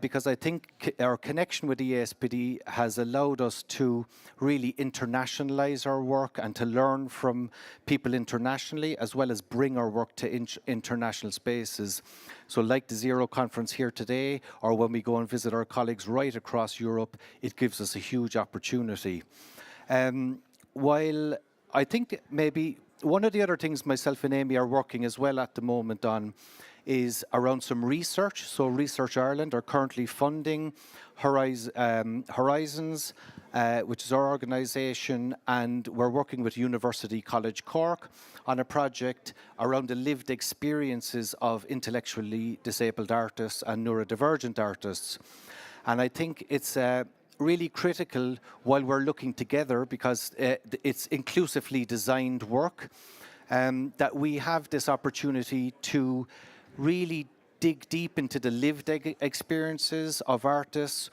because I think our connection with EASPD has allowed us to really internationalize our work and to learn from people internationally, as well as bring our work to international spaces. So like the Zero conference here today, or when we go and visit our colleagues right across Europe, it gives us a huge opportunity. While I think maybe one of the other things myself and Amy are working as well at the moment on is around some research. So Research Ireland are currently funding Horizons, which is our organisation, and we're working with University College Cork on a project around the lived experiences of intellectually disabled artists and neurodivergent artists. And I think it's really critical while we're looking together, because it's inclusively designed work, that we have this opportunity to really dig deep into the lived experiences of artists,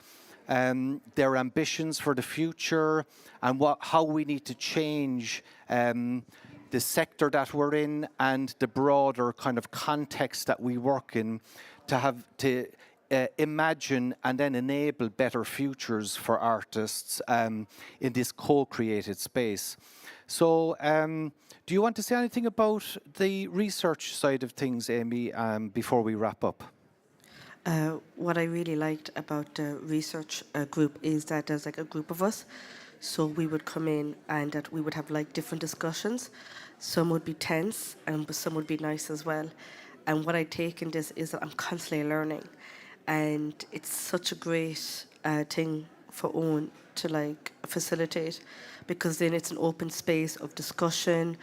their ambitions for the future, and how we need to change the sector that we're in and the broader kind of context that we work in to imagine and then enable better futures for artists in this co-created space. So do you want to say anything about the research side of things, Amy, before we wrap up? What I really liked about the research group is that there's like a group of us. So we would come in and that we would have like different discussions. Some would be tense and some would be nice as well. And what I take in this is that I'm constantly learning. And it's such a great thing for Owen to like facilitate, because then it's an open space of discussion.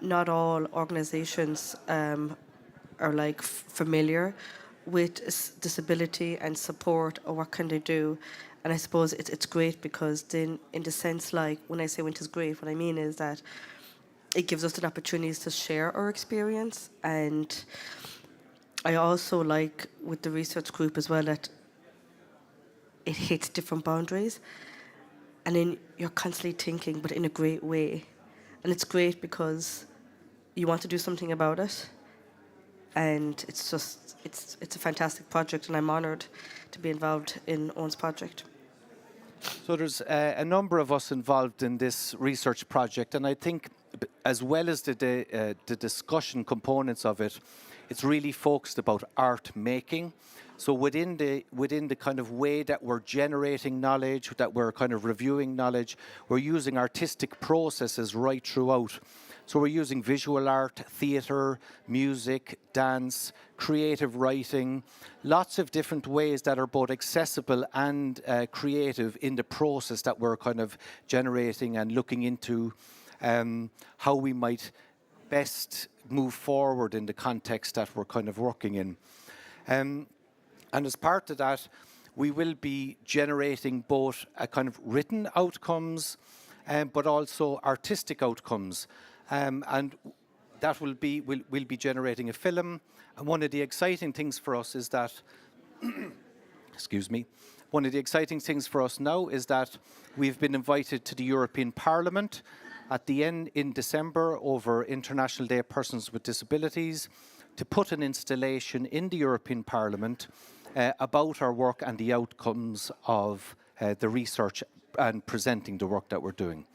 Not all organizations are like familiar with disability and support, or what can they do. And I suppose it's great because then, in the sense, like when I say winter's great, what I mean is that it gives us an opportunity to share our experience. And I also like with the research group as well that it hits different boundaries, and then you're constantly thinking, but in a great way. And it's great because you want to do something about it, and it's a fantastic project, and I'm honoured to be involved in Owen's project. So there's a number of us involved in this research project, and I think as well as the discussion components of it, it's really focused about art making. So within the kind of way that we're generating knowledge, that we're kind of reviewing knowledge, we're using artistic processes right throughout. So we're using visual art, theatre, music, dance, creative writing, lots of different ways that are both accessible and creative in the process that we're kind of generating and looking into how we might best move forward in the context that we're kind of working in. And as part of that, we will be generating both a kind of written outcomes, but also artistic outcomes. And that we'll be generating a film. And one of the exciting things for us is that, excuse me, one of the exciting things for us now is that we've been invited to the European Parliament at the end in December over International Day of Persons with Disabilities to put an installation in the European Parliament about our work and the outcomes of the research and presenting the work that we're doing.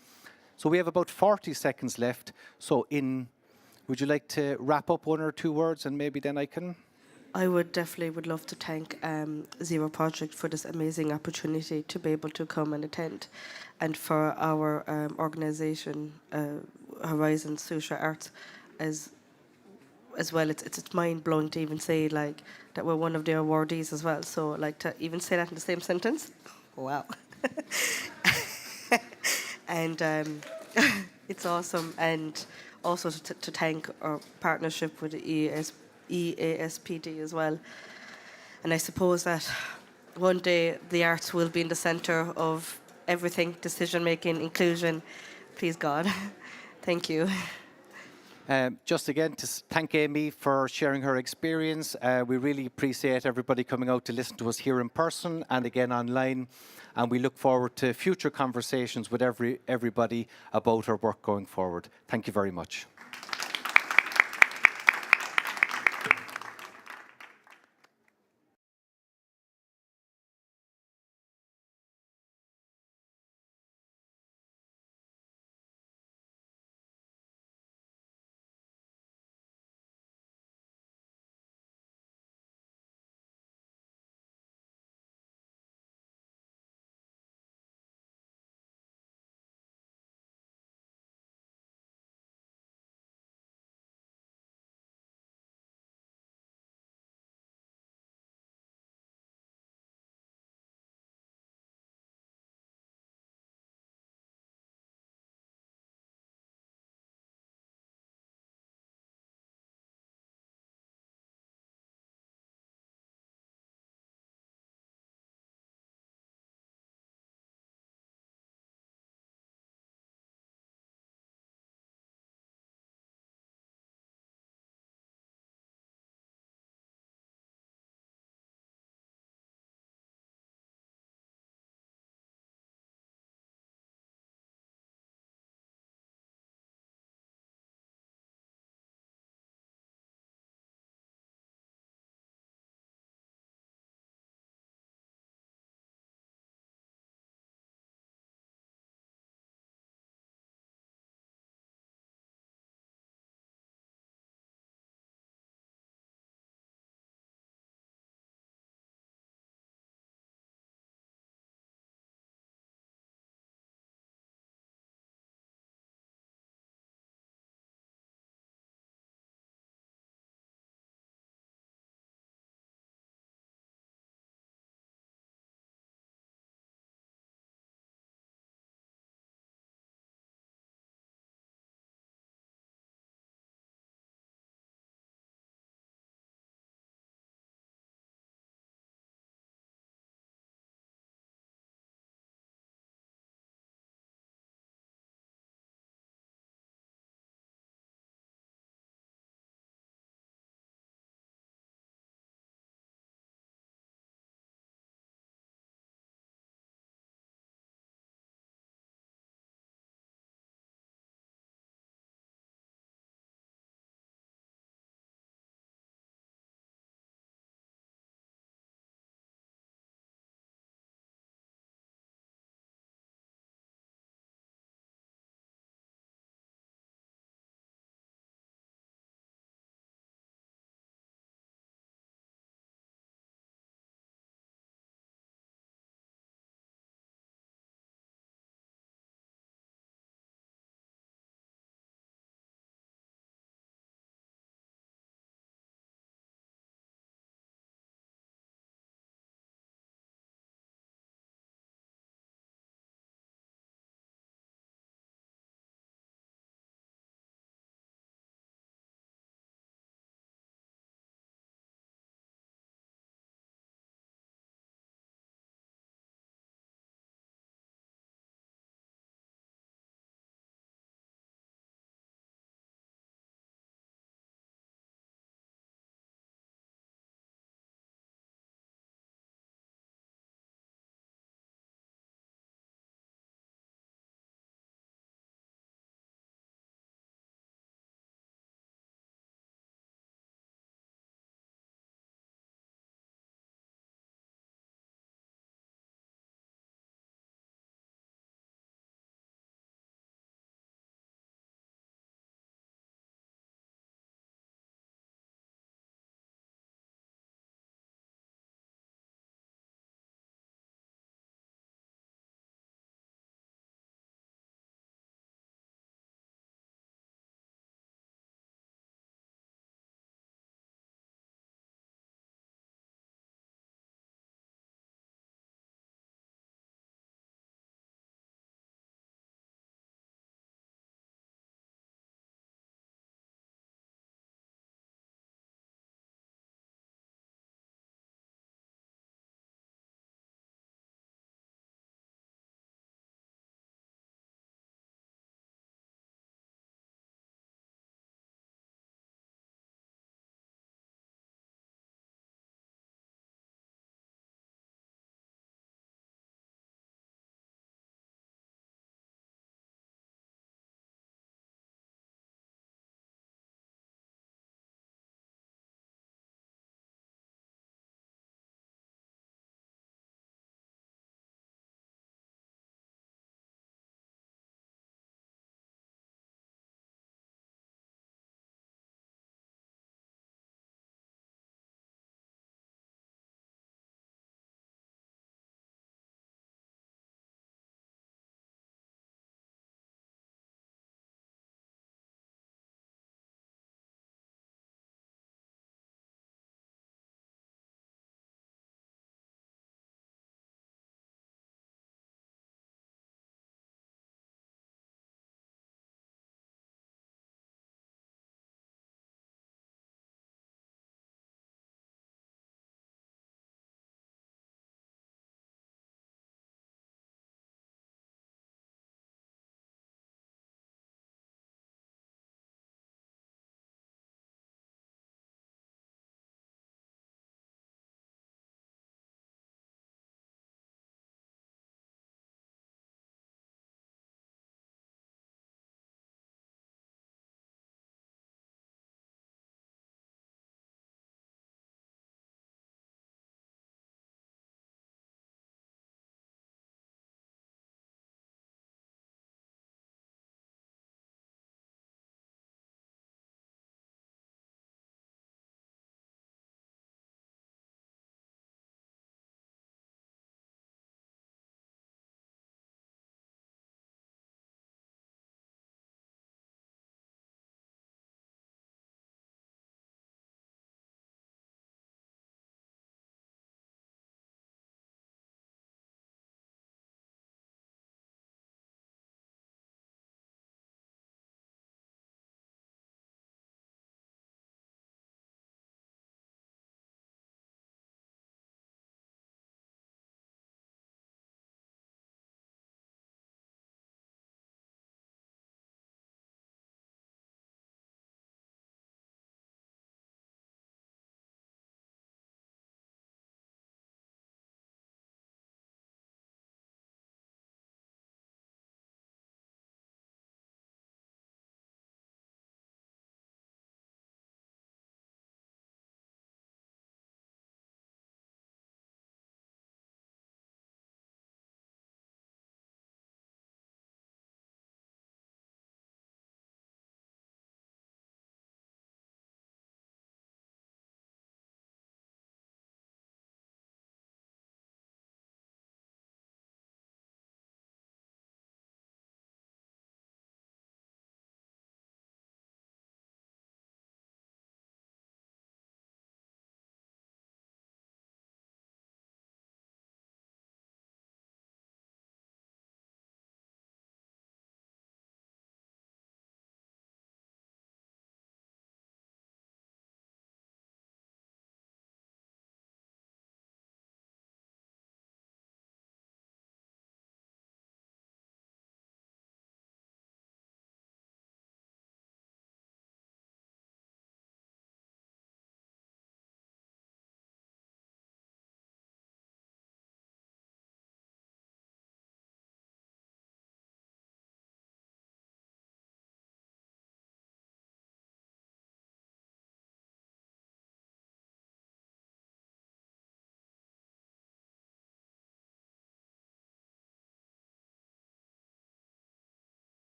So we have about 40 seconds left. So would you like to wrap up one or two words and maybe then I can? I would love to thank Zero Project for this amazing opportunity to be able to come and attend, and for our organisation, Horizon Social Arts, as well. It's mind blowing to even say like that we're one of the awardees as well. So like to even say that in the same sentence, wow. And it's awesome, and also to thank our partnership with the EASPD as well. And I suppose that one day the arts will be in the centre of everything, decision making, inclusion. Please God. Thank you. Just again to thank Amy for sharing her experience. We really appreciate everybody coming out to listen to us here in person and again online. And we look forward to future conversations with everybody about our work going forward. Thank you very much.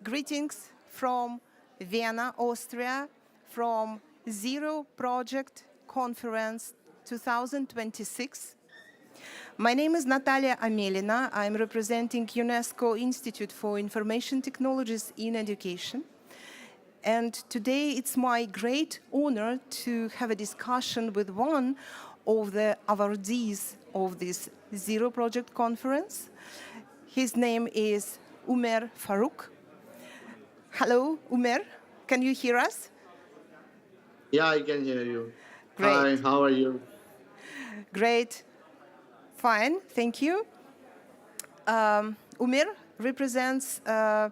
Greetings from Vienna, Austria, from Zero Project Conference 2026. My name is Natalia Amelina. I'm representing UNESCO Institute for Information Technologies in Education. And today it's my great honor to have a discussion with one of the awardees of this Zero Project Conference. His name is Umer Farouk. Hello, Umer. Can you hear us? Yeah, I can hear you. Great. Hi, how are you? Great. Fine, thank you. Umer represents a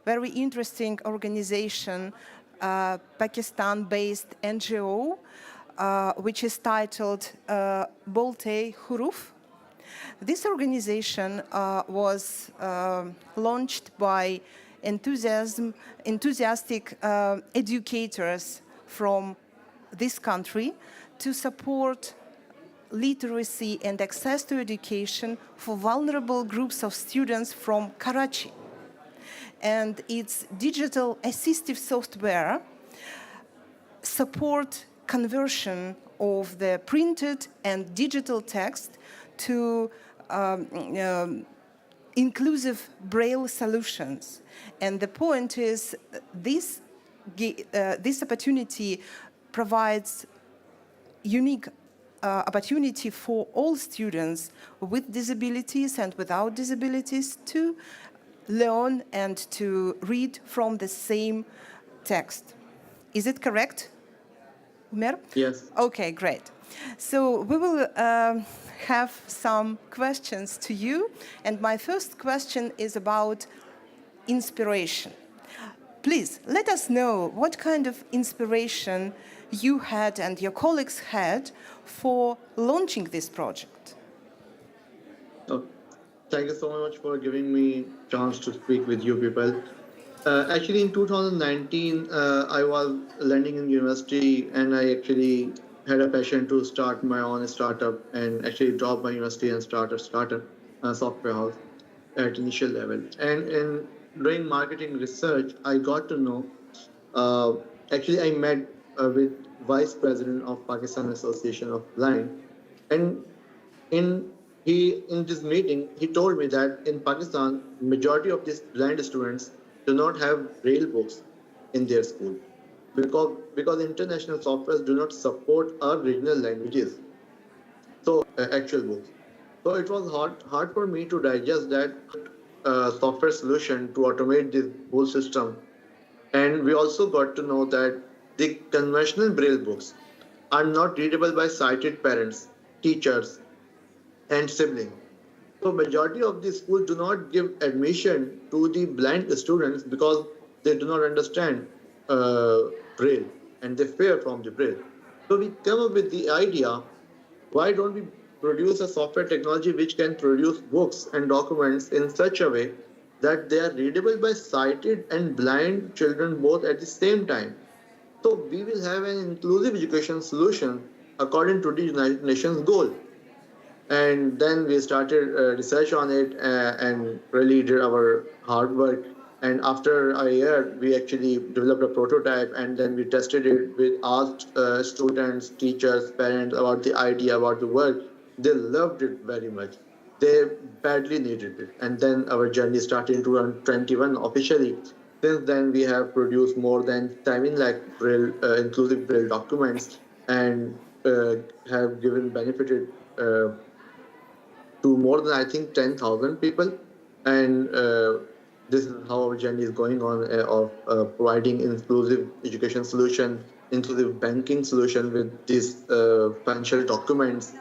very interesting organization, Pakistan-based NGO, which is titled Bolte, Huru. This organization was launched by enthusiastic educators from this country to support literacy and access to education for vulnerable groups of students from Karachi. And its digital assistive software support conversion of the printed and digital text to inclusive Braille solutions. And the point is this opportunity provides unique opportunity for all students with disabilities and without disabilities to learn and to read from the same text. Is it correct, Umer? Yes. Okay, great. So we will have some questions to you. And my first question is about inspiration. Please, let us know what kind of inspiration you had and your colleagues had for launching this project. Oh, thank you so much for giving me a chance to speak with you people. Actually, in 2019, I was learning in university, and I actually had a passion to start my own startup and actually drop my university and start a startup software house at initial level. And during marketing research, I got to know, actually I met with Vice President of Pakistan Association of Blind. And in this meeting, he told me that in Pakistan, majority of these blind students do not have Braille books in their school because international softwares do not support our regional languages. So actual books. So it was hard for me to digest that software solution to automate this whole system. And we also got to know that the conventional Braille books are not readable by sighted parents, teachers, and siblings. So majority of the schools do not give admission to the blind students because they do not understand Braille and they fear from the Braille. So we come up with the idea, why don't we produce a software technology which can produce books and documents in such a way that they are readable by sighted and blind children both at the same time. So we will have an inclusive education solution according to the United Nations goal. And then we started research on it and really did our hard work. And after a year, we actually developed a prototype, and then we tested it with asked students, teachers, parents about the idea, about the work. They loved it very much. They badly needed it. And then our journey started in 2021 officially. Since then, we have produced more than 7 lakh Braille, inclusive Braille documents and have given benefited to more than, I think, 10,000 people. And this is how our journey is going on of providing inclusive education solution, inclusive banking solution with these financial documents.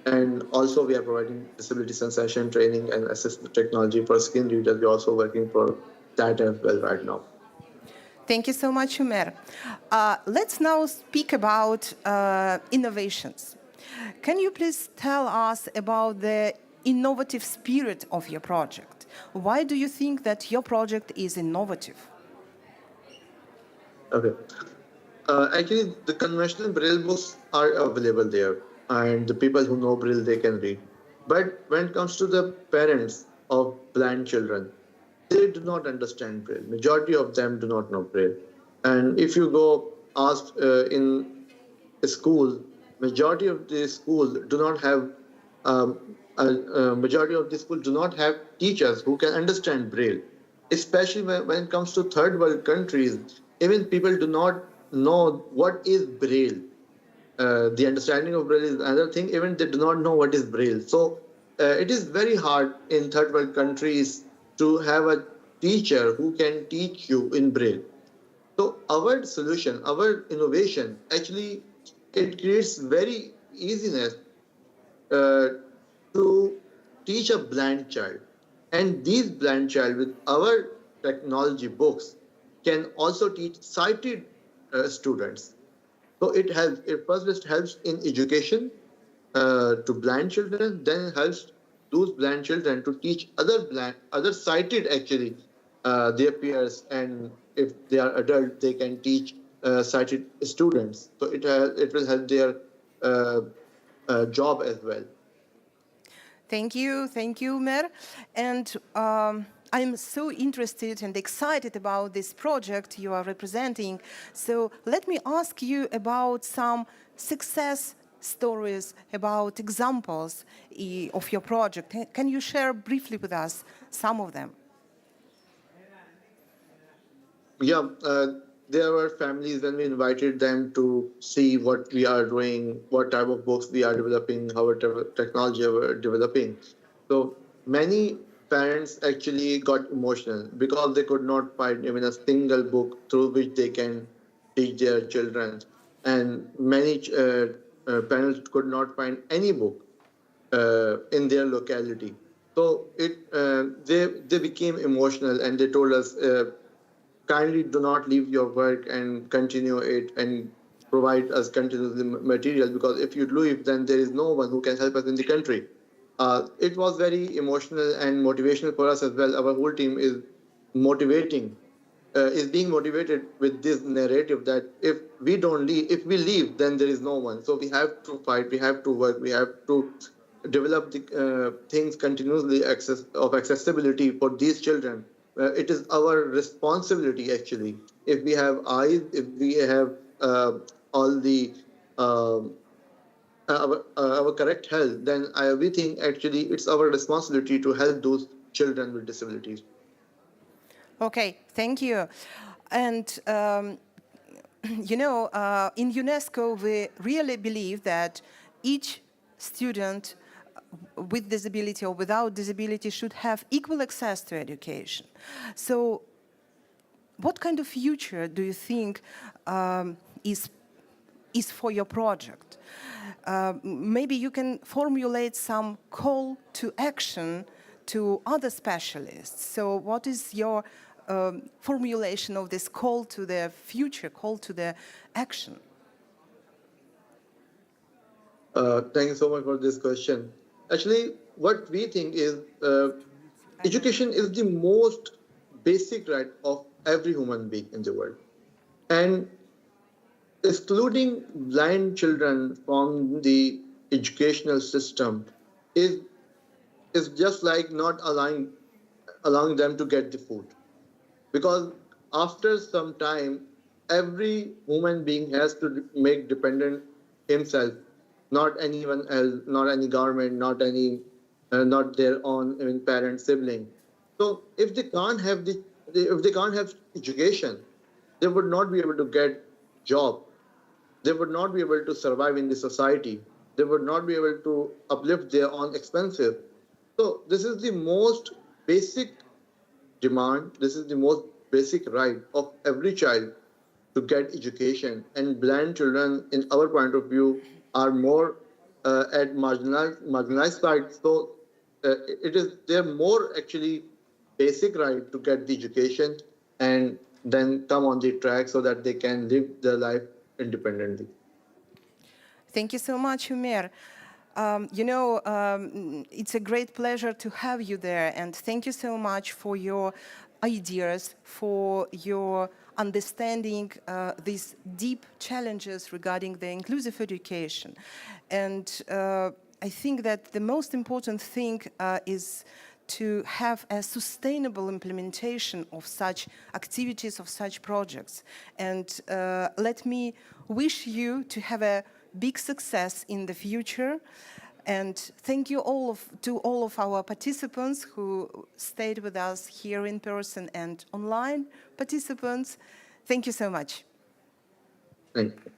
And also we are providing disability sensation training and assistive technology for screen readers. We're also working for that as well right now. Thank you so much, Umer. Let's now speak about innovations. Can you please tell us about the innovative spirit of your project? Why do you think that your project is innovative? Okay. Actually, the conventional Braille books are available there, and the people who know Braille, they can read. But when it comes to the parents of blind children, they do not understand Braille. Majority of them do not know Braille. And if you go ask in a school, majority of the schools do not have majority of the schools do not have teachers who can understand Braille. Especially when it comes to third world countries, even people do not know what is Braille. The understanding of Braille is another thing. Even they do not know what is Braille. So it is very hard in third world countries to have a teacher who can teach you in Braille. So our solution, our innovation, actually, it creates very easiness to teach a blind child. And these blind child with our technology books can also teach sighted students. So it helps. It first helps in education to blind children. Then it helps those blind children to teach other sighted actually their peers, and if they are adult, they can teach sighted students. So it will help their job as well. Thank you, Mer. And I'm so interested and excited about this project you are representing. So let me ask you about some success stories, about examples of your project. Can you share briefly with us some of them? Yeah, there were families when we invited them to see what we are doing, what type of books we are developing, how technology we are developing. So many parents actually got emotional because they could not find even a single book through which they can teach their children. And many parents could not find any book in their locality. So they became emotional and they told us, kindly do not leave your work and continue it and provide us continuously material, because if you leave, then there is no one who can help us in the country. It was very emotional and motivational for us as well. Our whole team is being motivated with this narrative that if we leave, then there is no one. So we have to fight, we have to work, we have to develop the things continuously of accessibility for these children. It is our responsibility actually. If we have eyes, if we have all the our correct health, then we think actually it's our responsibility to help those children with disabilities. Okay, thank you. And in UNESCO, we really believe that each student with disability or without disability should have equal access to education. So what kind of future do you think is for your project? Maybe you can formulate some call to action to other specialists. So what is your formulation of this call to the future, call to the action? Thank you so much for this question. Actually, what we think is education is the most basic right of every human being in the world. And excluding blind children from the educational system is just like not allowing them to get the food. Because after some time, every human being has to make dependent himself, not anyone else, not any government, not their own parent, sibling. So if they can't have education, they would not be able to get job. They would not be able to survive in the society. They would not be able to uplift their own expenses. So this is the most basic demand. This is the most basic right of every child to get education. And blind children, in our point of view, are more at marginalized side. So it is their more actually basic right to get the education and then come on the track so that they can live their life independently. Thank you so much, Umer. It's a great pleasure to have you there, and thank you so much for your ideas, for your understanding these deep challenges regarding the inclusive education. And I think that the most important thing is to have a sustainable implementation of such activities, of such projects. And let me wish you to have a big success in the future. And thank you to all of our participants who stayed with us here in person and online participants. Thank you so much. Thank you.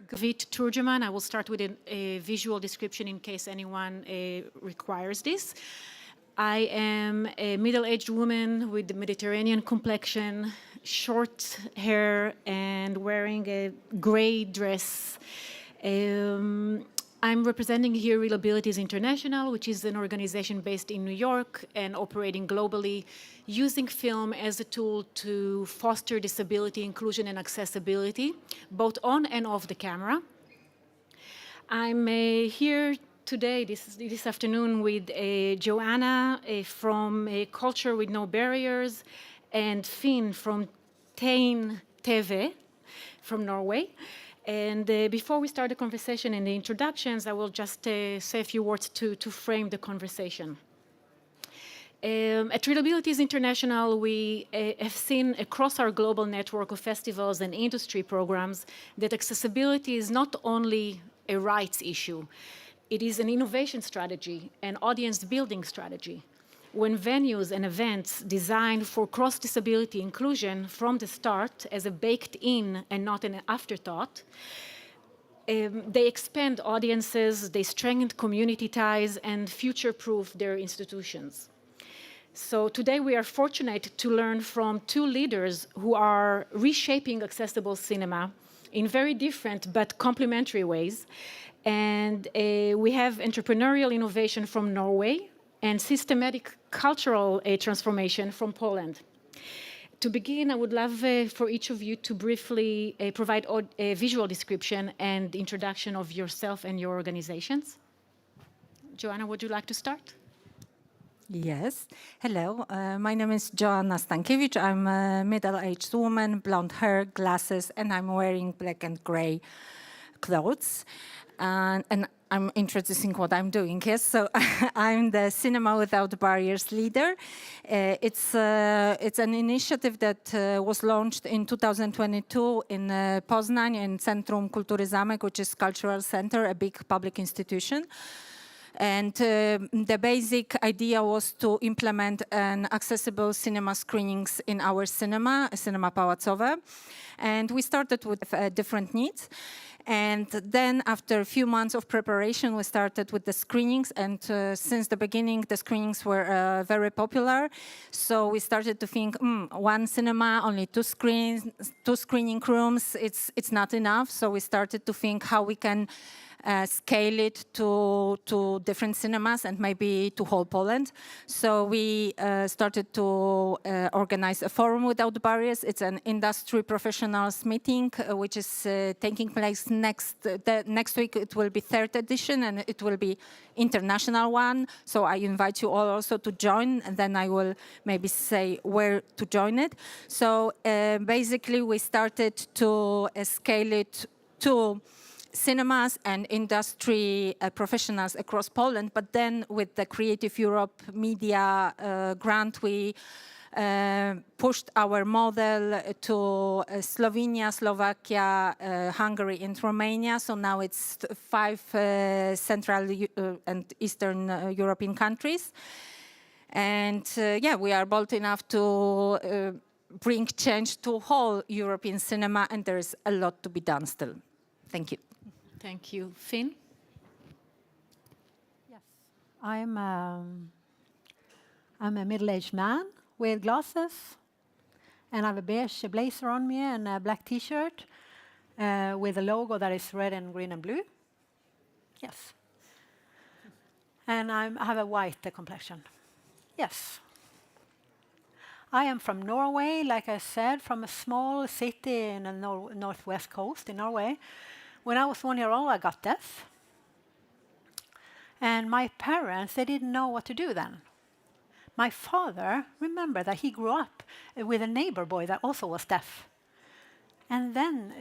Gvit Turjuman. I will start with a visual description in case anyone requires this. I am a middle-aged woman with the Mediterranean complexion, short hair, and wearing a gray dress. I'm representing here Real Abilities International, which is an organization based in New York and operating globally, using film as a tool to foster disability, inclusion, and accessibility, both on and off the camera. I'm here today, this afternoon, with Joanna from Culture with No Barriers, and Finn from Tein TV from Norway. And before we start the conversation and the introductions, I will just say a few words to frame the conversation. At Real Abilities International, we have seen across our global network of festivals and industry programs that accessibility is not only a rights issue, it is an innovation strategy, an audience building strategy. When venues and events designed for cross-disability inclusion from the start as a baked-in and not an afterthought, they expand audiences, they strengthen community ties, and future-proof their institutions. So today we are fortunate to learn from two leaders who are reshaping accessible cinema in very different but complementary ways. And we have entrepreneurial innovation from Norway and systematic cultural transformation from Poland. To begin, I would love for each of you to briefly provide a visual description and introduction of yourself and your organizations. Joanna, would you like to start? Yes. Hello. My name is Joanna Stankiewicz. I'm a middle-aged woman, blonde hair, glasses, and I'm wearing black and gray clothes. And I'm introducing what I'm doing. Yes, so I'm the Cinema Without Barriers leader. It's an initiative that was launched in 2022 in Poznań in Centrum Kultury Zamek, which is cultural center, a big public institution. And the basic idea was to implement an accessible cinema screenings in our cinema pałacowe. And we started with different needs. And then after a few months of preparation, we started with the screenings. And since the beginning, the screenings were very popular. So we started to think, one cinema, only two screening rooms, it's not enough. So we started to think how we can scale it to different cinemas and maybe to whole Poland. So we started to organize a forum without barriers. It's an industry professionals meeting, which is taking place next week. It will be 3rd edition and it will be international one. So I invite you all also to join, and then I will maybe say where to join it. So basically we started to scale it to cinemas and industry professionals across Poland, but then with the Creative Europe Media grant, we pushed our model to Slovenia, Slovakia, Hungary, and Romania. So now it's 5 Central and Eastern European countries. And yeah, we are bold enough to bring change to whole European cinema, and there's a lot to be done still. Thank you. Thank you. Finn? Yes, I'm a middle-aged man with glasses, and I have a beige blazer on me and a black T-shirt with a logo that is red and green and blue. Yes. And I have a white complexion. Yes. I am from Norway, like I said, from a small city in the northwest coast in Norway. When I was 1 year old, I got deaf. And my parents, they didn't know what to do then. My father, remember that he grew up with a neighbor boy that also was deaf. And then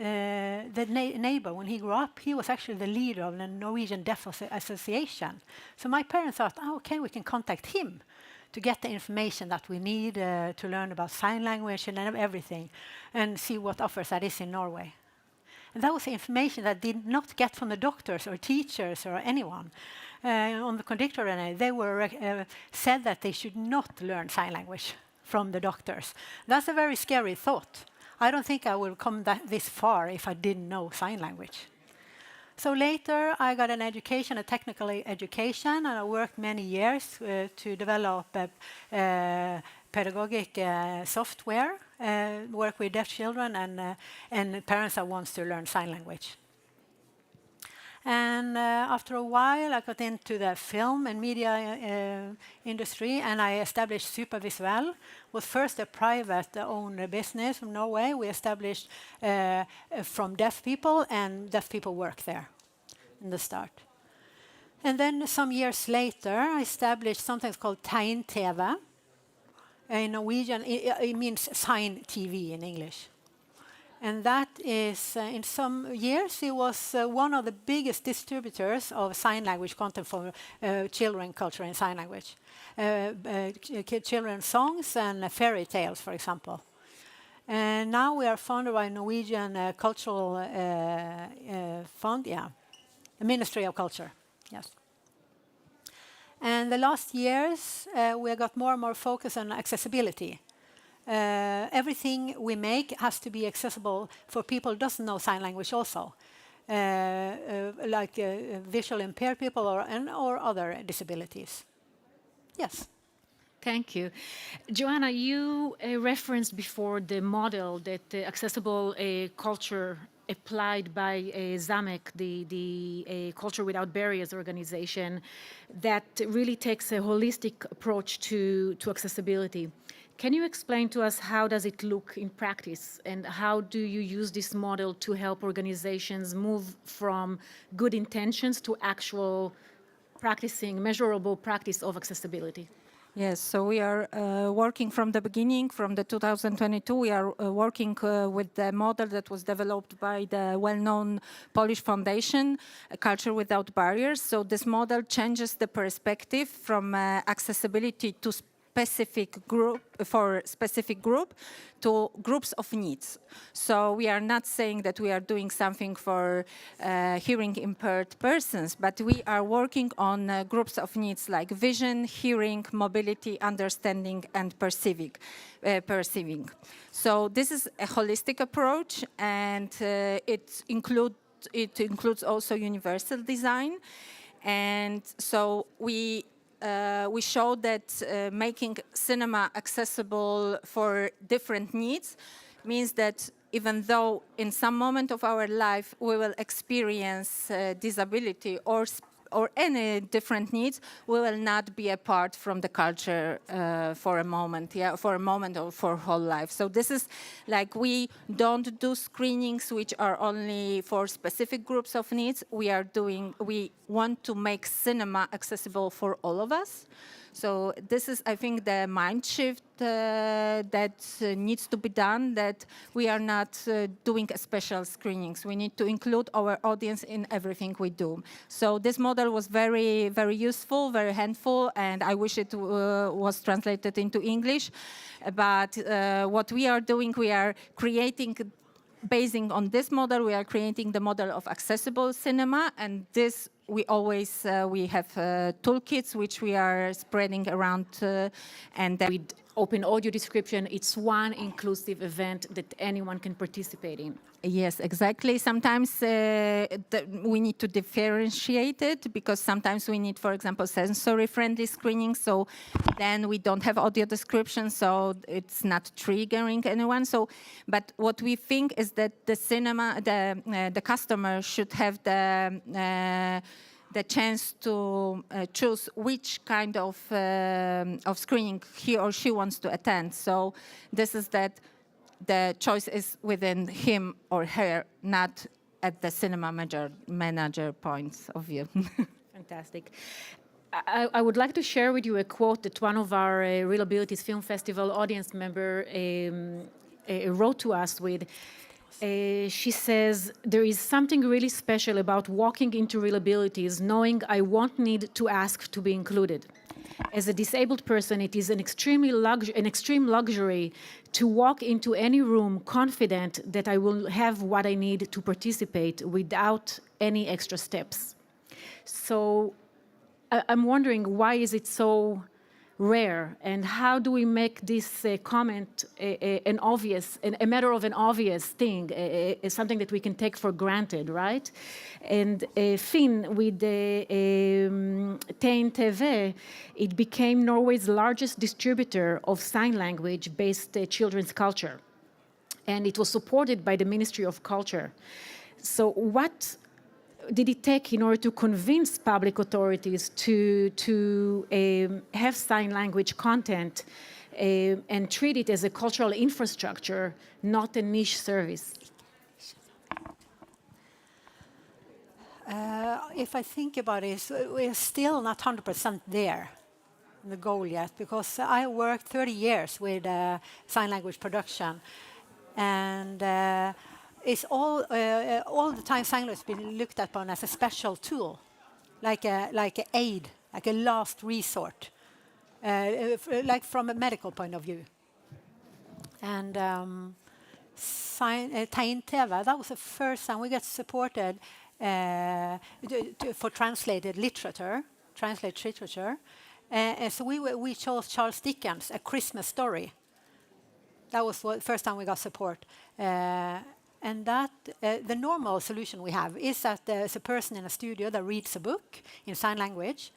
the neighbor, when he grew up, he was actually the leader of the Norwegian Deaf Association. So my parents thought, oh, okay, we can contact him to get the information that we need to learn about sign language and everything, and see what offers that is in Norway. And that was the information that did not get from the doctors or teachers or anyone. On the contrary, they were said that they should not learn sign language from the doctors. That's a very scary thought. I don't think I would come this far if I didn't know sign language. So later, I got an education, a technical education, and I worked many years to develop pedagogic software, work with deaf children and parents that wants to learn sign language. And after a while, I got into the film and media industry, and I established Supervisuell. Was first a private-owned business from Norway. We established from deaf people, and deaf people work there in the start. And then some years later, I established something called Tegn-TV. In Norwegian, it means sign TV in English. And that is, in some years, it was one of the biggest distributors of sign language content for children culture and sign language. Children's songs and fairy tales, for example. And now we are funded by Norwegian Cultural Fund, the Ministry of Culture, yes. And the last years, we got more and more focus on accessibility. Everything we make has to be accessible for people who doesn't know sign language also, like visually impaired people or other disabilities. Yes. Thank you. Joanna, you referenced before the model that accessible culture applied by Zamek, the Culture Without Barriers organization, that really takes a holistic approach to accessibility. Can you explain to us how does it look in practice, and how do you use this model to help organizations move from good intentions to actual practicing, measurable practice of accessibility? Yes, so we are working from the beginning, from the 2022. We are working with the model that was developed by the well-known Polish foundation, Culture Without Barriers. So this model changes the perspective from accessibility to specific group to groups of needs. So we are not saying that we are doing something for hearing impaired persons, but we are working on groups of needs like vision, hearing, mobility, understanding, and perceiving. So this is a holistic approach, and it includes also universal design. And so we show that making cinema accessible for different needs means that even though in some moment of our life we will experience disability or any different needs, we will not be apart from the culture for a moment, or for whole life. So this is like, we don't do screenings which are only for specific groups of needs. We want to make cinema accessible for all of us. So this is, I think, the mind shift that needs to be done, that we are not doing special screenings. We need to include our audience in everything we do. So this model was very, very useful, very handful, and I wish it was translated into English. But what we are doing, we are creating, basing on this model, we are creating the model of accessible cinema, and this we always we have toolkits which we are spreading around, and with open audio description, it's one inclusive event that anyone can participate in. Yes, exactly. Sometimes we need to differentiate it, because sometimes we need, for example, sensory-friendly screening. So then we don't have audio description, so it's not triggering anyone. So, but what we think is that the cinema, the customer should have the chance to choose which kind of screening he or she wants to attend. So this is that. The choice is within him or her, not at the cinema manager points of view. Fantastic. I would like to share with you a quote that one of our Real Abilities Film Festival audience member wrote to us with. She says, "There is something really special about walking into Real Abilities, knowing I won't need to ask to be included. As a disabled person, it is an extreme luxury to walk into any room confident that I will have what I need to participate without any extra steps." So I'm wondering, why is it so rare, and how do we make this comment a matter of an obvious thing, something that we can take for granted, right? And Finn, with the TNTV, it became Norway's largest distributor of sign language-based children's culture, and it was supported by the Ministry of Culture. So what did it take in order to convince public authorities to have sign language content and treat it as a cultural infrastructure, not a niche service? If I think about it, we're still not 100% there, the goal yet, because I worked 30 years with sign language production, and it's all the time sign language has been looked upon as a special tool, like an aid, like a last resort, like from a medical point of view. And TNTV, that was the first time we got supported for translated literature. So we chose Charles Dickens' A Christmas Story. That was the first time we got support. And that the normal solution we have is that there's a person in a studio that reads a book in sign language,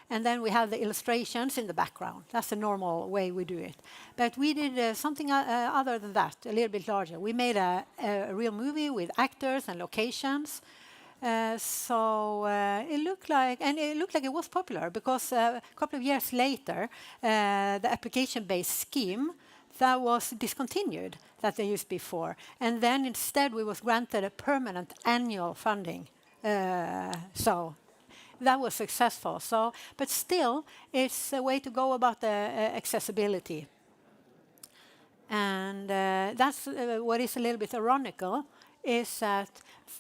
and then we have the illustrations in the background. That's the normal way we do it. But we did something other than that, a little bit larger. We made a real movie with actors and locations. So it looked like it was popular, because a couple of years later, the application-based scheme that was discontinued that they used before, and then instead we was granted a permanent annual funding. So that was successful. So, but still, it's a way to go about the accessibility. And that's what is a little bit ironical, is that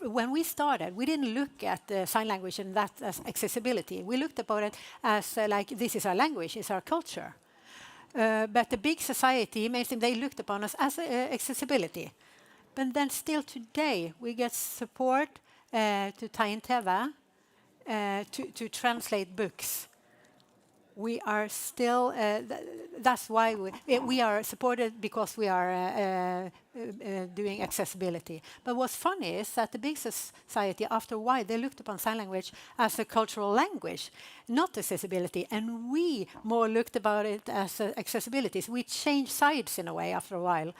when we started, we didn't look at sign language and that as accessibility. We looked about it as like, this is our language, it's our culture. But the big society, mainstream, they looked upon us as accessibility. But then still today, we get support to Tainteva to translate books. We are still, that's why we are supported, because we are doing accessibility. But what's funny is that the big society, after a while, they looked upon sign language as a cultural language, not accessibility. And we more looked about it as accessibility. So we changed sides in a way after a while,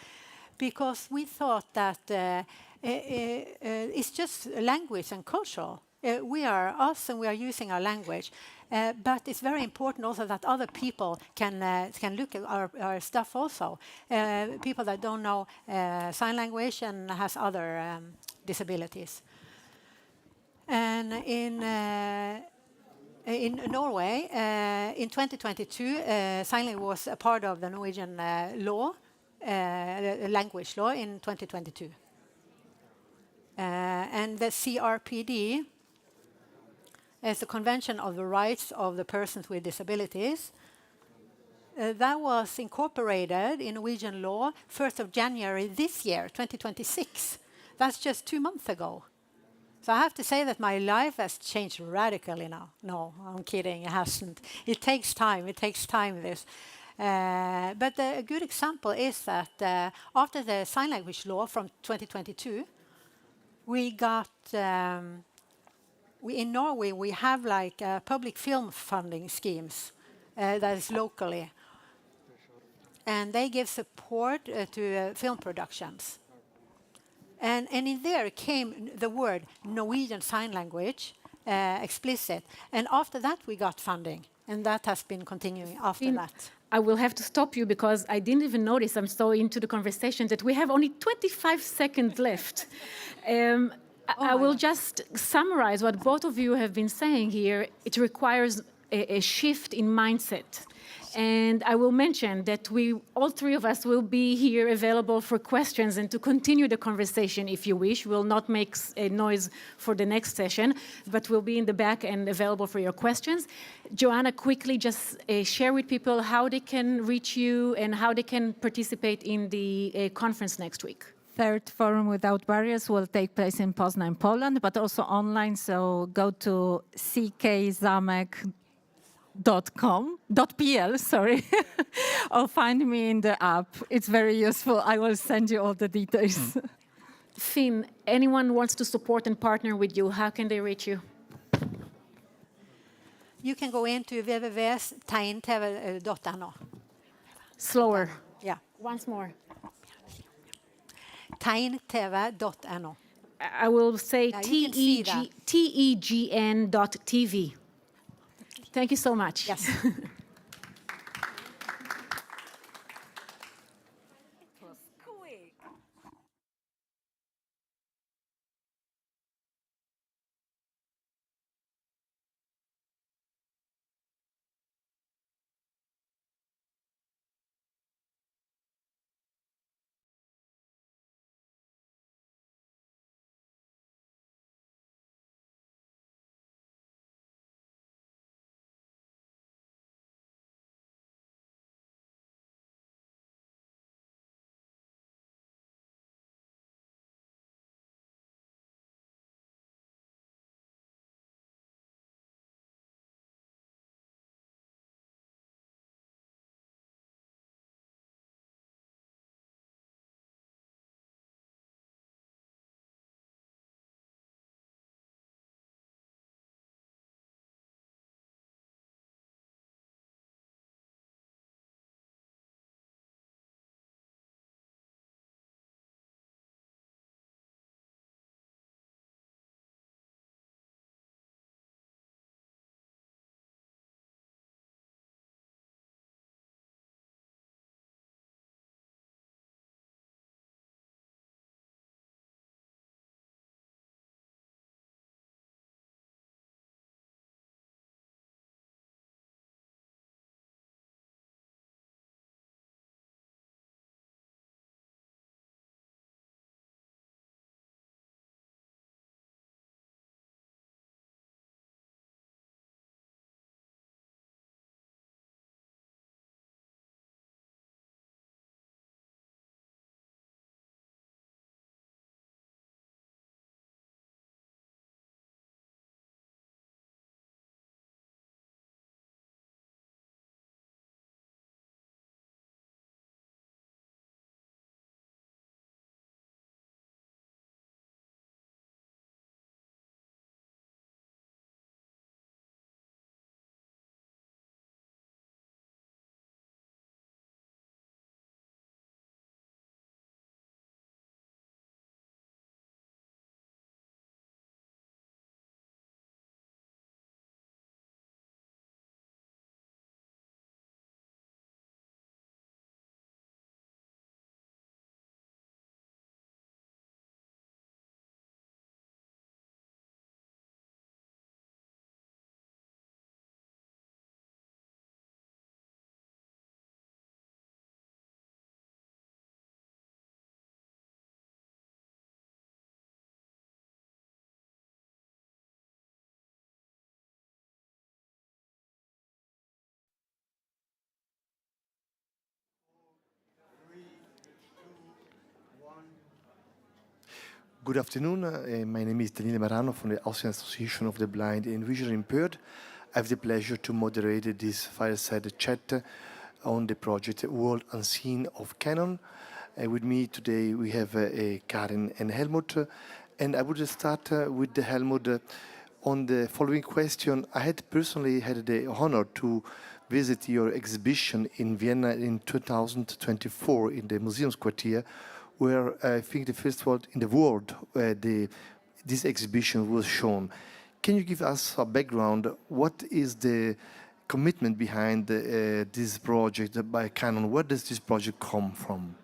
because we thought that it's just language and cultural. We are us and we are using our language. But it's very important also that other people can look at our stuff also. People that don't know sign language and has other disabilities. And in Norway, in 2022, sign language was a part of the Norwegian law, language law in 2022. And the CRPD is the Convention of the Rights of the Persons with Disabilities. That was incorporated in Norwegian law 1st of January this year, 2026. That's just 2 months ago. So I have to say that my life has changed radically now. No, I'm kidding, it hasn't. It takes time, this. But a good example is that after the sign language law from 2022, we got... in Norway, we have like public film funding schemes that is locally. And they give support to film productions. And in there came the word Norwegian Sign Language, explicit. And after that, we got funding. And that has been continuing after that. I will have to stop you because I didn't even notice, I'm so into the conversation, that we have only 25 seconds left. I will just summarize what both of you have been saying here. It requires a shift in mindset. And I will mention that all three of us will be here available for questions and to continue the conversation if you wish. We'll not make a noise for the next session, but we'll be in the back and available for your questions. Joanna, quickly just share with people how they can reach you and how they can participate in the conference next week. Third Forum Without Barriers will take place in Poznań, Poland, but also online. So go to ckzamek.pl, sorry, or find me in the app. It's very useful. I will send you all the details. Finn, anyone wants to support and partner with you, how can they reach you? You can go into www.taintv.no. Slower. Yeah. Once more. Taintv.no. I will say tegn.tv. Thank you so much. Yes. Good afternoon. My name is Daniele Marano from the Austrian Association of the Blind and Visually Impaired. I have the pleasure to moderate this fireside chat on the project World Unseen of Canon. With me today we have Karin and Helmut. And I would start with the Helmut on the following question. I had personally had the honor to visit your exhibition in Vienna in 2024 in the Museums Quartier, where I think the first one in the world where this exhibition was shown. Can you give us a background? What is the commitment behind this project by Canon? Where does this project come from?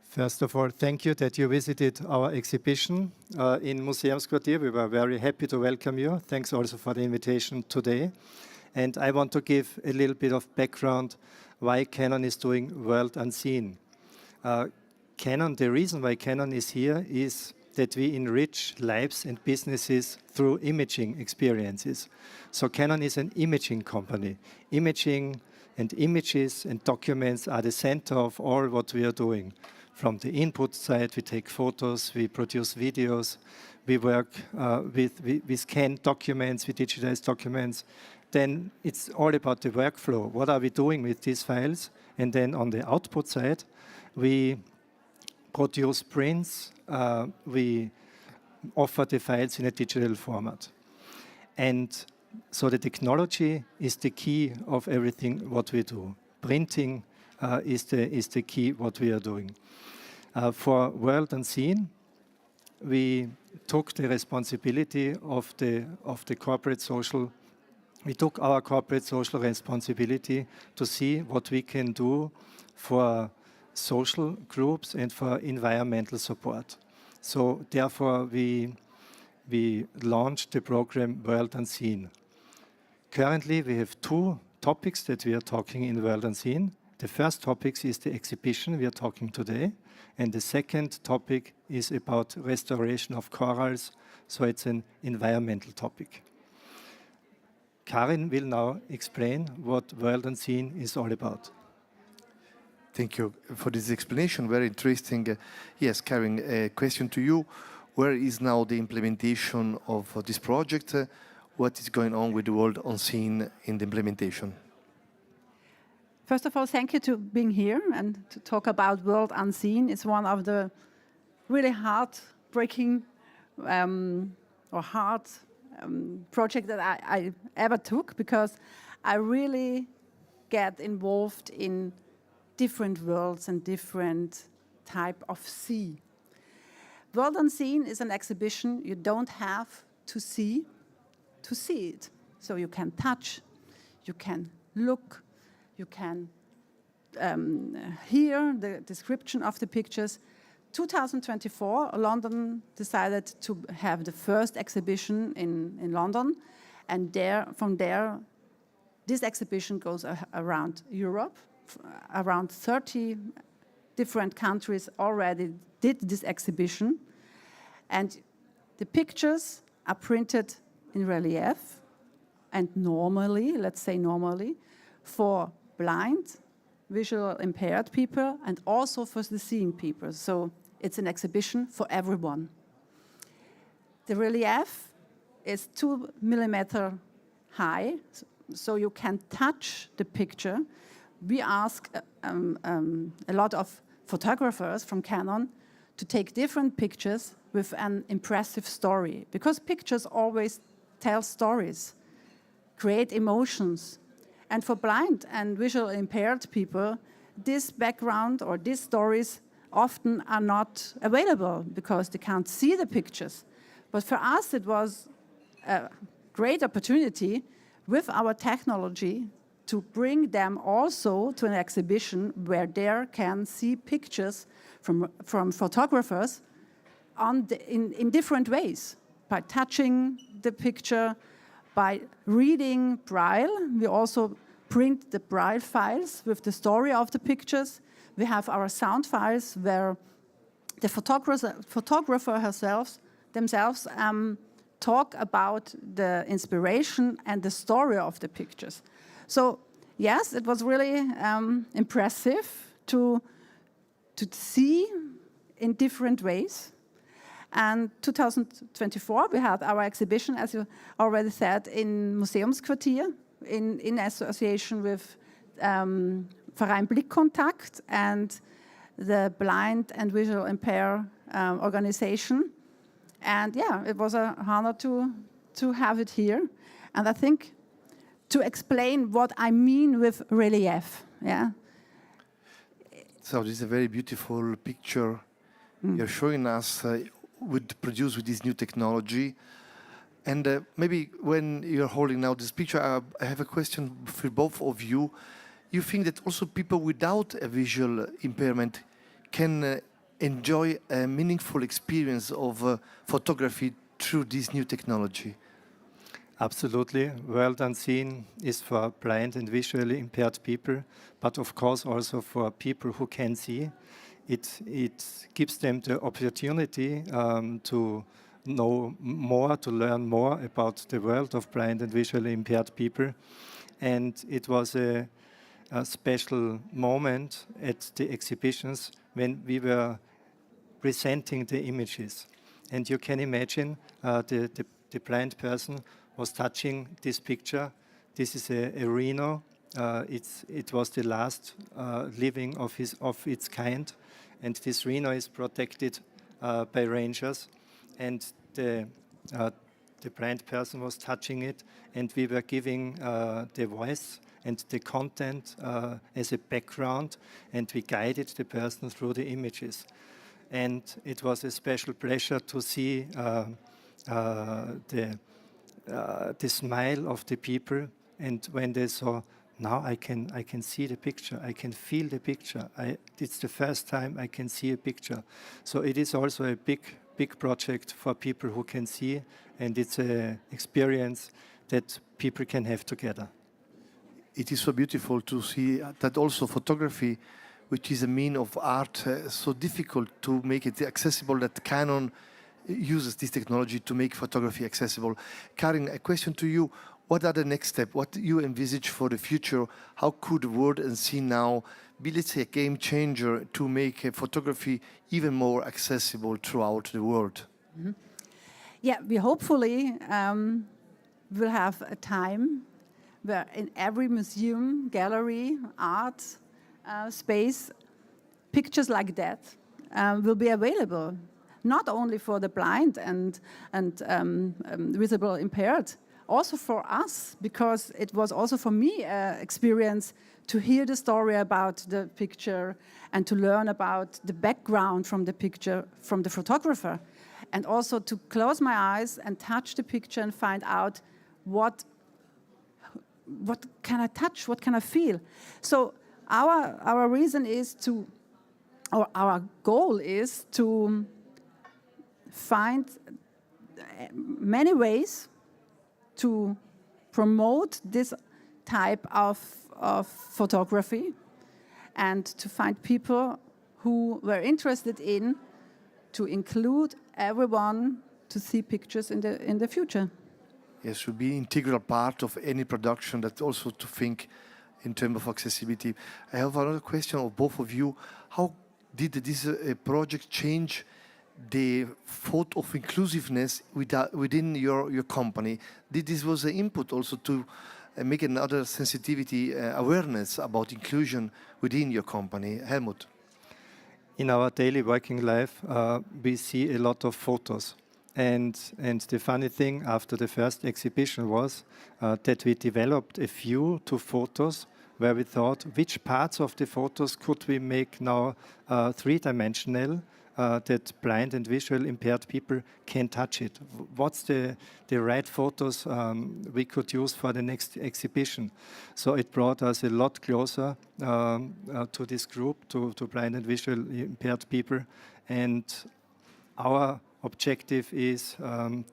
First of all, thank you that you visited our exhibition in Museumsquartier. We were very happy to welcome you. Thanks also for the invitation today. And I want to give a little bit of background why Canon is doing World Unseen. Canon, the reason why Canon is here is that we enrich lives and businesses through imaging experiences. So Canon is an imaging company. Imaging and images and documents are the center of all what we are doing. From the input side, we take photos, we produce videos, we work we scan documents, we digitize documents. Then it's all about the workflow. What are we doing with these files? And then on the output side, we produce prints, we offer the files in a digital format. And so the technology is the key of everything what we do. Printing is the key what we are doing. For World Unseen, we took the responsibility of the corporate social. We took our corporate social responsibility to see what we can do for social groups and for environmental support. So therefore, we launched the program World Unseen. Currently, we have two topics that we are talking in World Unseen. The first topic is the exhibition we are talking today. And the second topic is about restoration of corals. So it's an environmental topic. Karin will now explain what World Unseen is all about. Thank you for this explanation. Very interesting. Yes, Karin, a question to you. Where is now the implementation of this project? What is going on with the World Unseen in the implementation? First of all, thank you to being here and to talk about World Unseen. It's one of the really heartbreaking or hard project that I ever took, because I really get involved in different worlds and different type of sea. World Unseen is an exhibition you don't have to see it. So you can touch, you can look, you can hear the description of the pictures. 2024, London decided to have the first exhibition in London, and from there, this exhibition goes around Europe. Around 30 different countries already did this exhibition, and the pictures are printed in relief, and let's say normally, for blind, visually impaired people, and also for the seeing people. So it's an exhibition for everyone. The relief is 2 millimeters high, so you can touch the picture. We ask a lot of photographers from Canon to take different pictures with an impressive story, because pictures always tell stories, create emotions. And for blind and visually impaired people, this background or these stories often are not available because they can't see the pictures. But for us, it was a great opportunity with our technology to bring them also to an exhibition where they can see pictures from photographers in different ways, by touching the picture, by reading Braille. We also print the Braille files with the story of the pictures. We have our sound files where the photographer themselves talk about the inspiration and the story of the pictures. So yes, it was really impressive to see in different ways. And 2024, we had our exhibition, as you already said, in Museumsquartier, in association with Verein Blickkontakt and the Blind and Visual Impaired organization. And yeah, it was an honor to have it here. And I think to explain what I mean with relief, yeah. So this is a very beautiful picture you're showing us produced with this new technology. And maybe when you're holding now this picture, I have a question for both of you. You think that also people without a visual impairment can enjoy a meaningful experience of photography through this new technology? Absolutely. World Unseen is for blind and visually impaired people, but of course also for people who can see. It gives them the opportunity to know more, to learn more about the world of blind and visually impaired people. And it was a special moment at the exhibitions when we were presenting the images. And you can imagine the blind person was touching this picture. This is a rhino. It was the last living of its kind. And this rhino is protected by rangers. And the blind person was touching it. And we were giving the voice and the content as a background. And we guided the person through the images. And it was a special pleasure to see the smile of the people, and when they saw, now I can see the picture, I can feel the picture. It's the first time I can see a picture. So it is also a big project for people who can see, and it's an experience that people can have together. It is so beautiful to see that also photography, which is a mean of art, so difficult to make it accessible, that Canon uses this technology to make photography accessible. Karin, a question to you. What are the next steps? What do you envisage for the future? How could World Unseen now be, let's say, a game changer to make photography even more accessible throughout the world? Mm-hmm. Yeah, we hopefully will have a time where in every museum, gallery, art space, pictures like that will be available. Not only for the blind and visible impaired, also for us, because it was also for me an experience to hear the story about the picture and to learn about the background from the picture from the photographer, and also to close my eyes and touch the picture and find out what can I touch, what can I feel. So our reason is to, or our goal is to find many ways to promote this type of photography and to find people who were interested in to include everyone to see pictures in the future. Yes, should be an integral part of any production, that also to think in terms of accessibility. I have another question of both of you. How did this project change the thought of inclusiveness within your company? Did this was an input also to make another sensitivity awareness about inclusion within your company? Helmut. In our daily working life, we see a lot of photos. And the funny thing after the first exhibition was that we developed a few to photos where we thought which parts of the photos could we make now three-dimensional, that blind and visually impaired people can touch it. What's the right photos we could use for the next exhibition? So it brought us a lot closer to this group, to blind and visually impaired people. And our objective is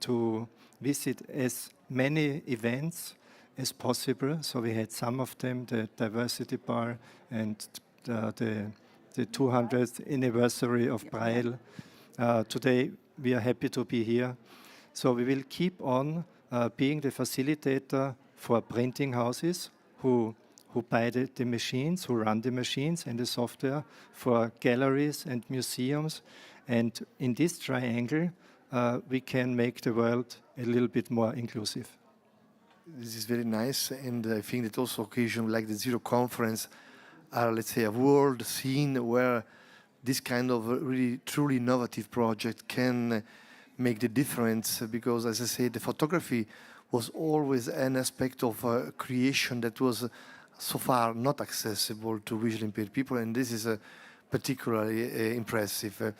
to visit as many events as possible. So we had some of them, the Diversity Bar and the 200th anniversary of Braille. Today we are happy to be here. So we will keep on being the facilitator for printing houses who buy the machines, who run the machines and the software, for galleries and museums, And in this triangle, we can make the world a little bit more inclusive. This is very nice, and I think that also occasions like the Zero Conference are, let's say, a world scene where this kind of really truly innovative project can make the difference, because, as I said, the photography was always an aspect of creation that was so far not accessible to visually impaired people, and this is particularly impressive.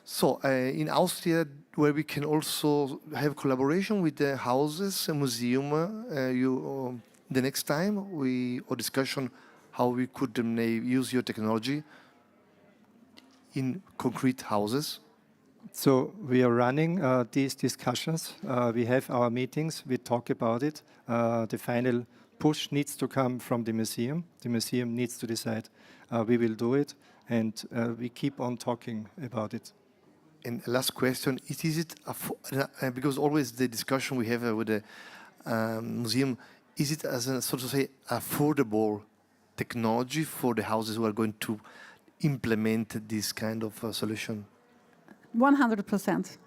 So in Austria, where we can also have collaboration with the houses, a museum, the next time or discussion how we could use your technology in concrete houses. So we are running these discussions. We have our meetings. We talk about it. The final push needs to come from the museum. The museum needs to decide. We will do it, and we keep on talking about it. And last question, because always the discussion we have with the museum, is it as a, so to say, affordable technology for the houses who are going to implement this kind of solution? 100%.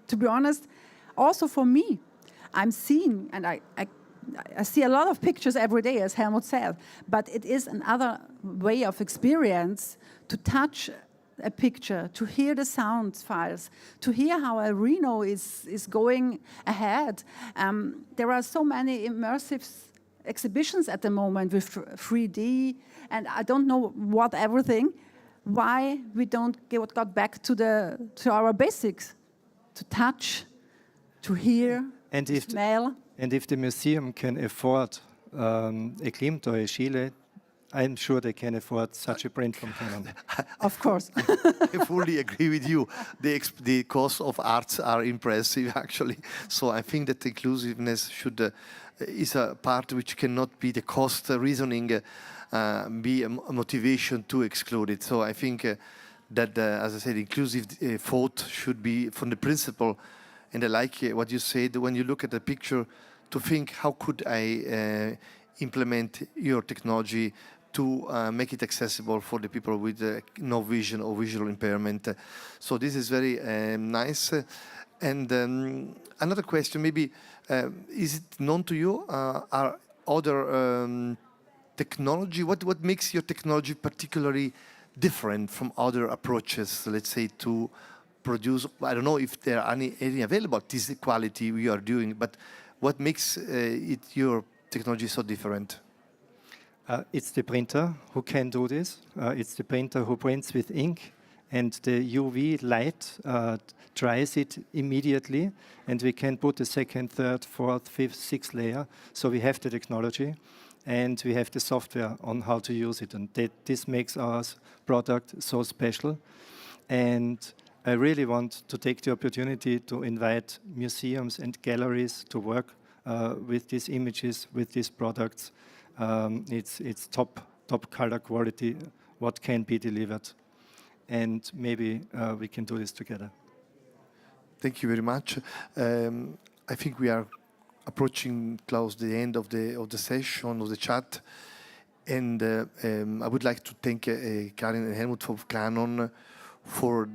To be honest, also for me, I'm seeing, and I see a lot of pictures every day, as Helmut said, but it is another way of experience to touch a picture, to hear the sound files, to hear how a Reno is going ahead. There are so many immersive exhibitions at the moment with 3D, and I don't know what everything. Why we don't got back to our basics, to touch, to hear, to smell. And if the museum can afford a Klimt or a Schiele, I'm sure they can afford such a print from Canon. Of course. I fully agree with you. The cost of arts are impressive, actually. So I think that inclusiveness is a part which cannot be the cost reasoning, be a motivation to exclude it. So I think that, as I said, inclusive thought should be from the principle. And I like what you said when you look at the picture, to think, how could I implement your technology to make it accessible for the people with no vision or visual impairment. So this is very nice. And another question, maybe, is it known to you, are other technology, what makes your technology particularly different from other approaches, let's say, to produce, I don't know if there are any available at this quality we are doing, but what makes your technology so different? It's the printer who can do this. It's the printer who prints with ink, and the UV light dries it immediately, and we can put a second, third, fourth, fifth, sixth layer. So we have the technology, and we have the software on how to use it, and this makes our product so special. And I really want to take the opportunity to invite museums and galleries to work with these images, with these products. It's top color quality, what can be delivered. And maybe we can do this together. Thank you very much. I think we are approaching close the end of the session, of the chat. And I would like to thank Karin and Helmut from Canon for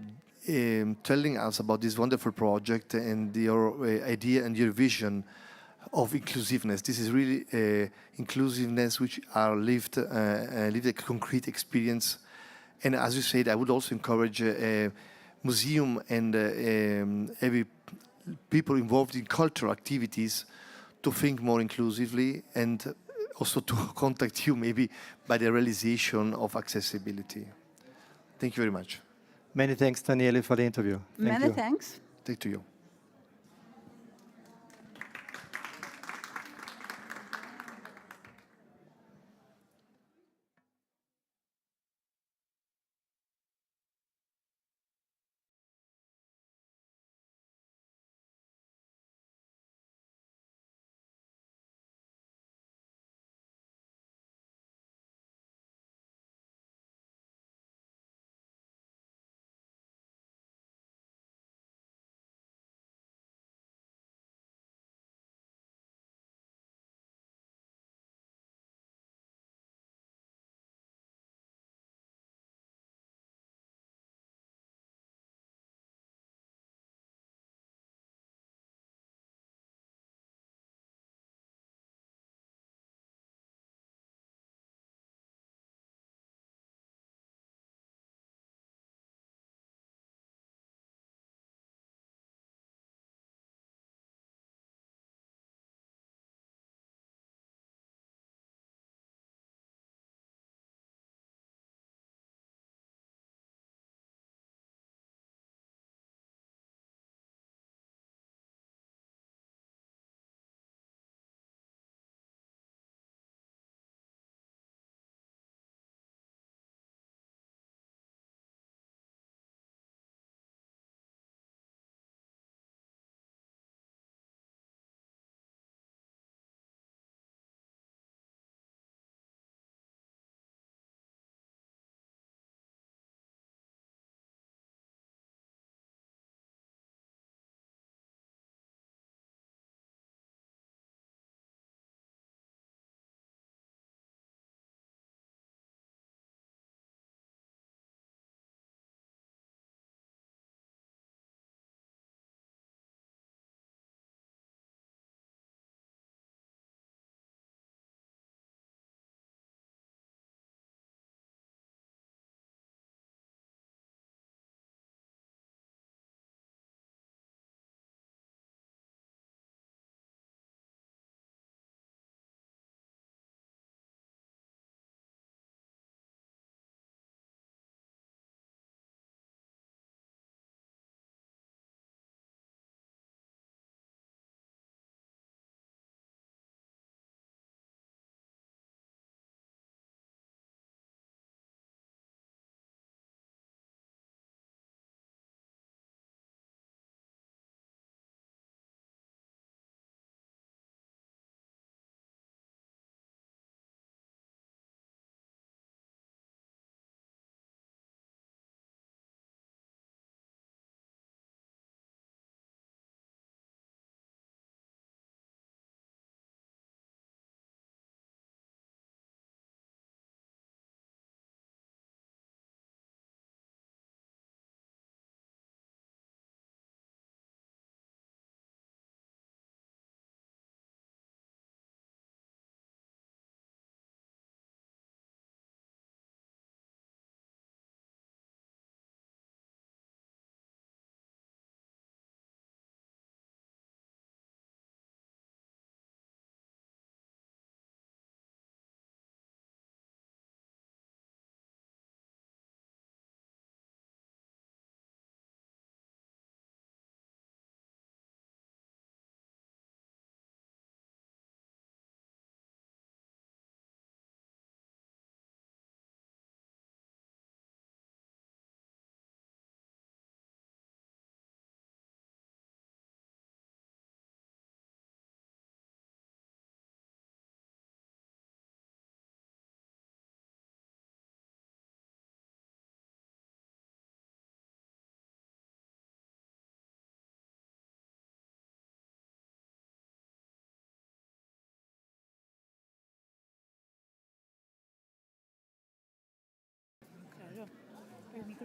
telling us about this wonderful project and your idea and your vision of inclusiveness. This is really inclusiveness which are lived a concrete experience. And as you said, I would also encourage museum and every people involved in cultural activities to think more inclusively, and also to contact you maybe by the realization of accessibility. Thank you very much. Many thanks, Daniele, for the interview. Many thanks. Thank you.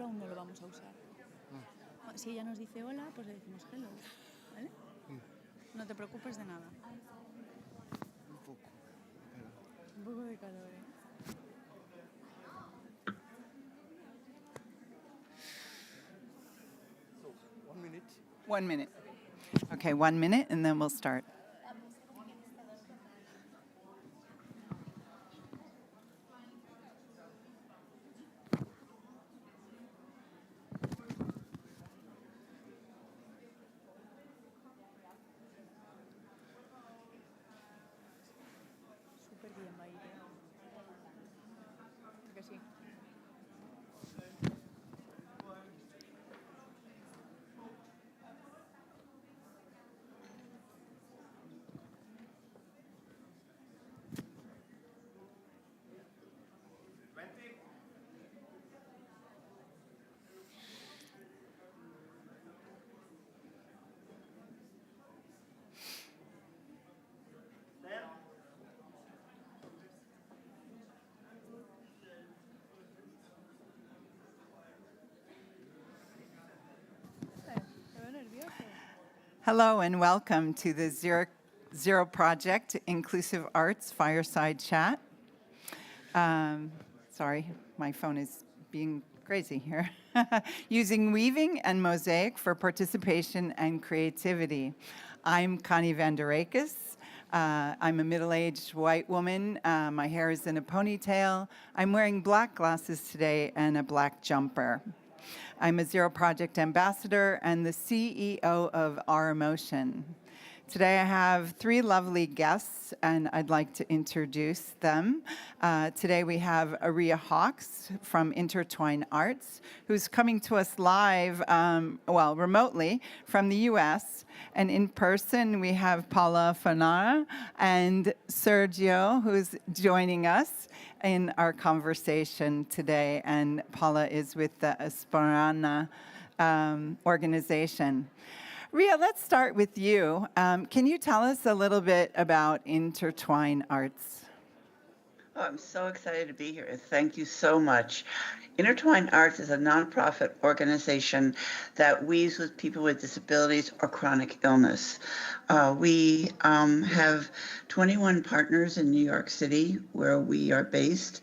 nosotros aún no lo vamos a usar. Si ella nos dice hola, pues le decimos hello, ¿vale? No te preocupes de nada. Un poco de calor, ¿eh? 1 minute. 1 minute. Okay, 1 minute, and then we'll start. Súper bien, va a ir, ¿eh? Que sí. Hello and welcome to the Zero Project Inclusive Arts Fireside Chat. Sorry, my phone is being crazy here. Using weaving and mosaic for participation and creativity. I'm Connie van der Rakes. I'm a middle-aged white woman. My hair is in a ponytail. I'm wearing black glasses today and a black jumper. I'm a Zero Project ambassador and the CEO of Our Emotion. Today I have 3 lovely guests, and I'd like to introduce them. Today we have Aria Hawks from Intertwine Arts, who's coming to us live, remotely from the US. And in person we have Paula Fanara and Sergio, who's joining us in our conversation today. And Paula is with the Esperana organization. Ria, let's start with you. Can you tell us a little bit about Intertwine Arts? Oh, I'm so excited to be here. Thank you so much. Intertwine Arts is a nonprofit organization that weaves with people with disabilities or chronic illness. We have 21 partners in New York City where we are based.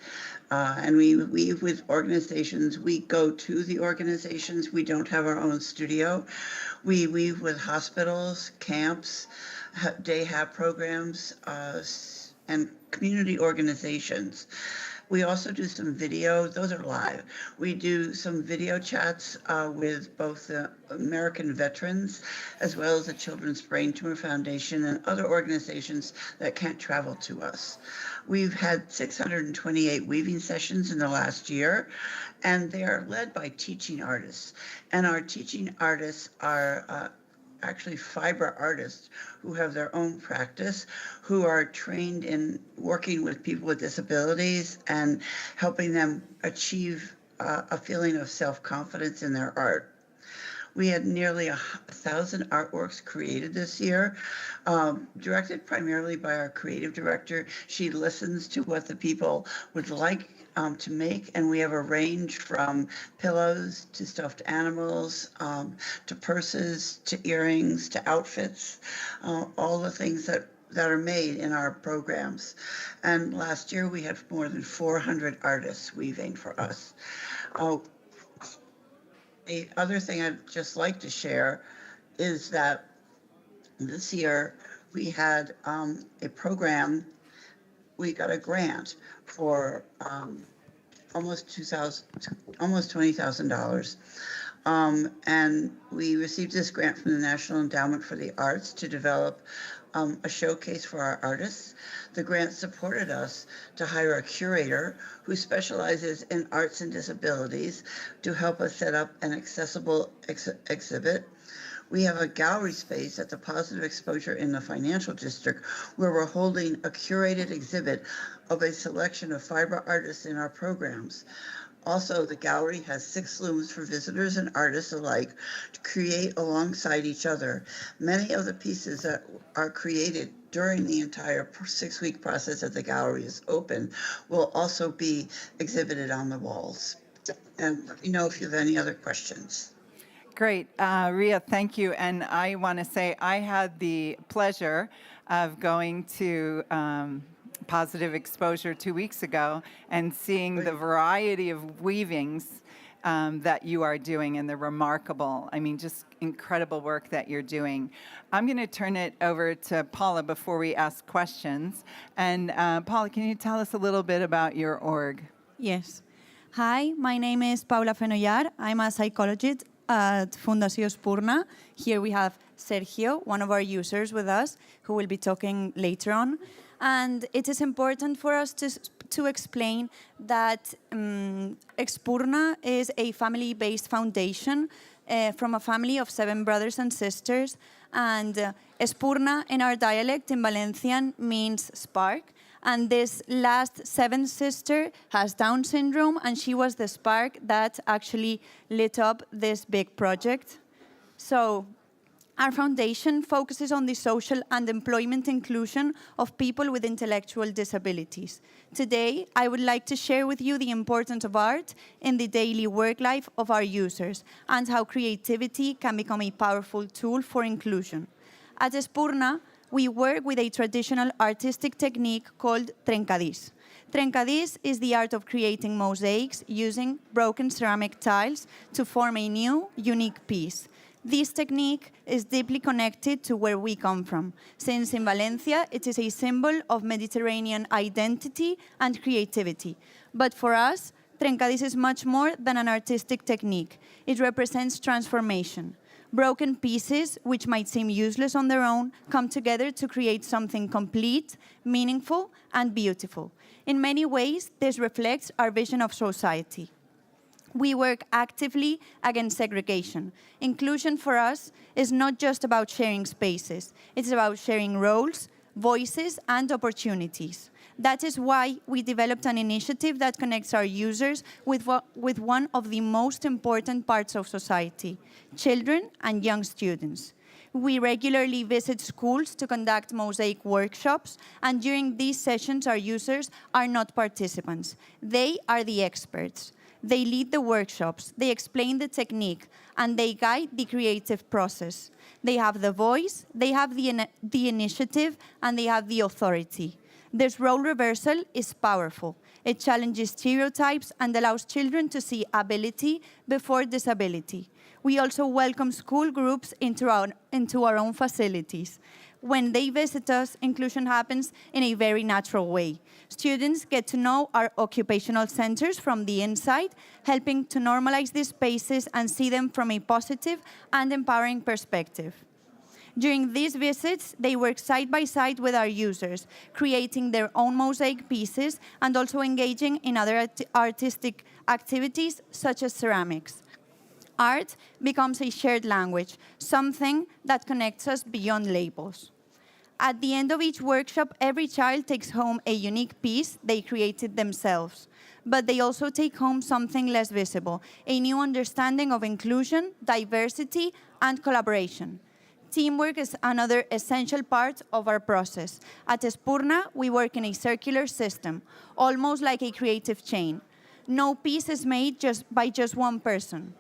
And we weave with organizations. We go to the organizations. We don't have our own studio. We weave with hospitals, camps, day HAP programs, and community organizations. We also do some video, those are live. We do some video chats with both the American veterans as well as the Children's Brain Tumor Foundation and other organizations that can't travel to us. We've had 628 weaving sessions in the last year, and they are led by teaching artists. And our teaching artists are actually fiber artists who have their own practice, who are trained in working with people with disabilities and helping them achieve a feeling of self-confidence in their art. We had nearly 1,000 artworks created this year, directed primarily by our creative director. She listens to what the people would like to make, and we have a range from pillows to stuffed animals, to purses, to earrings, to outfits, all the things that are made in our programs. And last year we had more than 400 artists weaving for us. The other thing I'd just like to share is that this year we had a program. We got a grant for almost $20,000. And we received this grant from the National Endowment for the Arts to develop a showcase for our artists. The grant supported us to hire a curator who specializes in arts and disabilities to help us set up an accessible exhibit. We have a gallery space at the Positive Exposure in the Financial District where we're holding a curated exhibit of a selection of fiber artists in our programs. Also, the gallery has 6 looms for visitors and artists alike to create alongside each other. Many of the pieces that are created during the entire 6-week process that the gallery is open will also be exhibited on the walls. And let me know if you have any other questions. Great. Ria, thank you. And I want to say I had the pleasure of going to Positive Exposure 2 weeks ago and seeing the variety of weavings that you are doing, and they're remarkable. I mean, just incredible work that you're doing. I'm going to turn it over to Paula before we ask questions. And Paula, can you tell us a little bit about your org? Yes. Hi, my name is Paula Fenollar. I'm a psychologist at Fundació Espurna. Here we have Sergio, one of our users with us, who will be talking later on. And it is important for us to explain that Espurna is a family-based foundation from a family of 7 brothers and sisters. And Espurna in our dialect in Valencian means spark. And this last 7th sister has Down syndrome, and she was the spark that actually lit up this big project. So our foundation focuses on the social and employment inclusion of people with intellectual disabilities. Today, I would like to share with you the importance of art in the daily work life of our users and how creativity can become a powerful tool for inclusion. At Espurna, we work with a traditional artistic technique called trencadís. Trencadís is the art of creating mosaics using broken ceramic tiles to form a new, unique piece. This technique is deeply connected to where we come from, since in Valencia it is a symbol of Mediterranean identity and creativity. But for us, trencadís is much more than an artistic technique. It represents transformation. Broken pieces, which might seem useless on their own, come together to create something complete, meaningful, and beautiful. In many ways, this reflects our vision of society. We work actively against segregation. Inclusion for us is not just about sharing spaces. It's about sharing roles, voices, and opportunities. That is why we developed an initiative that connects our users with one of the most important parts of society, children and young students. We regularly visit schools to conduct mosaic workshops, and during these sessions, our users are not participants. They are the experts. They lead the workshops, they explain the technique, and they guide the creative process. They have the voice, they have the initiative, and they have the authority. This role reversal is powerful. It challenges stereotypes and allows children to see ability before disability. We also welcome school groups into our own facilities. When they visit us, inclusion happens in a very natural way. Students get to know our occupational centers from the inside, helping to normalize these spaces and see them from a positive and empowering perspective. During these visits, they work side by side with our users, creating their own mosaic pieces and also engaging in other artistic activities such as ceramics. Art becomes a shared language, something that connects us beyond labels. At the end of each workshop, every child takes home a unique piece they created themselves. But they also take home something less visible, a new understanding of inclusion, diversity, and collaboration. Teamwork is another essential part of our process. At Espurna, we work in a circular system, almost like a creative chain. No piece is made by just one person.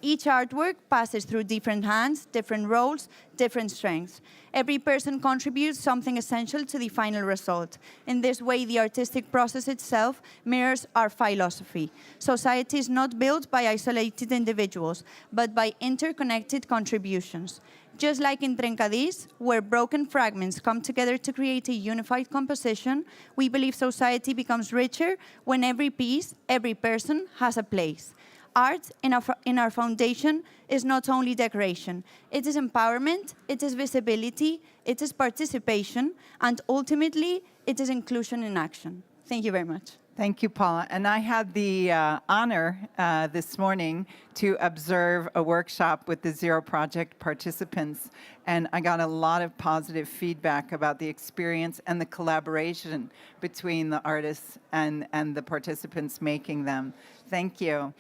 Each artwork passes through different hands, different roles, different strengths. Every person contributes something essential to the final result. In this way, the artistic process itself mirrors our philosophy. Society is not built by isolated individuals, but by interconnected contributions. Just like in trencadís, where broken fragments come together to create a unified composition, we believe society becomes richer when every piece, every person has a place. Art in our foundation is not only decoration. It is empowerment, it is visibility, it is participation, and ultimately, it is inclusion in action. Thank you very much. Thank you, Paula. And I had the honor this morning to observe a workshop with the Zero Project participants, and I got a lot of positive feedback about the experience and the collaboration between the artists and the participants making them. Thank you.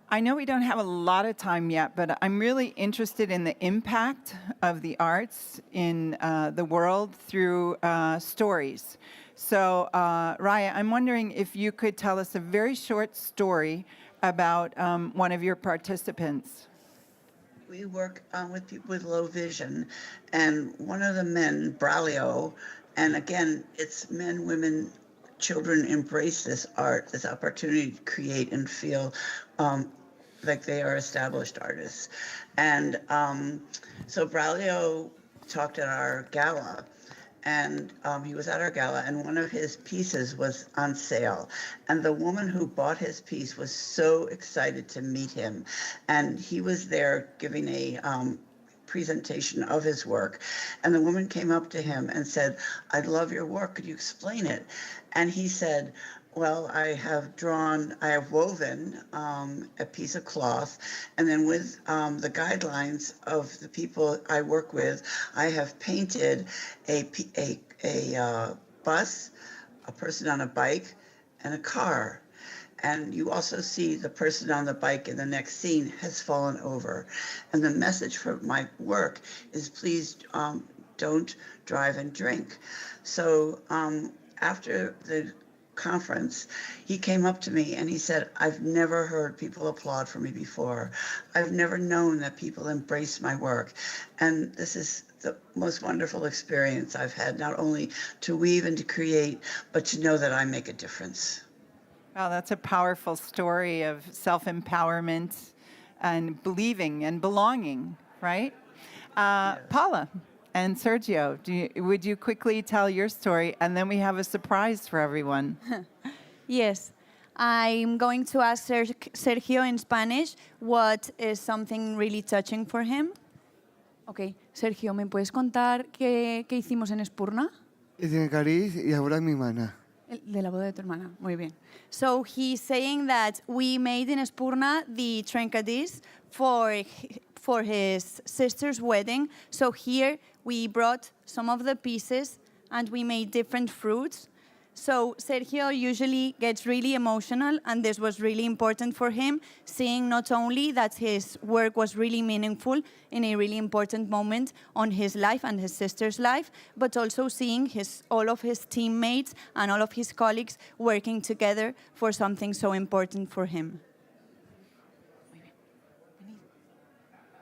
I know we don't have a lot of time yet, but I'm really interested in the impact of the arts in the world through stories. So, Raya, I'm wondering if you could tell us a very short story about one of your participants. We work with people with low vision, and one of the men, Braulio, and again, it's men, women, children embrace this art, this opportunity to create and feel like they are established artists. And so Braulio talked at our gala, and he was at our gala, and one of his pieces was on sale. And the woman who bought his piece was so excited to meet him. And he was there giving a presentation of his work. And the woman came up to him and said, "I love your work. Could you explain it?" And he said, "Well, I have woven a piece of cloth, and then with the guidelines of the people I work with, I have painted a bus, a person on a bike, and a car. And you also see the person on the bike in the next scene has fallen over. And the message for my work is please don't drive and drink." So after the conference, he came up to me and he said, "I've never heard people applaud for me before. I've never known that people embrace my work. And this is the most wonderful experience I've had, not only to weave and to create, but to know that I make a difference." Wow, that's a powerful story of self-empowerment and believing and belonging, right? Paula and Sergio, would you quickly tell your story, and then we have a surprise for everyone. Yes. I'm going to ask Sergio in Spanish what is something really touching for him. Okay. Sergio, ¿me puedes contar qué hicimos en Espurna? En Cariz y ahora mi hermana. De la boda de tu hermana. Muy bien. So he's saying that we made in Espurna the trencadís for his sister's wedding. So here we brought some of the pieces and we made different fruits. So Sergio usually gets really emotional, and this was really important for him, seeing not only that his work was really meaningful in a really important moment on his life and his sister's life, but also seeing all of his teammates and all of his colleagues working together for something so important for him.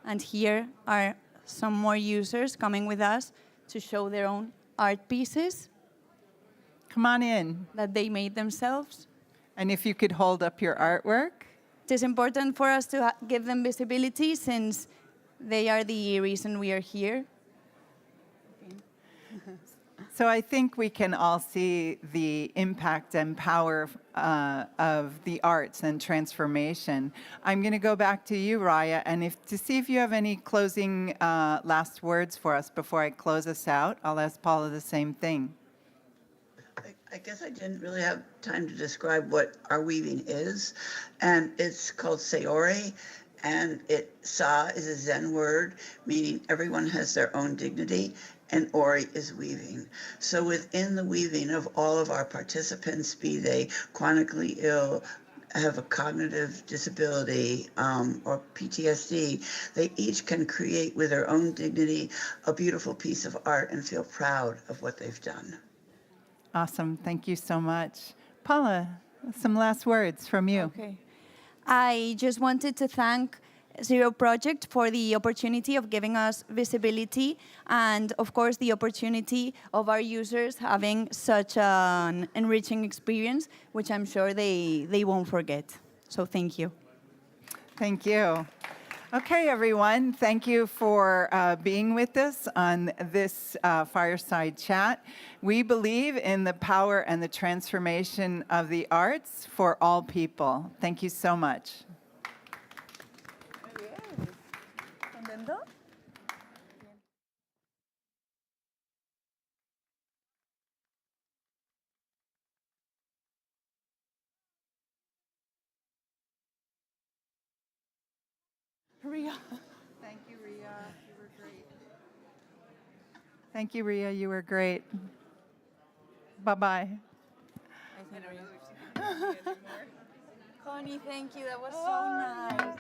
And here are some more users coming with us to show their own art pieces. Come on in. That they made themselves. And if you could hold up your artwork. It is important for us to give them visibility since they are the reason we are here. So I think we can all see the impact and power of the arts and transformation. I'm going to go back to you, Raya, and to see if you have any closing last words for us before I close us out. I'll ask Paula the same thing. I guess I didn't really have time to describe what our weaving is, and it's called Sayori, and Sa is a Zen word, meaning everyone has their own dignity, and Ori is weaving. So within the weaving of all of our participants, be they chronically ill, have a cognitive disability, or PTSD, they each can create with their own dignity a beautiful piece of art and feel proud of what they've done. Awesome. Thank you so much. Paula, some last words from you. Okay. I just wanted to thank Zero Project for the opportunity of giving us visibility and, of course, the opportunity of our users having such an enriching experience, which I'm sure they won't forget. So thank you. Thank you. Okay, everyone. Thank you for being with us on this Fireside Chat. We believe in the power and the transformation of the arts for all people. Thank you so much. Ria. Thank you, Ria. You were great. Thank you, Ria. You were great. Bye-bye. Connie, thank you. That was so nice.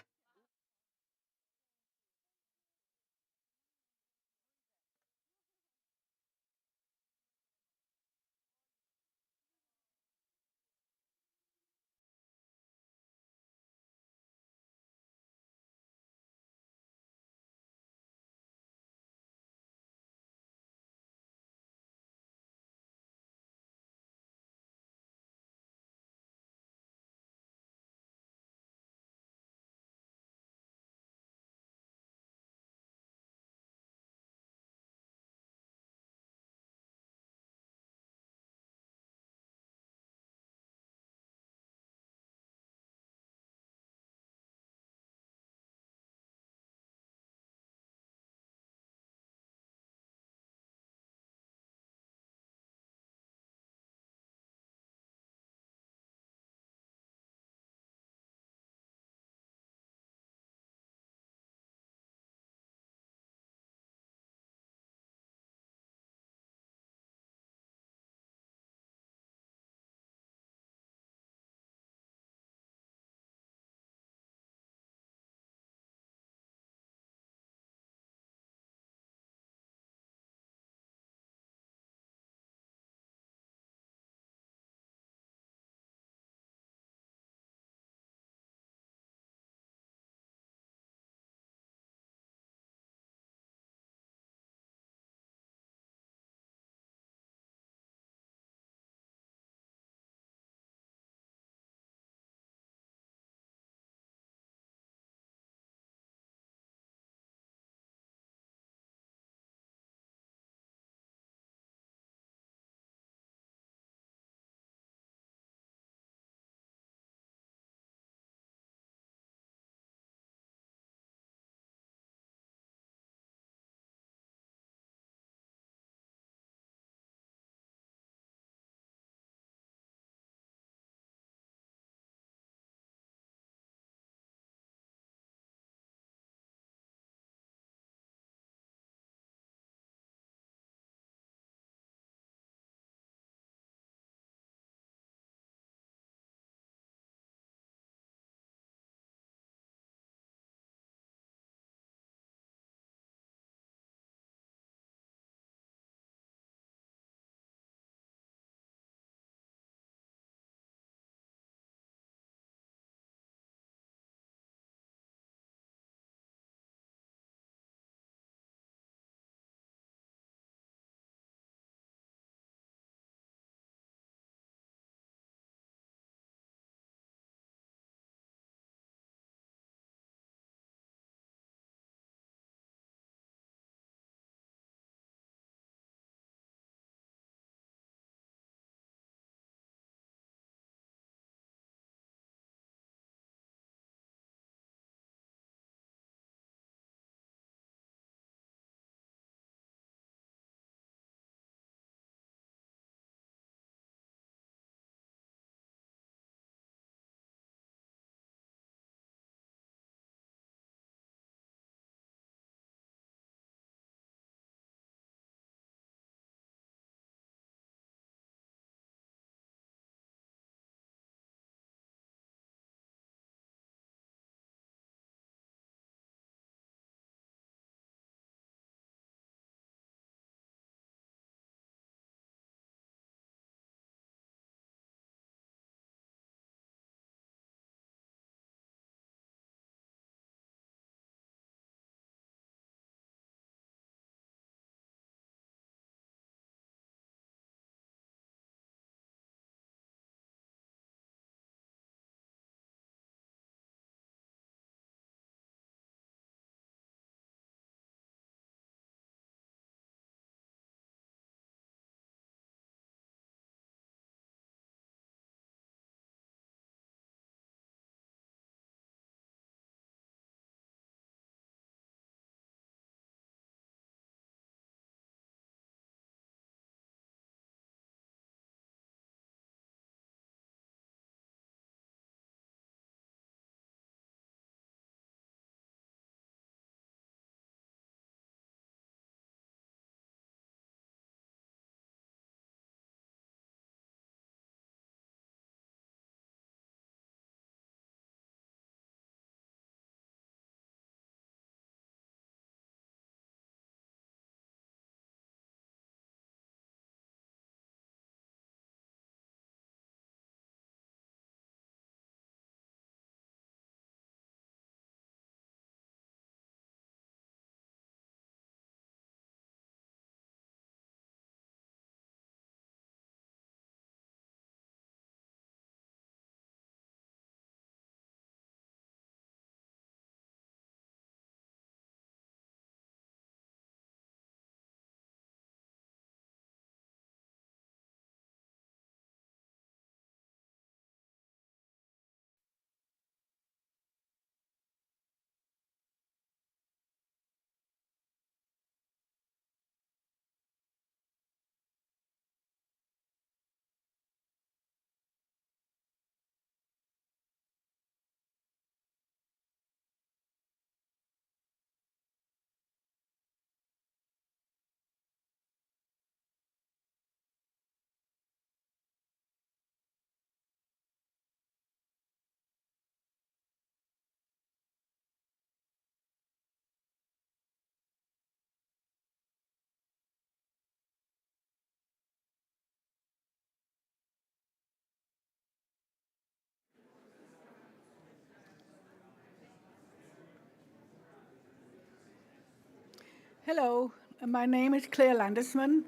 Hello, my name is Claire Landesman.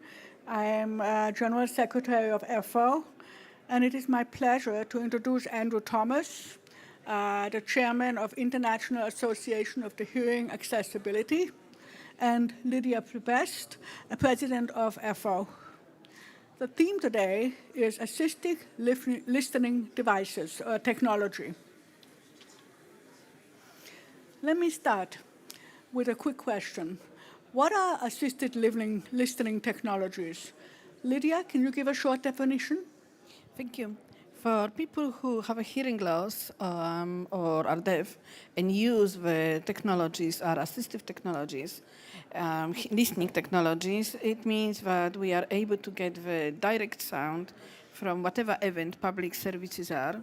I am General Secretary of FO, and it is my pleasure to introduce Andrew Thomas, the Chairman of International Association of the Hearing Accessibility, and Lydia Best, President of FO. The theme today is assistive listening devices, or technology. Let me start with a quick question. What are assisted listening technologies? Lydia, can you give a short definition? Thank you. For people who have a hearing loss or are deaf and use the technologies or assistive technologies, listening technologies, it means that we are able to get the direct sound from whatever event public services are,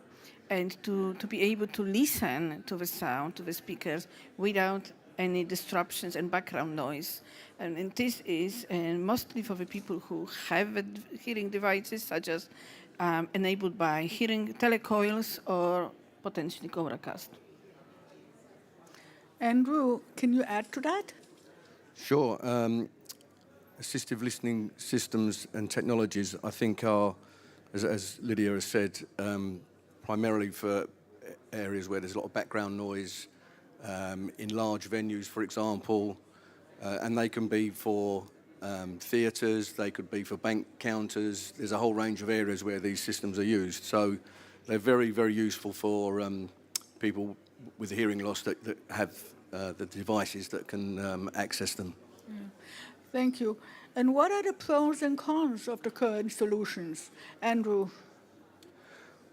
and to be able to listen to the sound, to the speakers, without any disruptions and background noise. And this is mostly for the people who have hearing devices, such as enabled by hearing telecoils or potentially Cobracast. Andrew, can you add to that? Sure. Assistive listening systems and technologies, I think, are, as Lydia has said, primarily for areas where there's a lot of background noise, in large venues, for example, and they can be for theatres, they could be for bank counters. There's a whole range of areas where these systems are used. So they're very, very useful for people with hearing loss that have the devices that can access them. Yeah. Thank you. And what are the pros and cons of the current solutions? Andrew?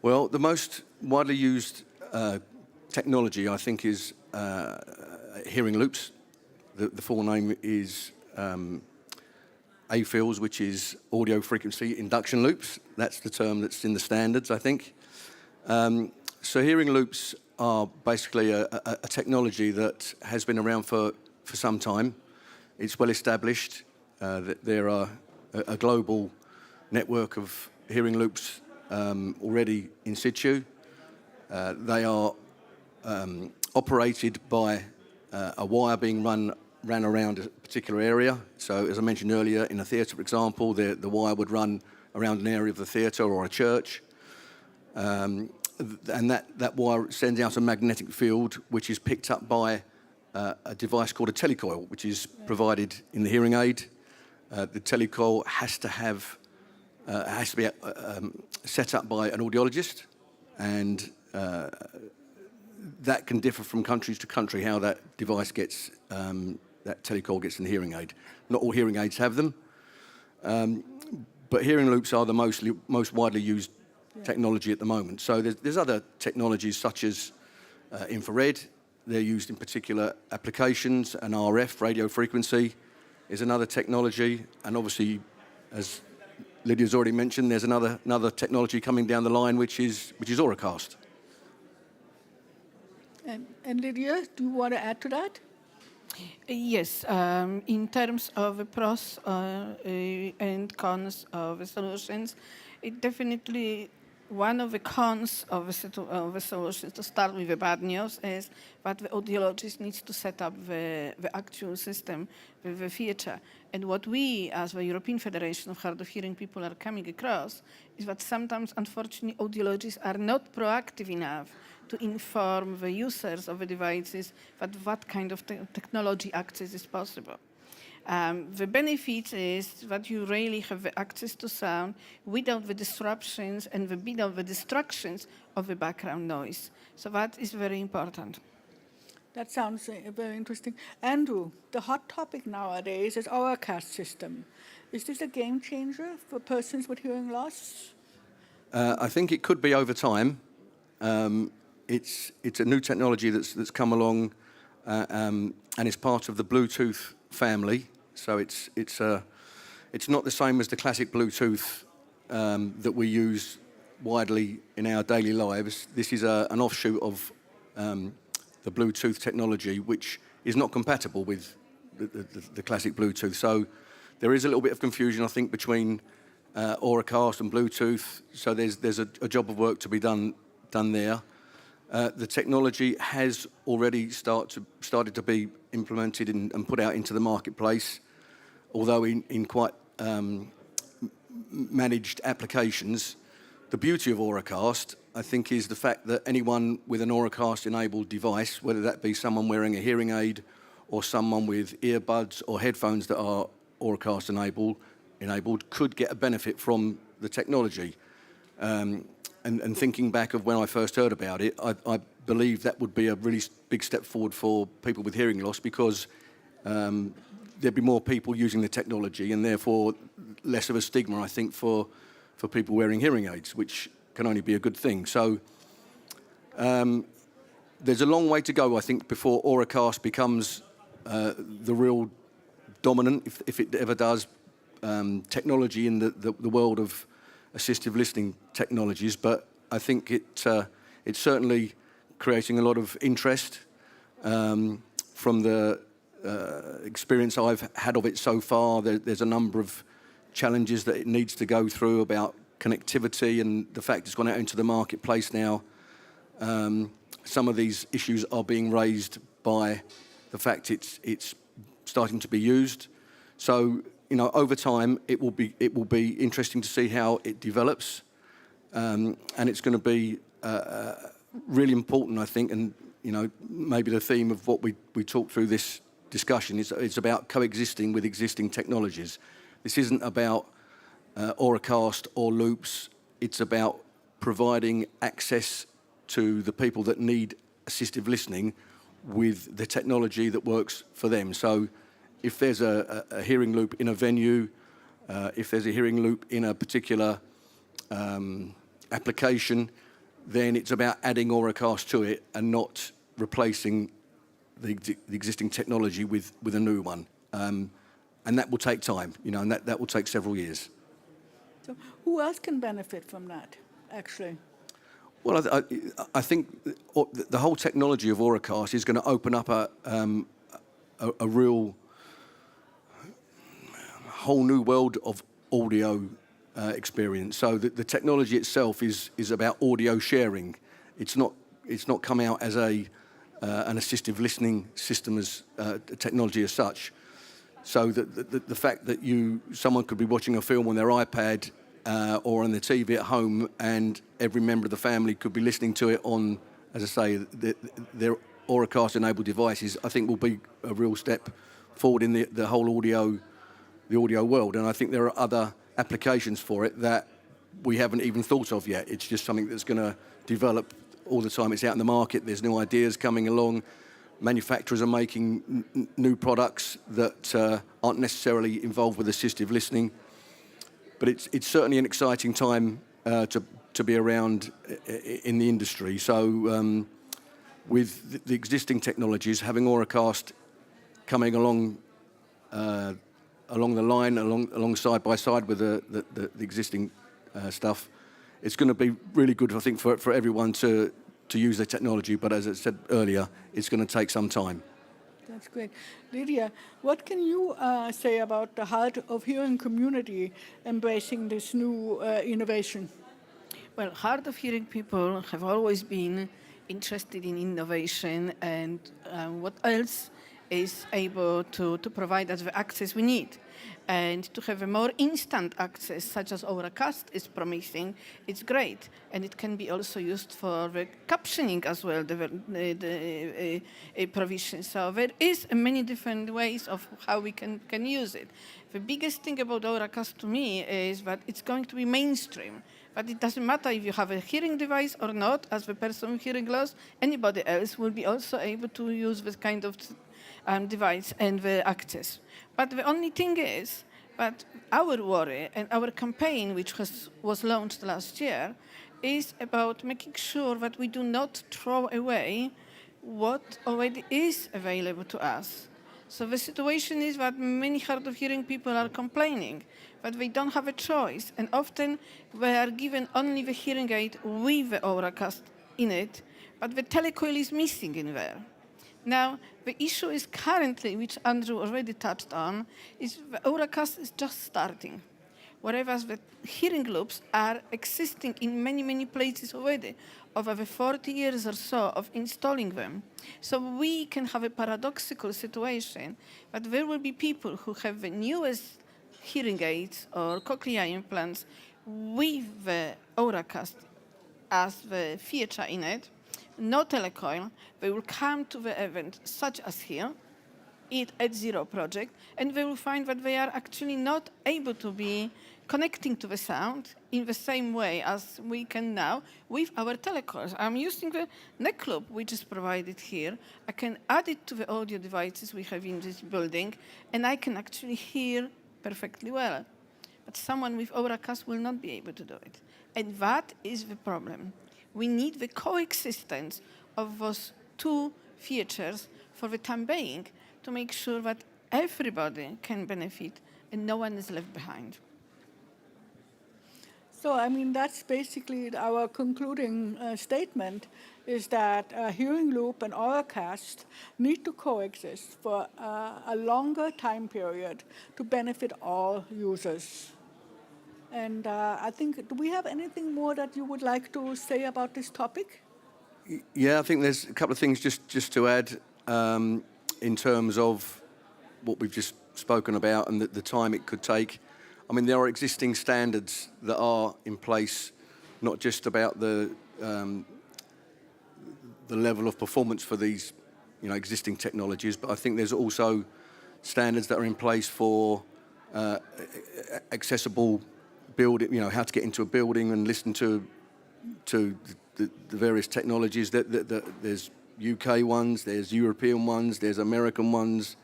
Well, the most widely used technology, I think, is hearing loops. The full name is AFILs, which is audio frequency induction loops. That's the term that's in the standards, I think. So hearing loops are basically a technology that has been around for some time. It's well established. There are a global network of hearing loops already in situ. They are operated by a wire being run around a particular area. So, as I mentioned earlier, in a theatre, for example, the wire would run around an area of the theatre or a church. And that wire sends out a magnetic field, which is picked up by a device called a telecoil, which is provided in the hearing aid. The telecoil has to be set up by an audiologist, and that can differ from country to country how that device gets, that telecoil gets in the hearing aid. Not all hearing aids have them, but hearing loops are the most widely used technology at the moment. So there's other technologies such as infrared. They're used in particular applications, and RF, radio frequency, is another technology. And obviously, as Lydia's already mentioned, there's another technology coming down the line, which is Auracast. And Lydia, do you want to add to that? Yes, in terms of the pros and cons of the solutions, it definitely, one of the cons of the solutions, to start with the bad news, is that the audiologist needs to set up the actual system with the theatre. And what we, as the European Federation of Hard of Hearing People, are coming across is that sometimes, unfortunately, audiologists are not proactive enough to inform the users of the devices that what kind of technology access is possible. The benefit is that you really have the access to sound without the disruptions and without the distractions of the background noise. So that is very important. That sounds very interesting. Andrew, the hot topic nowadays is Auracast system. Is this a game changer for persons with hearing loss? I think it could be over time. It's a new technology that's come along, and it's part of the Bluetooth family. So it's not the same as the classic Bluetooth that we use widely in our daily lives. This is an offshoot of the Bluetooth technology, which is not compatible with the classic Bluetooth. So there is a little bit of confusion, I think, between Auracast and Bluetooth. So there's a job of work to be done there. The technology has already started to be implemented and put out into the marketplace, although in quite managed applications. The beauty of Auracast, I think, is the fact that anyone with an Auracast-enabled device, whether that be someone wearing a hearing aid or someone with earbuds or headphones that are Auracast-enabled, could get a benefit from the technology. And thinking back of when I first heard about it, I believe that would be a really big step forward for people with hearing loss, because there'd be more people using the technology and therefore less of a stigma, I think, for people wearing hearing aids, which can only be a good thing. So there's a long way to go, I think, before Auracast becomes the real dominant, if it ever does, technology in the world of assistive listening technologies. But I think it's certainly creating a lot of interest from the experience I've had of it so far. There's a number of challenges that it needs to go through about connectivity, and the fact it's gone out into the marketplace now. Some of these issues are being raised by the fact it's starting to be used. So, over time, it will be interesting to see how it develops, and it's going to be really important, I think. And maybe the theme of what we talked through this discussion is it's about coexisting with existing technologies. This isn't about Auracast or loops. It's about providing access to the people that need assistive listening with the technology that works for them. So if there's a hearing loop in a venue, if there's a hearing loop in a particular application, then it's about adding Auracast to it and not replacing the existing technology with a new one. And that will take time, and that will take several years. So who else can benefit from that, actually? Well, I think the whole technology of Auracast is going to open up a real whole new world of audio experience. So the technology itself is about audio sharing. It's not come out as an assistive listening system as technology as such. So the fact that someone could be watching a film on their iPad or on the TV at home, and every member of the family could be listening to it on, as I say, their Auracast-enabled devices, I think will be a real step forward in the whole audio world. And I think there are other applications for it that we haven't even thought of yet. It's just something that's going to develop all the time. It's out in the market. There's new ideas coming along. Manufacturers are making new products that aren't necessarily involved with assistive listening. But it's certainly an exciting time to be around in the industry. So with the existing technologies, having Auracast coming along the line, along side by side with the existing stuff, it's going to be really good, I think, for everyone to use the technology. But as I said earlier, it's going to take some time. That's great. Lydia, what can you say about the hard of hearing community embracing this new innovation? Well, hard of hearing people have always been interested in innovation and what else is able to provide us the access we need. And to have a more instant access, such as Auracast is promising, it's great. And it can be also used for the captioning as well, the provision. So there is many different ways of how we can use it. The biggest thing about Auracast to me is that it's going to be mainstream. But it doesn't matter if you have a hearing device or not, as the person with hearing loss, anybody else will be also able to use this kind of device and the access. But the only thing is that our worry and our campaign, which was launched last year, is about making sure that we do not throw away what already is available to us. So the situation is that many hard of hearing people are complaining that they don't have a choice, and often they are given only the hearing aid with the Auracast in it, but the telecoil is missing in there. Now, the issue is currently, which Andrew already touched on, is the Auracast is just starting. whereas the hearing loops are existing in many, many places already, of over 40 years or so of installing them. So we can have a paradoxical situation that there will be people who have the newest hearing aids or cochlear implants with the Auracast as the feature in it, no telecoil. They will come to the event, such as here, at Zero Project, and they will find that they are actually not able to be connecting to the sound in the same way as we can now with our telecoils. I'm using the neck loop, which is provided here. I can add it to the audio devices we have in this building, and I can actually hear perfectly well. But someone with Auracast will not be able to do it. And that is the problem. We need the coexistence of those two features for the time being to make sure that everybody can benefit and no one is left behind. So, I mean, that's basically our concluding statement, is that hearing loop and Auracast need to coexist for a longer time period to benefit all users. And I think, do we have anything more that you would like to say about this topic? Yeah, I think there's a couple of things just to add in terms of what we've just spoken about and the time it could take. I mean, there are existing standards that are in place, not just about the level of performance for these, existing technologies, but I think there's also standards that are in place for accessible building, how to get into a building and listen to the various technologies. That there's UK ones, there's European ones, there's American ones,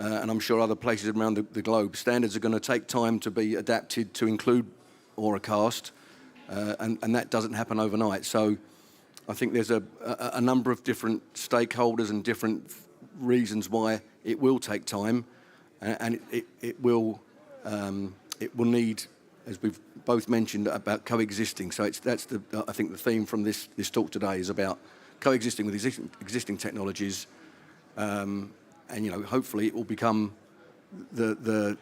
and I'm sure other places around the globe. Standards are going to take time to be adapted to include Auracast, and that doesn't happen overnight. So I think there's a number of different stakeholders and different reasons why it will take time, and it will need, as we've both mentioned, about coexisting. So that's I think the theme from this talk today is about coexisting with existing technologies, and hopefully it will become the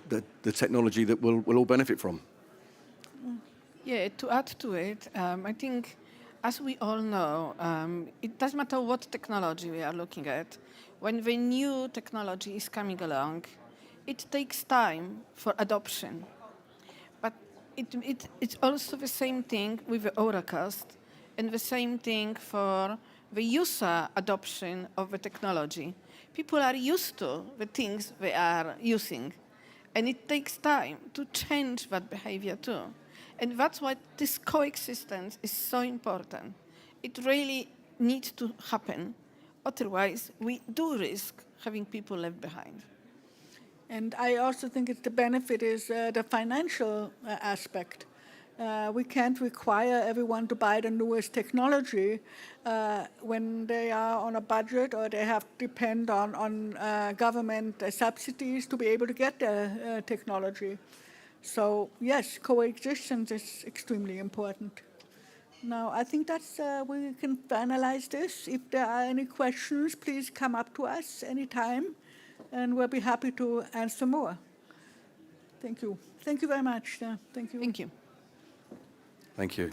technology that we'll all benefit from. Yeah, to add to it, I think, as we all know, it doesn't matter what technology we are looking at. When the new technology is coming along, it takes time for adoption. But it's also the same thing with the Auracast, and the same thing for the user adoption of the technology. People are used to the things they are using, and it takes time to change that behavior too. And that's why this coexistence is so important. It really needs to happen. Otherwise, we do risk having people left behind. And I also think the benefit is the financial aspect. We can't require everyone to buy the newest technology when they are on a budget or they have to depend on government subsidies to be able to get the technology. So yes, coexistence is extremely important. Now, I think that's we can finalize this. If there are any questions, please come up to us anytime, and we'll be happy to answer more. Thank you. Thank you very much. Thank you. Thank you. Thank you.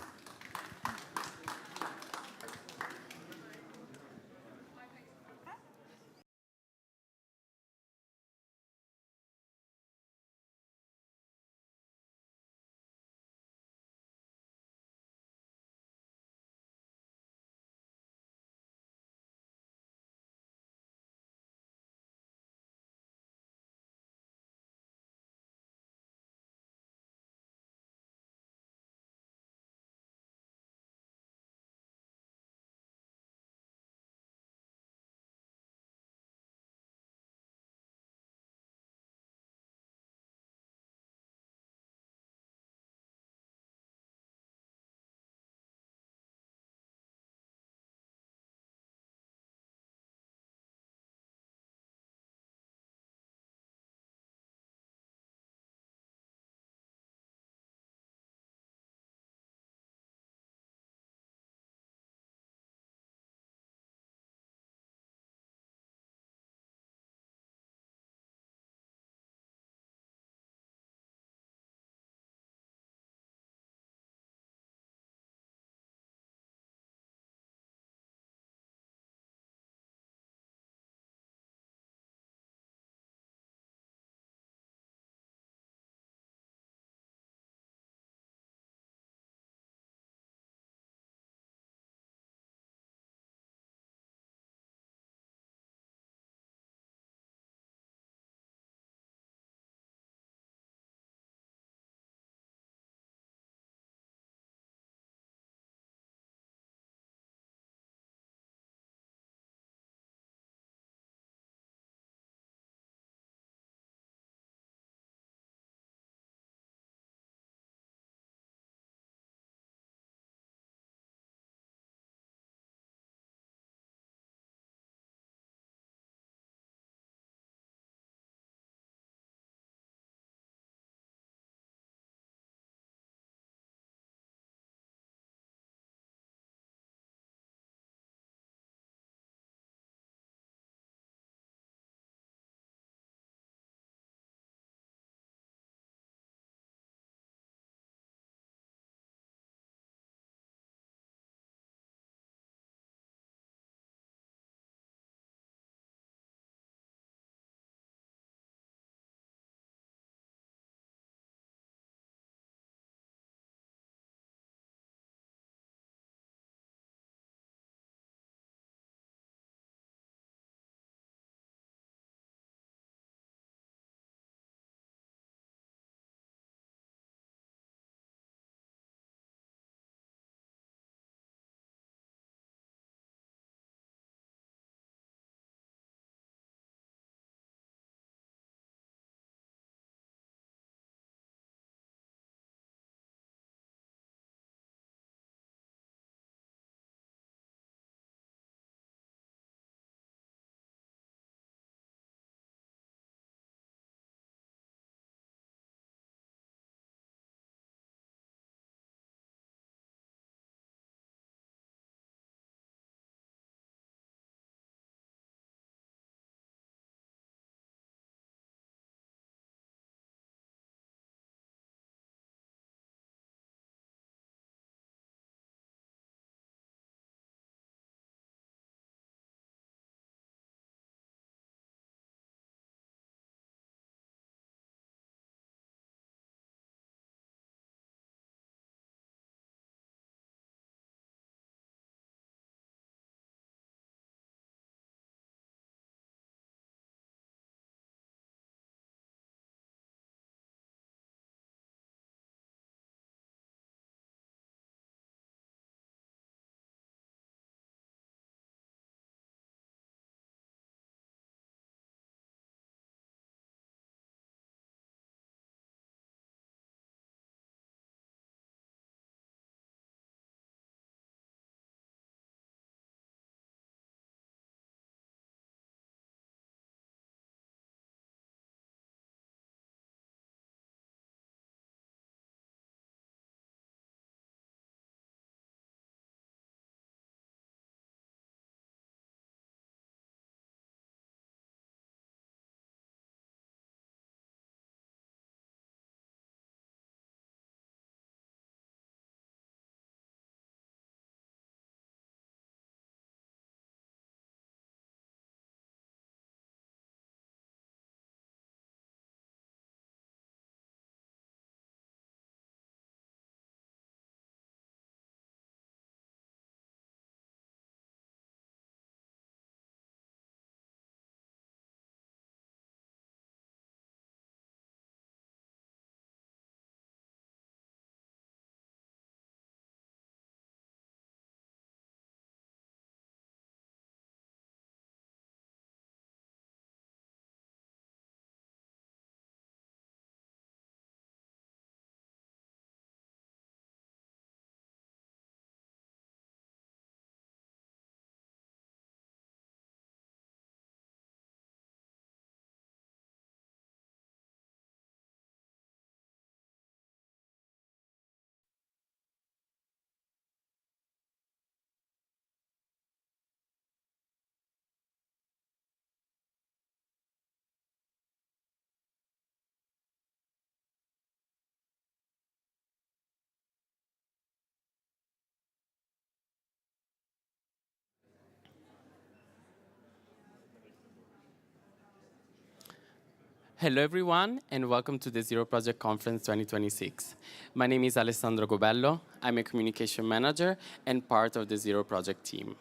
Hello, everyone, and welcome to the Zero Project Conference 2026. My name is Alessandro Gobello. I'm a communication manager and part of the Zero Project team.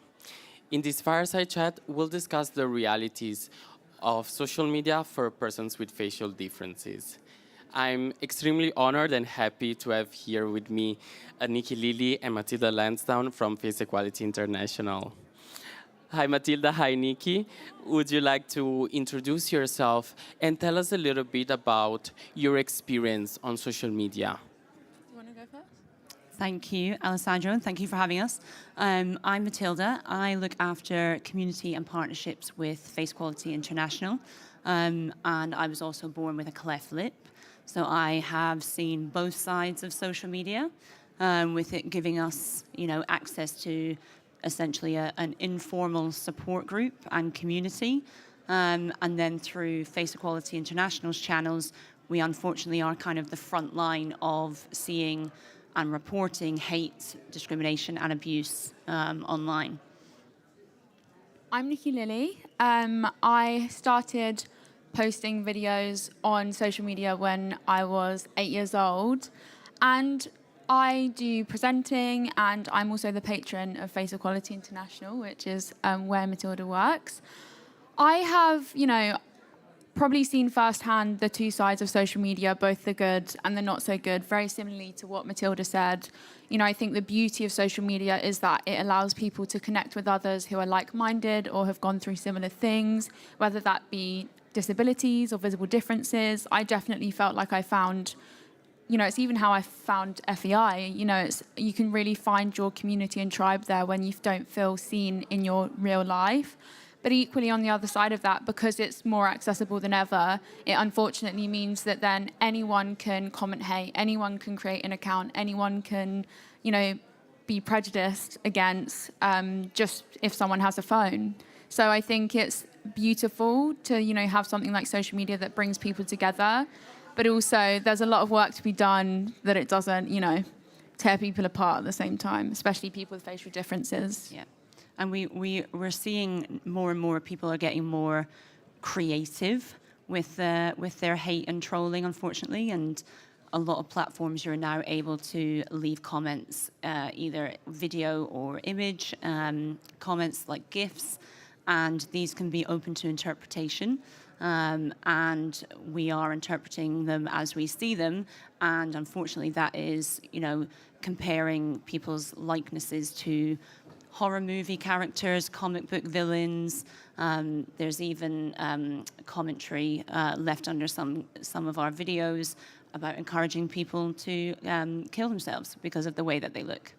In this fireside chat, we'll discuss the realities of social media for persons with facial differences. I'm extremely honored and happy to have here with me Nikki Lilly and Matilda Lansdowne from Face Equality International. Hi, Matilda. Hi, Nikki. Would you like to introduce yourself and tell us a little bit about your experience on social media? You want to go first? Thank you, Alessandro, and thank you for having us. I'm Matilda. I look after community and partnerships with Face Equality International, and I was also born with a cleft lip. So I have seen both sides of social media, with it giving us, access to essentially an informal support group and community. And then through Face Equality International's channels, we unfortunately are kind of the front line of seeing and reporting hate, discrimination and abuse online. I'm Nikki Lilly. I started posting videos on social media when I was 8 years old. And I do presenting, and I'm also the patron of Face Equality International, which is where Matilda works. I have, probably seen firsthand the two sides of social media, both the good and the not so good, very similarly to what Matilda said. I think the beauty of social media is that it allows people to connect with others who are like-minded or have gone through similar things, whether that be disabilities or visible differences. I definitely felt like I found, it's even how I found FEI. You can really find your community and tribe there when you don't feel seen in your real life. But equally on the other side of that, because it's more accessible than ever, it unfortunately means that then anyone can comment hate, anyone can create an account, anyone can, be prejudiced against just if someone has a phone. So I think it's beautiful to, have something like social media that brings people together. But also, there's a lot of work to be done that it doesn't, tear people apart at the same time, especially people with facial differences. Yeah, and we're seeing more and more people are getting more creative with their hate and trolling, unfortunately. And a lot of platforms you're now able to leave comments, either video or image, comments like GIFs, and these can be open to interpretation. And we are interpreting them as we see them. And unfortunately, that is, comparing people's likenesses to horror movie characters, comic book villains. There's even commentary left under some of our videos about encouraging people to kill themselves because of the way that they look.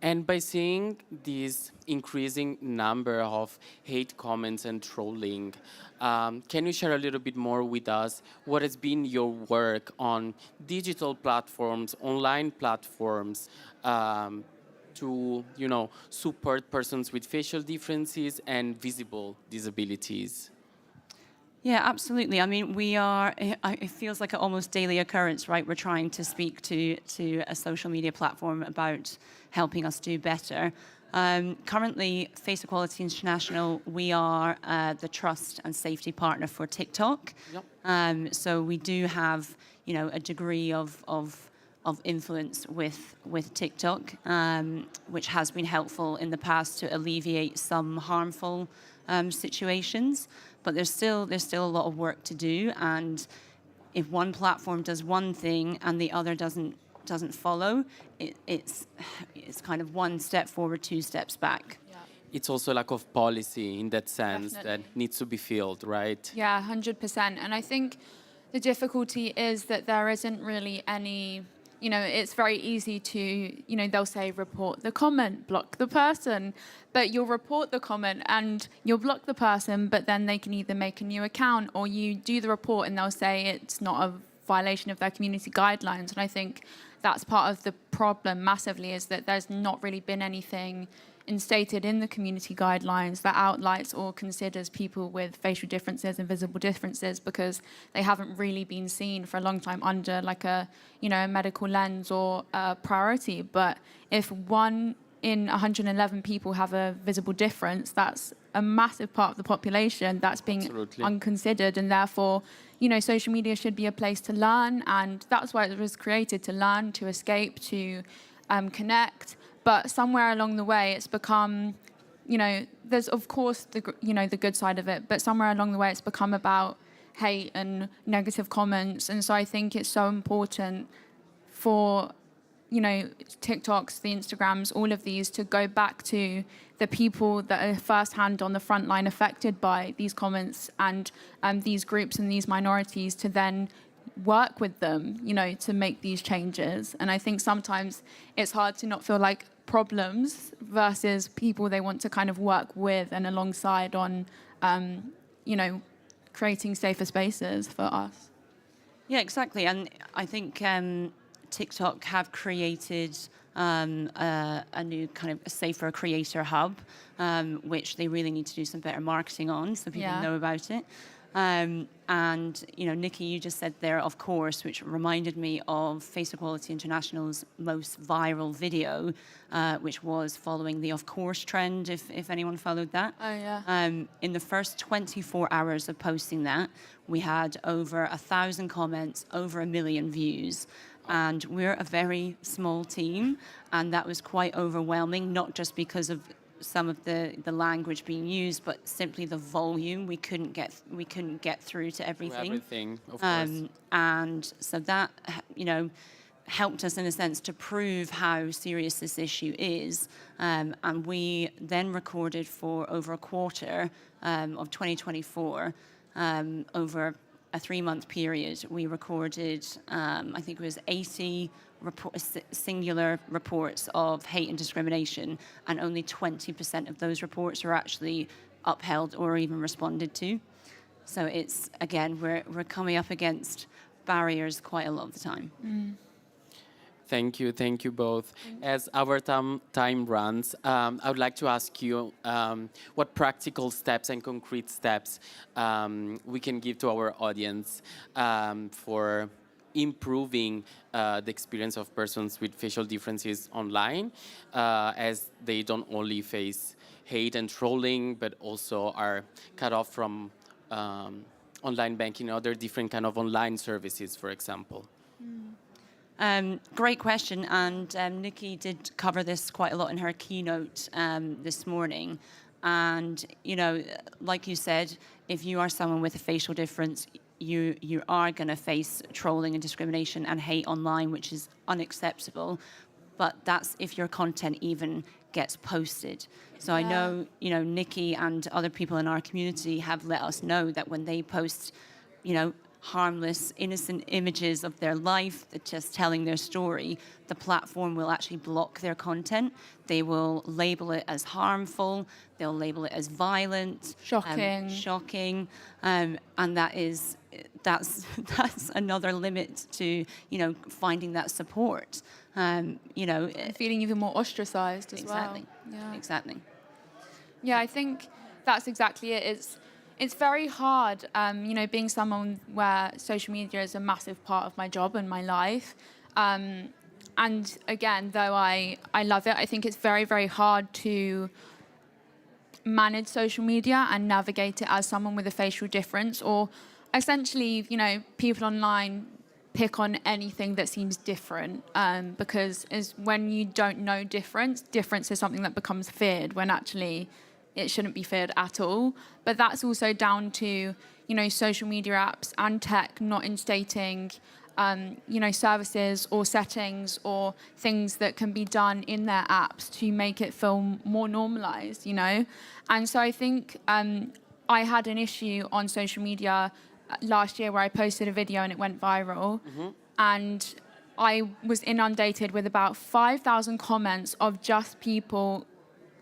And by seeing this increasing number of hate comments and trolling, can you share a little bit more with us what has been your work on digital platforms, online platforms, to support persons with facial differences and visible disabilities? Yeah, absolutely. I mean, it feels like an almost daily occurrence, right? We're trying to speak to a social media platform about helping us do better. Currently, Face Equality International, we are the trust and safety partner for TikTok. Yep. So we do have, a degree of influence with TikTok, which has been helpful in the past to alleviate some harmful situations. But there's still a lot of work to do, and if one platform does one thing and the other doesn't follow, it's kind of one step forward, two steps back. Yeah. It's also a lack of policy in that sense. Definitely. That needs to be filled, right? Yeah, 100%. And I think the difficulty is that there isn't really any, it's very easy to, they'll say report the comment, block the person, but you'll report the comment and you'll block the person, but then they can either make a new account or you do the report and they'll say it's not a violation of their community guidelines. And I think that's part of the problem massively, is that there's not really been anything instated in the community guidelines that outlines or considers people with facial differences and visible differences, because they haven't really been seen for a long time under like a medical lens or a priority. But if 1 in 111 people have a visible difference, that's a massive part of the population that's being unconsidered, and therefore, you know, social media should be a place to learn, and that's why it was created, to learn, to escape, to connect. But somewhere along the way, it's become, you know, there's of course the good side of it, but somewhere along the way, it's become about hate and negative comments. And so I think it's so important for, you know, TikToks, the Instagrams, all of these, to go back to the people that are firsthand on the front line affected by these comments and these groups and these minorities, to then work with them, you know, to make these changes. And I think sometimes it's hard to not feel like problems versus people they want to kind of work with and alongside on, you know, creating safer spaces for us. Yeah, exactly. And I think TikTok have created a new kind of a safer creator hub, which they really need to do some better marketing on so people know about it. And, you know, Nikki, you just said there, of course, which reminded me of Face Equality International's most viral video, which was following the of course trend, if anyone followed that. Oh, yeah. In the first 24 hours of posting that, we had over 1,000 comments, over 1 million views. And we're a very small team, and that was quite overwhelming, not just because of some of the language being used, but simply the volume. We couldn't get through to everything. Of course. And so that, you know, helped us in a sense to prove how serious this issue is. And we then recorded for over a quarter of 2024, over a 3-month period. We recorded, I think it was 80 singular reports of hate and discrimination, and only 20% of those reports are actually upheld or even responded to. So it's, again, we're coming up against barriers quite a lot of the time. Thank you both. As our time runs, I would like to ask you what practical steps and concrete steps we can give to our audience for improving the experience of persons with facial differences online, as they don't only face hate and trolling, but also are cut off from online banking and other different kind of online services, for example. Great question, and Nikki did cover this quite a lot in her keynote this morning. And, you know, like you said, if you are someone with a facial difference, you are going to face trolling and discrimination and hate online, which is unacceptable. But that's if your content even gets posted. So I know, you know, Nikki and other people in our community have let us know that when they post, you know, harmless, innocent images of their life, just telling their story, the platform will actually block their content. They will label it as harmful. They'll label it as violent, shocking, and that's another limit to, you know, finding that support. You know, and feeling even more ostracized as well. Exactly. Yeah, I think that's exactly it. It's very hard, you know, being someone where social media is a massive part of my job and my life. And again, though I love it, I think it's very, very hard to manage social media and navigate it as someone with a facial difference, or essentially, you know, people online pick on anything that seems different, because when you don't know difference is something that becomes feared when actually it shouldn't be feared at all. But that's also down to, you know, social media apps and tech not instating, you know, services or settings or things that can be done in their apps to make it feel more normalized, you know. And so I think I had an issue on social media last year where I posted a video and it went viral. And I was inundated with about 5,000 comments of just people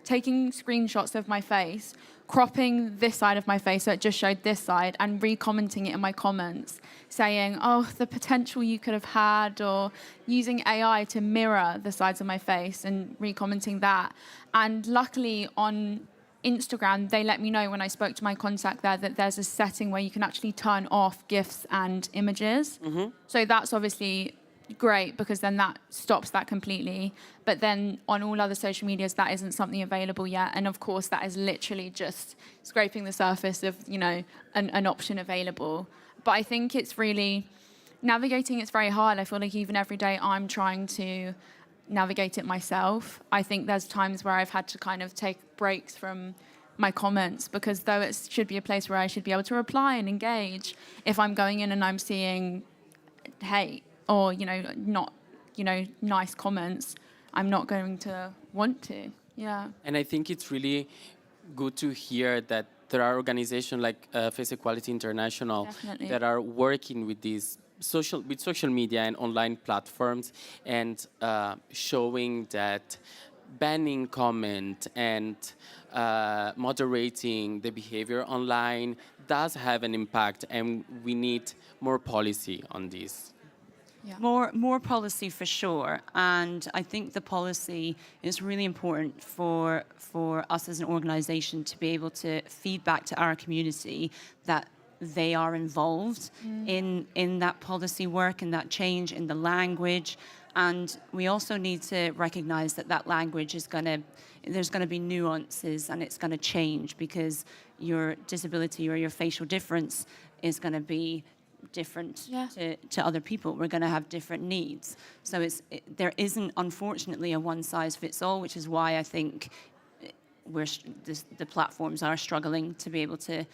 taking screenshots of my face, cropping this side of my face so it just showed this side, and re-commenting it in my comments, saying, oh, the potential you could have had, or using AI to mirror the sides of my face and re-commenting that. And luckily on Instagram, they let me know when I spoke to my contact there that there's a setting where you can actually turn off GIFs and images. So that's obviously great, because then that stops that completely. But then on all other social medias, that isn't something available yet. And of course, that is literally just scraping the surface of, you know, an option available. But I think it's really navigating. It's very hard. I feel like even every day I'm trying to navigate it myself. I think there's times where I've had to kind of take breaks from my comments, because though it should be a place where I should be able to reply and engage, if I'm going in and I'm seeing hate or, you know, not, you know, nice comments, I'm not going to want to. Yeah. And I think it's really good to hear that there are organizations like Face Equality International Definitely. that are working with these social media and online platforms, and showing that banning comment and moderating the behavior online does have an impact, and we need more policy on this. Yeah. More policy for sure, and I think the policy is really important for us as an organisation to be able to feed back to our community that they are involved in that policy work and that change in the language. And we also need to recognise that language is there's going to be nuances, and it's going to change because your disability or your facial difference is going to be different to other people. We're going to have different needs. So there isn't, unfortunately, a one-size-fits-all, which is why I think the platforms are struggling to be able to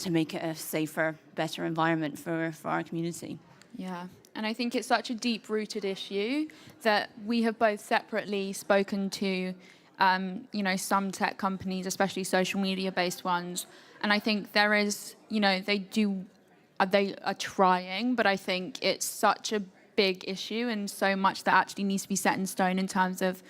make it a safer, better environment for our community. Yeah. And I think it's such a deep-rooted issue that we have both separately spoken to, you know, some tech companies, especially social media-based ones. And I think there is, you know, they are trying, but I think it's such a big issue and so much that actually needs to be set in stone in terms of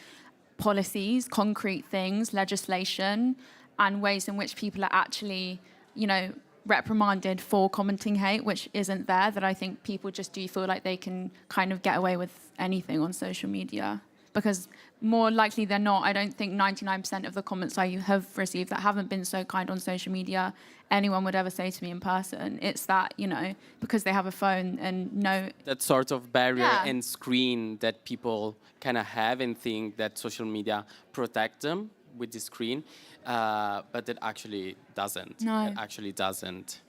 policies, concrete things, legislation, and ways in which people are actually, you know, reprimanded for commenting hate, which isn't there, that I think people just do feel like they can kind of get away with anything on social media. Because more likely than not, I don't think 99% of the comments I have received that haven't been so kind on social media, anyone would ever say to me in person. It's that, you know, because they have a phone and know... That sort of barrier Yeah. and screen that people kind of have and think that social media protect them with the screen, but it actually doesn't. No. It actually doesn't.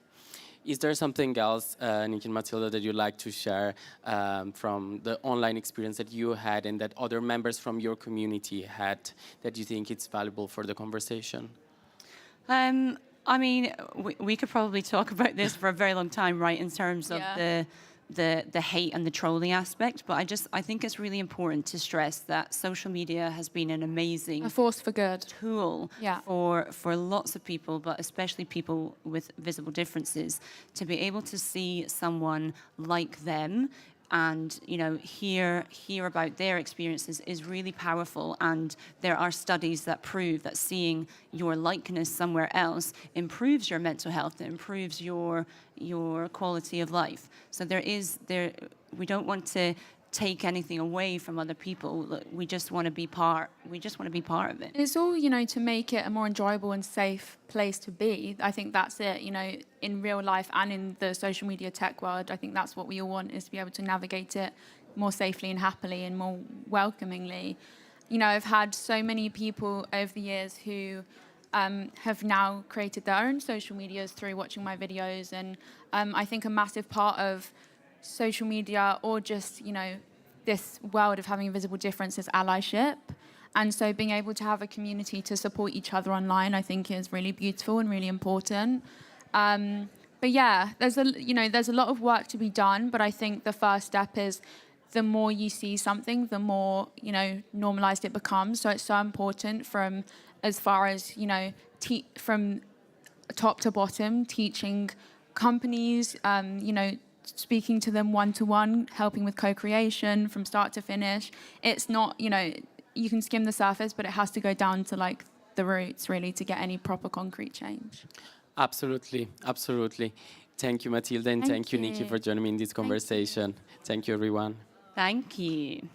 Is there something else, Nick and Matilda, that you'd like to share from the online experience that you had and that other members from your community had that you think it's valuable for the conversation? I mean, we could probably talk about this for a very long time, right, in terms of the hate and the trolling aspect, but I think it's really important to stress that social media has been an amazing... A force for good. ...tool for lots of people, but especially people with visible differences, to be able to see someone like them and, you know, hear about their experiences is really powerful. And there are studies that prove that seeing your likeness somewhere else improves your mental health, it improves your quality of life. So we don't want to take anything away from other people. We just want to be part of it. It's all, you know, to make it a more enjoyable and safe place to be. I think that's it, you know, in real life and in the social media tech world. I think that's what we all want, is to be able to navigate it more safely and happily and more welcomingly. You know, I've had so many people over the years who have now created their own social medias through watching my videos. And I think a massive part of social media, or just, you know, this world of having a visible difference, is allyship. And so being able to have a community to support each other online, I think, is really beautiful and really important. But yeah, there's a lot of work to be done, but I think the first step is the more you see something, the more, you know, normalized it becomes. So it's so important from as far as, you know, from top to bottom, teaching companies, you know, speaking to them one-to-one, helping with co-creation from start to finish. It's not, you know, you can skim the surface, but it has to go down to like the roots really to get any proper concrete change. Absolutely, absolutely. Thank you, Matilda, and thank you, Nikki, for joining me in this conversation. Thank you, everyone. Thank you.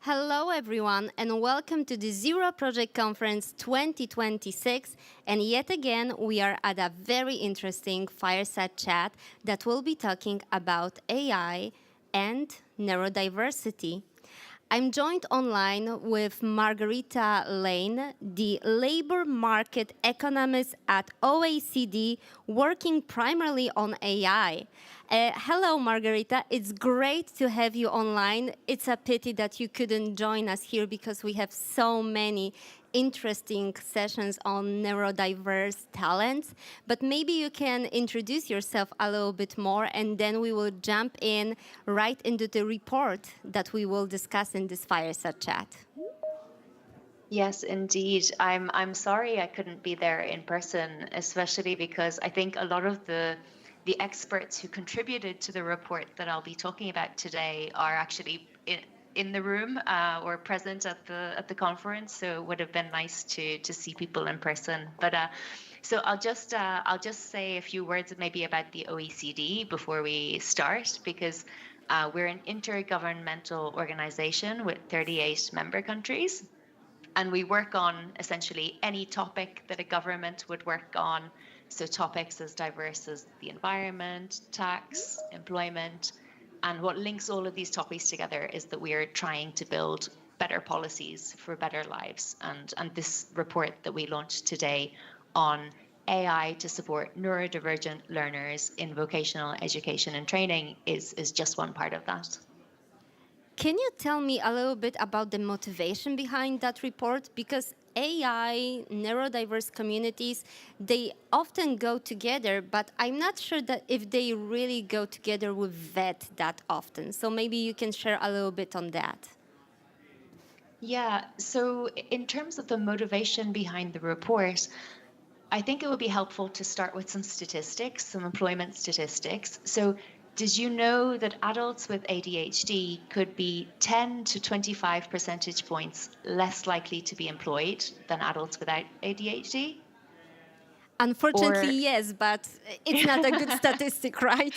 Hello, everyone, and welcome to the Zero Project Conference 2026. And yet again, we are at a very interesting fireside chat that will be talking about AI and neurodiversity. I'm joined online with Margarita Lane, the labor market economist at OECD, working primarily on AI. Hello, Margarita. It's great to have you online. It's a pity that you couldn't join us here because we have so many interesting sessions on neurodiverse talents. But maybe you can introduce yourself a little bit more, and then we will jump in right into the report that we will discuss in this fireside chat. Yes, indeed. I'm sorry I couldn't be there in person, especially because I think a lot of the experts who contributed to the report that I'll be talking about today are actually in the room or present at the conference. So it would have been nice to see people in person. But so I'll just say a few words maybe about the OECD before we start, because we're an intergovernmental organization with 38 member countries. And we work on essentially any topic that a government would work on. So topics as diverse as the environment, tax, employment. And what links all of these topics together is that we are trying to build better policies for better lives. And this report that we launched today on AI to support neurodivergent learners in vocational education and training is just one part of that. Can you tell me a little bit about the motivation behind that report? Because AI, neurodiverse communities, they often go together, but I'm not sure that if they really go together with VET that often. So maybe you can share a little bit on that. Yeah, so in terms of the motivation behind the report, I think it would be helpful to start with some statistics, some employment statistics. So did you know that adults with ADHD could be 10 to 25 percentage points less likely to be employed than adults without ADHD? Unfortunately, yes, but it's not a good statistic, right?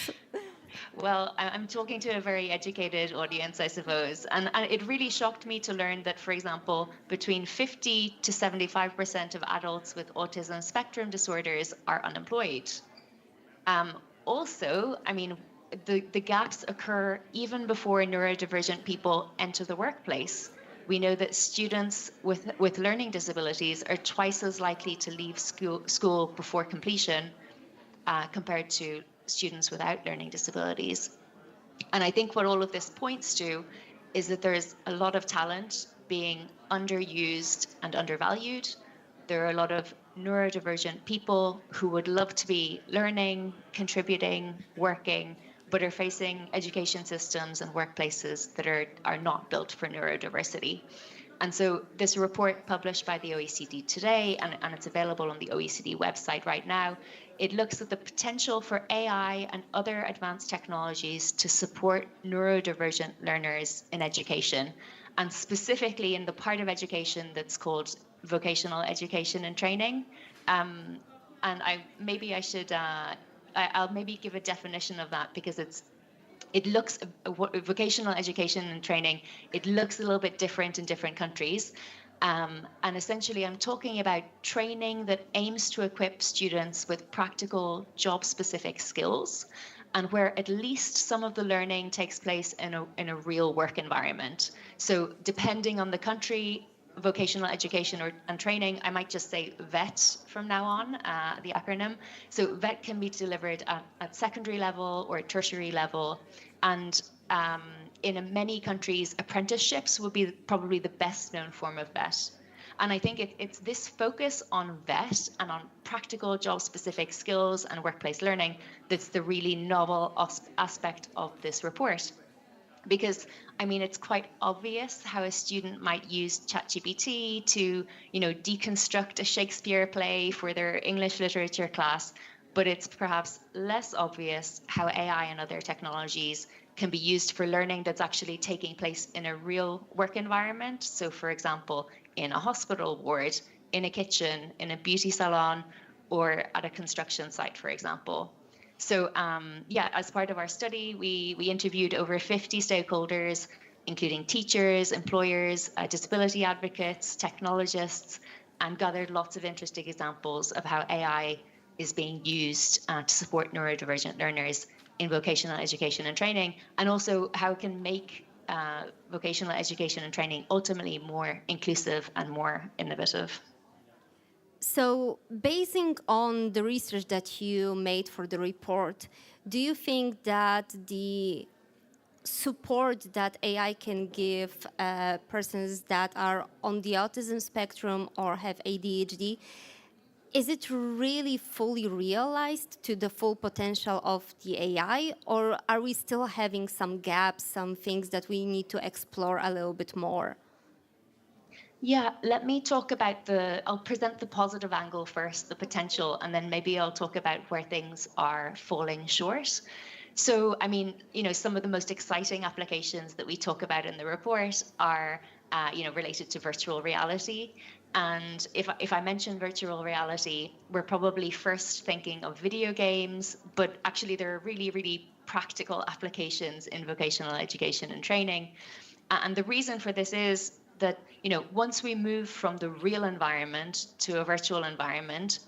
Well, I'm talking to a very educated audience, I suppose. And it really shocked me to learn that, for example, between 50 to 75% of adults with autism spectrum disorders are unemployed. Also, I mean, the gaps occur even before neurodivergent people enter the workplace. We know that students with learning disabilities are twice as likely to leave school before completion compared to students without learning disabilities. And I think what all of this points to is that there's a lot of talent being underused and undervalued. There are a lot of neurodivergent people who would love to be learning, contributing, working, but are facing education systems and workplaces that are not built for neurodiversity. And so this report published by the OECD today, and it's available on the OECD website right now, it looks at the potential for AI and other advanced technologies to support neurodivergent learners in education, and specifically in the part of education that's called vocational education and training. And I'll maybe give a definition of that, because it looks, vocational education and training, it looks a little bit different in different countries. And essentially, I'm talking about training that aims to equip students with practical job-specific skills, and where at least some of the learning takes place in a real work environment. So depending on the country, vocational education and training, I might just say VET from now on, the acronym. So VET can be delivered at secondary level or tertiary level. And in many countries, apprenticeships would be probably the best known form of VET. And I think it's this focus on VET and on practical job-specific skills and workplace learning that's the really novel aspect of this report. Because, I mean, it's quite obvious how a student might use ChatGPT to, deconstruct a Shakespeare play for their English literature class, but it's perhaps less obvious how AI and other technologies can be used for learning that's actually taking place in a real work environment. So, for example, in a hospital ward, in a kitchen, in a beauty salon, or at a construction site, for example. So as part of our study, we interviewed over 50 stakeholders including teachers, employers, disability advocates, technologists, and gathered lots of interesting examples of how AI is being used to support neurodivergent learners in vocational education and training, and also how it can make vocational education and training ultimately more inclusive and more innovative. So, basing on the research that you made for the report, do you think that the support that AI can give persons that are on the autism spectrum or have ADHD, is it really fully realized to the full potential of the AI, or are we still having some gaps, some things that we need to explore a little bit more? Yeah, let me talk about I'll present the positive angle first, the potential, and then maybe I'll talk about where things are falling short. So, I mean, some of the most exciting applications that we talk about in the report are, related to virtual reality. And if I mention virtual reality, we're probably first thinking of video games, but actually there are really, really practical applications in vocational education and training. And the reason for this is that, once we move from the real environment to a virtual environment,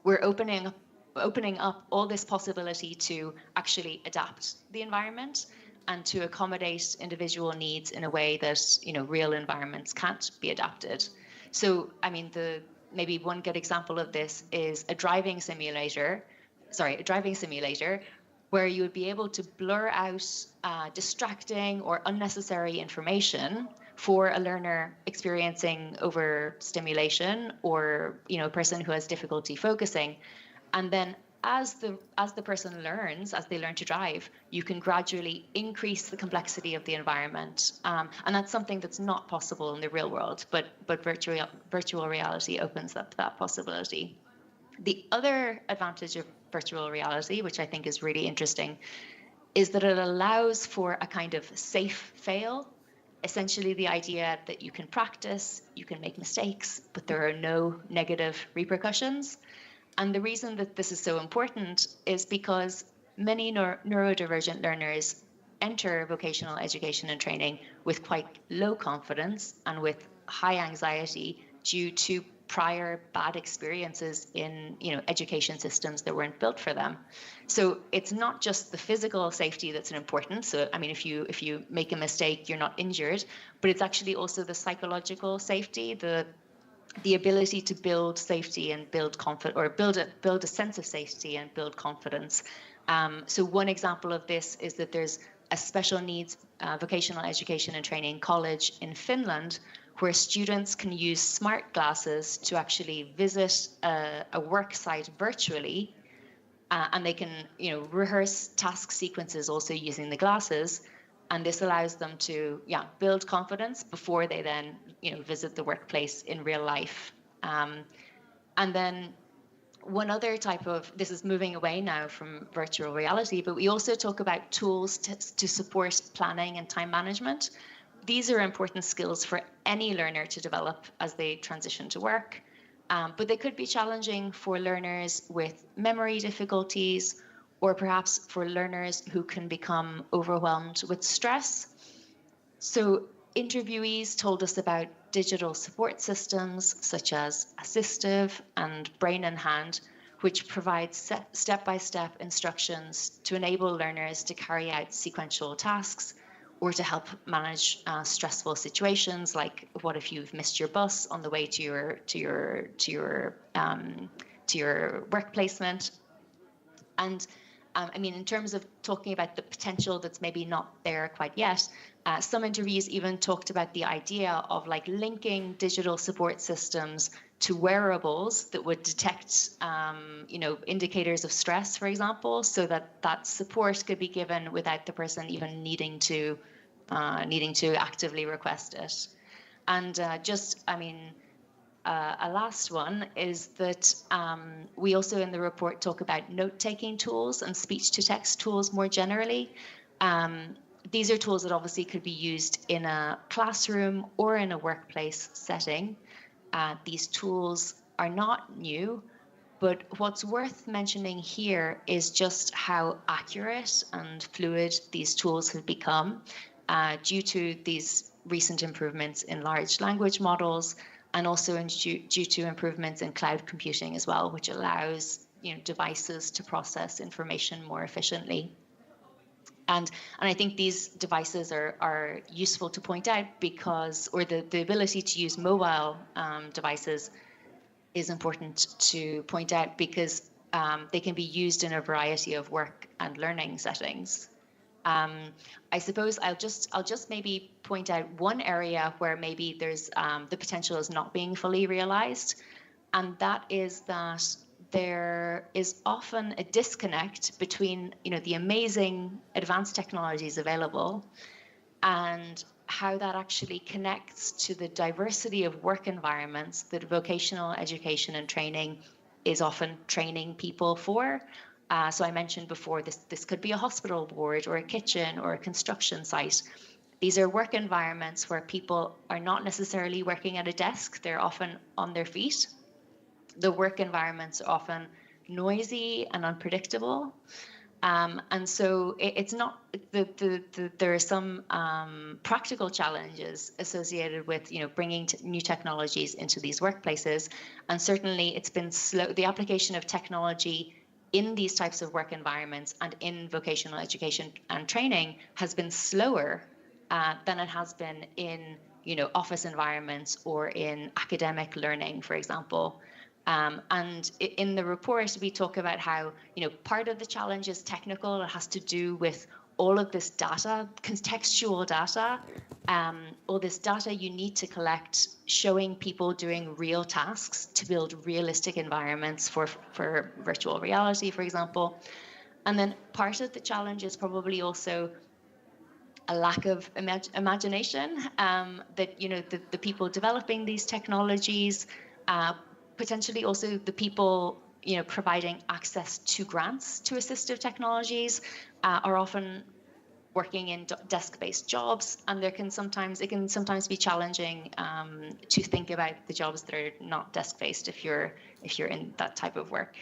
we're opening up all this possibility to actually adapt the environment and to accommodate individual needs in a way that, real environments can't be adapted. So, I mean, maybe one good example of this is a driving simulator where you would be able to blur out distracting or unnecessary information for a learner experiencing overstimulation or a person who has difficulty focusing. And then as the person learns, as they learn to drive, you can gradually increase the complexity of the environment. And that's something that's not possible in the real world, but virtual reality opens up that possibility. The other advantage of virtual reality, which I think is really interesting, is that it allows for a kind of safe fail. Essentially the idea that you can practice, you can make mistakes, but there are no negative repercussions. And the reason that this is so important is because many neurodivergent learners enter vocational education and training with quite low confidence and with high anxiety due to prior bad experiences in education systems that weren't built for them. So it's not just the physical safety that's important. So I mean, if you make a mistake, you're not injured, but it's actually also the psychological safety, the ability to build safety and build confidence, or build a sense of safety and build confidence. So one example of this is that there's a special needs vocational education and training college in Finland, where students can use smart glasses to actually visit a work site virtually, and they can rehearse task sequences also using the glasses, and this allows them to build confidence before they then visit the workplace in real life. And then one other type of, this is moving away now from virtual reality, but we also talk about tools to support planning and time management. These are important skills for any learner to develop as they transition to work, but they could be challenging for learners with memory difficulties, or perhaps for learners who can become overwhelmed with stress. So interviewees told us about digital support systems such as Assistive and Brain in Hand, which provide step-by-step instructions to enable learners to carry out sequential tasks or to help manage stressful situations, like what if you've missed your bus on the way to your work placement. And I mean, in terms of talking about the potential that's maybe not there quite yet, some interviews even talked about the idea of like linking digital support systems to wearables that would detect, indicators of stress, for example, so that support could be given without the person even needing to actively request it. And a last one is that we also in the report talk about note-taking tools and speech-to-text tools more generally. These are tools that obviously could be used in a classroom or in a workplace setting. These tools are not new, but what's worth mentioning here is just how accurate and fluid these tools have become. due to these recent improvements in large language models, and also due to improvements in cloud computing as well, which allows devices to process information more efficiently. And I think these devices are useful to point out because, or the ability to use mobile devices is important to point out because they can be used in a variety of work and learning settings. I suppose I'll just maybe point out one area where maybe there's the potential is not being fully realized, and that is that there is often a disconnect between the amazing advanced technologies available and how that actually connects to the diversity of work environments that vocational education and training is often training people for. So I mentioned before, this could be a hospital board or a kitchen or a construction site. These are work environments where people are not necessarily working at a desk, they're often on their feet. The work environments are often noisy and unpredictable. And so it's not, there are some practical challenges associated with bringing new technologies into these workplaces. And certainly it's been slow, the application of technology in these types of work environments and in vocational education and training has been slower than it has been in office environments or in academic learning, for example. And in the report, we talk about how part of the challenge is technical. It has to do with all of this data, contextual data, all this data you need to collect, showing people doing real tasks to build realistic environments for virtual reality, for example. And then part of the challenge is probably also a lack of imagination, that the people developing these technologies, potentially also the people providing access to grants to assistive technologies are often working in desk-based jobs, and it can sometimes be challenging to think about the jobs that are not desk-based if you're in that type of work.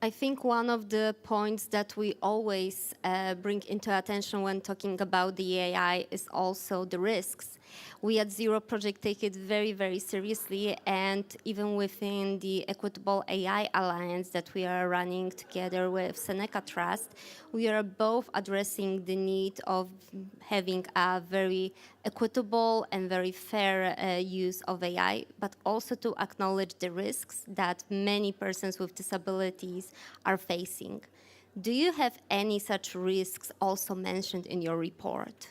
I think one of the points that we always bring into attention when talking about the AI is also the risks. We at Zero Project take it very, very seriously, and even within the Equitable AI Alliance that we are running together with Seneca Trust, we are both addressing the need of having a very equitable and very fair use of AI, but also to acknowledge the risks that many persons with disabilities are facing. Do you have any such risks also mentioned in your report?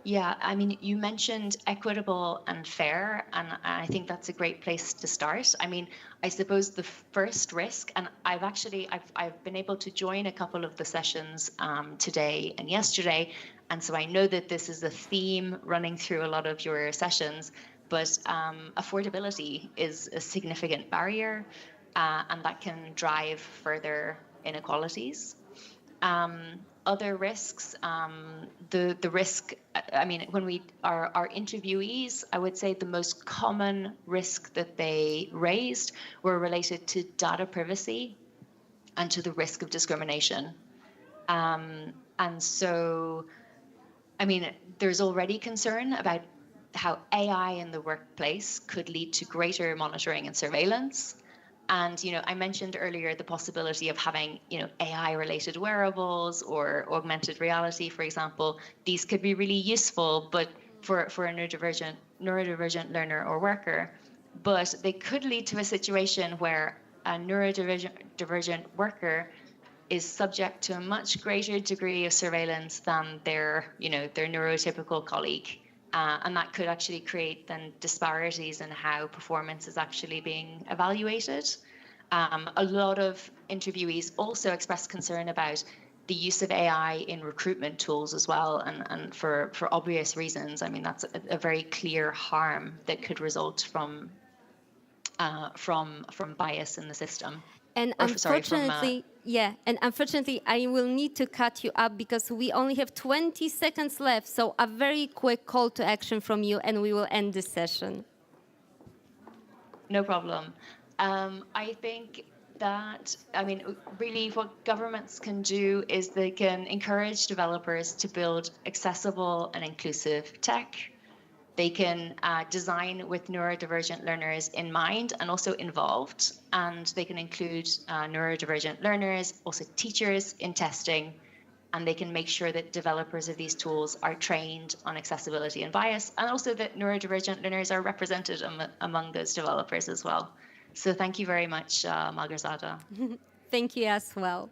Yeah, I mean, you mentioned equitable and fair, and I think that's a great place to start. I mean, I suppose the first risk, and I've been able to join a couple of the sessions today and yesterday, and so I know that this is a theme running through a lot of your sessions, but affordability is a significant barrier, and that can drive further inequalities. Other risks, the risk, I mean, when our interviewees, I would say the most common risk that they raised were related to data privacy and to the risk of discrimination. And so, I mean, there's already concern about how AI in the workplace could lead to greater monitoring and surveillance. And I mentioned earlier the possibility of having AI-related wearables or augmented reality, for example. These could be really useful, but for a neurodivergent learner or worker. But they could lead to a situation where a neurodivergent worker is subject to a much greater degree of surveillance than their neurotypical colleague. And that could actually create then disparities in how performance is actually being evaluated. A lot of interviewees also expressed concern about the use of AI in recruitment tools as well, and for obvious reasons. I mean, that's a very clear harm that could result from bias in the system. And unfortunately, I will need to cut you up because we only have 20 seconds left. So a very quick call to action from you, and we will end this session. No problem. I think that, I mean, really what governments can do is they can encourage developers to build accessible and inclusive tech. They can design with neurodivergent learners in mind and also involved, and they can include neurodivergent learners, also teachers in testing, and they can make sure that developers of these tools are trained on accessibility and bias, and also that neurodivergent learners are represented among those developers as well. So thank you very much, Malgorzata. Thank you as well.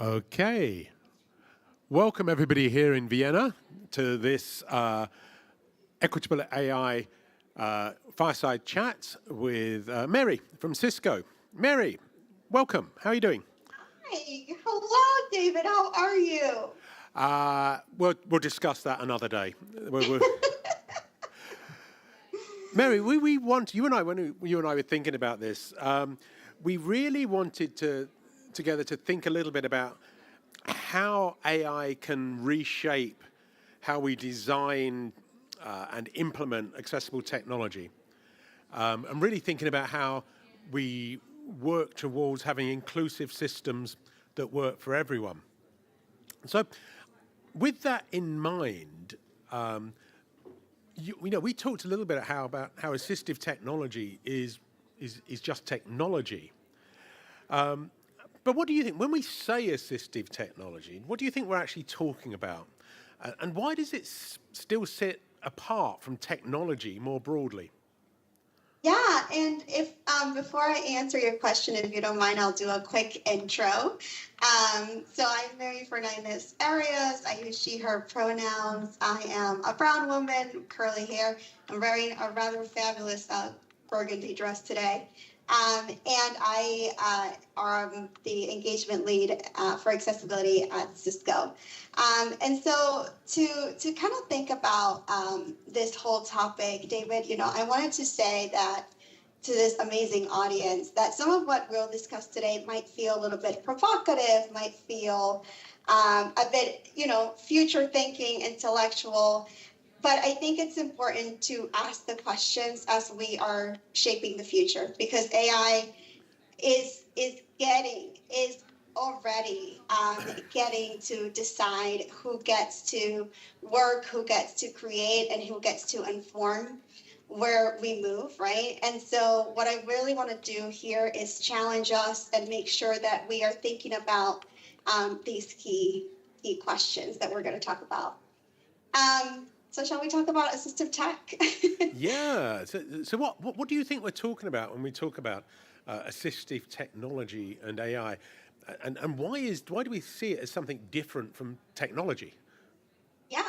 Okay. Welcome everybody here in Vienna to this Equitable AI Fireside Chat with Mary from Cisco. Mary, welcome. How are you doing? Hi. Hello, David. How are you? We'll discuss that another day. Mary, we want you and I, when you and I were thinking about this, we really wanted together to think a little bit about how AI can reshape how we design and implement accessible technology. And really thinking about how we work towards having inclusive systems that work for everyone. So with that in mind, we talked a little bit about how assistive technology is just technology. But what do you think, when we say assistive technology, what do you think we're actually talking about? And why does it still sit apart from technology more broadly? Yeah, and if before I answer your question, if you don't mind, I'll do a quick intro. So I'm Mary Fernandez Arias. I use she, her pronouns. I am a brown woman, curly hair. I'm wearing a rather fabulous burgundy dress today. And I am the engagement lead for accessibility at Cisco. And so to kind of think about this whole topic, David, I wanted to say that to this amazing audience that some of what we'll discuss today might feel a little bit provocative, might feel a bit, future thinking, intellectual. But I think it's important to ask the questions as we are shaping the future, because AI is already getting to decide who gets to work, who gets to create, and who gets to inform where we move, right? And so what I really want to do here is challenge us and make sure that we are thinking about these key questions that we're going to talk about. So shall we talk about assistive tech? Yeah. So what do you think we're talking about when we talk about assistive technology and AI? And why do we see it as something different from technology? Yeah.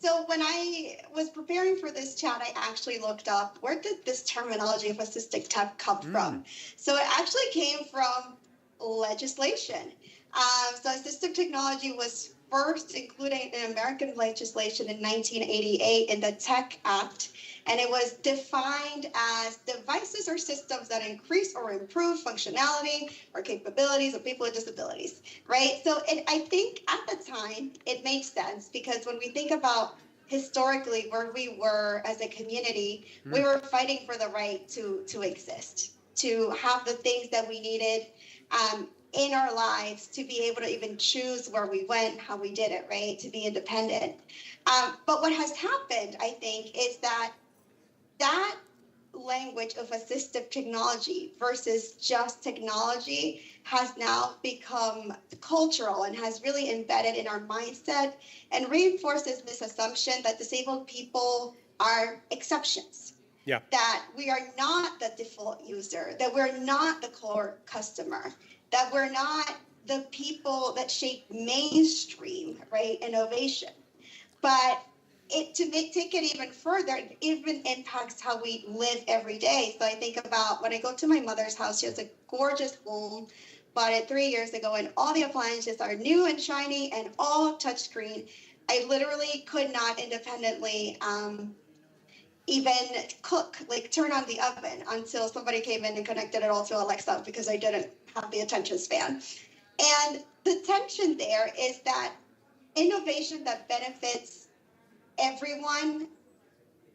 So when I was preparing for this chat, I actually looked up, where did this terminology of assistive tech come from? So it actually came from legislation. So assistive technology was first included in American legislation in 1988 in the Tech Act, and it was defined as devices or systems that increase or improve functionality or capabilities of people with disabilities, right? So I think at the time it made sense, because when we think about historically where we were as a community, we were fighting for the right to exist, to have the things that we needed in our lives, to be able to even choose where we went, how we did it, right? To be independent. But what has happened, I think, is that language of assistive technology versus just technology has now become cultural and has really embedded in our mindset and reinforces this assumption that disabled people are exceptions. Yeah. That we are not the default user, that we're not the core customer, that we're not the people that shape mainstream, right, innovation. But take it even further, it even impacts how we live every day. So I think about when I go to my mother's house, she has a gorgeous home, bought it 3 years ago, and all the appliances are new and shiny and all touchscreen. I literally could not independently even cook, like turn on the oven, until somebody came in and connected it all to Alexa, because I didn't have the attention span. And the tension there is that innovation that benefits everyone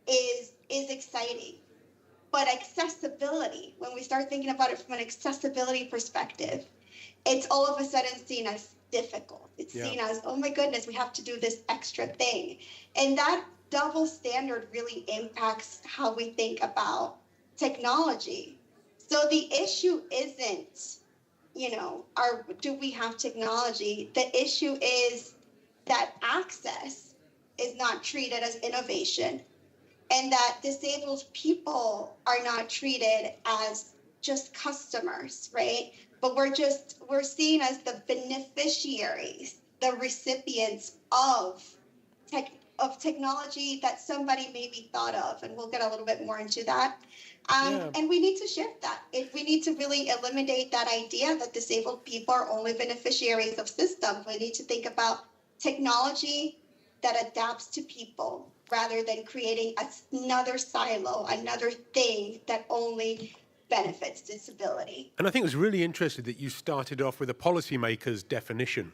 is exciting. But accessibility, when we start thinking about it from an accessibility perspective, it's all of a sudden seen as difficult. It's seen as, oh my goodness, we have to do this extra thing. And that double standard really impacts how we think about technology. So the issue isn't, do we have technology? The issue is that access is not treated as innovation, and that disabled people are not treated as just customers, right? but we're seen as the beneficiaries, the recipients of technology that somebody maybe thought of, and we'll get a little bit more into that. And we need to shift that. We need to really eliminate that idea that disabled people are only beneficiaries of systems. We need to think about technology that adapts to people rather than creating another silo, another thing that only benefits disability. And I think it was really interesting that you started off with a policymaker's definition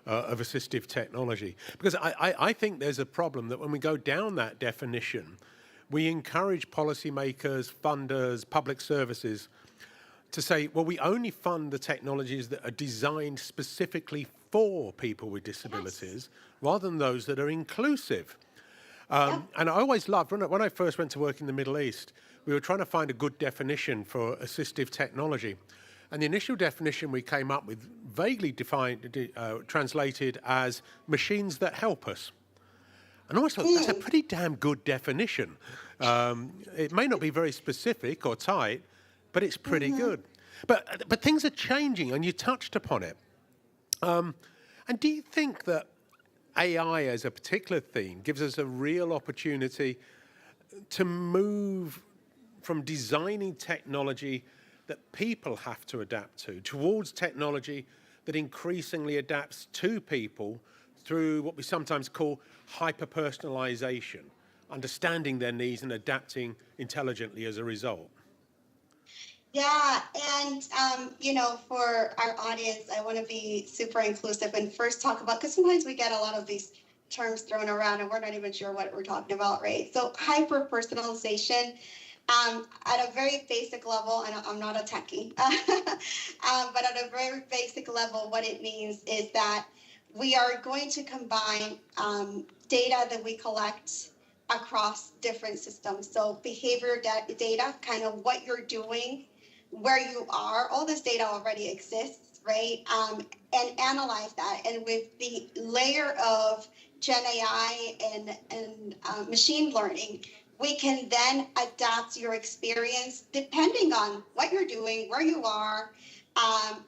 of assistive technology, because I think there's a problem that when we go down that definition, we encourage policymakers, funders, public services to say, well, we only fund the technologies that are designed specifically for people with disabilities, rather than those that are inclusive. And I always loved, when I first went to work in the Middle East, we were trying to find a good definition for assistive technology. And the initial definition we came up with vaguely translated as machines that help us. And I always thought, that's a pretty damn good definition. It may not be very specific or tight, but it's pretty good. But things are changing, and you touched upon it. And do you think that AI as a particular theme gives us a real opportunity to move from designing technology that people have to adapt to towards technology that increasingly adapts to people through what we sometimes call hyper-personalization, understanding their needs and adapting intelligently as a result? Yeah, and for our audience, I want to be super inclusive and first talk about, because sometimes we get a lot of these terms thrown around and we're not even sure what we're talking about, right? So hyper-personalization, at a very basic level, and I'm not a techie, but at a very basic level, what it means is that we are going to combine data that we collect across different systems. So behavior data, kind of what you're doing, where you are, all this data already exists, right? And analyze that. And with the layer of Gen AI and machine learning, we can then adapt your experience depending on what you're doing, where you are,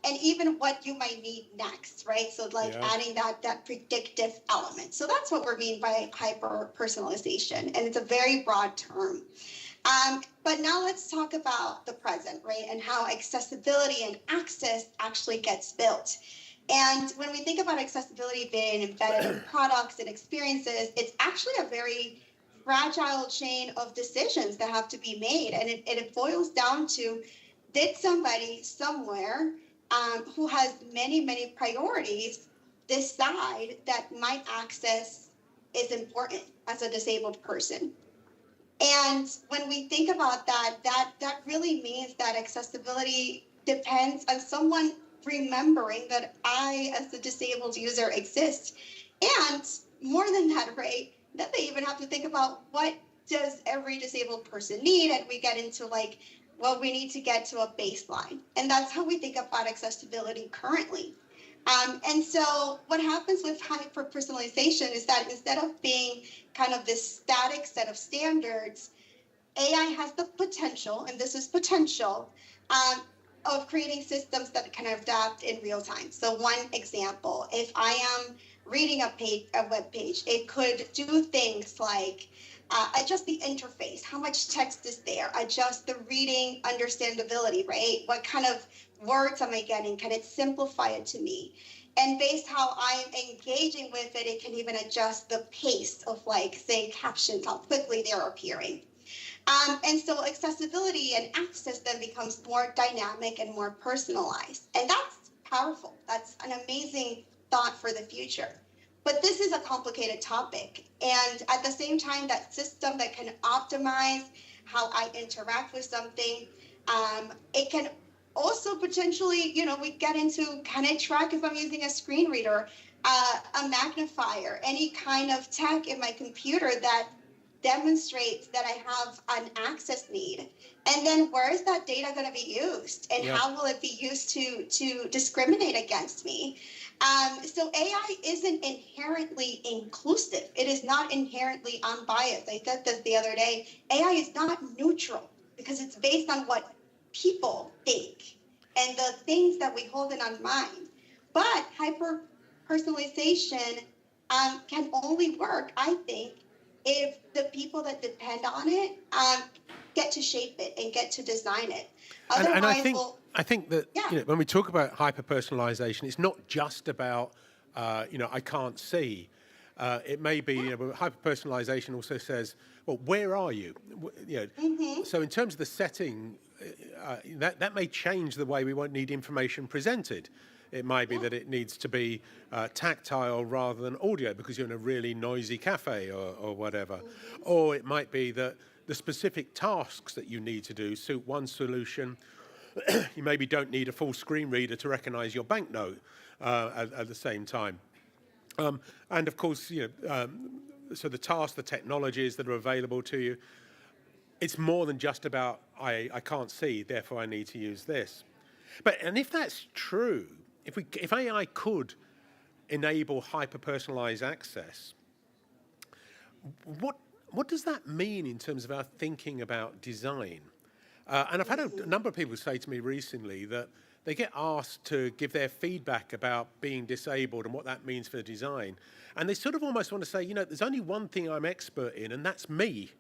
and even what you might need next, right? So adding that predictive element. So that's what we mean by hyper-personalization, and it's a very broad term. But now let's talk about the present, right? And how accessibility and access actually gets built. And when we think about accessibility being embedded in products and experiences, it's actually a very fragile chain of decisions that have to be made. And it boils down to, did somebody somewhere who has many, many priorities decide that my access is important as a disabled person? And when we think about that really means that accessibility depends on someone remembering that I, as a disabled user, exist. And more than that, right, that they even have to think about what does every disabled person need? And we get into we need to get to a baseline. And that's how we think about accessibility currently. And so what happens with hyper-personalization is that instead of being kind of this static set of standards, AI has the potential, and this is potential, of creating systems that can adapt in real time. So one example, if I am reading a web page, it could do things like adjust the interface, how much text is there, adjust the reading understandability, right? What kind of words am I getting? Can it simplify it to me? And based how I'm engaging with it, it can even adjust the pace of say captions, how quickly they're appearing. And so accessibility and access then becomes more dynamic and more personalized. And that's powerful. That's an amazing thought for the future. But this is a complicated topic. And at the same time, that system that can optimize how I interact with something, it can also potentially, we get into, can it track if I'm using a screen reader, a magnifier, any kind of tech in my computer that demonstrates that I have an access need? And then where is that data going to be used? And how will it be used to discriminate against me? So AI isn't inherently inclusive. It is not inherently unbiased. I said this the other day. AI is not neutral because it's based on what people think. and the things that we hold in our mind. But hyper-personalization can only work, I think, if the people that depend on it get to shape it and get to design it. Otherwise, and I think that when we talk about hyper-personalization, it's not just about, I can't see. It may be, hyper-personalization also says, well, where are you? So in terms of the setting, that may change the way we won't need information presented. It might be that it needs to be tactile rather than audio because you're in a really noisy cafe or whatever. Or it might be that the specific tasks that you need to do suit one solution. You maybe don't need a full screen reader to recognize your banknote at the same time. And of course, so the tasks, the technologies that are available to you, it's more than just about, I can't see, therefore I need to use this. And if that's true, if AI could enable hyper-personalized access, what does that mean in terms of our thinking about design? And I've had a number of people say to me recently that they get asked to give their feedback about being disabled and what that means for design. And they sort of almost want to say, there's only one thing I'm expert in, and that's me.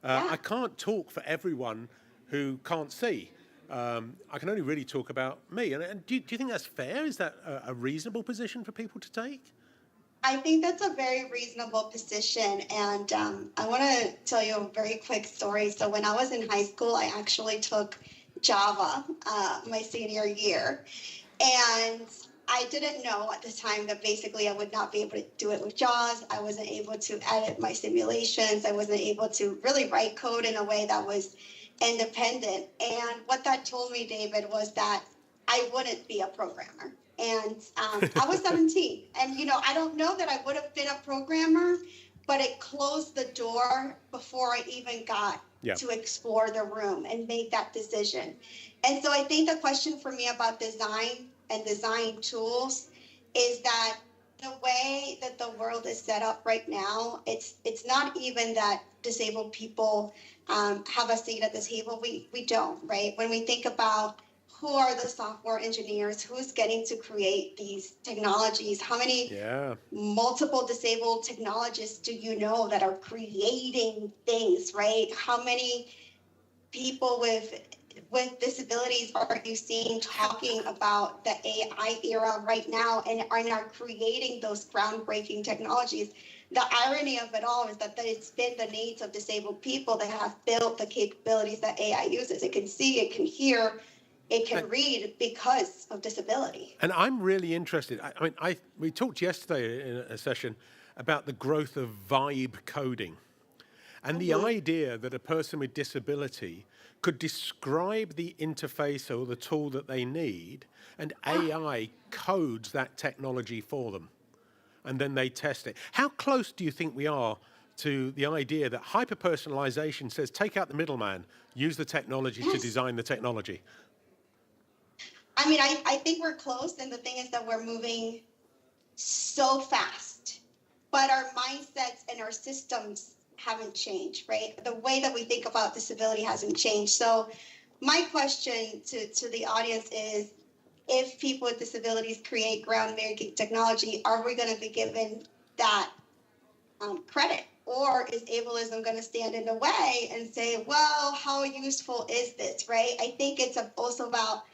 I can't talk for everyone who can't see. I can only really talk about me. And do you think that's fair? Is that a reasonable position for people to take? I think that's a very reasonable position. And I want to tell you a very quick story. So when I was in high school, I actually took Java my senior year. And I didn't know at the time that basically I would not be able to do it with JAWS. I wasn't able to edit my simulations. I wasn't able to really write code in a way that was independent. And what that told me, David, was that I wouldn't be a programmer. And I was 17. And, I don't know that I would have been a programmer, but it closed the door before I even got to explore the room and make that decision. And so I think the question for me about design and design tools is that the way that the world is set up right now, it's not even that disabled people have a seat at the table. We don't, right? When we think about who are the software engineers, who's getting to create these technologies, how many multiple disabled technologists do you know that are creating things, right? How many people with disabilities are you seeing talking about the AI era right now and are now creating those groundbreaking technologies? The irony of it all is that it's been the needs of disabled people that have built the capabilities that AI uses. It can see, it can hear, it can read because of disability. And I'm really interested. We talked yesterday in a session about the growth of vibe coding and the idea that a person with disability could describe the interface or the tool that they need, and AI codes that technology for them, and then they test it. How close do you think we are to the idea that hyper-personalization says, take out the middleman, use the technology to design the technology? I think we're close, and the thing is that we're moving so fast, but our mindsets and our systems haven't changed, right? The way that we think about disability hasn't changed. So my question to the audience is, if people with disabilities create groundbreaking technology, are we going to be given that credit? Or is ableism going to stand in the way and say, well, how useful is this, right? I think it's also about,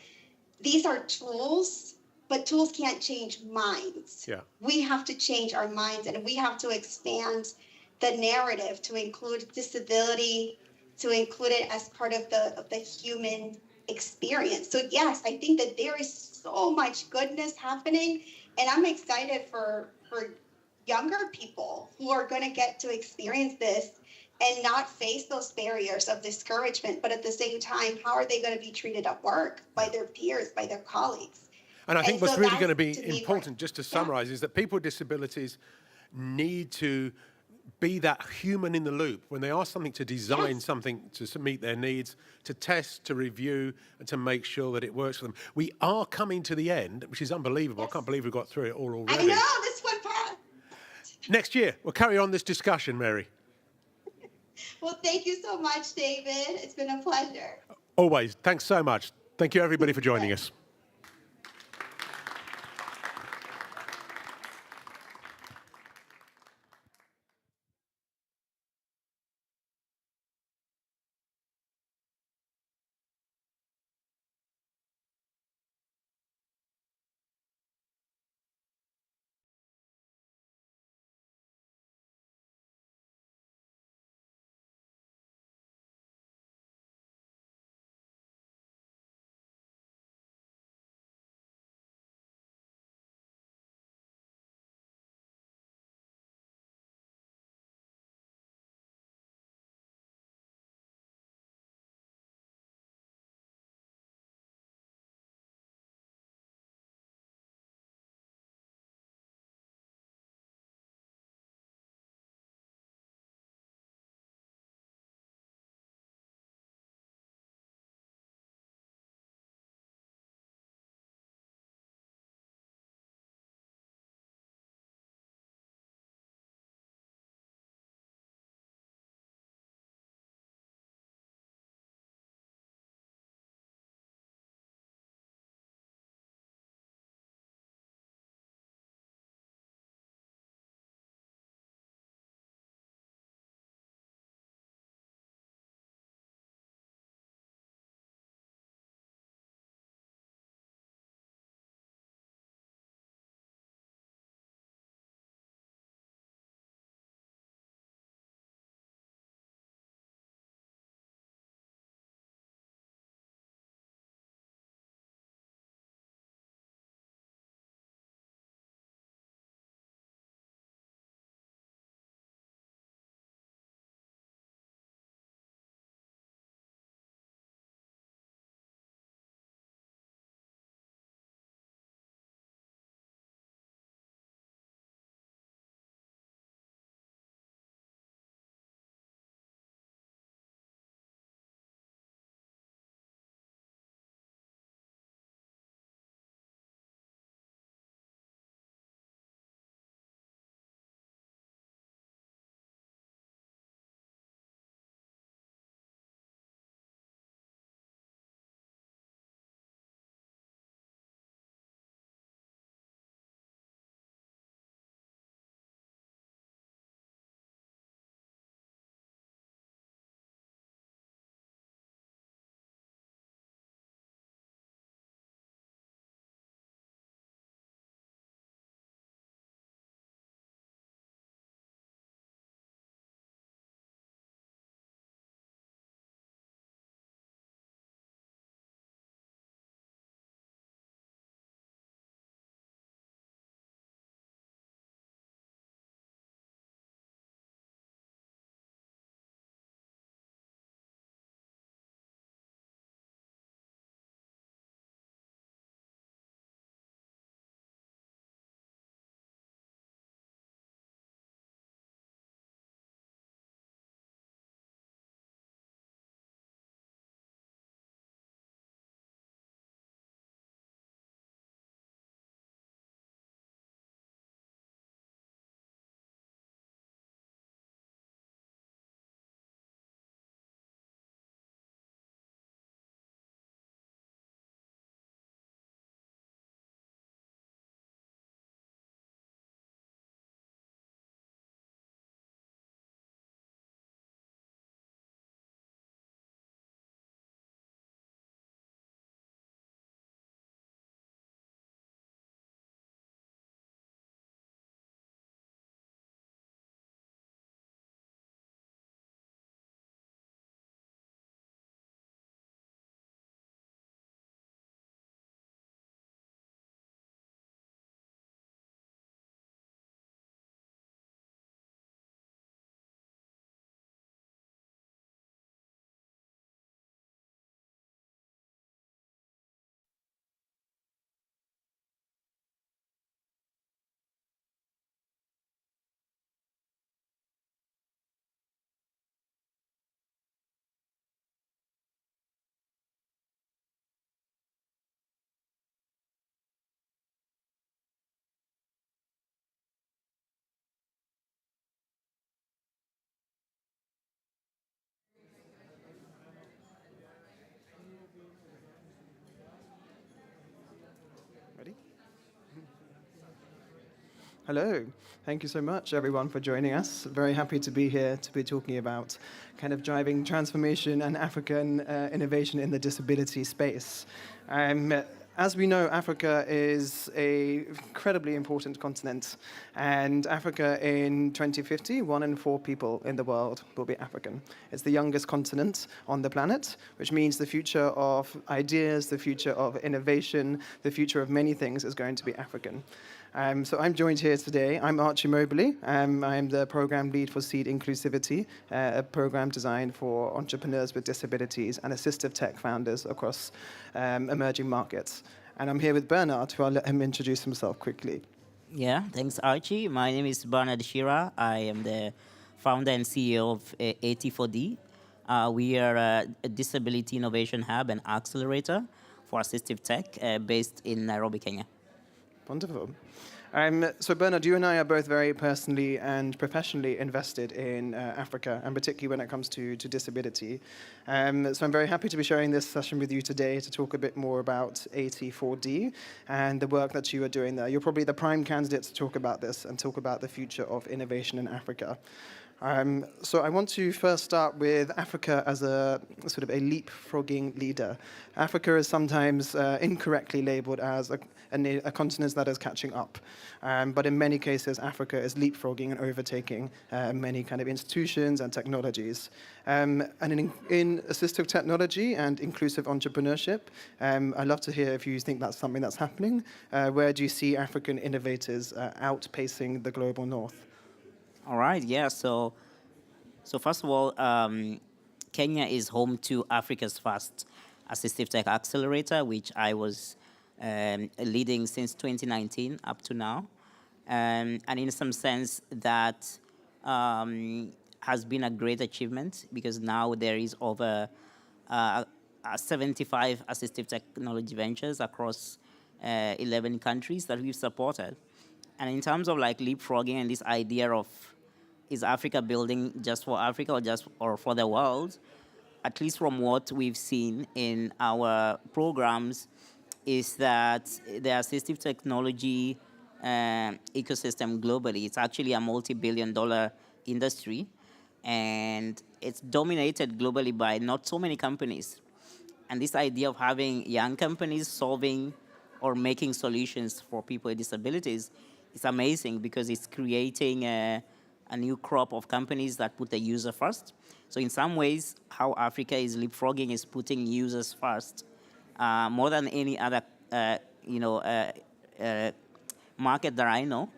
these are tools, but tools can't change minds. We have to change our minds, and we have to expand the narrative to include disability, to include it as part of the human experience. So yes, I think that there is so much goodness happening, and I'm excited for younger people who are going to get to experience this and not face those barriers of discouragement, but at the same time, how are they going to be treated at work by their peers, by their colleagues? And I think what's really going to be important, just to summarize, is that people with disabilities need to be that human in the loop when they ask something to design something to meet their needs, to test, to review, and to make sure that it works for them. We are coming to the end, which is unbelievable. I can't believe we got through it all already. I know, this one part. Next year, we'll carry on this discussion, Mary. Well, thank you so much, David. It's been a pleasure. Always. Thanks so much. Thank you, everybody, for joining us. Hello. Thank you so much, everyone, for joining us. Very happy to be here to be talking about kind of driving transformation and African innovation in the disability space. As we know, Africa is an incredibly important continent, and Africa in 2050, 1 in 4 people in the world will be African. It's the youngest continent on the planet, which means the future of ideas, the future of innovation, the future of many things is going to be African. So I'm joined here today. I'm Archie Mobley. I'm the program lead for Seed Inclusivity, a program designed for entrepreneurs with disabilities and assistive tech founders across emerging markets. And I'm here with Bernard, who I'll let him introduce himself quickly. Yeah, thanks, Archie. My name is Bernard Shira. I am the founder and CEO of AT4D. We are a disability innovation hub and accelerator for assistive tech based in Nairobi, Kenya. Wonderful. So Bernard, you and I are both very personally and professionally invested in Africa, and particularly when it comes to disability. So I'm very happy to be sharing this session with you today to talk a bit more about AT4D and the work that you are doing there. You're probably the prime candidate to talk about this and talk about the future of innovation in Africa. So I want to first start with Africa as a sort of a leapfrogging leader. Africa is sometimes incorrectly labeled as a continent that is catching up. But in many cases, Africa is leapfrogging and overtaking many kind of institutions and technologies. And in assistive technology and inclusive entrepreneurship, I'd love to hear if you think that's something that's happening. Where do you see African innovators outpacing the global north? All right, yeah. So first of all, Kenya is home to Africa's first assistive tech accelerator, which I was leading since 2019 up to now. And in some sense, that has been a great achievement because now there is over 75 assistive technology ventures across 11 countries that we've supported. And in terms of like leapfrogging and this idea of is Africa building just for Africa or for the world, at least from what we've seen in our programs, is that the assistive technology ecosystem globally, it's actually a multi-billion-dollar industry, and it's dominated globally by not so many companies. And this idea of having young companies solving or making solutions for people with disabilities is amazing because it's creating a new crop of companies that put the user first. So in some ways, how Africa is leapfrogging is putting users first more than any other market that I know.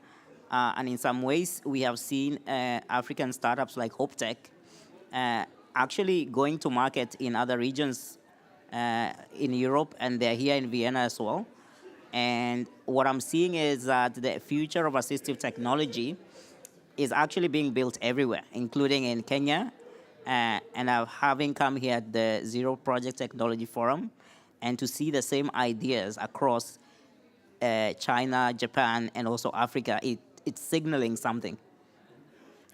And in some ways, we have seen African startups like HopeTech actually going to market in other regions in Europe, and they're here in Vienna as well. And what I'm seeing is that the future of assistive technology is actually being built everywhere, including in Kenya. And having come here at the Zero Project Technology Forum, and to see the same ideas across China, Japan, and also Africa, it's signaling something.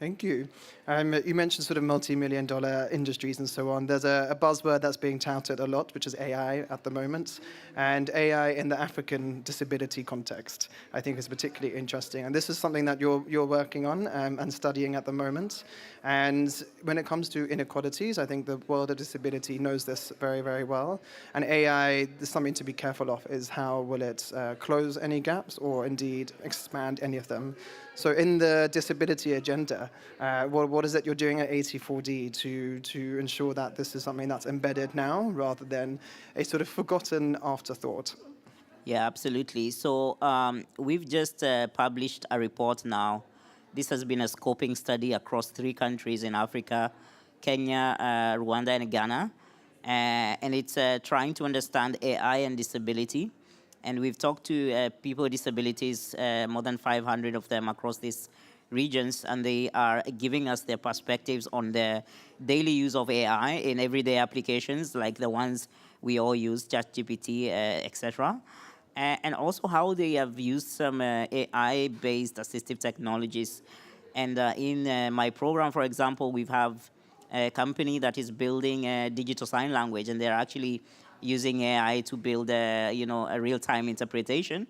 Thank you. You mentioned sort of multi-million-dollar industries and so on. There's a buzzword that's being touted a lot, which is AI at the moment. And AI in the African disability context, I think, is particularly interesting. And this is something that you're working on and studying at the moment. And when it comes to inequalities, I think the world of disability knows this very, very well. And AI, there's something to be careful of, is how will it close any gaps or indeed expand any of them. So in the disability agenda, what is it you're doing at AT4D to ensure that this is something that's embedded now rather than a sort of forgotten afterthought? Yeah, absolutely. So we've just published a report now. This has been a scoping study across 3 countries in Africa, Kenya, Rwanda, and Ghana. And it's trying to understand AI and disability. And we've talked to people with disabilities, more than 500 of them across these regions, and they are giving us their perspectives on the daily use of AI in everyday applications, like the ones we all use, ChatGPT, etc. And also how they have used some AI-based assistive technologies. And in my program, for example, we have a company that is building a digital sign language, and they're actually using AI to build a real-time interpretation.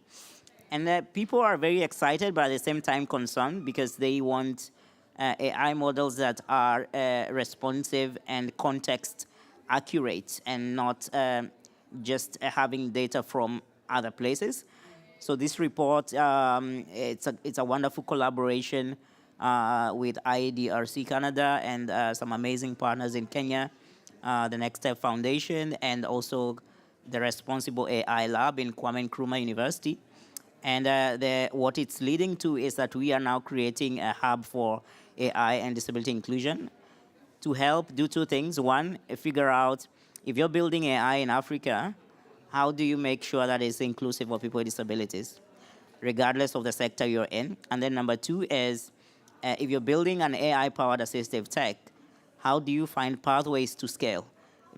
And people are very excited, but at the same time concerned because they want AI models that are responsive and context accurate and not just having data from other places. So this report, it's a wonderful collaboration with IDRC Canada and some amazing partners in Kenya, the Next Step Foundation, and also the Responsible AI Lab in Kwame Nkrumah University. And what it's leading to is that we are now creating a hub for AI and disability inclusion to help do two things. One, figure out if you're building AI in Africa, how do you make sure that it's inclusive of people with disabilities, regardless of the sector you're in? And then number two is, if you're building an AI-powered assistive tech, how do you find pathways to scale?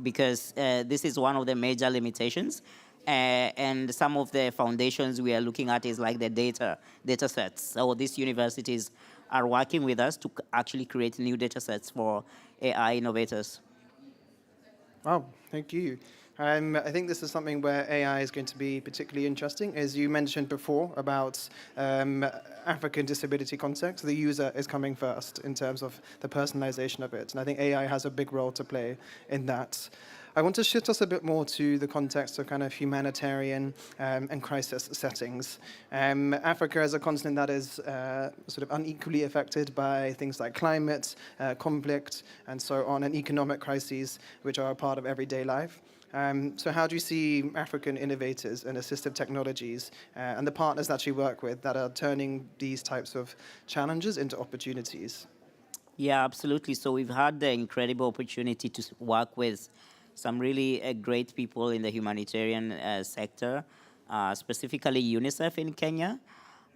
Because this is one of the major limitations. And some of the foundations we are looking at is like the data sets. So these universities are working with us to actually create new data sets for AI innovators. Wow, thank you. I think this is something where AI is going to be particularly interesting. As you mentioned before about African disability context, the user is coming first in terms of the personalization of it. And I think AI has a big role to play in that. I want to shift us a bit more to the context of kind of humanitarian and crisis settings. Africa is a continent that is sort of unequally affected by things like climate, conflict, and so on, and economic crises, which are a part of everyday life. So how do you see African innovators and assistive technologies and the partners that you work with that are turning these types of challenges into opportunities? Yeah, absolutely. So we've had the incredible opportunity to work with some really great people in the humanitarian sector, specifically UNICEF in Kenya,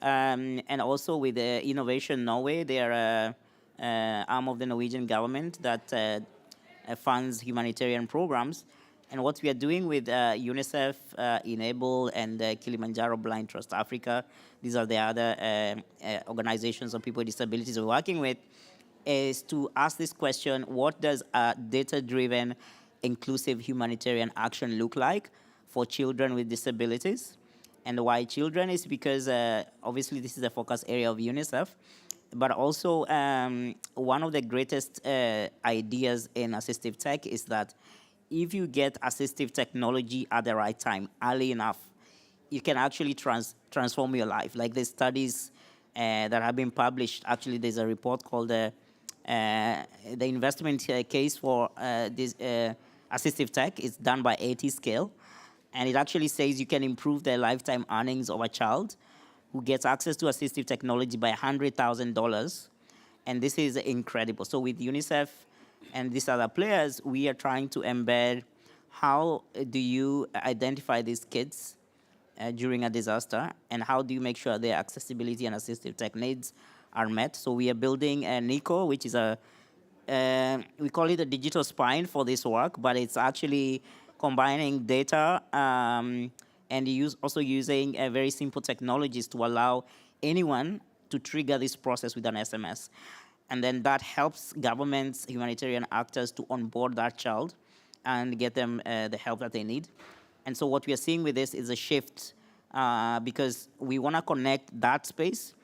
and also with Innovation Norway. They are an arm of the Norwegian government that funds humanitarian programs. And what we are doing with UNICEF, Enable, and Kilimanjaro Blind Trust Africa, these are the other organizations of people with disabilities we're working with, is to ask this question: what does a data-driven inclusive humanitarian action look like for children with disabilities? And why children is because obviously this is a focus area of UNICEF, but also one of the greatest ideas in assistive tech is that if you get assistive technology at the right time, early enough, you can actually transform your life. Like the studies that have been published, actually there's a report called the investment case for this assistive tech. Is done by 80 scale, and it actually says you can improve the lifetime earnings of a child who gets access to assistive technology by $100,000, and this is incredible. So with UNICEF and these other players, we are trying to embed how do you identify these kids during a disaster, and how do you make sure their accessibility and assistive tech needs are met. So we are building a Nico, which is we call it a digital spine for this work, but it's actually combining data and also using very simple technologies to allow anyone to trigger this process with an SMS. And then that helps governments, humanitarian actors to onboard that child and get them the help that they need. And so what we are seeing with this is a shift because we want to connect that space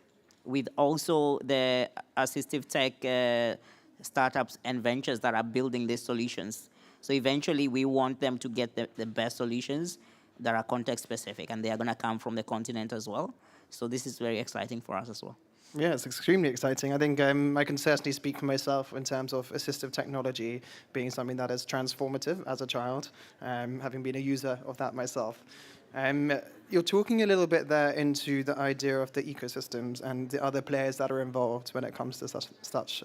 with also the assistive tech startups and ventures that are building these solutions. So eventually we want them to get the best solutions that are context specific, and they are going to come from the continent as well. So this is very exciting for us as well. Yeah, it's extremely exciting. I think I can certainly speak for myself in terms of assistive technology being something that is transformative as a child, having been a user of that myself. You're talking a little bit there into the idea of the ecosystems and the other players that are involved when it comes to such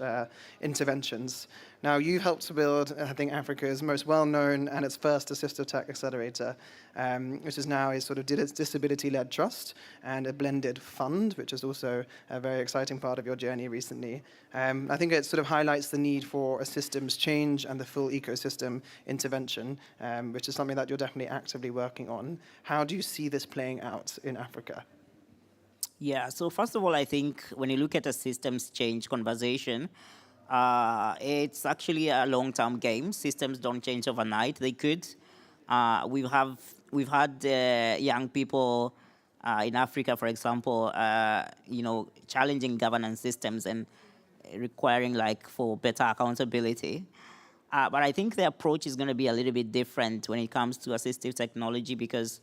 interventions. Now, you helped to build, I think, Africa's most well-known and its first assistive tech accelerator, which is now a sort of disability-led trust and a blended fund, which is also a very exciting part of your journey recently. I think it sort of highlights the need for a systems change and the full ecosystem intervention, which is something that you're definitely actively working on. How do you see this playing out in Africa? Yeah, so first of all, I think when you look at a systems change conversation, it's actually a long-term game. Systems don't change overnight. They could. We've had young people in Africa, for example, challenging governance systems and requiring for better accountability. But I think the approach is going to be a little bit different when it comes to assistive technology because,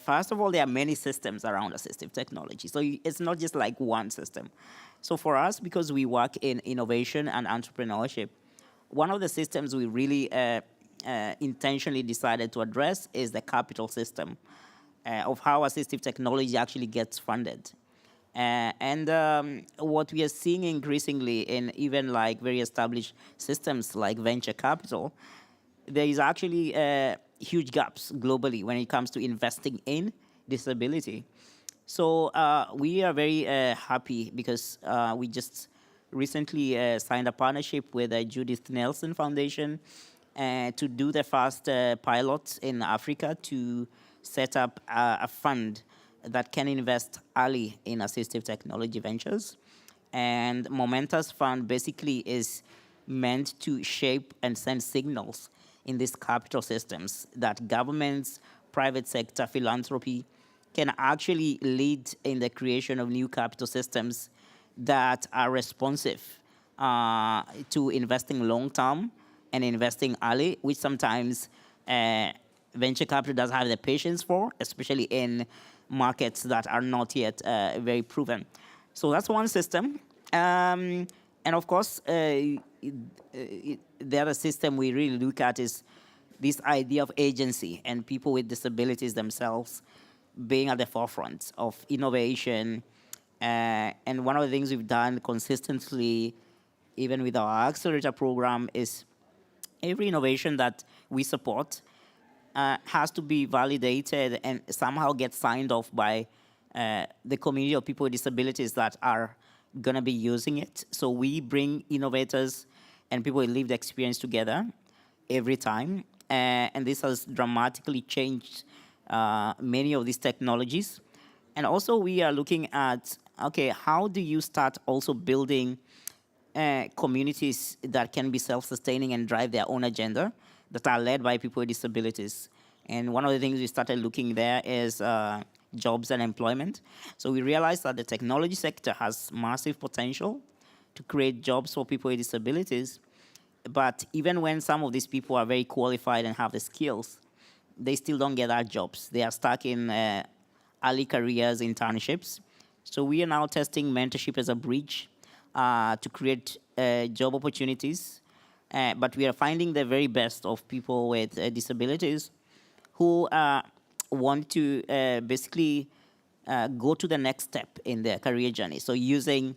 first of all, there are many systems around assistive technology. So it's not just like one system. So for us, because we work in innovation and entrepreneurship, one of the systems we really intentionally decided to address is the capital system of how assistive technology actually gets funded. What we are seeing increasingly in even very established systems like venture capital, there is actually huge gaps globally when it comes to investing in disability. So we are very happy because we just recently signed a partnership with the Judith Nelson Foundation to do the first pilot in Africa to set up a fund that can invest early in assistive technology ventures. And Momenta's fund basically is meant to shape and send signals in these capital systems that governments, private sector, philanthropy can actually lead in the creation of new capital systems that are responsive to investing long-term and investing early, which sometimes venture capital doesn't have the patience for, especially in markets that are not yet very proven. So that's one system. And of course, the other system we really look at is this idea of agency and people with disabilities themselves being at the forefront of innovation. And one of the things we've done consistently, even with our accelerator program, is every innovation that we support has to be validated and somehow get signed off by the community of people with disabilities that are going to be using it. So we bring innovators and people with lived experience together every time. And this has dramatically changed many of these technologies. And also we are looking at, okay, how do you start also building communities that can be self-sustaining and drive their own agenda that are led by people with disabilities. And one of the things we started looking there is jobs and employment. So we realized that the technology sector has massive potential to create jobs for people with disabilities. But even when some of these people are very qualified and have the skills, they still don't get our jobs. They are stuck in early careers internships. So we are now testing mentorship as a bridge to create job opportunities. But we are finding the very best of people with disabilities who want to basically go to the next step in their career journey. So using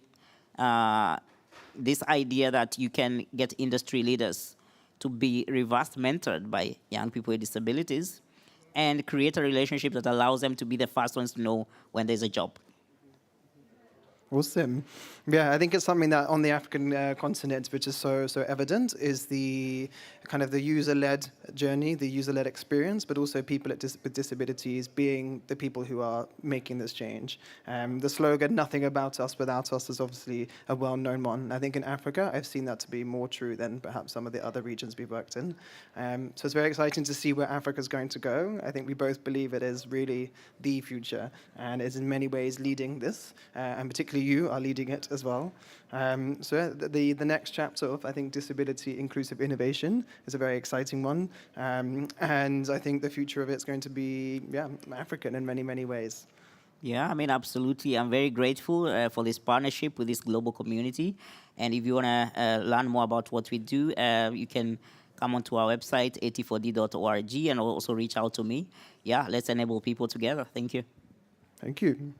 this idea that you can get industry leaders to be reverse mentored by young people with disabilities and create a relationship that allows them to be the first ones to know when there's a job. Awesome. Yeah, I think it's something that on the African continent, which is so evident, is the kind of the user-led journey, the user-led experience, but also people with disabilities being the people who are making this change. The slogan, "Nothing about us without us," is obviously a well-known one. I think in Africa, I've seen that to be more true than perhaps some of the other regions we've worked in. So it's very exciting to see where Africa's going to go. I think we both believe it is really the future and is in many ways leading this, and particularly you are leading it as well. So the next chapter of, I think, disability inclusive innovation is a very exciting one. And I think the future of it's going to be, African in many, many ways. Yeah, I mean, absolutely. I'm very grateful for this partnership with this global community. And if you want to learn more about what we do, you can come onto our website, at4d.org, and also reach out to me. Yeah, let's enable people together. Thank you. Thank you.